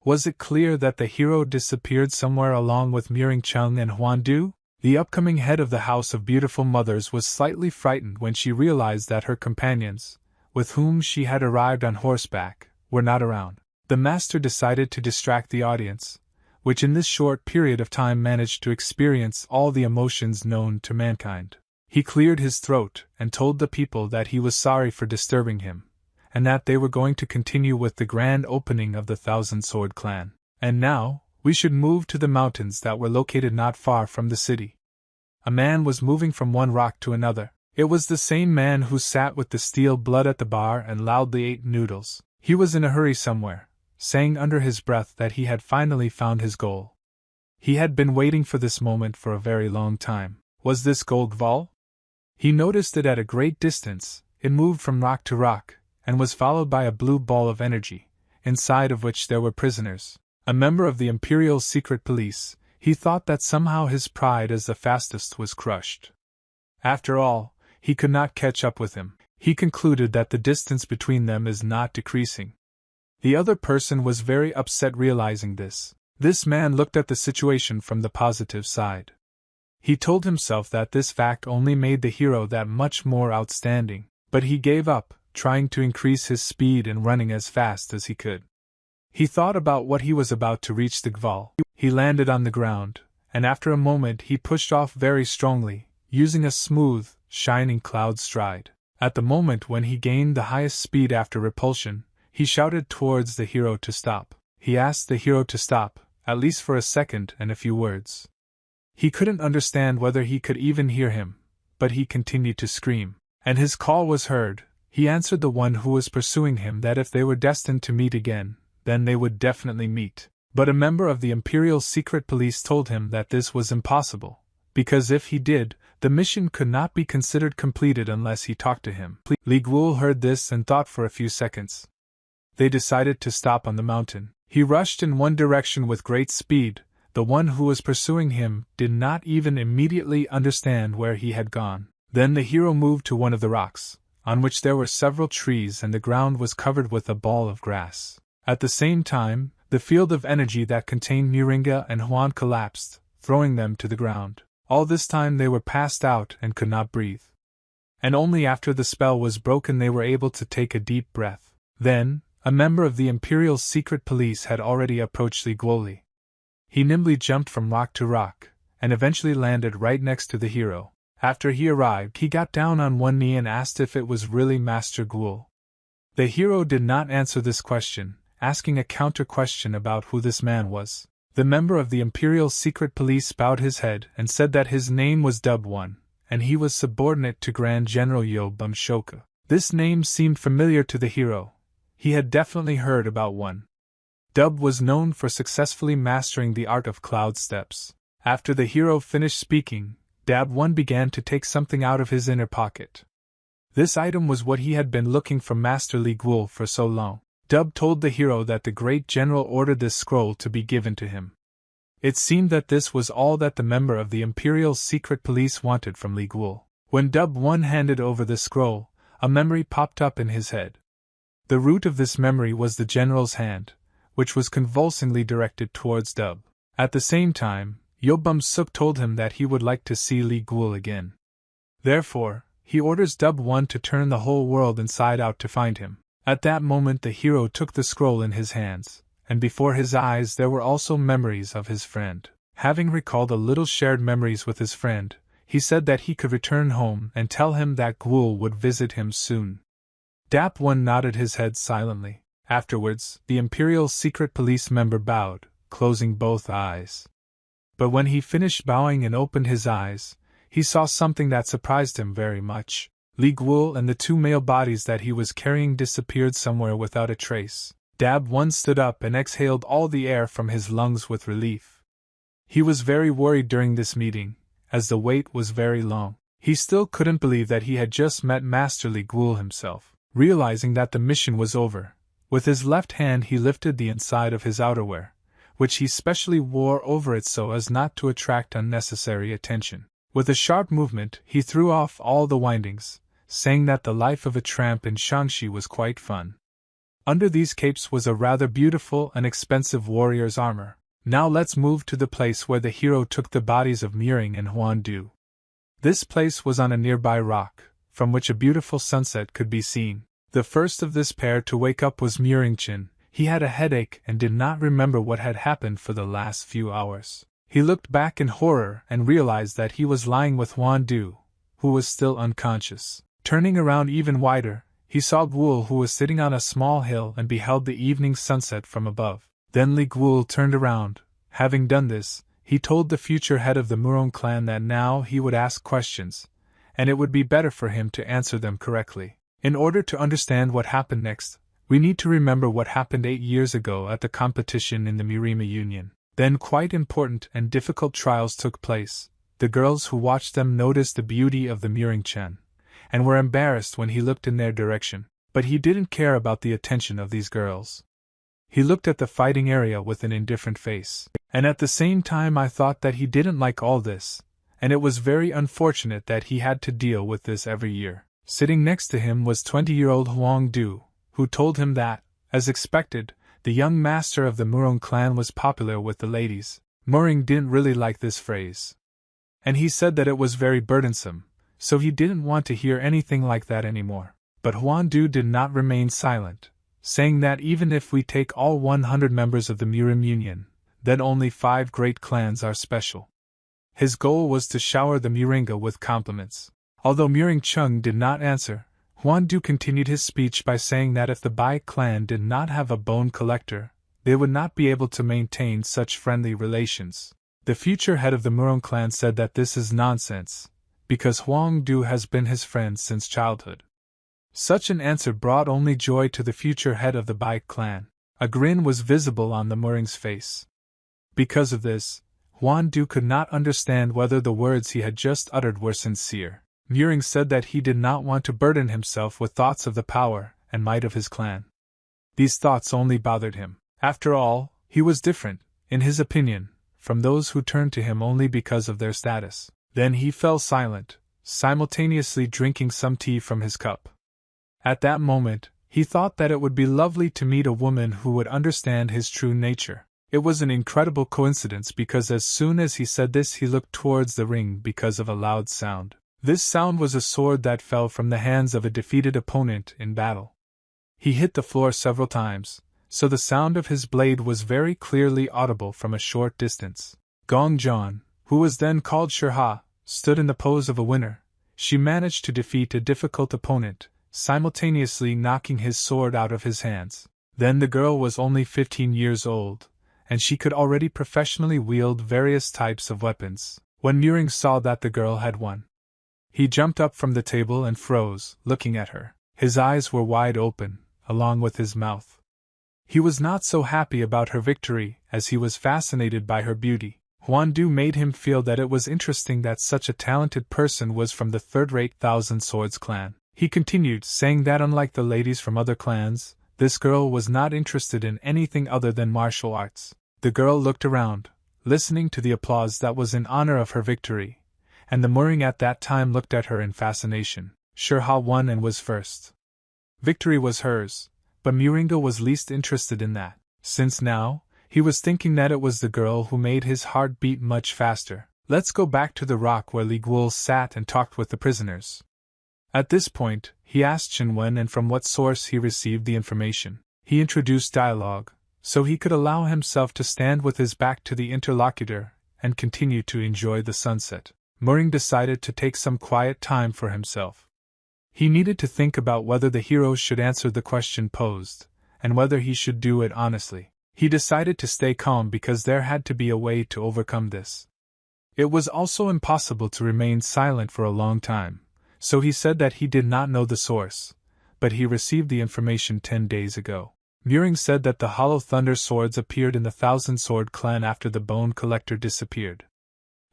Was it clear that the hero disappeared somewhere along with Muring Chung and Huan Du? The upcoming head of the House of Beautiful Mothers was slightly frightened when she realized that her companions, with whom she had arrived on horseback, were not around. The master decided to distract the audience, which in this short period of time managed to experience all the emotions known to mankind. He cleared his throat and told the people that he was sorry for disturbing him, and that they were going to continue with the grand opening of the Thousand Sword Clan. And now, we should move to the mountains that were located not far from the city. A man was moving from one rock to another. It was the same man who sat with the steel blood at the bar and loudly ate noodles. He was in a hurry somewhere, saying under his breath that he had finally found his goal. He had been waiting for this moment for a very long time. Was this gold Gval? He noticed it at a great distance. It moved from rock to rock, and was followed by a blue ball of energy, inside of which there were prisoners. A member of the Imperial Secret Police, he thought that somehow his pride as the fastest was crushed. After all, he could not catch up with him. He concluded that the distance between them is not decreasing. The other person was very upset realizing this. This man looked at the situation from the positive side. He told himself that this fact only made the hero that much more outstanding, but he gave up, trying to increase his speed and running as fast as he could. He thought about what he was about to reach the Gval. He landed on the ground, and after a moment he pushed off very strongly, using a smooth, shining cloud stride. At the moment when he gained the highest speed after repulsion, he shouted towards the hero to stop. He asked the hero to stop, at least for a second and a few words. He couldn't understand whether he could even hear him, but he continued to scream. And his call was heard. He answered the one who was pursuing him that if they were destined to meet again, then they would definitely meet. But a member of the Imperial Secret Police told him that this was impossible, because if he did, the mission could not be considered completed unless he talked to him. Li Guol heard this and thought for a few seconds. They decided to stop on the mountain. He rushed in one direction with great speed. The one who was pursuing him did not even immediately understand where he had gone. Then the hero moved to one of the rocks, on which there were several trees and the ground was covered with a ball of grass. At the same time, the field of energy that contained Muringa and Huan collapsed, throwing them to the ground. All this time they were passed out and could not breathe. And only after the spell was broken they were able to take a deep breath. Then, a member of the Imperial Secret Police had already approached Li Guoli. He nimbly jumped from rock to rock, and eventually landed right next to the hero. After he arrived, he got down on one knee and asked if it was really Master Guol. The hero did not answer this question, asking a counter-question about who this man was. The member of the Imperial Secret Police bowed his head and said that his name was Dub One, and he was subordinate to Grand General Yobum Shoka. This name seemed familiar to the hero. He had definitely heard about one. Dub was known for successfully mastering the art of cloud steps. After the hero finished speaking, Dab One began to take something out of his inner pocket. This item was what he had been looking for Master Li Guol for so long. Dub told the hero that the great general ordered this scroll to be given to him. It seemed that this was all that the member of the Imperial Secret Police wanted from Li Guol. When Dub One handed over the scroll, a memory popped up in his head. The root of this memory was the general's hand, which was convulsingly directed towards Dub. At the same time, Yobum Suk told him that he would like to see Li Guol again. Therefore, he orders Dub One to turn the whole world inside out to find him. At that moment the hero took the scroll in his hands, and before his eyes there were also memories of his friend. Having recalled a little shared memories with his friend, he said that he could return home and tell him that Guol would visit him soon. Dap One nodded his head silently. Afterwards, the Imperial Secret Police member bowed, closing both eyes. But when he finished bowing and opened his eyes, he saw something that surprised him very much. Li Guol and the two male bodies that he was carrying disappeared somewhere without a trace. Dab One stood up and exhaled all the air from his lungs with relief. He was very worried during this meeting, as the wait was very long. He still couldn't believe that he had just met Master Li Guol himself. Realizing that the mission was over, with his left hand he lifted the inside of his outerwear, which he specially wore over it so as not to attract unnecessary attention. With a sharp movement, he threw off all the windings, saying that the life of a tramp in Shangxi was quite fun. Under these capes was a rather beautiful and expensive warrior's armor. Now let's move to the place where the hero took the bodies of Muring and Huan Du. This place was on a nearby rock, from which a beautiful sunset could be seen. The first of this pair to wake up was Muringchen. He had a headache and did not remember what had happened for the last few hours. He looked back in horror and realized that he was lying with Huan Du, who was still unconscious. Turning around even wider, he saw Guol, who was sitting on a small hill and beheld the evening sunset from above. Then Li Guol turned around. Having done this, he told the future head of the Murong clan that now he would ask questions, and it would be better for him to answer them correctly. In order to understand what happened next, We need to remember what happened 8 years ago at the competition in the Murima Union. Then quite important and difficult trials took place. The girls who watched them noticed the beauty of the Muring Chen, and were embarrassed when he looked in their direction. But he didn't care about the attention of these girls. He looked at the fighting area with an indifferent face. And at the same time I thought that he didn't like all this, and it was very unfortunate that he had to deal with this every year. Sitting next to him was 20-year-old Huang Du, who told him that, as expected, the young master of the Murong clan was popular with the ladies. Muring didn't really like this phrase, and he said that it was very burdensome, so he didn't want to hear anything like that anymore. But Huang Du did not remain silent, saying that even if we take all 100 members of the Murim Union, then only 5 great clans are special. His goal was to shower the Muringa with compliments. Although Muring Chung did not answer, Huang Du continued his speech by saying that if the Bai clan did not have a bone collector, they would not be able to maintain such friendly relations. The future head of the Murong clan said that this is nonsense, because Huang Du has been his friend since childhood. Such an answer brought only joy to the future head of the Bai clan. A grin was visible on the Muring's face. Because of this, Huang Du could not understand whether the words he had just uttered were sincere. Muring said that he did not want to burden himself with thoughts of the power and might of his clan. These thoughts only bothered him. After all, he was different, in his opinion, from those who turned to him only because of their status. Then he fell silent, simultaneously drinking some tea from his cup. At that moment, he thought that it would be lovely to meet a woman who would understand his true nature. It was an incredible coincidence because as soon as he said this he looked towards the ring because of a loud sound. This sound was a sword that fell from the hands of a defeated opponent in battle. He hit the floor several times, so the sound of his blade was very clearly audible from a short distance. Gong Zhan, who was then called Shirha, stood in the pose of a winner. She managed to defeat a difficult opponent, simultaneously knocking his sword out of his hands. Then the girl was only 15 years old, and she could already professionally wield various types of weapons. When Muring saw that the girl had won, he jumped up from the table and froze, looking at her. His eyes were wide open, along with his mouth. He was not so happy about her victory as he was fascinated by her beauty. Huang Du made him feel that it was interesting that such a talented person was from the third-rate Thousand Swords clan. He continued, saying that unlike the ladies from other clans, this girl was not interested in anything other than martial arts. The girl looked around, listening to the applause that was in honor of her victory, and the Muring at that time looked at her in fascination. Shirha won and was first. Victory was hers, but Muringa was least interested in that, since now, he was thinking that it was the girl who made his heart beat much faster. Let's go back to the rock where Li Guol sat and talked with the prisoners. At this point, he asked Chen Wen and from what source he received the information. He introduced dialogue, so he could allow himself to stand with his back to the interlocutor and continue to enjoy the sunset. Muring decided to take some quiet time for himself. He needed to think about whether the hero should answer the question posed, and whether he should do it honestly. He decided to stay calm because there had to be a way to overcome this. It was also impossible to remain silent for a long time, so he said that he did not know the source, but he received the information 10 days ago. Muring said that the Hollow Thunder swords appeared in the Thousand Sword clan after the Bone Collector disappeared,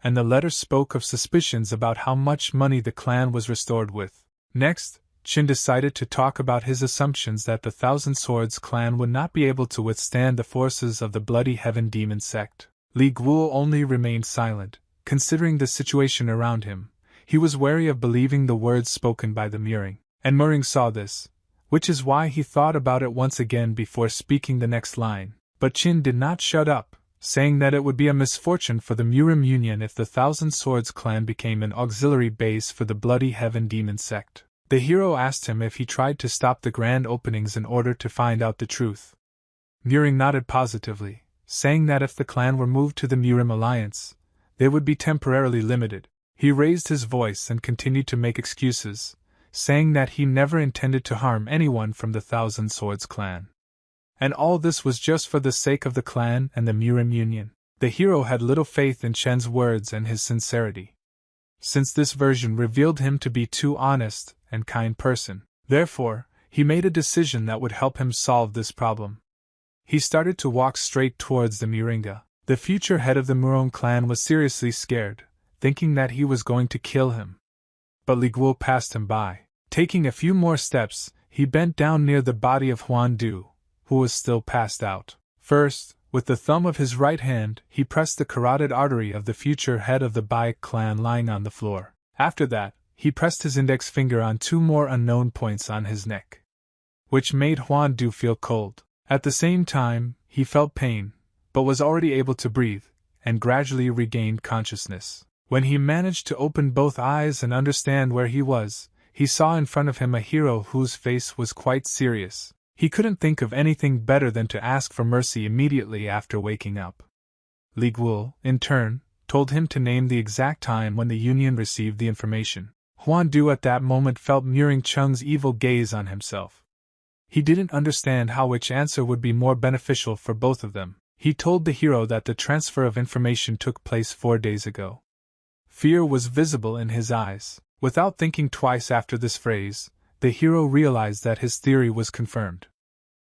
and the letter spoke of suspicions about how much money the clan was restored with. Next, Qin decided to talk about his assumptions that the Thousand Swords clan would not be able to withstand the forces of the Bloody Heaven Demon sect. Li Guol only remained silent, considering the situation around him. He was wary of believing the words spoken by the Muring, and Muring saw this, which is why he thought about it once again before speaking the next line. But Qin did not shut up, saying that it would be a misfortune for the Murim Union if the Thousand Swords clan became an auxiliary base for the Bloody Heaven Demon sect. The hero asked him if he tried to stop the grand openings in order to find out the truth. Muring nodded positively, saying that if the clan were moved to the Murim alliance, they would be temporarily limited. He raised his voice and continued to make excuses, saying that he never intended to harm anyone from the Thousand Swords clan. And all this was just for the sake of the clan and the Murim Union. The hero had little faith in Chen's words and his sincerity, since this version revealed him to be too honest and kind person. Therefore, He made a decision that would help him solve this problem. He started to walk straight towards the Moringa. The future head of the Murong clan was seriously scared, thinking that he was going to kill him. But Li Guo passed him by. Taking a few more steps, he bent down near the body of Huan Du, who was still passed out. First, with the thumb of his right hand, he pressed the carotid artery of the future head of the Bai clan lying on the floor. After that, he pressed his index finger on 2 more unknown points on his neck, which made Huan Du feel cold. At the same time, he felt pain, but was already able to breathe, and gradually regained consciousness. When he managed to open both eyes and understand where he was, he saw in front of him a hero whose face was quite serious. He couldn't think of anything better than to ask for mercy immediately after waking up. Li Guo, in turn, told him to name the exact time when the Union received the information. Huan Du at that moment felt Muring Chung's evil gaze on himself. He didn't understand how which answer would be more beneficial for both of them. He told the hero that the transfer of information took place 4 days ago. Fear was visible in his eyes. Without thinking twice after this phrase, the hero realized that his theory was confirmed.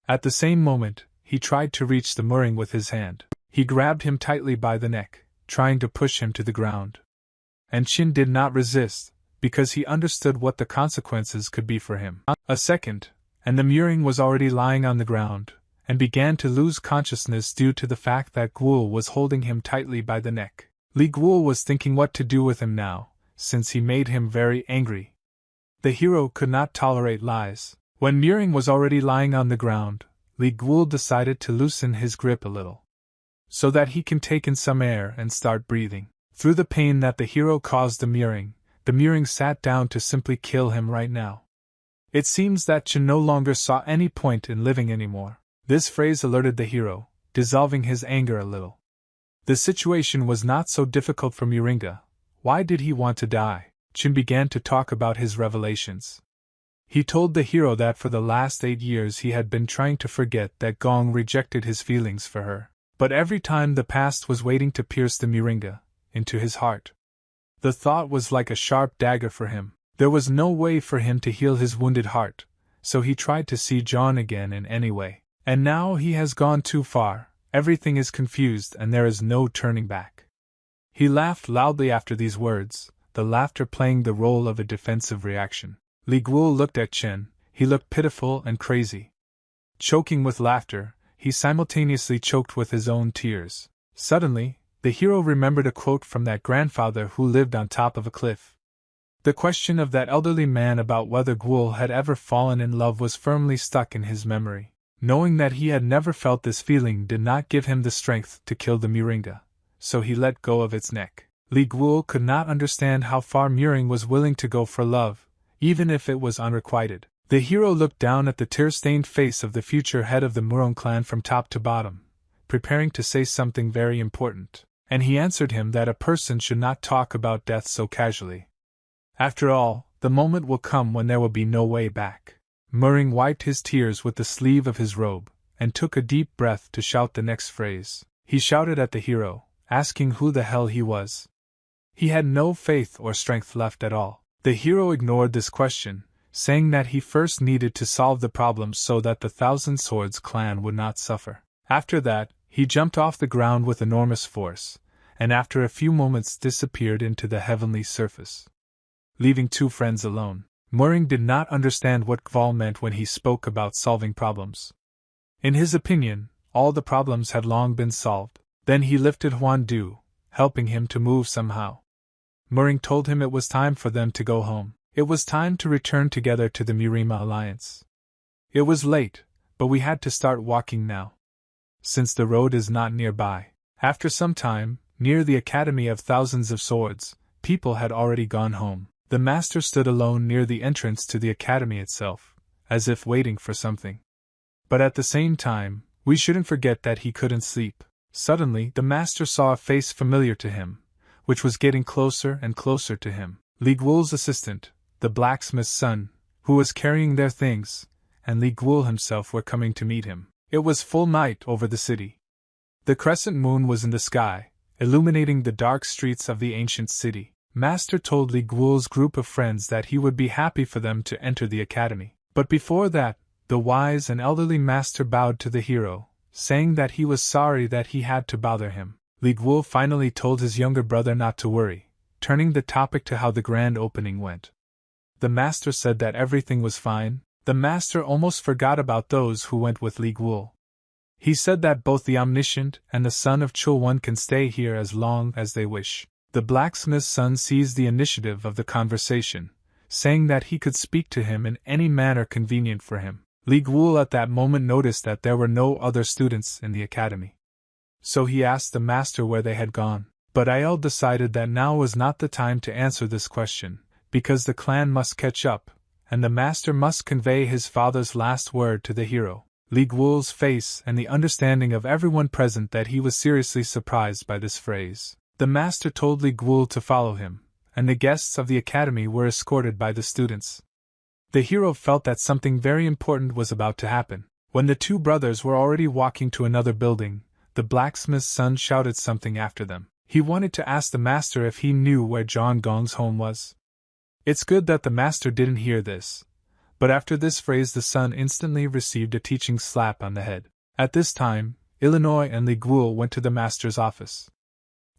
At the same moment, he tried to reach the Muring with his hand. He grabbed him tightly by the neck, trying to push him to the ground. And Qin did not resist, because he understood what the consequences could be for him. A second, and the Muring was already lying on the ground, and began to lose consciousness due to the fact that Guo was holding him tightly by the neck. Li Guo was thinking what to do with him now, since he made him very angry. The hero could not tolerate lies. When Muring was already lying on the ground, Li Guo decided to loosen his grip a little, so that he can take in some air and start breathing. Through the pain that the hero caused the Muring sat down to simply kill him right now. It seems that Qin no longer saw any point in living anymore. This phrase alerted the hero, dissolving his anger a little. The situation was not so difficult for Muringa. Why did he want to die? Qin began to talk about his revelations. He told the hero that for the last 8 years he had been trying to forget that Gong rejected his feelings for her. But every time the past was waiting to pierce the Muringa into his heart. The thought was like a sharp dagger for him. There was no way for him to heal his wounded heart, so he tried to see John again in any way. And now he has gone too far, everything is confused and there is no turning back. He laughed loudly after these words, the laughter playing the role of a defensive reaction. Li Guo looked at Qin. He looked pitiful and crazy. Choking with laughter, he simultaneously choked with his own tears. Suddenly, the hero remembered a quote from that grandfather who lived on top of a cliff. The question of that elderly man about whether Guo had ever fallen in love was firmly stuck in his memory. Knowing that he had never felt this feeling did not give him the strength to kill the Muringa, so he let go of its neck. Li Guo could not understand how far Muring was willing to go for love, even if it was unrequited. The hero looked down at the tear-stained face of the future head of the Murong clan from top to bottom, preparing to say something very important, and he answered him that a person should not talk about death so casually. After all, the moment will come when there will be no way back. Muring wiped his tears with the sleeve of his robe, and took a deep breath to shout the next phrase. He shouted at the hero, asking who the hell he was. He had no faith or strength left at all. The hero ignored this question, saying that he first needed to solve the problem so that the Thousand Swords clan would not suffer. After that, he jumped off the ground with enormous force, and after a few moments disappeared into the heavenly surface, leaving 2 friends alone. Muring did not understand what Gval meant when he spoke about solving problems. In his opinion, all the problems had long been solved. Then he lifted Huan Du, helping him to move somehow. Muring told him it was time for them to go home. It was time to return together to the Murima Alliance. It was late, but we had to start walking now, since the road is not nearby. After some time, near the Academy of Thousands of Swords, people had already gone home. The master stood alone near the entrance to the academy itself, as if waiting for something. But at the same time, we shouldn't forget that he couldn't sleep. Suddenly, the master saw a face familiar to him, which was getting closer and closer to him. Li Guo's assistant, the blacksmith's son, who was carrying their things, and Li Guo himself were coming to meet him. It was full night over the city. The crescent moon was in the sky, illuminating the dark streets of the ancient city. Master told Li Guo's group of friends that he would be happy for them to enter the academy. But before that, the wise and elderly master bowed to the hero, saying that he was sorry that he had to bother him. Li Guo finally told his younger brother not to worry, turning the topic to how the grand opening went. The master said that everything was fine. The master almost forgot about those who went with Li Guo. He said that both the omniscient and the son of Chul-1 can stay here as long as they wish. The blacksmith's son seized the initiative of the conversation, saying that he could speak to him in any manner convenient for him. Li Guo at that moment noticed that there were no other students in the academy. So he asked the master where they had gone, but Aiel decided that now was not the time to answer this question, because the clan must catch up, and the master must convey his father's last word to the hero. Li Guo's face and the understanding of everyone present that he was seriously surprised by this phrase. The master told Li Guo to follow him, and the guests of the academy were escorted by the students. The hero felt that something very important was about to happen. When the two brothers were already walking to another building, the blacksmith's son shouted something after them. He wanted to ask the master if he knew where John Gong's home was. It's good that the master didn't hear this. But after this phrase the son instantly received a teaching slap on the head. At this time, Illinois and Li Guo went to the master's office.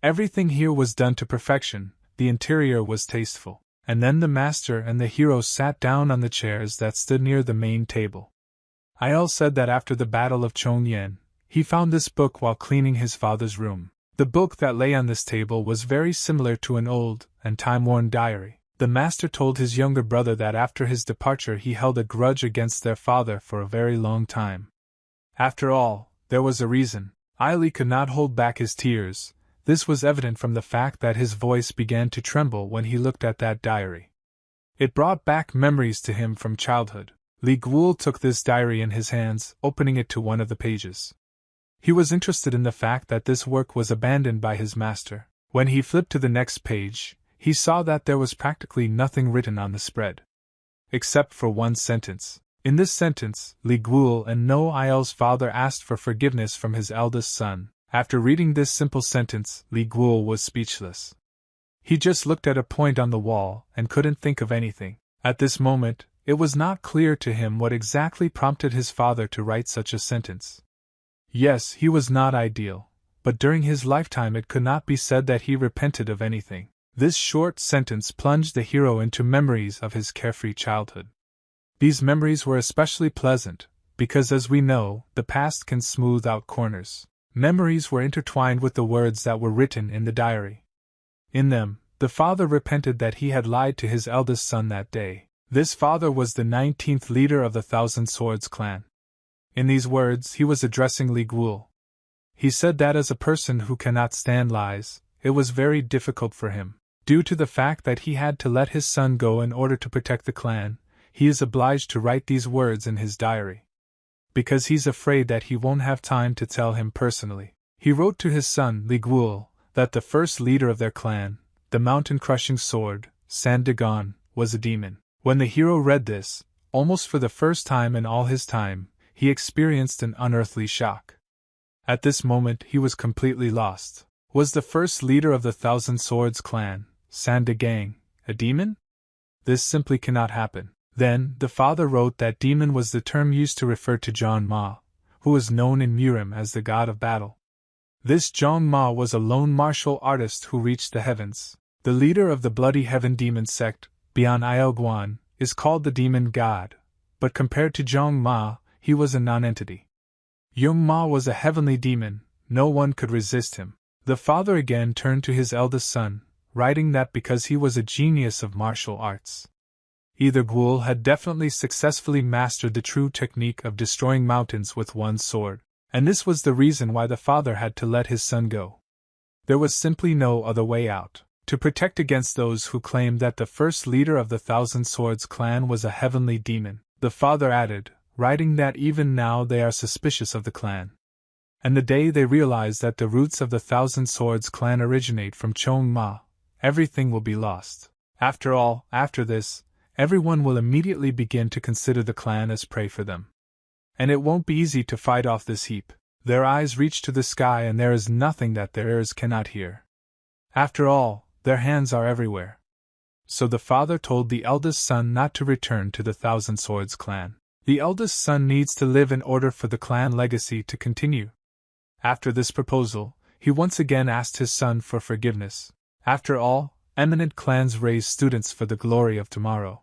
Everything here was done to perfection, the interior was tasteful, and then the master and the hero sat down on the chairs that stood near the main table. Aiel said that after the Battle of Chongyan, he found this book while cleaning his father's room. The book that lay on this table was very similar to an old and time-worn diary. The master told his younger brother that after his departure he held a grudge against their father for a very long time. After all, there was a reason. Aili could not hold back his tears. This was evident from the fact that his voice began to tremble when he looked at that diary. It brought back memories to him from childhood. Li Guo took this diary in his hands, opening it to one of the pages. He was interested in the fact that this work was abandoned by his master. When he flipped to the next page, he saw that there was practically nothing written on the spread. Except for one sentence. In this sentence, Li Guo and No Aiel's father asked for forgiveness from his eldest son. After reading this simple sentence, Li Guo was speechless. He just looked at a point on the wall and couldn't think of anything. At this moment, it was not clear to him what exactly prompted his father to write such a sentence. Yes, he was not ideal, but during his lifetime it could not be said that he repented of anything. This short sentence plunged the hero into memories of his carefree childhood. These memories were especially pleasant, because as we know, the past can smooth out corners. Memories were intertwined with the words that were written in the diary. In them, the father repented that he had lied to his eldest son that day. This father was the 19th leader of the Thousand Swords clan. In these words, he was addressing Li Guo. He said that as a person who cannot stand lies, it was very difficult for him. Due to the fact that he had to let his son go in order to protect the clan, he is obliged to write these words in his diary. Because he's afraid that he won't have time to tell him personally. He wrote to his son, Li Guo, that the first leader of their clan, the mountain-crushing sword, Sandagon, was a demon. When the hero read this, almost for the first time in all his time, he experienced an unearthly shock. At this moment he was completely lost. Was the first leader of the Thousand Swords clan, Sandagang, a demon? This simply cannot happen. Then, the father wrote that demon was the term used to refer to Zhang Ma, who was known in Murim as the god of battle. This Zhang Ma was a lone martial artist who reached the heavens. The leader of the Bloody Heaven demon sect, beyond Guan, is called the demon god, but compared to Zhang Ma, he was a non-entity. Yung Ma was a heavenly demon, no one could resist him. The father again turned to his eldest son, writing that because he was a genius of martial arts. Either Guo had definitely successfully mastered the true technique of destroying mountains with one sword, and this was the reason why the father had to let his son go. There was simply no other way out. To protect against those who claimed that the first leader of the Thousand Swords clan was a heavenly demon, the father added, writing that even now they are suspicious of the clan. And the day they realize that the roots of the Thousand Swords clan originate from Chong Ma, everything will be lost. After all, after this, everyone will immediately begin to consider the clan as prey for them. And it won't be easy to fight off this heap. Their eyes reach to the sky and there is nothing that their ears cannot hear. After all, their hands are everywhere. so the father told the eldest son not to return to the Thousand Swords clan. The eldest son needs to live in order for the clan legacy to continue. After this proposal, he once again asked his son for forgiveness. After all, eminent clans raise students for the glory of tomorrow.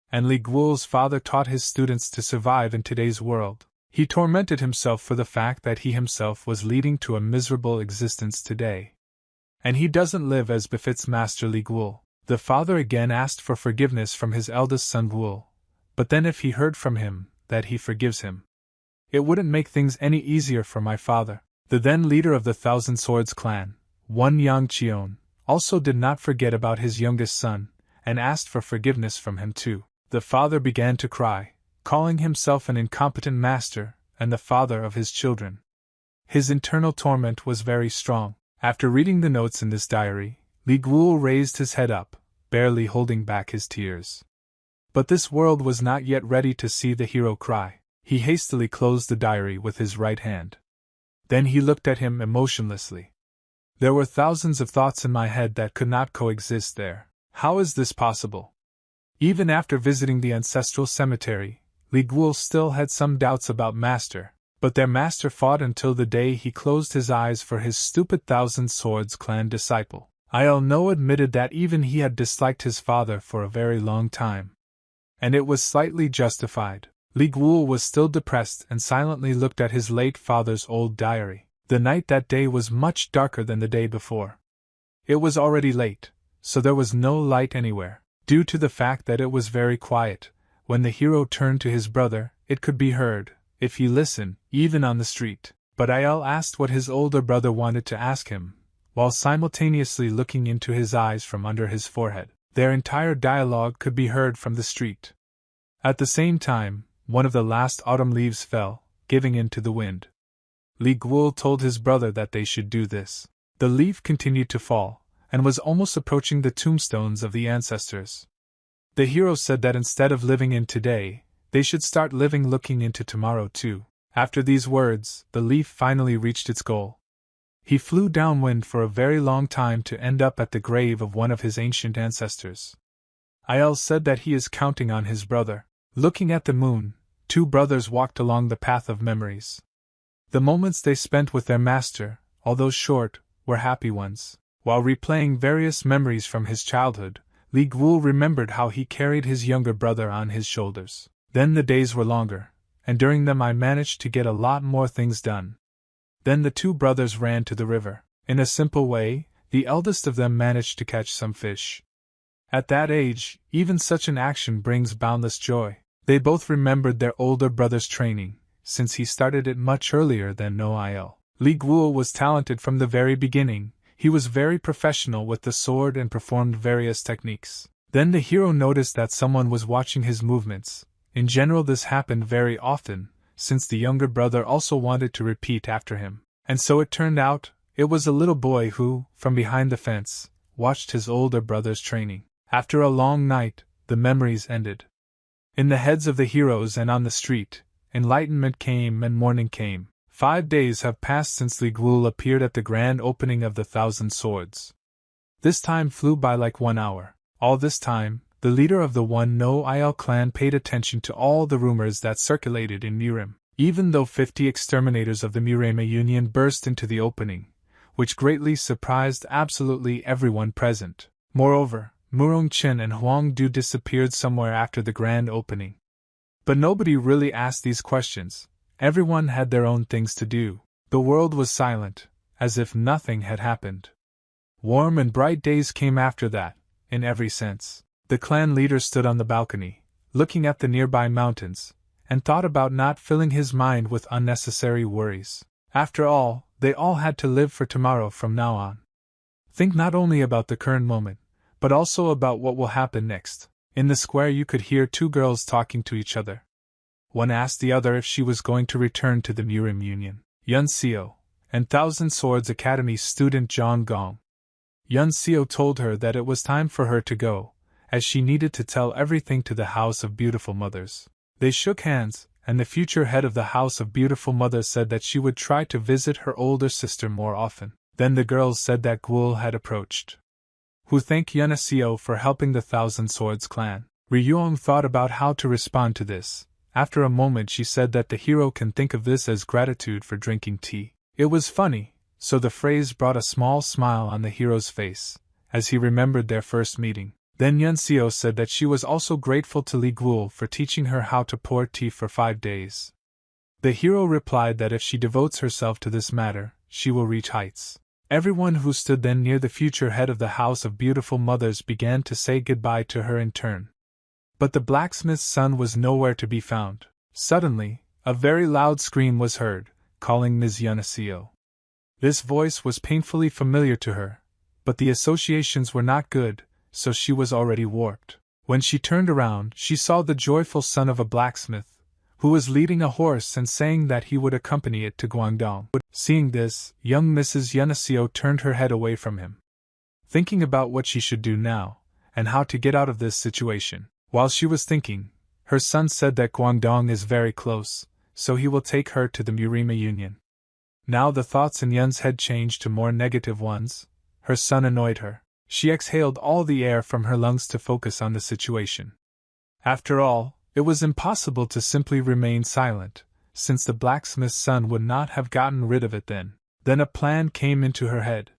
And Li Guo's father taught his students to survive in today's world. He tormented himself for the fact that he himself was leading to a miserable existence today. And he doesn't live as befits Master Li Guo. The father again asked for forgiveness from his eldest son Guo, but then if he heard from him that he forgives him, it wouldn't make things any easier for my father. The then leader of the Thousand Swords clan, one Yang Qion, also did not forget about his youngest son, and asked for forgiveness from him too. The father began to cry, calling himself an incompetent master, and the father of his children. His internal torment was very strong. After reading the notes in this diary, Li Guo raised his head up, barely holding back his tears. But this world was not yet ready to see the hero cry. He hastily closed the diary with his right hand. Then he looked at him emotionlessly. There were thousands of thoughts in my head that could not coexist there. How is this possible? Even after visiting the ancestral cemetery, Li Guo still had some doubts about Master, but their master fought until the day he closed his eyes for his stupid Thousand Swords clan disciple. Il No admitted that even he had disliked his father for a very long time. And it was slightly justified. Li Guo was still depressed and silently looked at his late father's old diary. The night that day was much darker than the day before. It was already late, so there was no light anywhere. Due to the fact that it was very quiet, when the hero turned to his brother, it could be heard, if he listened, even on the street. But Il asked what his older brother wanted to ask him, while simultaneously looking into his eyes from under his forehead. Their entire dialogue could be heard from the street. At the same time, one of the last autumn leaves fell, giving in to the wind. Li Guo told his brother that they should do this. The leaf continued to fall, and was almost approaching the tombstones of the ancestors. The hero said that instead of living in today, they should start living looking into tomorrow too. After these words, the leaf finally reached its goal. He flew downwind for a very long time to end up at the grave of one of his ancient ancestors. Il said that he is counting on his brother. Looking at the moon, two brothers walked along the path of memories. The moments they spent with their master, although short, were happy ones. While replaying various memories from his childhood, Li Guo remembered how he carried his younger brother on his shoulders. Then the days were longer, and during them I managed to get a lot more things done. Then the two brothers ran to the river. In a simple way, the eldest of them managed to catch some fish. At that age, even such an action brings boundless joy. They both remembered their older brother's training, since he started it much earlier than Il. Li Guo was talented from the very beginning. He was very professional with the sword and performed various techniques. Then the hero noticed that someone was watching his movements. In general, this happened very often, since the younger brother also wanted to repeat after him. And so it turned out, it was a little boy who, from behind the fence, watched his older brother's training. After a long night, the memories ended. In the heads of the heroes and on the street, enlightenment came and morning came. 5 days have passed since Li Guo appeared at the grand opening of the Thousand Swords. This time flew by like 1 hour. All this time, the leader of the One No Il clan paid attention to all the rumors that circulated in Murim. Even though 50 exterminators of the Murema Union burst into the opening, which greatly surprised absolutely everyone present. Moreover, Murong Chen and Huang Du disappeared somewhere after the grand opening. But nobody really asked these questions. Everyone had their own things to do. The world was silent, as if nothing had happened. Warm and bright days came after that, in every sense. The clan leader stood on the balcony, looking at the nearby mountains, and thought about not filling his mind with unnecessary worries. After all, they all had to live for tomorrow from now on. Think not only about the current moment, but also about what will happen next. In the square you could hear two girls talking to each other. One asked the other if she was going to return to the Murim Union. Yun Xiao, and Thousand Swords Academy student Zhang Gong. Yun Xiao told her that it was time for her to go, as she needed to tell everything to the House of Beautiful Mothers. They shook hands, and the future head of the House of Beautiful Mothers said that she would try to visit her older sister more often. Then the girls said that Guo had approached. who thanked Yunaseo for helping the Thousand Swords clan. Ryuong thought about how to respond to this. After a moment she said that the hero can think of this as gratitude for drinking tea. It was funny, so the phrase brought a small smile on the hero's face, as he remembered their first meeting. Then Yunaseo said that she was also grateful to Li Guol for teaching her how to pour tea for 5 days. The hero replied that if she devotes herself to this matter, she will reach heights. Everyone who stood then near the future head of the House of Beautiful Mothers began to say goodbye to her in turn. But the blacksmith's son was nowhere to be found. Suddenly, a very loud scream was heard, calling Ms. Yunaseo. This voice was painfully familiar to her, but the associations were not good, so she was already warped. When she turned around, she saw the joyful son of a blacksmith, who was leading a horse and saying that he would accompany it to Guangdong. Seeing this, young Mrs. Yunaseo turned her head away from him, thinking about what she should do now, and how to get out of this situation. While she was thinking, her son said that Guangdong is very close, so he will take her to the Murima Union. Now the thoughts in Yun's head changed to more negative ones. Her son annoyed her. She exhaled all the air from her lungs to focus on the situation. After all, it was impossible to simply remain silent, since the blacksmith's son would not have gotten rid of it then. Then a plan came into her head.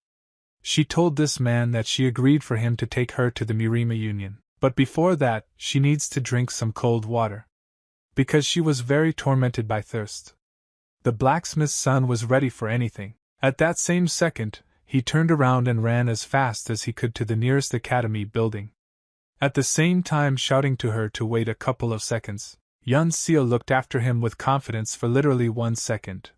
She told this man that she agreed for him to take her to the Murima Union. But before that, she needs to drink some cold water, because she was very tormented by thirst. The blacksmith's son was ready for anything. At that same second, he turned around and ran as fast as he could to the nearest academy building, at the same time shouting to her to wait a couple of seconds. Yunaseo looked after him with confidence for literally 1 second.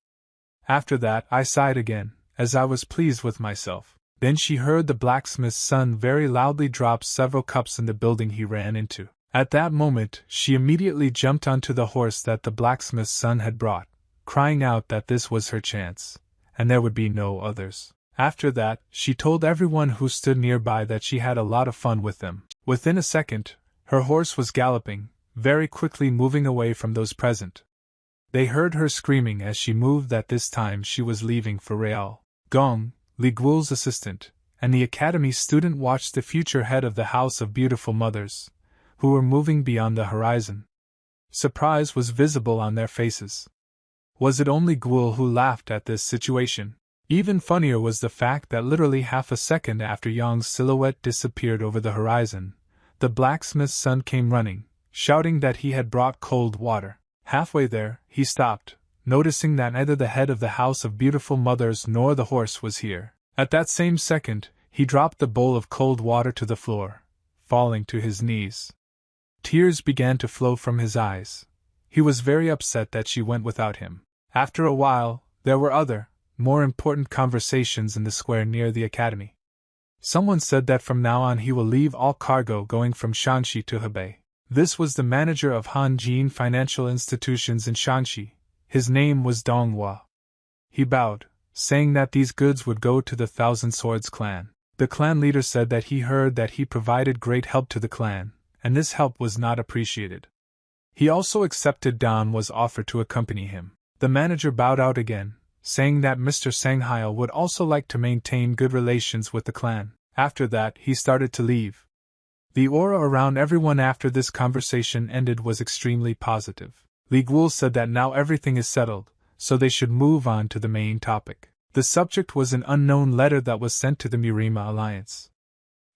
After that, I sighed again, as I was pleased with myself. Then she heard the blacksmith's son very loudly drop several cups in the building he ran into. At that moment, she immediately jumped onto the horse that the blacksmith's son had brought, crying out that this was her chance, and there would be no others. After that, she told everyone who stood nearby that she had a lot of fun with them. Within a second, her horse was galloping, very quickly moving away from those present. They heard her screaming as she moved that this time she was leaving for Real. Gong, Li Guol's assistant, and the academy student watched the future head of the House of Beautiful Mothers, who were moving beyond the horizon. Surprise was visible on their faces. Was it only Guol who laughed at this situation? Even funnier was the fact that literally half a second after Yang's silhouette disappeared over the horizon, the blacksmith's son came running, shouting that he had brought cold water. Halfway there, he stopped, noticing that neither the head of the House of Beautiful Mothers nor the horse was here. At that same second, he dropped the bowl of cold water to the floor, falling to his knees. Tears began to flow from his eyes. He was very upset that she went without him. After a while, there were other, more important conversations in the square near the academy. Someone said that from now on he will leave all cargo going from Shanxi to Hebei. This was the manager of Hanjin Financial Institutions in Shanxi. His name was Donghua. He bowed, saying that these goods would go to the Thousand Swords clan. The clan leader said that he heard that he provided great help to the clan, and this help was not appreciated. He also accepted Donhua's offer to accompany him. The manager bowed out again, saying that Mr. Sanghail would also like to maintain good relations with the clan. After that, he started to leave. The aura around everyone after this conversation ended was extremely positive. Li Guol said that now everything is settled, so they should move on to the main topic. The subject was an unknown letter that was sent to the Murima Alliance.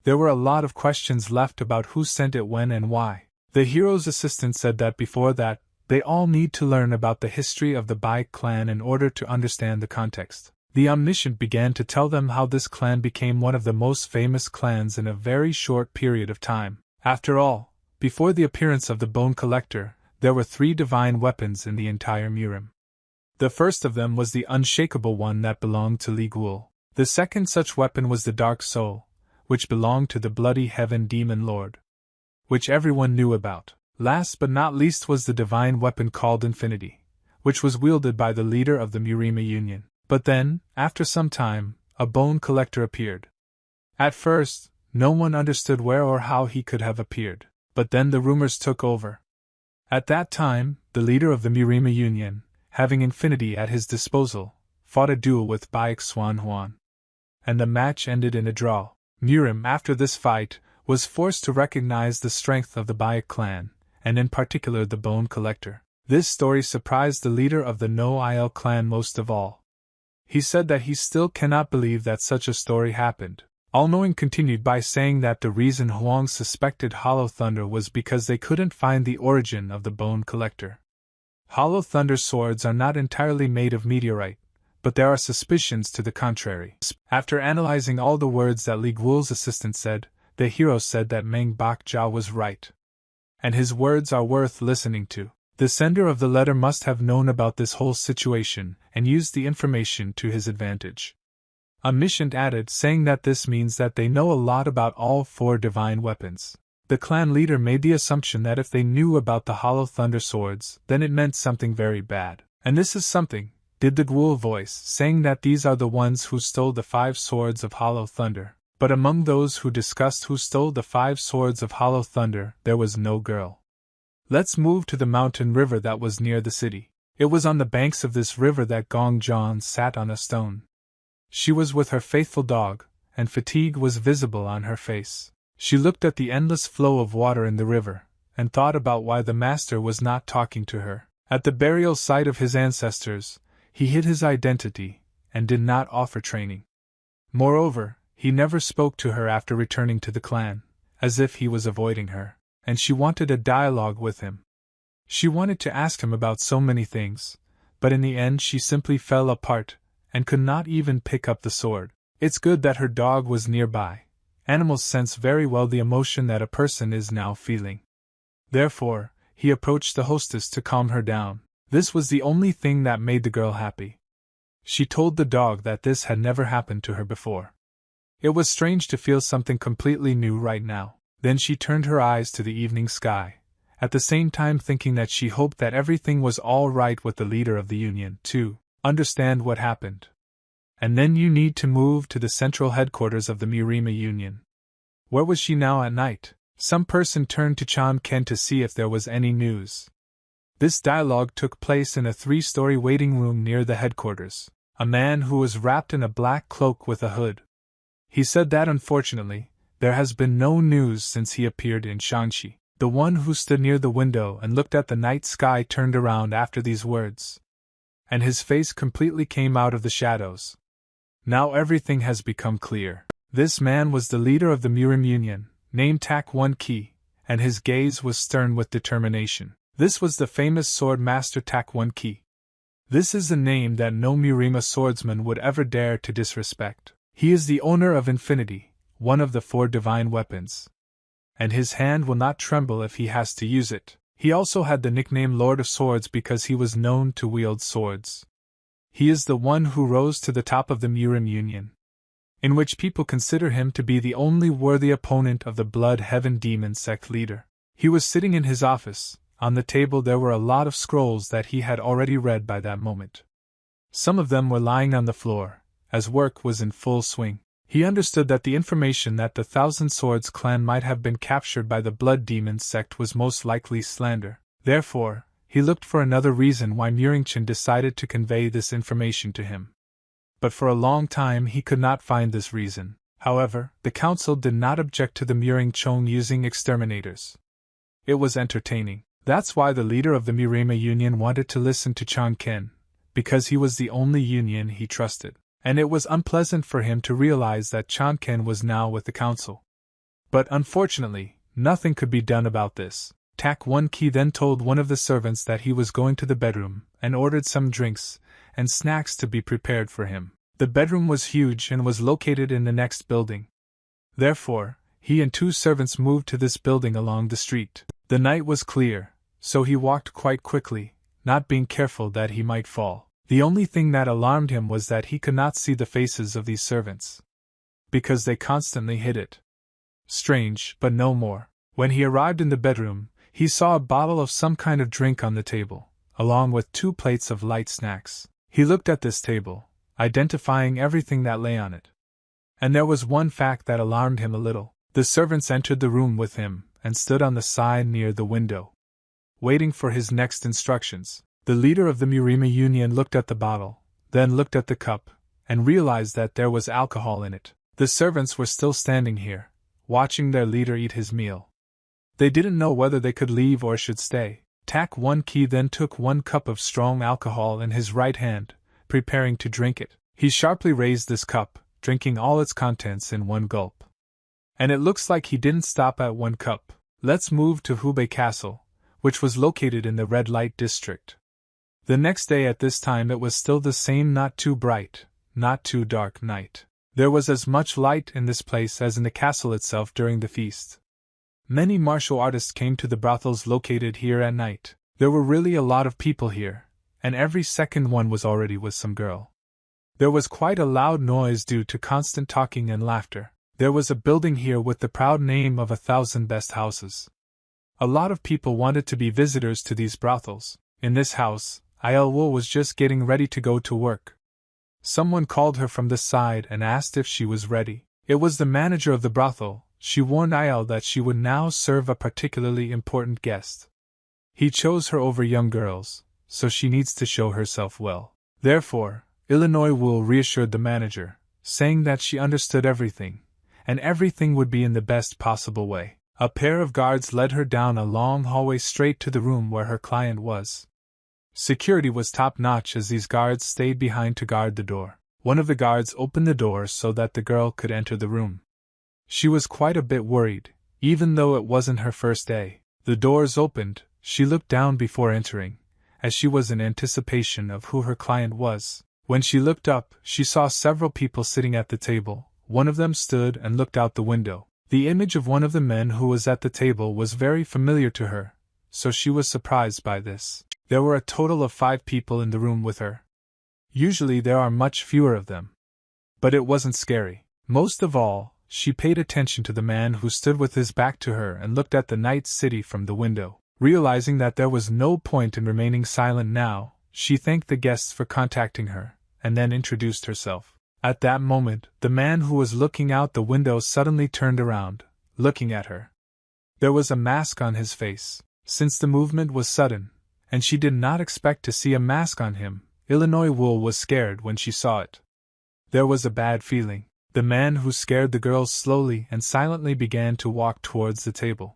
There were a lot of questions left about who sent it, when, and why. The hero's assistant said that before that, they all need to learn about the history of the Bai clan in order to understand the context. The omniscient began to tell them how this clan became one of the most famous clans in a very short period of time. After all, before the appearance of the Bone Collector, there were 3 divine weapons in the entire Murim. The first of them was the unshakable one that belonged to Li Guol. The second such weapon was the Dark Soul, which belonged to the Bloody Heaven Demon Lord, which everyone knew about. Last but not least was the divine weapon called Infinity, which was wielded by the leader of the Murima Union. But then, after some time, a Bone Collector appeared. At first, no one understood where or how he could have appeared, but then the rumors took over. At that time, the leader of the Murima Union, having Infinity at his disposal, fought a duel with Baek Swan Huan. And the match ended in a draw. Murim, after this fight, was forced to recognize the strength of the Bayek clan, and in particular the Bone Collector. This story surprised the leader of the No-Il clan most of all. He said that he still cannot believe that such a story happened. All-Knowing continued by saying that the reason Huang suspected Hollow Thunder was because they couldn't find the origin of the Bone Collector. Hollow Thunder swords are not entirely made of meteorite, but there are suspicions to the contrary. After analyzing all the words that Li Guo's assistant said, the hero said that Meng Bakjia was right. And his words are worth listening to. The sender of the letter must have known about this whole situation and used the information to his advantage. Omniscient added, saying that this means that they know a lot about all 4 divine weapons. The clan leader made the assumption that if they knew about the Hollow Thunder swords, then it meant something very bad. And this is something, did the Guul voice, saying that these are the ones who stole the 5 swords of Hollow Thunder. But among those who discussed who stole the 5 swords of Hollow Thunder, there was no girl. Let's move to the mountain river that was near the city. It was on the banks of this river that Gong Zhan sat on a stone. She was with her faithful dog, and fatigue was visible on her face. She looked at the endless flow of water in the river, and thought about why the master was not talking to her. At the burial site of his ancestors, he hid his identity, and did not offer training. Moreover, he never spoke to her after returning to the clan, as if he was avoiding her, and she wanted a dialogue with him. She wanted to ask him about so many things, but in the end she simply fell apart, and could not even pick up the sword. It's good that her dog was nearby. Animals sense very well the emotion that a person is now feeling. Therefore, he approached the hostess to calm her down. This was the only thing that made the girl happy. She told the dog that this had never happened to her before. It was strange to feel something completely new right now. Then she turned her eyes to the evening sky, at the same time thinking that she hoped that everything was all right with the leader of the union, to understand what happened. And then you need to move to the central headquarters of the Murima Union. Where was she now at night? Some person turned to Chan Ken to see if there was any news. This dialogue took place in a 3-story waiting room near the headquarters. A man who was wrapped in a black cloak with a hood. He said that unfortunately, there has been no news since he appeared in Shanxi. The one who stood near the window and looked at the night sky turned around after these words. And his face completely came out of the shadows. Now everything has become clear. This man was the leader of the Murim Union, named Tak One Ki, and his gaze was stern with determination. This was the famous sword master Tak One Ki. This is a name that no Murima swordsman would ever dare to disrespect. He is the owner of Infinity, one of the 4 divine weapons. And his hand will not tremble if he has to use it. He also had the nickname Lord of Swords because he was known to wield swords. He is the one who rose to the top of the Murim Union, in which people consider him to be the only worthy opponent of the Blood Heaven Demon sect leader. He was sitting in his office. On the table there were a lot of scrolls that he had already read by that moment. Some of them were lying on the floor, as work was in full swing. He understood that the information that the Thousand Swords clan might have been captured by the Blood Demon sect was most likely slander. Therefore, he looked for another reason why Muringchen decided to convey this information to him. But for a long time he could not find this reason. However, the council did not object to the Muringchong using exterminators. It was entertaining. That's why the leader of the Murima Union wanted to listen to Chan Ken, because he was the only union he trusted. And it was unpleasant for him to realize that Chan Ken was now with the council. But unfortunately, nothing could be done about this. Tak One Ki then told one of the servants that he was going to the bedroom, and ordered some drinks and snacks to be prepared for him. The bedroom was huge and was located in the next building. Therefore, he and 2 servants moved to this building along the street. The night was clear, so he walked quite quickly, not being careful that he might fall. The only thing that alarmed him was that he could not see the faces of these servants, because they constantly hid it. Strange, but no more. When he arrived in the bedroom, he saw a bottle of some kind of drink on the table, along with 2 plates of light snacks. He looked at this table, identifying everything that lay on it. And there was one fact that alarmed him a little. The servants entered the room with him, and stood on the side near the window, waiting for his next instructions. The leader of the Murima Union looked at the bottle, then looked at the cup, and realized that there was alcohol in it. The servants were still standing here, watching their leader eat his meal. They didn't know whether they could leave or should stay. Tak 1 Ki then took 1 cup of strong alcohol in his right hand, preparing to drink it. He sharply raised this cup, drinking all its contents in 1 gulp. And it looks like he didn't stop at 1 cup. Let's move to Hubei Castle, which was located in the red light district. The next day at this time it was still the same not too bright, not too dark night. There was as much light in this place as in the castle itself during the feast. Many martial artists came to the brothels located here at night. There were really a lot of people here, and every second one was already with some girl. There was quite a loud noise due to constant talking and laughter. There was a building here with the proud name of 1,000 best houses. A lot of people wanted to be visitors to these brothels. In this house, Ayelwo was just getting ready to go to work. Someone called her from the side and asked if she was ready. It was the manager of the brothel. She warned Ayel that she would now serve a particularly important guest. He chose her over young girls, so she needs to show herself well. Therefore, Illinois Wool reassured the manager, saying that she understood everything, and everything would be in the best possible way. A pair of guards led her down a long hallway straight to the room where her client was. Security was top-notch as these guards stayed behind to guard the door. One of the guards opened the door so that the girl could enter the room. She was quite a bit worried, even though it wasn't her first day. The doors opened, she looked down before entering, as she was in anticipation of who her client was. When she looked up, she saw several people sitting at the table. One of them stood and looked out the window. The image of one of the men who was at the table was very familiar to her, so she was surprised by this. There were a total of 5 people in the room with her. Usually there are much fewer of them. But it wasn't scary. Most of all, she paid attention to the man who stood with his back to her and looked at the night city from the window. Realizing that there was no point in remaining silent now, she thanked the guests for contacting her, and then introduced herself. At that moment, the man who was looking out the window suddenly turned around, looking at her. There was a mask on his face. Since the movement was sudden, and she did not expect to see a mask on him, Illinois Wool was scared when she saw it. There was a bad feeling. The man who scared the girls slowly and silently began to walk towards the table.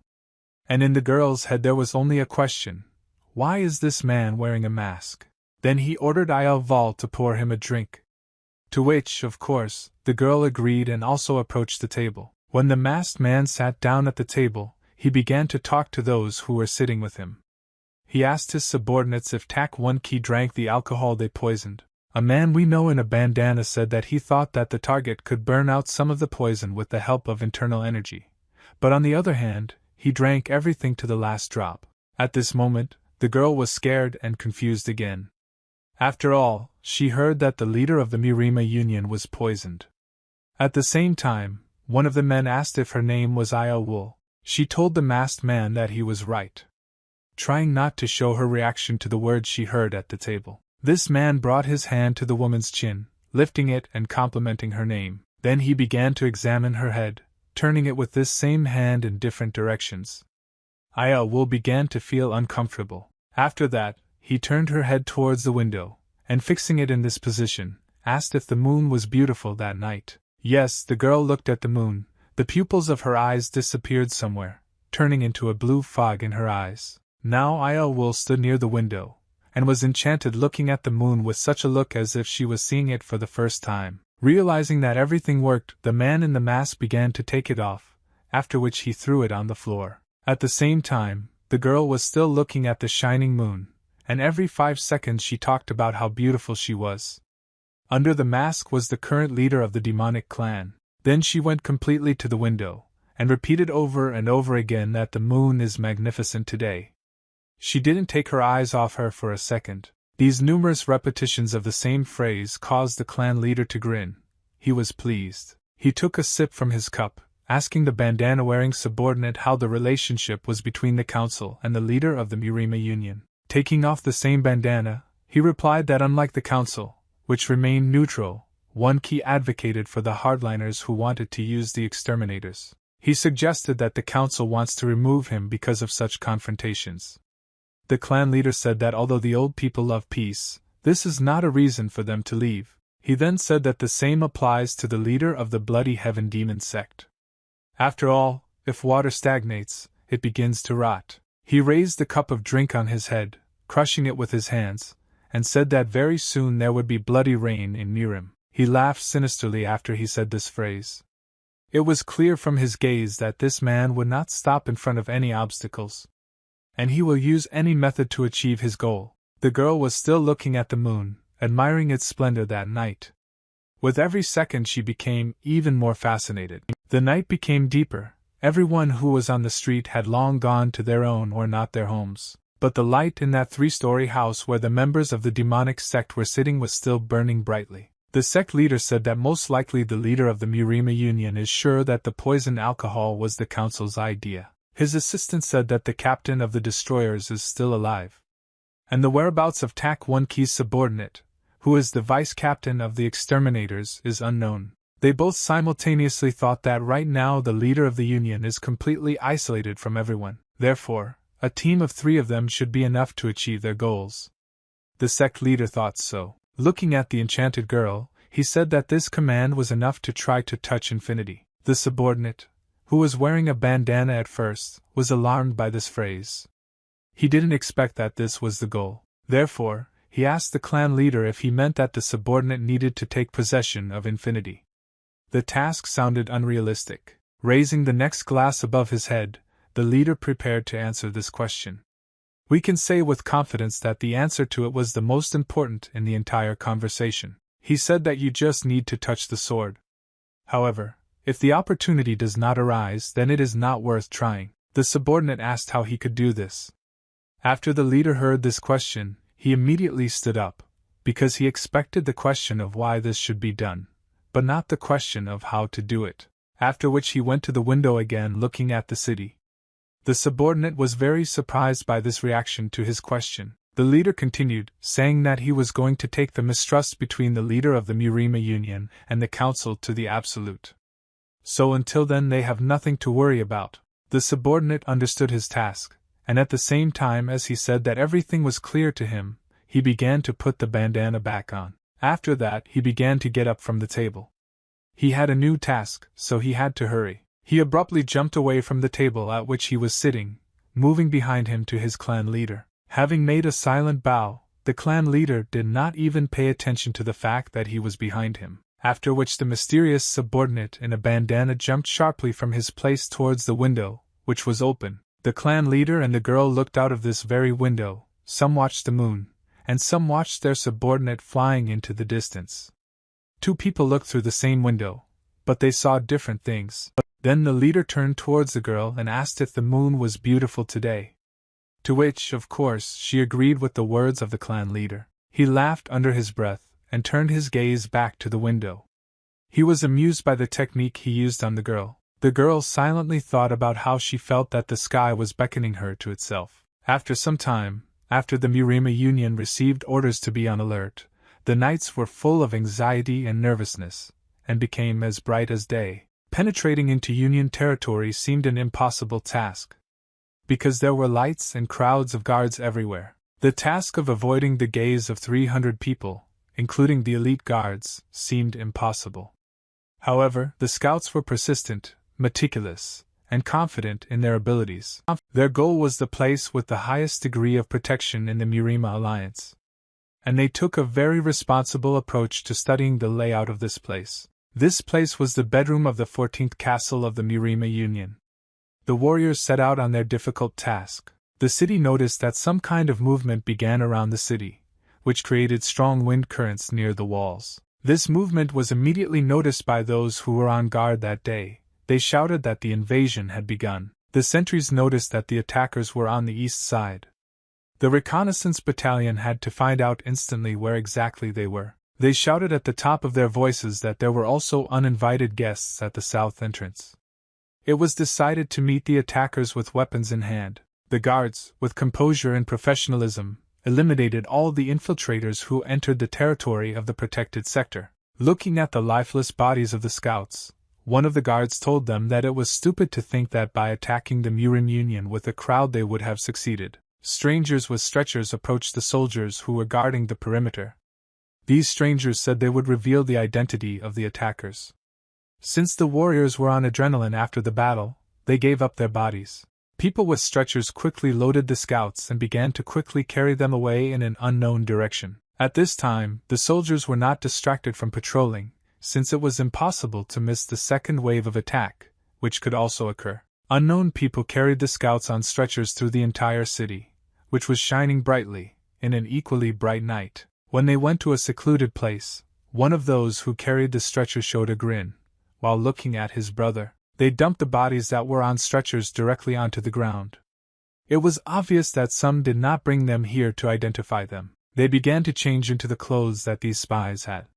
And in the girl's head there was only a question: why is this man wearing a mask? Then he ordered Ayel Val to pour him a drink. To which, of course, the girl agreed and also approached the table. When the masked man sat down at the table, he began to talk to those who were sitting with him. He asked his subordinates if Tak 1 Ki drank the alcohol they poisoned. A man we know in a bandana said that he thought that the target could burn out some of the poison with the help of internal energy. But on the other hand, he drank everything to the last drop. At this moment, the girl was scared and confused again. After all, she heard that the leader of the Murima Union was poisoned. At the same time, one of the men asked if her name was Ayel Wool. She told the masked man that he was right, trying not to show her reaction to the words she heard at the table. This man brought his hand to the woman's chin, lifting it and complimenting her name. Then he began to examine her head, turning it with this same hand in different directions. Ayel Wool began to feel uncomfortable. After that, he turned her head towards the window, and fixing it in this position, asked if the moon was beautiful that night. Yes, the girl looked at the moon. The pupils of her eyes disappeared somewhere, turning into a blue fog in her eyes. Now Ayel Wool stood near the window, and was enchanted looking at the moon with such a look as if she was seeing it for the first time. Realizing that everything worked, the man in the mask began to take it off, after which he threw it on the floor. At the same time, the girl was still looking at the shining moon, and every 5 seconds she talked about how beautiful she was. Under the mask was the current leader of the demonic clan. Then she went completely to the window, and repeated over and over again that the moon is magnificent today. She didn't take her eyes off her for a second. These numerous repetitions of the same phrase caused the clan leader to grin. He was pleased. He took a sip from his cup, asking the bandana-wearing subordinate how the relationship was between the council and the leader of the Murima Union. Taking off the same bandana, he replied that unlike the council, which remained neutral, 1 Ki advocated for the hardliners who wanted to use the exterminators. He suggested that the council wants to remove him because of such confrontations. The clan leader said that although the old people love peace, this is not a reason for them to leave. He then said that the same applies to the leader of the Bloody Heaven Demon sect. After all, if water stagnates, it begins to rot. He raised the cup of drink on his head, crushing it with his hands, and said that very soon there would be bloody rain in Mirim. He laughed sinisterly after he said this phrase. It was clear from his gaze that this man would not stop in front of any obstacles, and he will use any method to achieve his goal. The girl was still looking at the moon, admiring its splendor that night. With every second she became even more fascinated. The night became deeper. Everyone who was on the street had long gone to their own or not their homes, but the light in that 3-story house where the members of the demonic sect were sitting was still burning brightly. The sect leader said that most likely the leader of the Murima Union is sure that the poisoned alcohol was the council's idea. His assistant said that the captain of the destroyers is still alive, and the whereabouts of Tak 1 Key's subordinate, who is the vice captain of the exterminators, is unknown. They both simultaneously thought that right now the leader of the Union is completely isolated from everyone. Therefore, a team of 3 of them should be enough to achieve their goals. The sect leader thought so. Looking at the enchanted girl, he said that this command was enough to try to touch infinity. The subordinate, who was wearing a bandana at first, was alarmed by this phrase. He didn't expect that this was the goal. Therefore, he asked the clan leader if he meant that the subordinate needed to take possession of infinity. The task sounded unrealistic. Raising the next glass above his head, the leader prepared to answer this question. We can say with confidence that the answer to it was the most important in the entire conversation. He said that you just need to touch the sword. However, if the opportunity does not arise, then it is not worth trying. The subordinate asked how he could do this. After the leader heard this question, he immediately stood up, because he expected the question of why this should be done, but not the question of how to do it. After which he went to the window again, looking at the city. The subordinate was very surprised by this reaction to his question. The leader continued, saying that he was going to take the mistrust between the leader of the Murima Union and the council to the absolute. So until then they have nothing to worry about. The subordinate understood his task, and at the same time as he said that everything was clear to him, he began to put the bandana back on. After that he began to get up from the table. He had a new task, so he had to hurry. He abruptly jumped away from the table at which he was sitting, moving behind him to his clan leader. Having made a silent bow, the clan leader did not even pay attention to the fact that he was behind him, after which the mysterious subordinate in a bandana jumped sharply from his place towards the window, which was open. The clan leader and the girl looked out of this very window. Some watched the moon, and some watched their subordinate flying into the distance. 2 people looked through the same window, but they saw different things. Then the leader turned towards the girl and asked if the moon was beautiful today. To which, of course, she agreed with the words of the clan leader. He laughed under his breath and turned his gaze back to the window. He was amused by the technique he used on the girl. The girl silently thought about how she felt that the sky was beckoning her to itself. After some time, after the Murima Union received orders to be on alert, the nights were full of anxiety and nervousness, and became as bright as day. Penetrating into Union territory seemed an impossible task, because there were lights and crowds of guards everywhere. The task of avoiding the gaze of 300 people, including the elite guards, seemed impossible. However, the scouts were persistent, meticulous, and confident in their abilities. Their goal was the place with the highest degree of protection in the Murima Alliance, and they took a very responsible approach to studying the layout of this place. This place was the bedroom of the 14th castle of the Murima Union. The warriors set out on their difficult task. The city noticed that some kind of movement began around the city, which created strong wind currents near the walls. This movement was immediately noticed by those who were on guard that day. They shouted that the invasion had begun. The sentries noticed that the attackers were on the east side. The reconnaissance battalion had to find out instantly where exactly they were. They shouted at the top of their voices that there were also uninvited guests at the south entrance. It was decided to meet the attackers with weapons in hand. The guards, with composure and professionalism, eliminated all the infiltrators who entered the territory of the protected sector. Looking at the lifeless bodies of the scouts, one of the guards told them that it was stupid to think that by attacking the Murim Union with a crowd they would have succeeded. Strangers with stretchers approached the soldiers who were guarding the perimeter. These strangers said they would reveal the identity of the attackers. Since the warriors were on adrenaline after the battle, they gave up their bodies. People with stretchers quickly loaded the scouts and began to quickly carry them away in an unknown direction. At this time, the soldiers were not distracted from patrolling, since it was impossible to miss the second wave of attack, which could also occur. Unknown people carried the scouts on stretchers through the entire city, which was shining brightly, in an equally bright night. When they went to a secluded place, one of those who carried the stretcher showed a grin, while looking at his brother. They dumped the bodies that were on stretchers directly onto the ground. It was obvious that some did not bring them here to identify them. They began to change into the clothes that these spies had.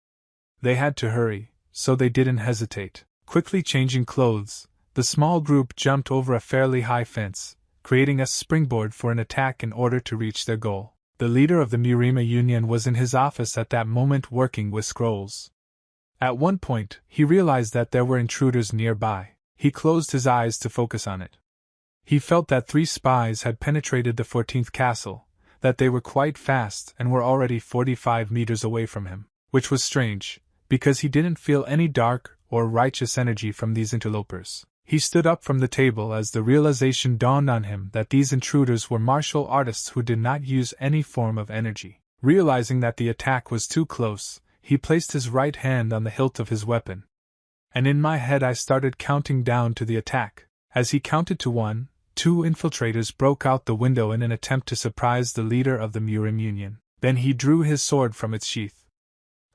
They had to hurry, so they didn't hesitate. Quickly changing clothes, the small group jumped over a fairly high fence, creating a springboard for an attack in order to reach their goal. The leader of the Murima Union was in his office at that moment working with scrolls. At one point, he realized that there were intruders nearby. He closed his eyes to focus on it. He felt that 3 spies had penetrated the 14th castle, that they were quite fast and were already 45 meters away from him, which was strange, because he didn't feel any dark or righteous energy from these interlopers. He stood up from the table as the realization dawned on him that these intruders were martial artists who did not use any form of energy. Realizing that the attack was too close, he placed his right hand on the hilt of his weapon. And in my head I started counting down to the attack. As he counted to 1, 2 infiltrators broke out the window in an attempt to surprise the leader of the Murim Union. Then he drew his sword from its sheath.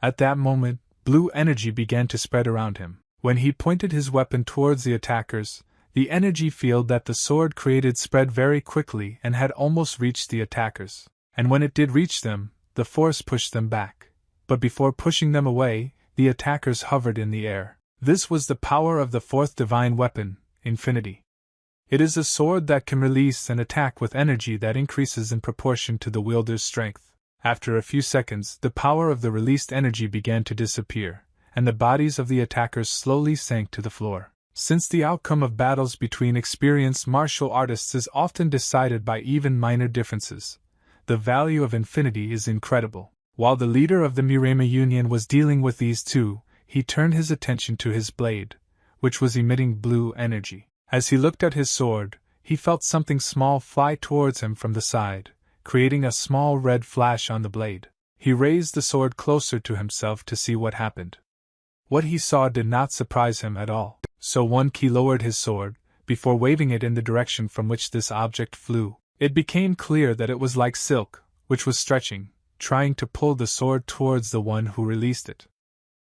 At that moment, blue energy began to spread around him. When he pointed his weapon towards the attackers, the energy field that the sword created spread very quickly and had almost reached the attackers. And when it did reach them, the force pushed them back. But before pushing them away, the attackers hovered in the air. This was the power of the 4th divine weapon, Infinity. It is a sword that can release an attack with energy that increases in proportion to the wielder's strength. After a few seconds, the power of the released energy began to disappear, and the bodies of the attackers slowly sank to the floor. Since the outcome of battles between experienced martial artists is often decided by even minor differences, the value of Infinity is incredible. While the leader of the Murima Union was dealing with these 2, he turned his attention to his blade, which was emitting blue energy. As he looked at his sword, he felt something small fly towards him from the side, creating a small red flash on the blade. He raised the sword closer to himself to see what happened. What he saw did not surprise him at all, so One-Ki lowered his sword, before waving it in the direction from which this object flew. It became clear that it was like silk, which was stretching, trying to pull the sword towards the one who released it.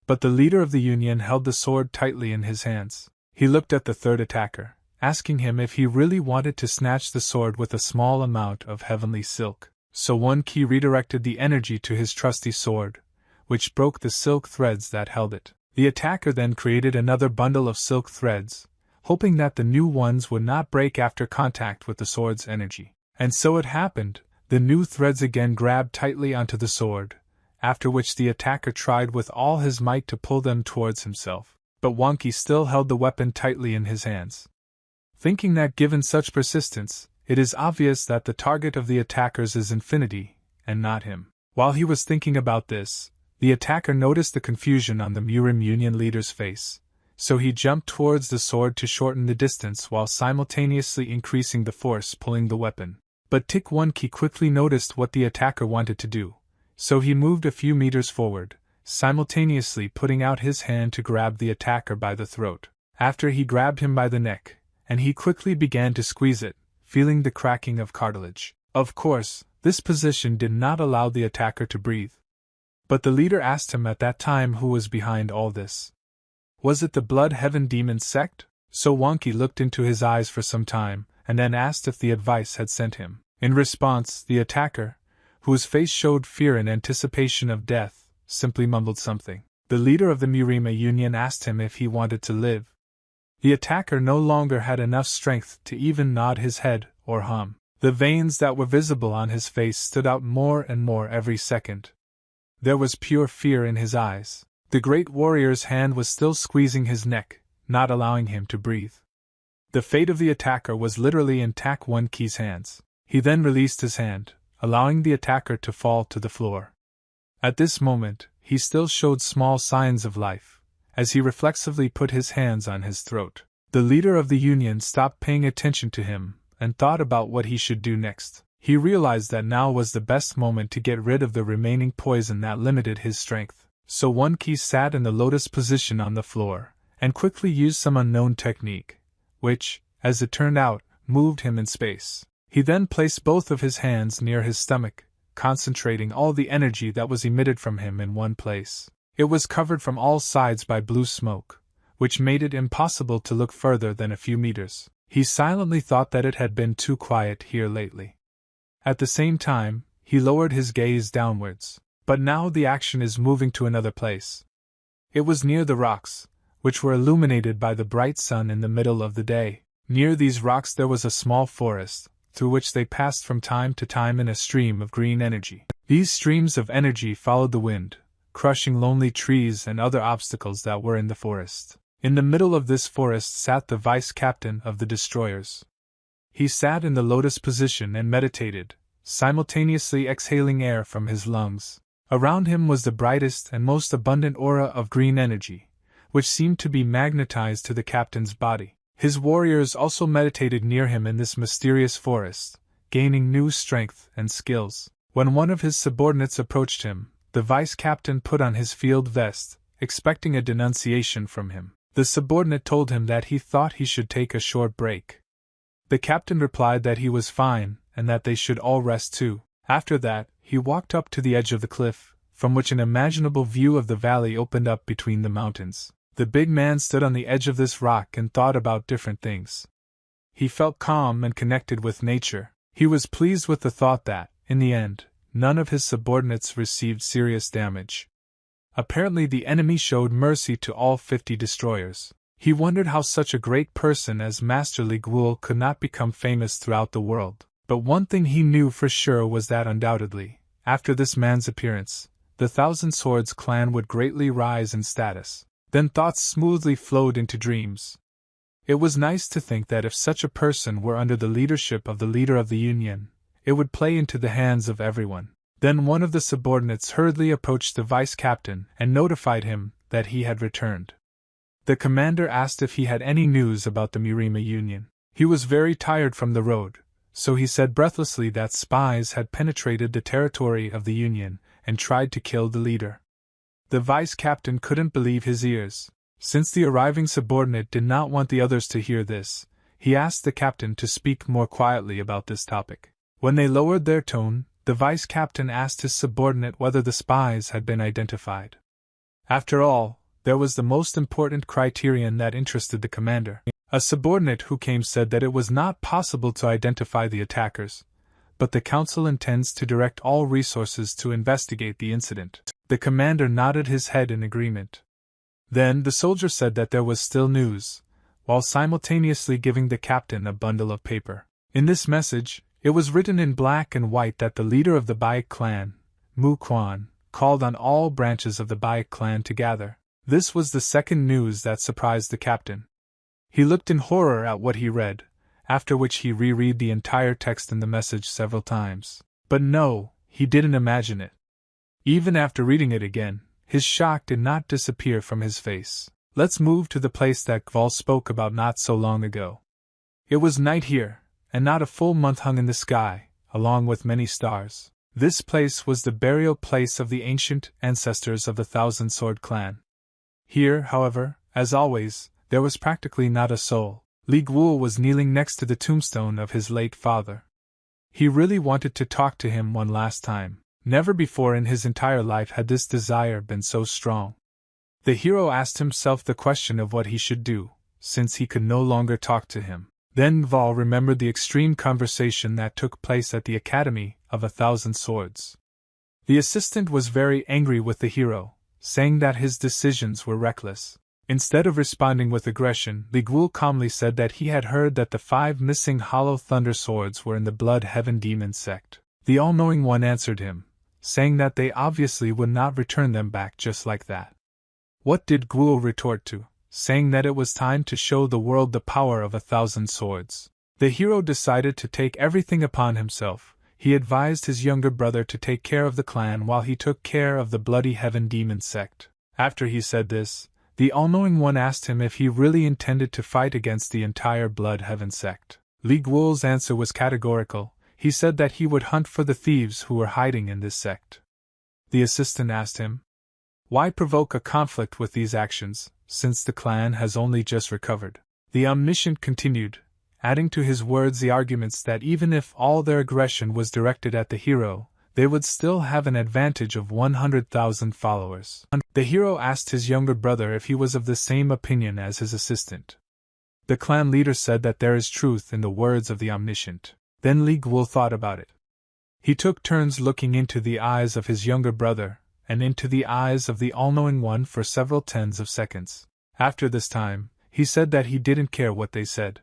But the leader of the Union held the sword tightly in his hands. He looked at the 3rd attacker, asking him if he really wanted to snatch the sword with a small amount of heavenly silk. So One-Ki redirected the energy to his trusty sword, which broke the silk threads that held it. The attacker then created another bundle of silk threads, hoping that the new ones would not break after contact with the sword's energy. And so it happened. The new threads again grabbed tightly onto the sword, after which the attacker tried with all his might to pull them towards himself. But One-Ki still held the weapon tightly in his hands. Thinking that given such persistence, it is obvious that the target of the attackers is Infinity, and not him. While he was thinking about this, the attacker noticed the confusion on the Murim Union leader's face, so he jumped towards the sword to shorten the distance while simultaneously increasing the force pulling the weapon. But One-Ki quickly noticed what the attacker wanted to do, so he moved a few meters forward, simultaneously putting out his hand to grab the attacker by the throat. After he grabbed him by the neck, and he quickly began to squeeze it, feeling the cracking of cartilage. Of course, this position did not allow the attacker to breathe. But the leader asked him at that time who was behind all this. Was it the Blood Heaven Demon sect? So One-Ki looked into his eyes for some time, and then asked if the advice had sent him. In response, the attacker, whose face showed fear and anticipation of death, simply mumbled something. The leader of the Murima Union asked him if he wanted to live. The attacker no longer had enough strength to even nod his head or hum. The veins that were visible on his face stood out more and more every second. There was pure fear in his eyes. The great warrior's hand was still squeezing his neck, not allowing him to breathe. The fate of the attacker was literally in One-Ki's hands. He then released his hand, allowing the attacker to fall to the floor. At this moment, he still showed small signs of life, as he reflexively put his hands on his throat. The leader of the Union stopped paying attention to him and thought about what he should do next. He realized that now was the best moment to get rid of the remaining poison that limited his strength. So One Key sat in the lotus position on the floor and quickly used some unknown technique, which, as it turned out, moved him in space. He then placed both of his hands near his stomach, concentrating all the energy that was emitted from him in one place. It was covered from all sides by blue smoke, which made it impossible to look further than a few meters. He silently thought that it had been too quiet here lately. At the same time, he lowered his gaze downwards. But now the action is moving to another place. It was near the rocks, which were illuminated by the bright sun in the middle of the day. Near these rocks there was a small forest, through which they passed from time to time in a stream of green energy. These streams of energy followed the wind, crushing lonely trees and other obstacles that were in the forest. In the middle of this forest sat the vice-captain of the destroyers. He sat in the lotus position and meditated, simultaneously exhaling air from his lungs. Around him was the brightest and most abundant aura of green energy, which seemed to be magnetized to the captain's body. His warriors also meditated near him in this mysterious forest, gaining new strength and skills. When one of his subordinates approached him, the vice-captain put on his field vest, expecting a denunciation from him. The subordinate told him that he thought he should take a short break. The captain replied that he was fine, and that they should all rest too. After that, he walked up to the edge of the cliff, from which an imaginable view of the valley opened up between the mountains. The big man stood on the edge of this rock and thought about different things. He felt calm and connected with nature. He was pleased with the thought that, in the end, none of his subordinates received serious damage. Apparently the enemy showed mercy to all 50 destroyers. He wondered how such a great person as Master Li Guo could not become famous throughout the world. But one thing he knew for sure was that undoubtedly, after this man's appearance, the Thousand Swords clan would greatly rise in status. Then thoughts smoothly flowed into dreams. It was nice to think that if such a person were under the leadership of the leader of the Union, it would play into the hands of everyone. Then one of the subordinates hurriedly approached the vice-captain and notified him that he had returned. The commander asked if he had any news about the Murima Union. He was very tired from the road, so he said breathlessly that spies had penetrated the territory of the Union and tried to kill the leader. The vice-captain couldn't believe his ears. Since the arriving subordinate did not want the others to hear this, he asked the captain to speak more quietly about this topic. When they lowered their tone, the vice-captain asked his subordinate whether the spies had been identified. After all, there was the most important criterion that interested the commander. A subordinate who came said that it was not possible to identify the attackers, but the council intends to direct all resources to investigate the incident. The commander nodded his head in agreement. Then the soldier said that there was still news, while simultaneously giving the captain a bundle of paper. In this message, it was written in black and white that the leader of the Bai clan, Mu Quan, called on all branches of the Bai clan to gather. This was the second news that surprised the captain. He looked in horror at what he read, after which he reread the entire text in the message several times. But no, he didn't imagine it. Even after reading it again, his shock did not disappear from his face. Let's move to the place that Gval spoke about not so long ago. It was night here, and not a full month hung in the sky, along with many stars. This place was the burial place of the ancient ancestors of the Thousand Sword clan. Here, however, as always, there was practically not a soul. Li Guo was kneeling next to the tombstone of his late father. He really wanted to talk to him one last time. Never before in his entire life had this desire been so strong. The hero asked himself the question of what he should do, since he could no longer talk to him. Then Gval remembered the extreme conversation that took place at the Academy of 1,000 Swords. The assistant was very angry with the hero, saying that his decisions were reckless. Instead of responding with aggression, Li Guo calmly said that he had heard that the 5 missing Hollow Thunder Swords were in the Blood Heaven Demon sect. The all-knowing one answered him, saying that they obviously would not return them back just like that. What did Guo retort to? Saying that it was time to show the world the power of 1,000 swords. The hero decided to take everything upon himself. He advised his younger brother to take care of the clan while he took care of the Bloody Heaven Demon sect. After he said this, the All-Knowing One asked him if he really intended to fight against the entire Blood Heaven sect. Li Guo's answer was categorical. He said that he would hunt for the thieves who were hiding in this sect. The assistant asked him, "Why provoke a conflict with these actions, since the clan has only just recovered?" The Omniscient continued, adding to his words the arguments that even if all their aggression was directed at the hero, they would still have an advantage of 100,000 followers. The hero asked his younger brother if he was of the same opinion as his assistant. The clan leader said that there is truth in the words of the Omniscient. Then Li Guo thought about it. He took turns looking into the eyes of his younger brother, and into the eyes of the All-Knowing One for several tens of seconds. After this time, he said that he didn't care what they said.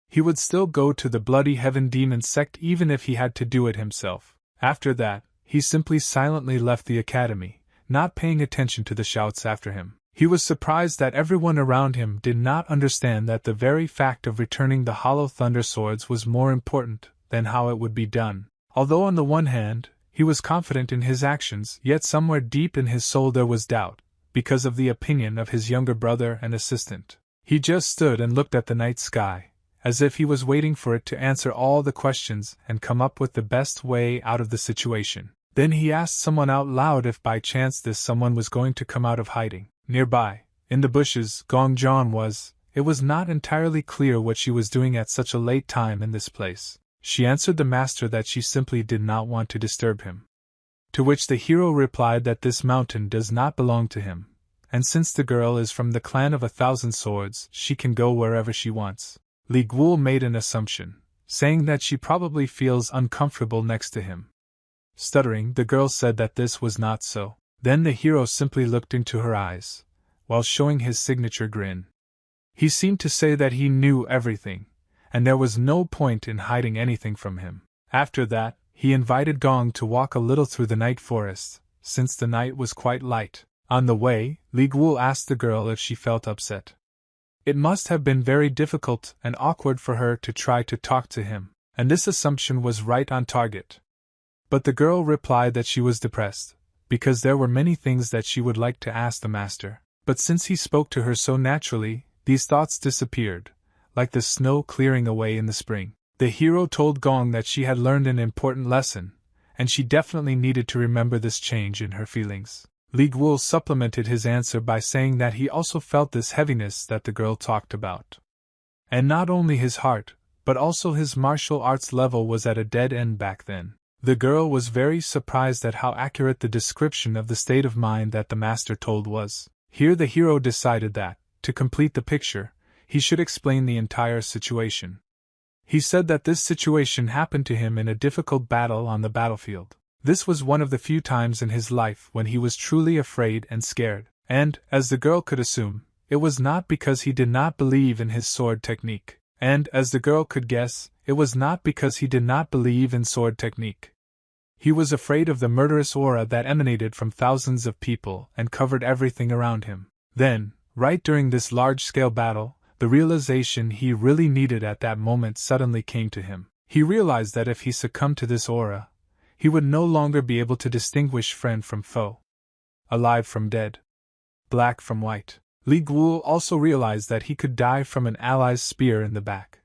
He would still go to the Bloody Heaven Demon sect even if he had to do it himself. After that, he simply silently left the academy, not paying attention to the shouts after him. He was surprised that everyone around him did not understand that the very fact of returning the Hollow Thunder Swords was more important than how it would be done. Although on the one hand, he was confident in his actions, yet somewhere deep in his soul there was doubt, because of the opinion of his younger brother and assistant. He just stood and looked at the night sky, as if he was waiting for it to answer all the questions and come up with the best way out of the situation. Then he asked someone out loud if by chance this someone was going to come out of hiding. Nearby, in the bushes, Gong John was. It was not entirely clear what she was doing at such a late time in this place. She answered the master that she simply did not want to disturb him. To which the hero replied that this mountain does not belong to him, and since the girl is from the clan of 1,000 Swords, she can go wherever she wants. Li Guo made an assumption, saying that she probably feels uncomfortable next to him. Stuttering, the girl said that this was not so. Then the hero simply looked into her eyes, while showing his signature grin. He seemed to say that he knew everything, and there was no point in hiding anything from him. After that, he invited Gong to walk a little through the night forest, since the night was quite light. On the way, Li Guo asked the girl if she felt upset. It must have been very difficult and awkward for her to try to talk to him, and this assumption was right on target. But the girl replied that she was depressed, because there were many things that she would like to ask the master. But since he spoke to her so naturally, these thoughts disappeared, like the snow clearing away in the spring. The hero told Gong that she had learned an important lesson, and she definitely needed to remember this change in her feelings. Li Guo supplemented his answer by saying that he also felt this heaviness that the girl talked about. And not only his heart, but also his martial arts level was at a dead end back then. The girl was very surprised at how accurate the description of the state of mind that the master told was. Here the hero decided that, to complete the picture, he should explain the entire situation. He said that this situation happened to him in a difficult battle on the battlefield. This was one of the few times in his life when he was truly afraid and scared, and, as the girl could assume, it was not because he did not believe in his sword technique. And, as the girl could guess, it was not because he did not believe in sword technique. He was afraid of the murderous aura that emanated from thousands of people and covered everything around him. Then, right during this large-scale battle, the realization he really needed at that moment suddenly came to him. He realized that if he succumbed to this aura, he would no longer be able to distinguish friend from foe, alive from dead, black from white. Li Guo also realized that he could die from an ally's spear in the back.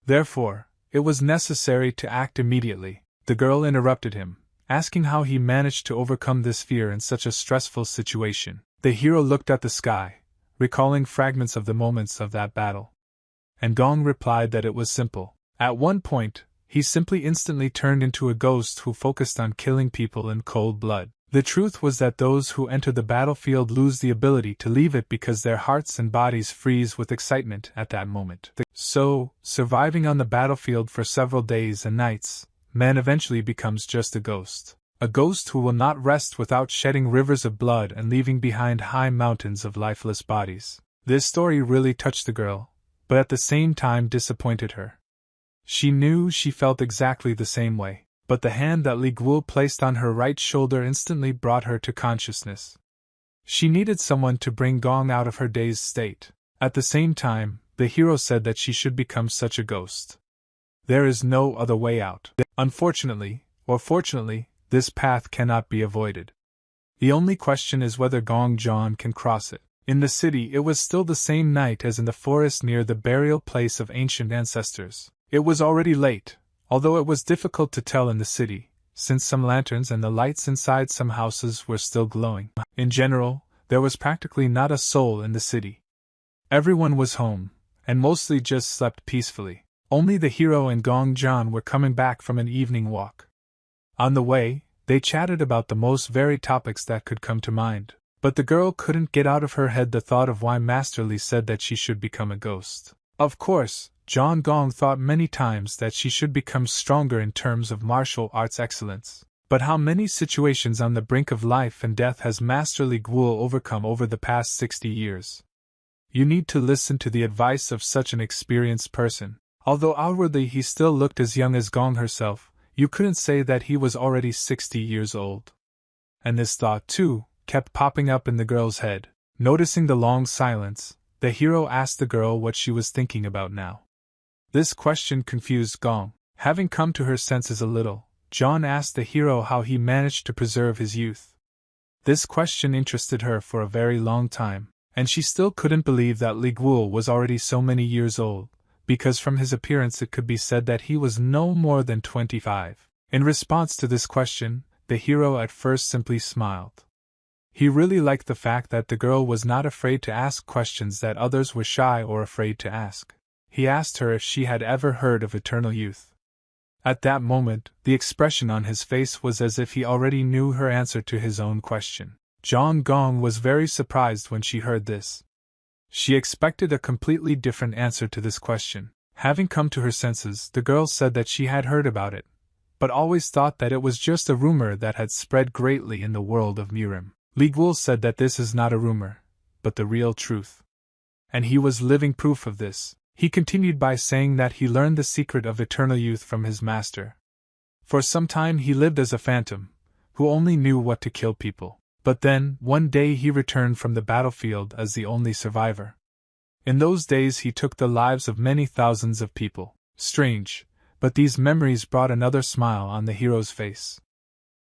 Therefore, it was necessary to act immediately. The girl interrupted him, asking how he managed to overcome this fear in such a stressful situation. The hero looked at the sky, recalling fragments of the moments of that battle. And Gong replied that it was simple. At one point, he simply instantly turned into a ghost who focused on killing people in cold blood. The truth was that those who enter the battlefield lose the ability to leave it because their hearts and bodies freeze with excitement at that moment. So, surviving on the battlefield for several days and nights, man eventually becomes just a ghost who will not rest without shedding rivers of blood and leaving behind high mountains of lifeless bodies. This story really touched the girl, but at the same time disappointed her. She knew she felt exactly the same way, but the hand that Li Guo placed on her right shoulder instantly brought her to consciousness. She needed someone to bring Gong out of her dazed state. At the same time, the hero said that she should become such a ghost. There is no other way out. Unfortunately, or fortunately, this path cannot be avoided. The only question is whether Gong John can cross it. In the city, it was still the same night as in the forest near the burial place of ancient ancestors. It was already late, although it was difficult to tell in the city, since some lanterns and the lights inside some houses were still glowing. In general, there was practically not a soul in the city. Everyone was home, and mostly just slept peacefully. Only the hero and Gong John were coming back from an evening walk. On the way, they chatted about the most varied topics that could come to mind, but the girl couldn't get out of her head the thought of why Master Li said that she should become a ghost. Of course, John Gong thought many times that she should become stronger in terms of martial arts excellence. But how many situations on the brink of life and death has Master Li Guo overcome over the past 60 years? You need to listen to the advice of such an experienced person. Although outwardly he still looked as young as Gong herself, you couldn't say that he was already 60 years old. And this thought, too, kept popping up in the girl's head. Noticing the long silence, the hero asked the girl what she was thinking about now. This question confused Gong. Having come to her senses a little, John asked the hero how he managed to preserve his youth. This question interested her for a very long time, and she still couldn't believe that Li Guo was already so many years old, because from his appearance it could be said that he was no more than 25. In response to this question, the hero at first simply smiled. He really liked the fact that the girl was not afraid to ask questions that others were shy or afraid to ask. He asked her if she had ever heard of eternal youth. At that moment, the expression on his face was as if he already knew her answer to his own question. John Gong was very surprised when she heard this. She expected a completely different answer to this question. Having come to her senses, the girl said that she had heard about it, but always thought that it was just a rumor that had spread greatly in the world of Murim. Li Guo said that this is not a rumor, but the real truth. And he was living proof of this. He continued by saying that he learned the secret of eternal youth from his master. For some time he lived as a phantom, who only knew what to kill people. But then, one day he returned from the battlefield as the only survivor. In those days he took the lives of many thousands of people. Strange, but these memories brought another smile on the hero's face.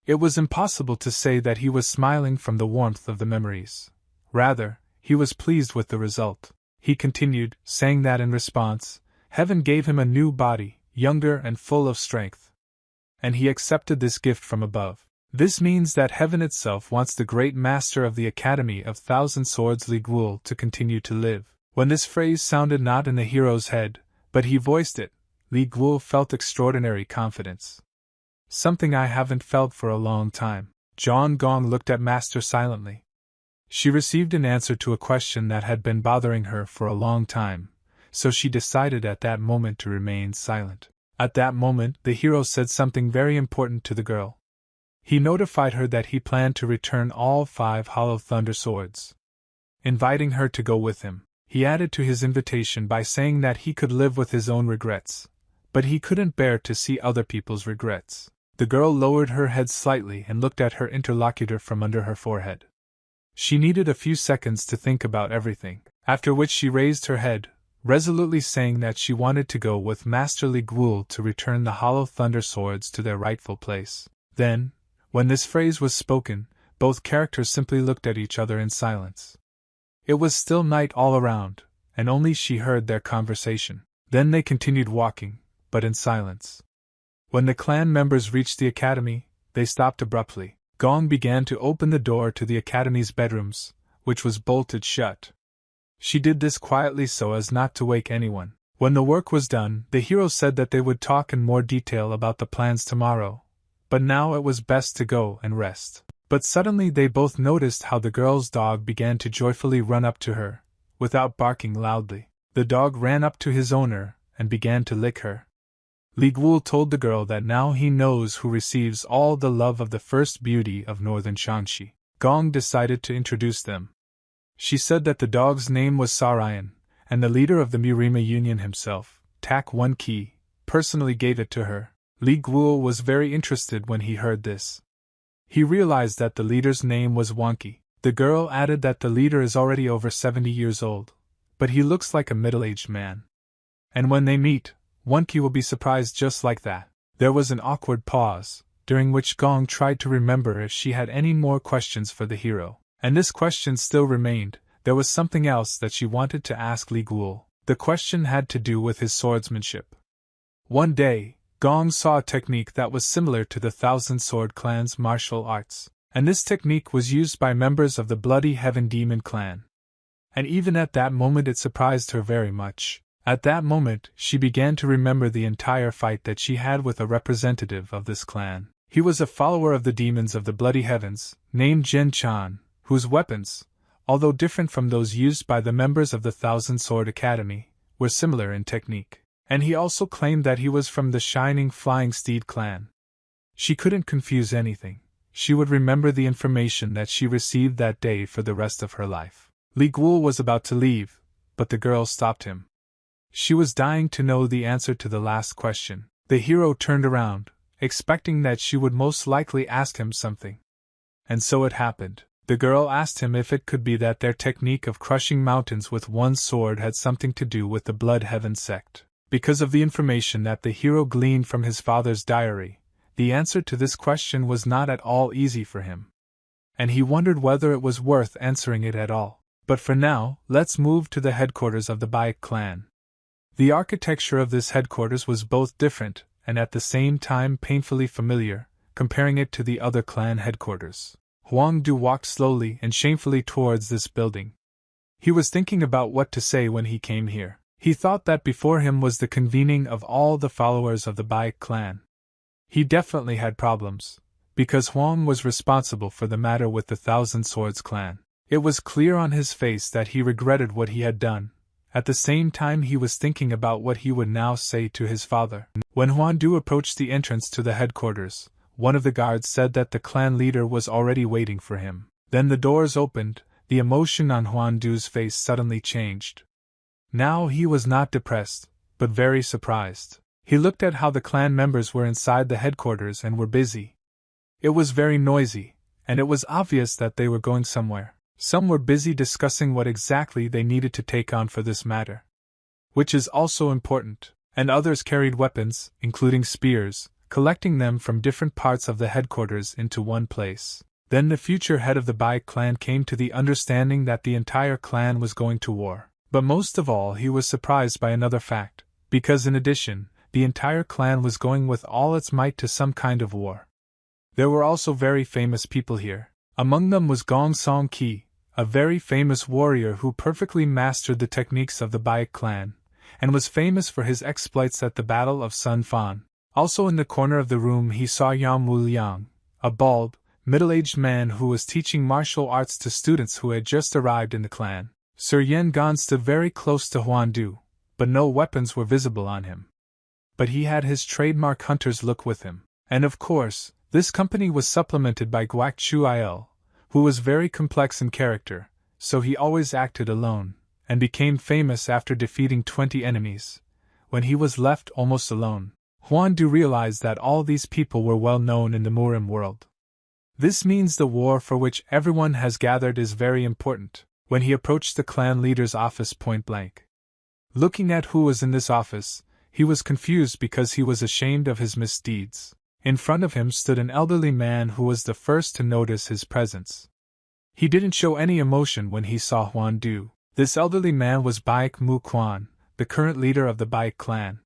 It was impossible to say that he was smiling from the warmth of the memories. Rather, he was pleased with the result. He continued, saying that in response, heaven gave him a new body, younger and full of strength. And he accepted this gift from above. This means that heaven itself wants the great master of the Academy of Thousand Swords Li Guo to continue to live. When this phrase sounded not in the hero's head, but he voiced it, Li Guo felt extraordinary confidence. Something I haven't felt for a long time. John Gong looked at Master silently. She received an answer to a question that had been bothering her for a long time, so she decided at that moment to remain silent. At that moment, the hero said something very important to the girl. He notified her that he planned to return all 5 hollow thunder swords, inviting her to go with him. He added to his invitation by saying that he could live with his own regrets, but he couldn't bear to see other people's regrets. The girl lowered her head slightly and looked at her interlocutor from under her forehead. She needed a few seconds to think about everything, after which she raised her head, resolutely saying that she wanted to go with Master Li Guo to return the hollow thunder swords to their rightful place. Then, when this phrase was spoken, both characters simply looked at each other in silence. It was still night all around, and only she heard their conversation. Then they continued walking, but in silence. When the clan members reached the academy, they stopped abruptly. Gong began to open the door to the academy's bedrooms, which was bolted shut. She did this quietly so as not to wake anyone. When the work was done, the hero said that they would talk in more detail about the plans tomorrow, but now it was best to go and rest. But suddenly they both noticed how the girl's dog began to joyfully run up to her, without barking loudly. The dog ran up to his owner and began to lick her. Li Guo told the girl that now he knows who receives all the love of the first beauty of northern Shanxi. Gong decided to introduce them. She said that the dog's name was Sarayan, and the leader of the Murima Union himself, Tak One Ki, personally gave it to her. Li Guo was very interested when he heard this. He realized that the leader's name was Wanqi. The girl added that the leader is already over 70 years old, but he looks like a middle-aged man. And when they meet, Wanqi will be surprised just like that. There was an awkward pause, during which Gong tried to remember if she had any more questions for the hero. And this question still remained. There was something else that she wanted to ask Li Guo. The question had to do with his swordsmanship. One day, Gong saw a technique that was similar to the Thousand Sword Clan's martial arts, and this technique was used by members of the Bloody Heaven Demon clan. And even at that moment it surprised her very much. At that moment, she began to remember the entire fight that she had with a representative of this clan. He was a follower of the demons of the Bloody Heavens, named Jin Chan, whose weapons, although different from those used by the members of the Thousand Sword Academy, were similar in technique. And he also claimed that he was from the Shining Flying Steed clan. She couldn't confuse anything. She would remember the information that she received that day for the rest of her life. Li Guo was about to leave, but the girl stopped him. She was dying to know the answer to the last question. The hero turned around, expecting that she would most likely ask him something. And so it happened. The girl asked him if it could be that their technique of crushing mountains with one sword had something to do with the Blood Heaven sect. Because of the information that the hero gleaned from his father's diary, the answer to this question was not at all easy for him. And he wondered whether it was worth answering it at all. But for now, let's move to the headquarters of the Baek clan. The architecture of this headquarters was both different and at the same time painfully familiar, comparing it to the other clan headquarters. Huang Du walked slowly and shamefully towards this building. He was thinking about what to say when he came here. He thought that before him was the convening of all the followers of the Baek clan. He definitely had problems, because Huang was responsible for the matter with the Thousand Swords clan. It was clear on his face that he regretted what he had done. At the same time he was thinking about what he would now say to his father. When Huang Du approached the entrance to the headquarters, one of the guards said that the clan leader was already waiting for him. Then the doors opened. The emotion on Huang Du's face suddenly changed. Now he was not depressed, but very surprised. He looked at how the clan members were inside the headquarters and were busy. It was very noisy, and it was obvious that they were going somewhere. Some were busy discussing what exactly they needed to take on for this matter, which is also important, and others carried weapons, including spears, collecting them from different parts of the headquarters into one place. Then the future head of the Baek clan came to the understanding that the entire clan was going to war. But most of all he was surprised by another fact, because in addition, the entire clan was going with all its might to some kind of war. There were also very famous people here. Among them was Gong Song Ki, a very famous warrior who perfectly mastered the techniques of the Baek clan, and was famous for his exploits at the Battle of Sun Fan. Also in the corner of the room he saw Yang Wu Liang, a bald, middle-aged man who was teaching martial arts to students who had just arrived in the clan. Sir Yen Gan stood very close to Huang Du, but no weapons were visible on him. But he had his trademark hunter's look with him. And of course, this company was supplemented by Guak Chu Il, who was very complex in character, so he always acted alone, and became famous after defeating 20 enemies. When he was left almost alone, Huang Du realized that all these people were well known in the Murim world. This means the war for which everyone has gathered is very important. When he approached the clan leader's office point blank, looking at who was in this office, he was confused because he was ashamed of his misdeeds. In front of him stood an elderly man who was the first to notice his presence. He didn't show any emotion when he saw Huang Du. This elderly man was Baek Mu Quan, the current leader of the Baek clan.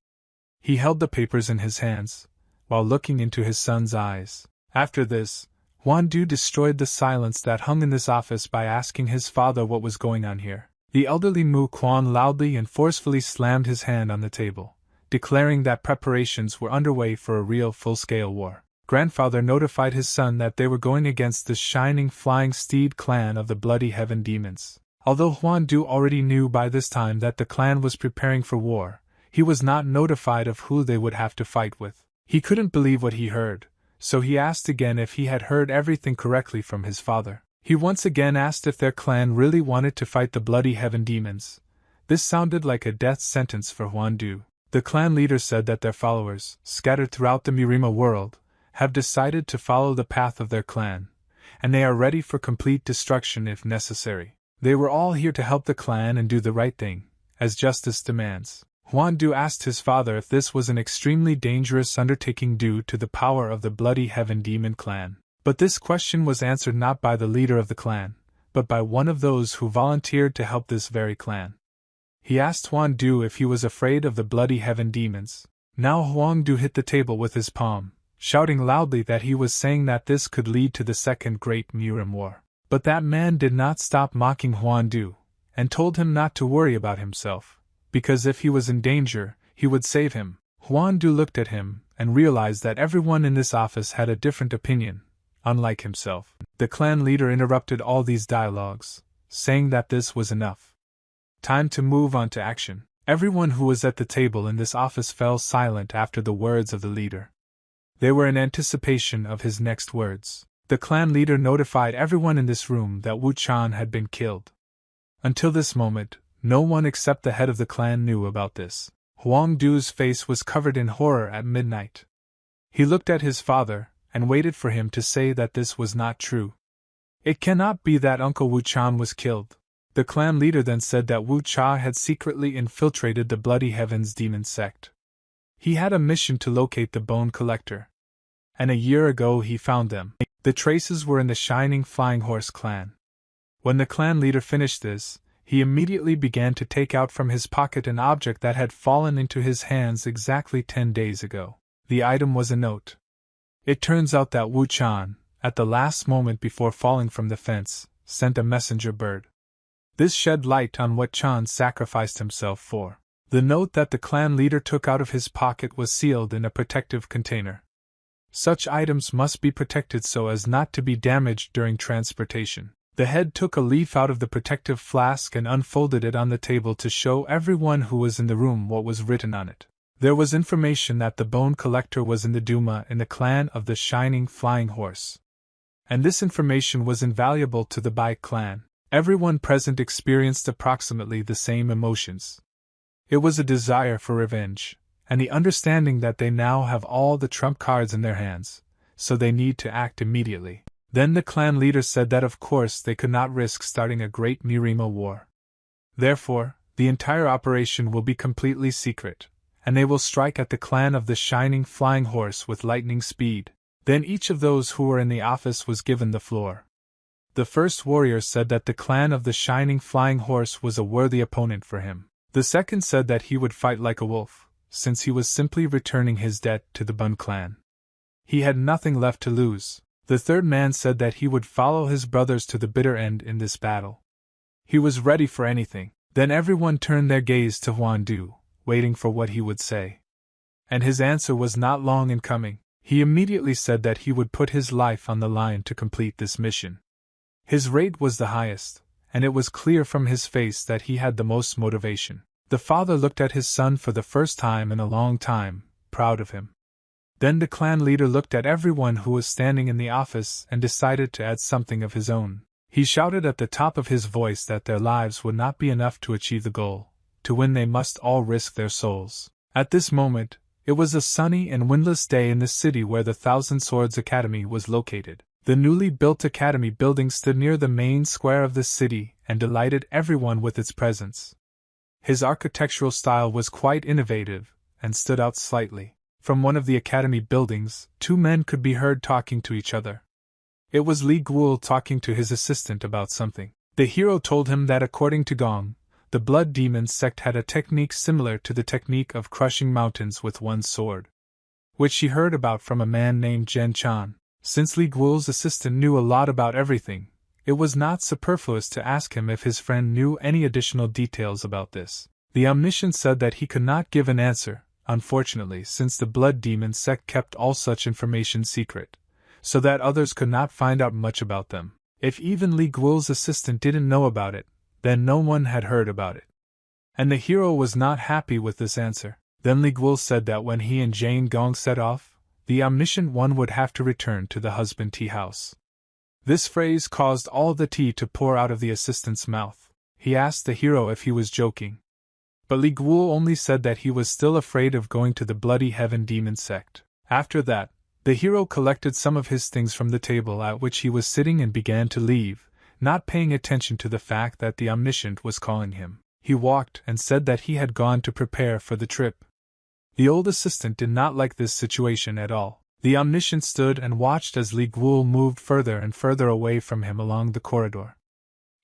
He held the papers in his hands, while looking into his son's eyes. After this, Huang Du destroyed the silence that hung in this office by asking his father what was going on here. The elderly Mu Quan loudly and forcefully slammed his hand on the table, declaring that preparations were underway for a real full-scale war. Grandfather notified his son that they were going against the Shining Flying Steed clan of the Bloody Heaven Demons. Although Huang Du already knew by this time that the clan was preparing for war, he was not notified of who they would have to fight with. He couldn't believe what he heard, so he asked again if he had heard everything correctly from his father. He once again asked if their clan really wanted to fight the Bloody Heaven Demons. This sounded like a death sentence for Huang Du. The clan leader said that their followers, scattered throughout the Mirima world, have decided to follow the path of their clan, and they are ready for complete destruction if necessary. They were all here to help the clan and do the right thing, as justice demands. Huan Du asked his father if this was an extremely dangerous undertaking due to the power of the Bloody Heaven Demon clan. But this question was answered not by the leader of the clan, but by one of those who volunteered to help this very clan. He asked Huan Du if he was afraid of the Bloody Heaven demons. Now Huan Du hit the table with his palm, shouting loudly that he was saying that this could lead to the Second Great Murim War. But that man did not stop mocking Huan Du, and told him not to worry about himself, because if he was in danger, he would save him. Huan Du looked at him, and realized that everyone in this office had a different opinion, unlike himself. The clan leader interrupted all these dialogues, saying that this was enough. Time to move on to action. Everyone who was at the table in this office fell silent after the words of the leader. They were in anticipation of his next words. The clan leader notified everyone in this room that Wu Chan had been killed. Until this moment, no one except the head of the clan knew about this. Huang Du's face was covered in horror at midnight. He looked at his father, and waited for him to say that this was not true. It cannot be that Uncle Wu Chan was killed. The clan leader then said that Wu Cha had secretly infiltrated the Bloody Heavens demon sect. He had a mission to locate the Bone Collector. And a year ago he found them. The traces were in the Shining Flying Horse clan. When the clan leader finished this, he immediately began to take out from his pocket an object that had fallen into his hands exactly 10 days ago. The item was a note. It turns out that Wu Chan, at the last moment before falling from the fence, sent a messenger bird. This shed light on what Chan sacrificed himself for. The note that the clan leader took out of his pocket was sealed in a protective container. Such items must be protected so as not to be damaged during transportation. The head took a leaf out of the protective flask and unfolded it on the table to show everyone who was in the room what was written on it. There was information that the Bone Collector was in the Duma in the clan of the Shining Flying Horse. And this information was invaluable to the Bai clan. Everyone present experienced approximately the same emotions. It was a desire for revenge, and the understanding that they now have all the trump cards in their hands, so they need to act immediately. Then the clan leader said that of course they could not risk starting a great Murima war. Therefore, the entire operation will be completely secret, and they will strike at the clan of the Shining Flying Horse with lightning speed. Then each of those who were in the office was given the floor. The first warrior said that the clan of the Shining Flying Horse was a worthy opponent for him. The second said that he would fight like a wolf, since he was simply returning his debt to the Bun clan. He had nothing left to lose. The third man said that he would follow his brothers to the bitter end in this battle. He was ready for anything. Then everyone turned their gaze to Huan Du, waiting for what he would say. And his answer was not long in coming. He immediately said that he would put his life on the line to complete this mission. His rate was the highest, and it was clear from his face that he had the most motivation. The father looked at his son for the first time in a long time, proud of him. Then the clan leader looked at everyone who was standing in the office and decided to add something of his own. He shouted at the top of his voice that their lives would not be enough to achieve the goal. To win they must all risk their souls. At this moment, it was a sunny and windless day in the city where the Thousand Swords Academy was located. The newly built academy building stood near the main square of the city and delighted everyone with its presence. His architectural style was quite innovative and stood out slightly. From one of the academy buildings, two men could be heard talking to each other. It was Li Guol talking to his assistant about something. The hero told him that according to Gong, the Blood Demon sect had a technique similar to the technique of crushing mountains with one sword, which she heard about from a man named Zhen Chan. Since Li Guol's assistant knew a lot about everything, it was not superfluous to ask him if his friend knew any additional details about this. The omniscient said that he could not give an answer, unfortunately, since the Blood Demon sect kept all such information secret, so that others could not find out much about them. If even Li Guol's assistant didn't know about it, then no one had heard about it. And the hero was not happy with this answer. Then Li Guol said that when he and Jane Gong set off, the omniscient one would have to return to the husband tea house. This phrase caused all the tea to pour out of the assistant's mouth. He asked the hero if he was joking. But Li Guol only said that he was still afraid of going to the Bloody Heaven Demon sect. After that, the hero collected some of his things from the table at which he was sitting and began to leave, not paying attention to the fact that the omniscient was calling him. He walked and said that he had gone to prepare for the trip. The old assistant did not like this situation at all. The omniscient stood and watched as Li Guo moved further and further away from him along the corridor.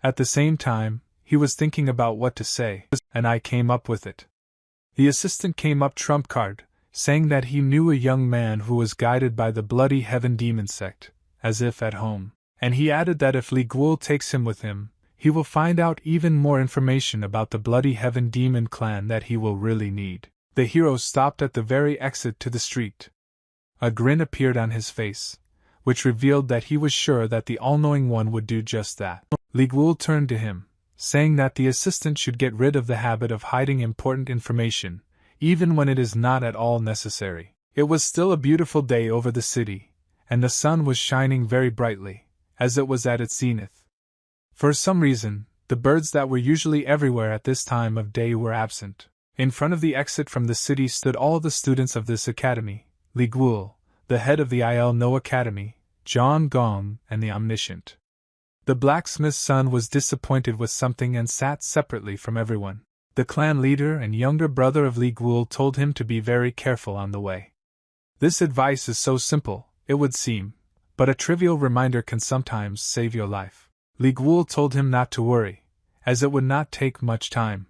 At the same time, he was thinking about what to say, and I came up with it. The assistant came up trump card, saying that he knew a young man who was guided by the Bloody Heaven Demon sect, as if at home, and he added that if Li Guo takes him with him, he will find out even more information about the Bloody Heaven Demon clan that he will really need. The hero stopped at the very exit to the street. A grin appeared on his face, which revealed that he was sure that the all-knowing one would do just that. Li Guo turned to him, saying that the assistant should get rid of the habit of hiding important information, even when it is not at all necessary. It was still a beautiful day over the city, and the sun was shining very brightly, as it was at its zenith. For some reason, the birds that were usually everywhere at this time of day were absent. In front of the exit from the city stood all the students of this academy: Li Guo, the head of the Il No Academy, John Gong, and the Omniscient. The blacksmith's son was disappointed with something and sat separately from everyone. The clan leader and younger brother of Li Guo told him to be very careful on the way. This advice is so simple, it would seem, but a trivial reminder can sometimes save your life. Li Guo told him not to worry, as it would not take much time.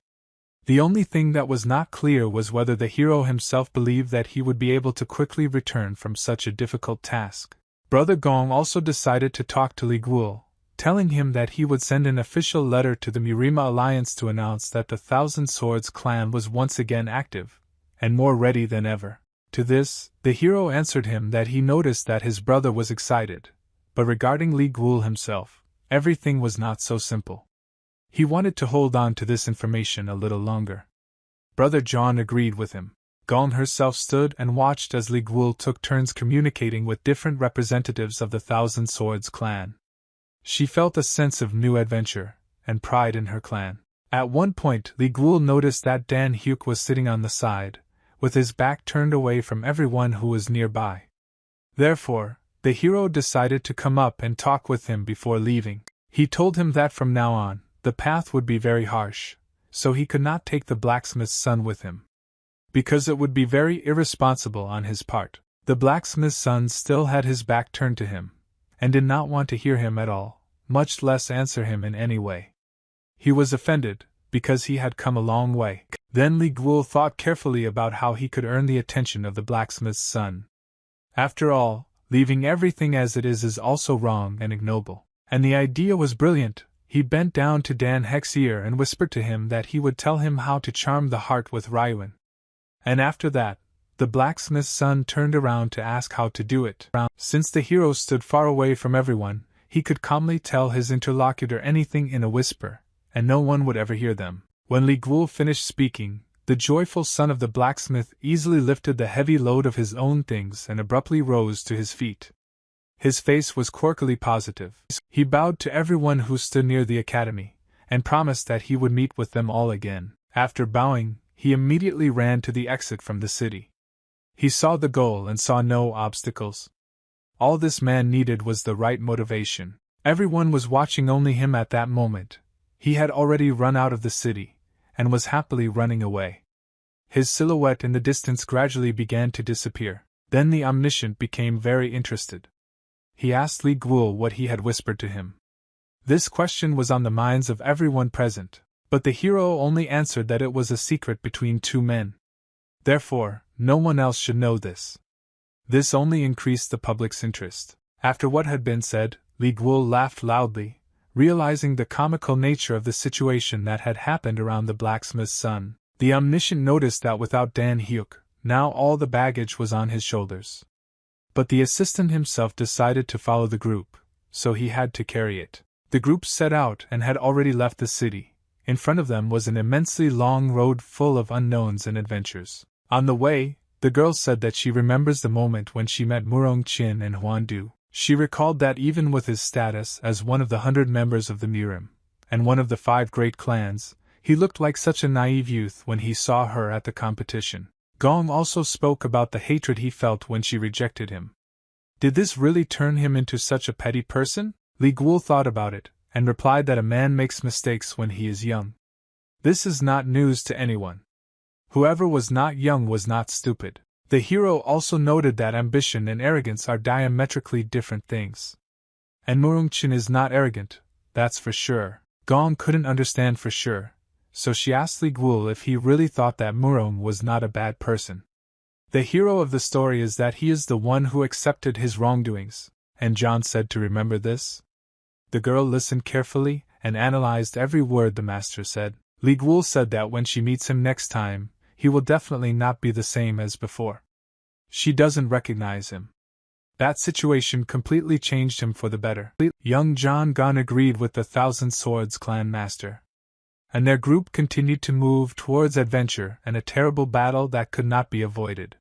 The only thing that was not clear was whether the hero himself believed that he would be able to quickly return from such a difficult task. Brother Gong also decided to talk to Li Guo, telling him that he would send an official letter to the Murima Alliance to announce that the Thousand Swords clan was once again active, and more ready than ever. To this, the hero answered him that he noticed that his brother was excited, but regarding Li Guo himself, everything was not so simple. He wanted to hold on to this information a little longer. Brother John agreed with him. Gong herself stood and watched as Li Guo took turns communicating with different representatives of the Thousand Swords clan. She felt a sense of new adventure and pride in her clan. At one point, Li Guo noticed that Dan Hyuk was sitting on the side, with his back turned away from everyone who was nearby. Therefore, the hero decided to come up and talk with him before leaving. He told him that from now on, the path would be very harsh, so he could not take the blacksmith's son with him, because it would be very irresponsible on his part. The blacksmith's son still had his back turned to him, and did not want to hear him at all, much less answer him in any way. He was offended, because he had come a long way. Then Li Guo thought carefully about how he could earn the attention of the blacksmith's son. After all, leaving everything as it is also wrong and ignoble. And the idea was brilliant. He bent down to Dan Hek's ear and whispered to him that he would tell him how to charm the heart with Ryuan. And after that, the blacksmith's son turned around to ask how to do it. Since the hero stood far away from everyone, he could calmly tell his interlocutor anything in a whisper, and no one would ever hear them. When Li Guo finished speaking, the joyful son of the blacksmith easily lifted the heavy load of his own things and abruptly rose to his feet. His face was quirkily positive. He bowed to everyone who stood near the academy, and promised that he would meet with them all again. After bowing, he immediately ran to the exit from the city. He saw the goal and saw no obstacles. All this man needed was the right motivation. Everyone was watching only him at that moment. He had already run out of the city, and was happily running away. His silhouette in the distance gradually began to disappear. Then the Omniscient became very interested. He asked Li Guo what he had whispered to him. This question was on the minds of everyone present, but the hero only answered that it was a secret between two men. Therefore, no one else should know this. This only increased the public's interest. After what had been said, Li Guo laughed loudly, realizing the comical nature of the situation that had happened around the blacksmith's son. The Omniscient noticed that without Dan Hyuk, now all the baggage was on his shoulders. But the assistant himself decided to follow the group, so he had to carry it. The group set out and had already left the city. In front of them was an immensely long road full of unknowns and adventures. On the way, the girl said that she remembers the moment when she met Murong Qin and Huan Du. She recalled that even with his status as one of the 100 members of the Mirim, and one of the 5 great clans, he looked like such a naive youth when he saw her at the competition. Gong also spoke about the hatred he felt when she rejected him. Did this really turn him into such a petty person? Li Guo thought about it, and replied that a man makes mistakes when he is young. This is not news to anyone. Whoever was not young was not stupid. The hero also noted that ambition and arrogance are diametrically different things. And Murungchen is not arrogant, that's for sure. Gong couldn't understand for sure, so she asked Li Guol if he really thought that Murong was not a bad person. The hero of the story is that he is the one who accepted his wrongdoings, and John said to remember this. The girl listened carefully and analyzed every word the master said. Li Guol said that when she meets him next time, he will definitely not be the same as before. She doesn't recognize him. That situation completely changed him for the better. Young John Gunn agreed with the Thousand Swords clan master. And their group continued to move towards adventure and a terrible battle that could not be avoided.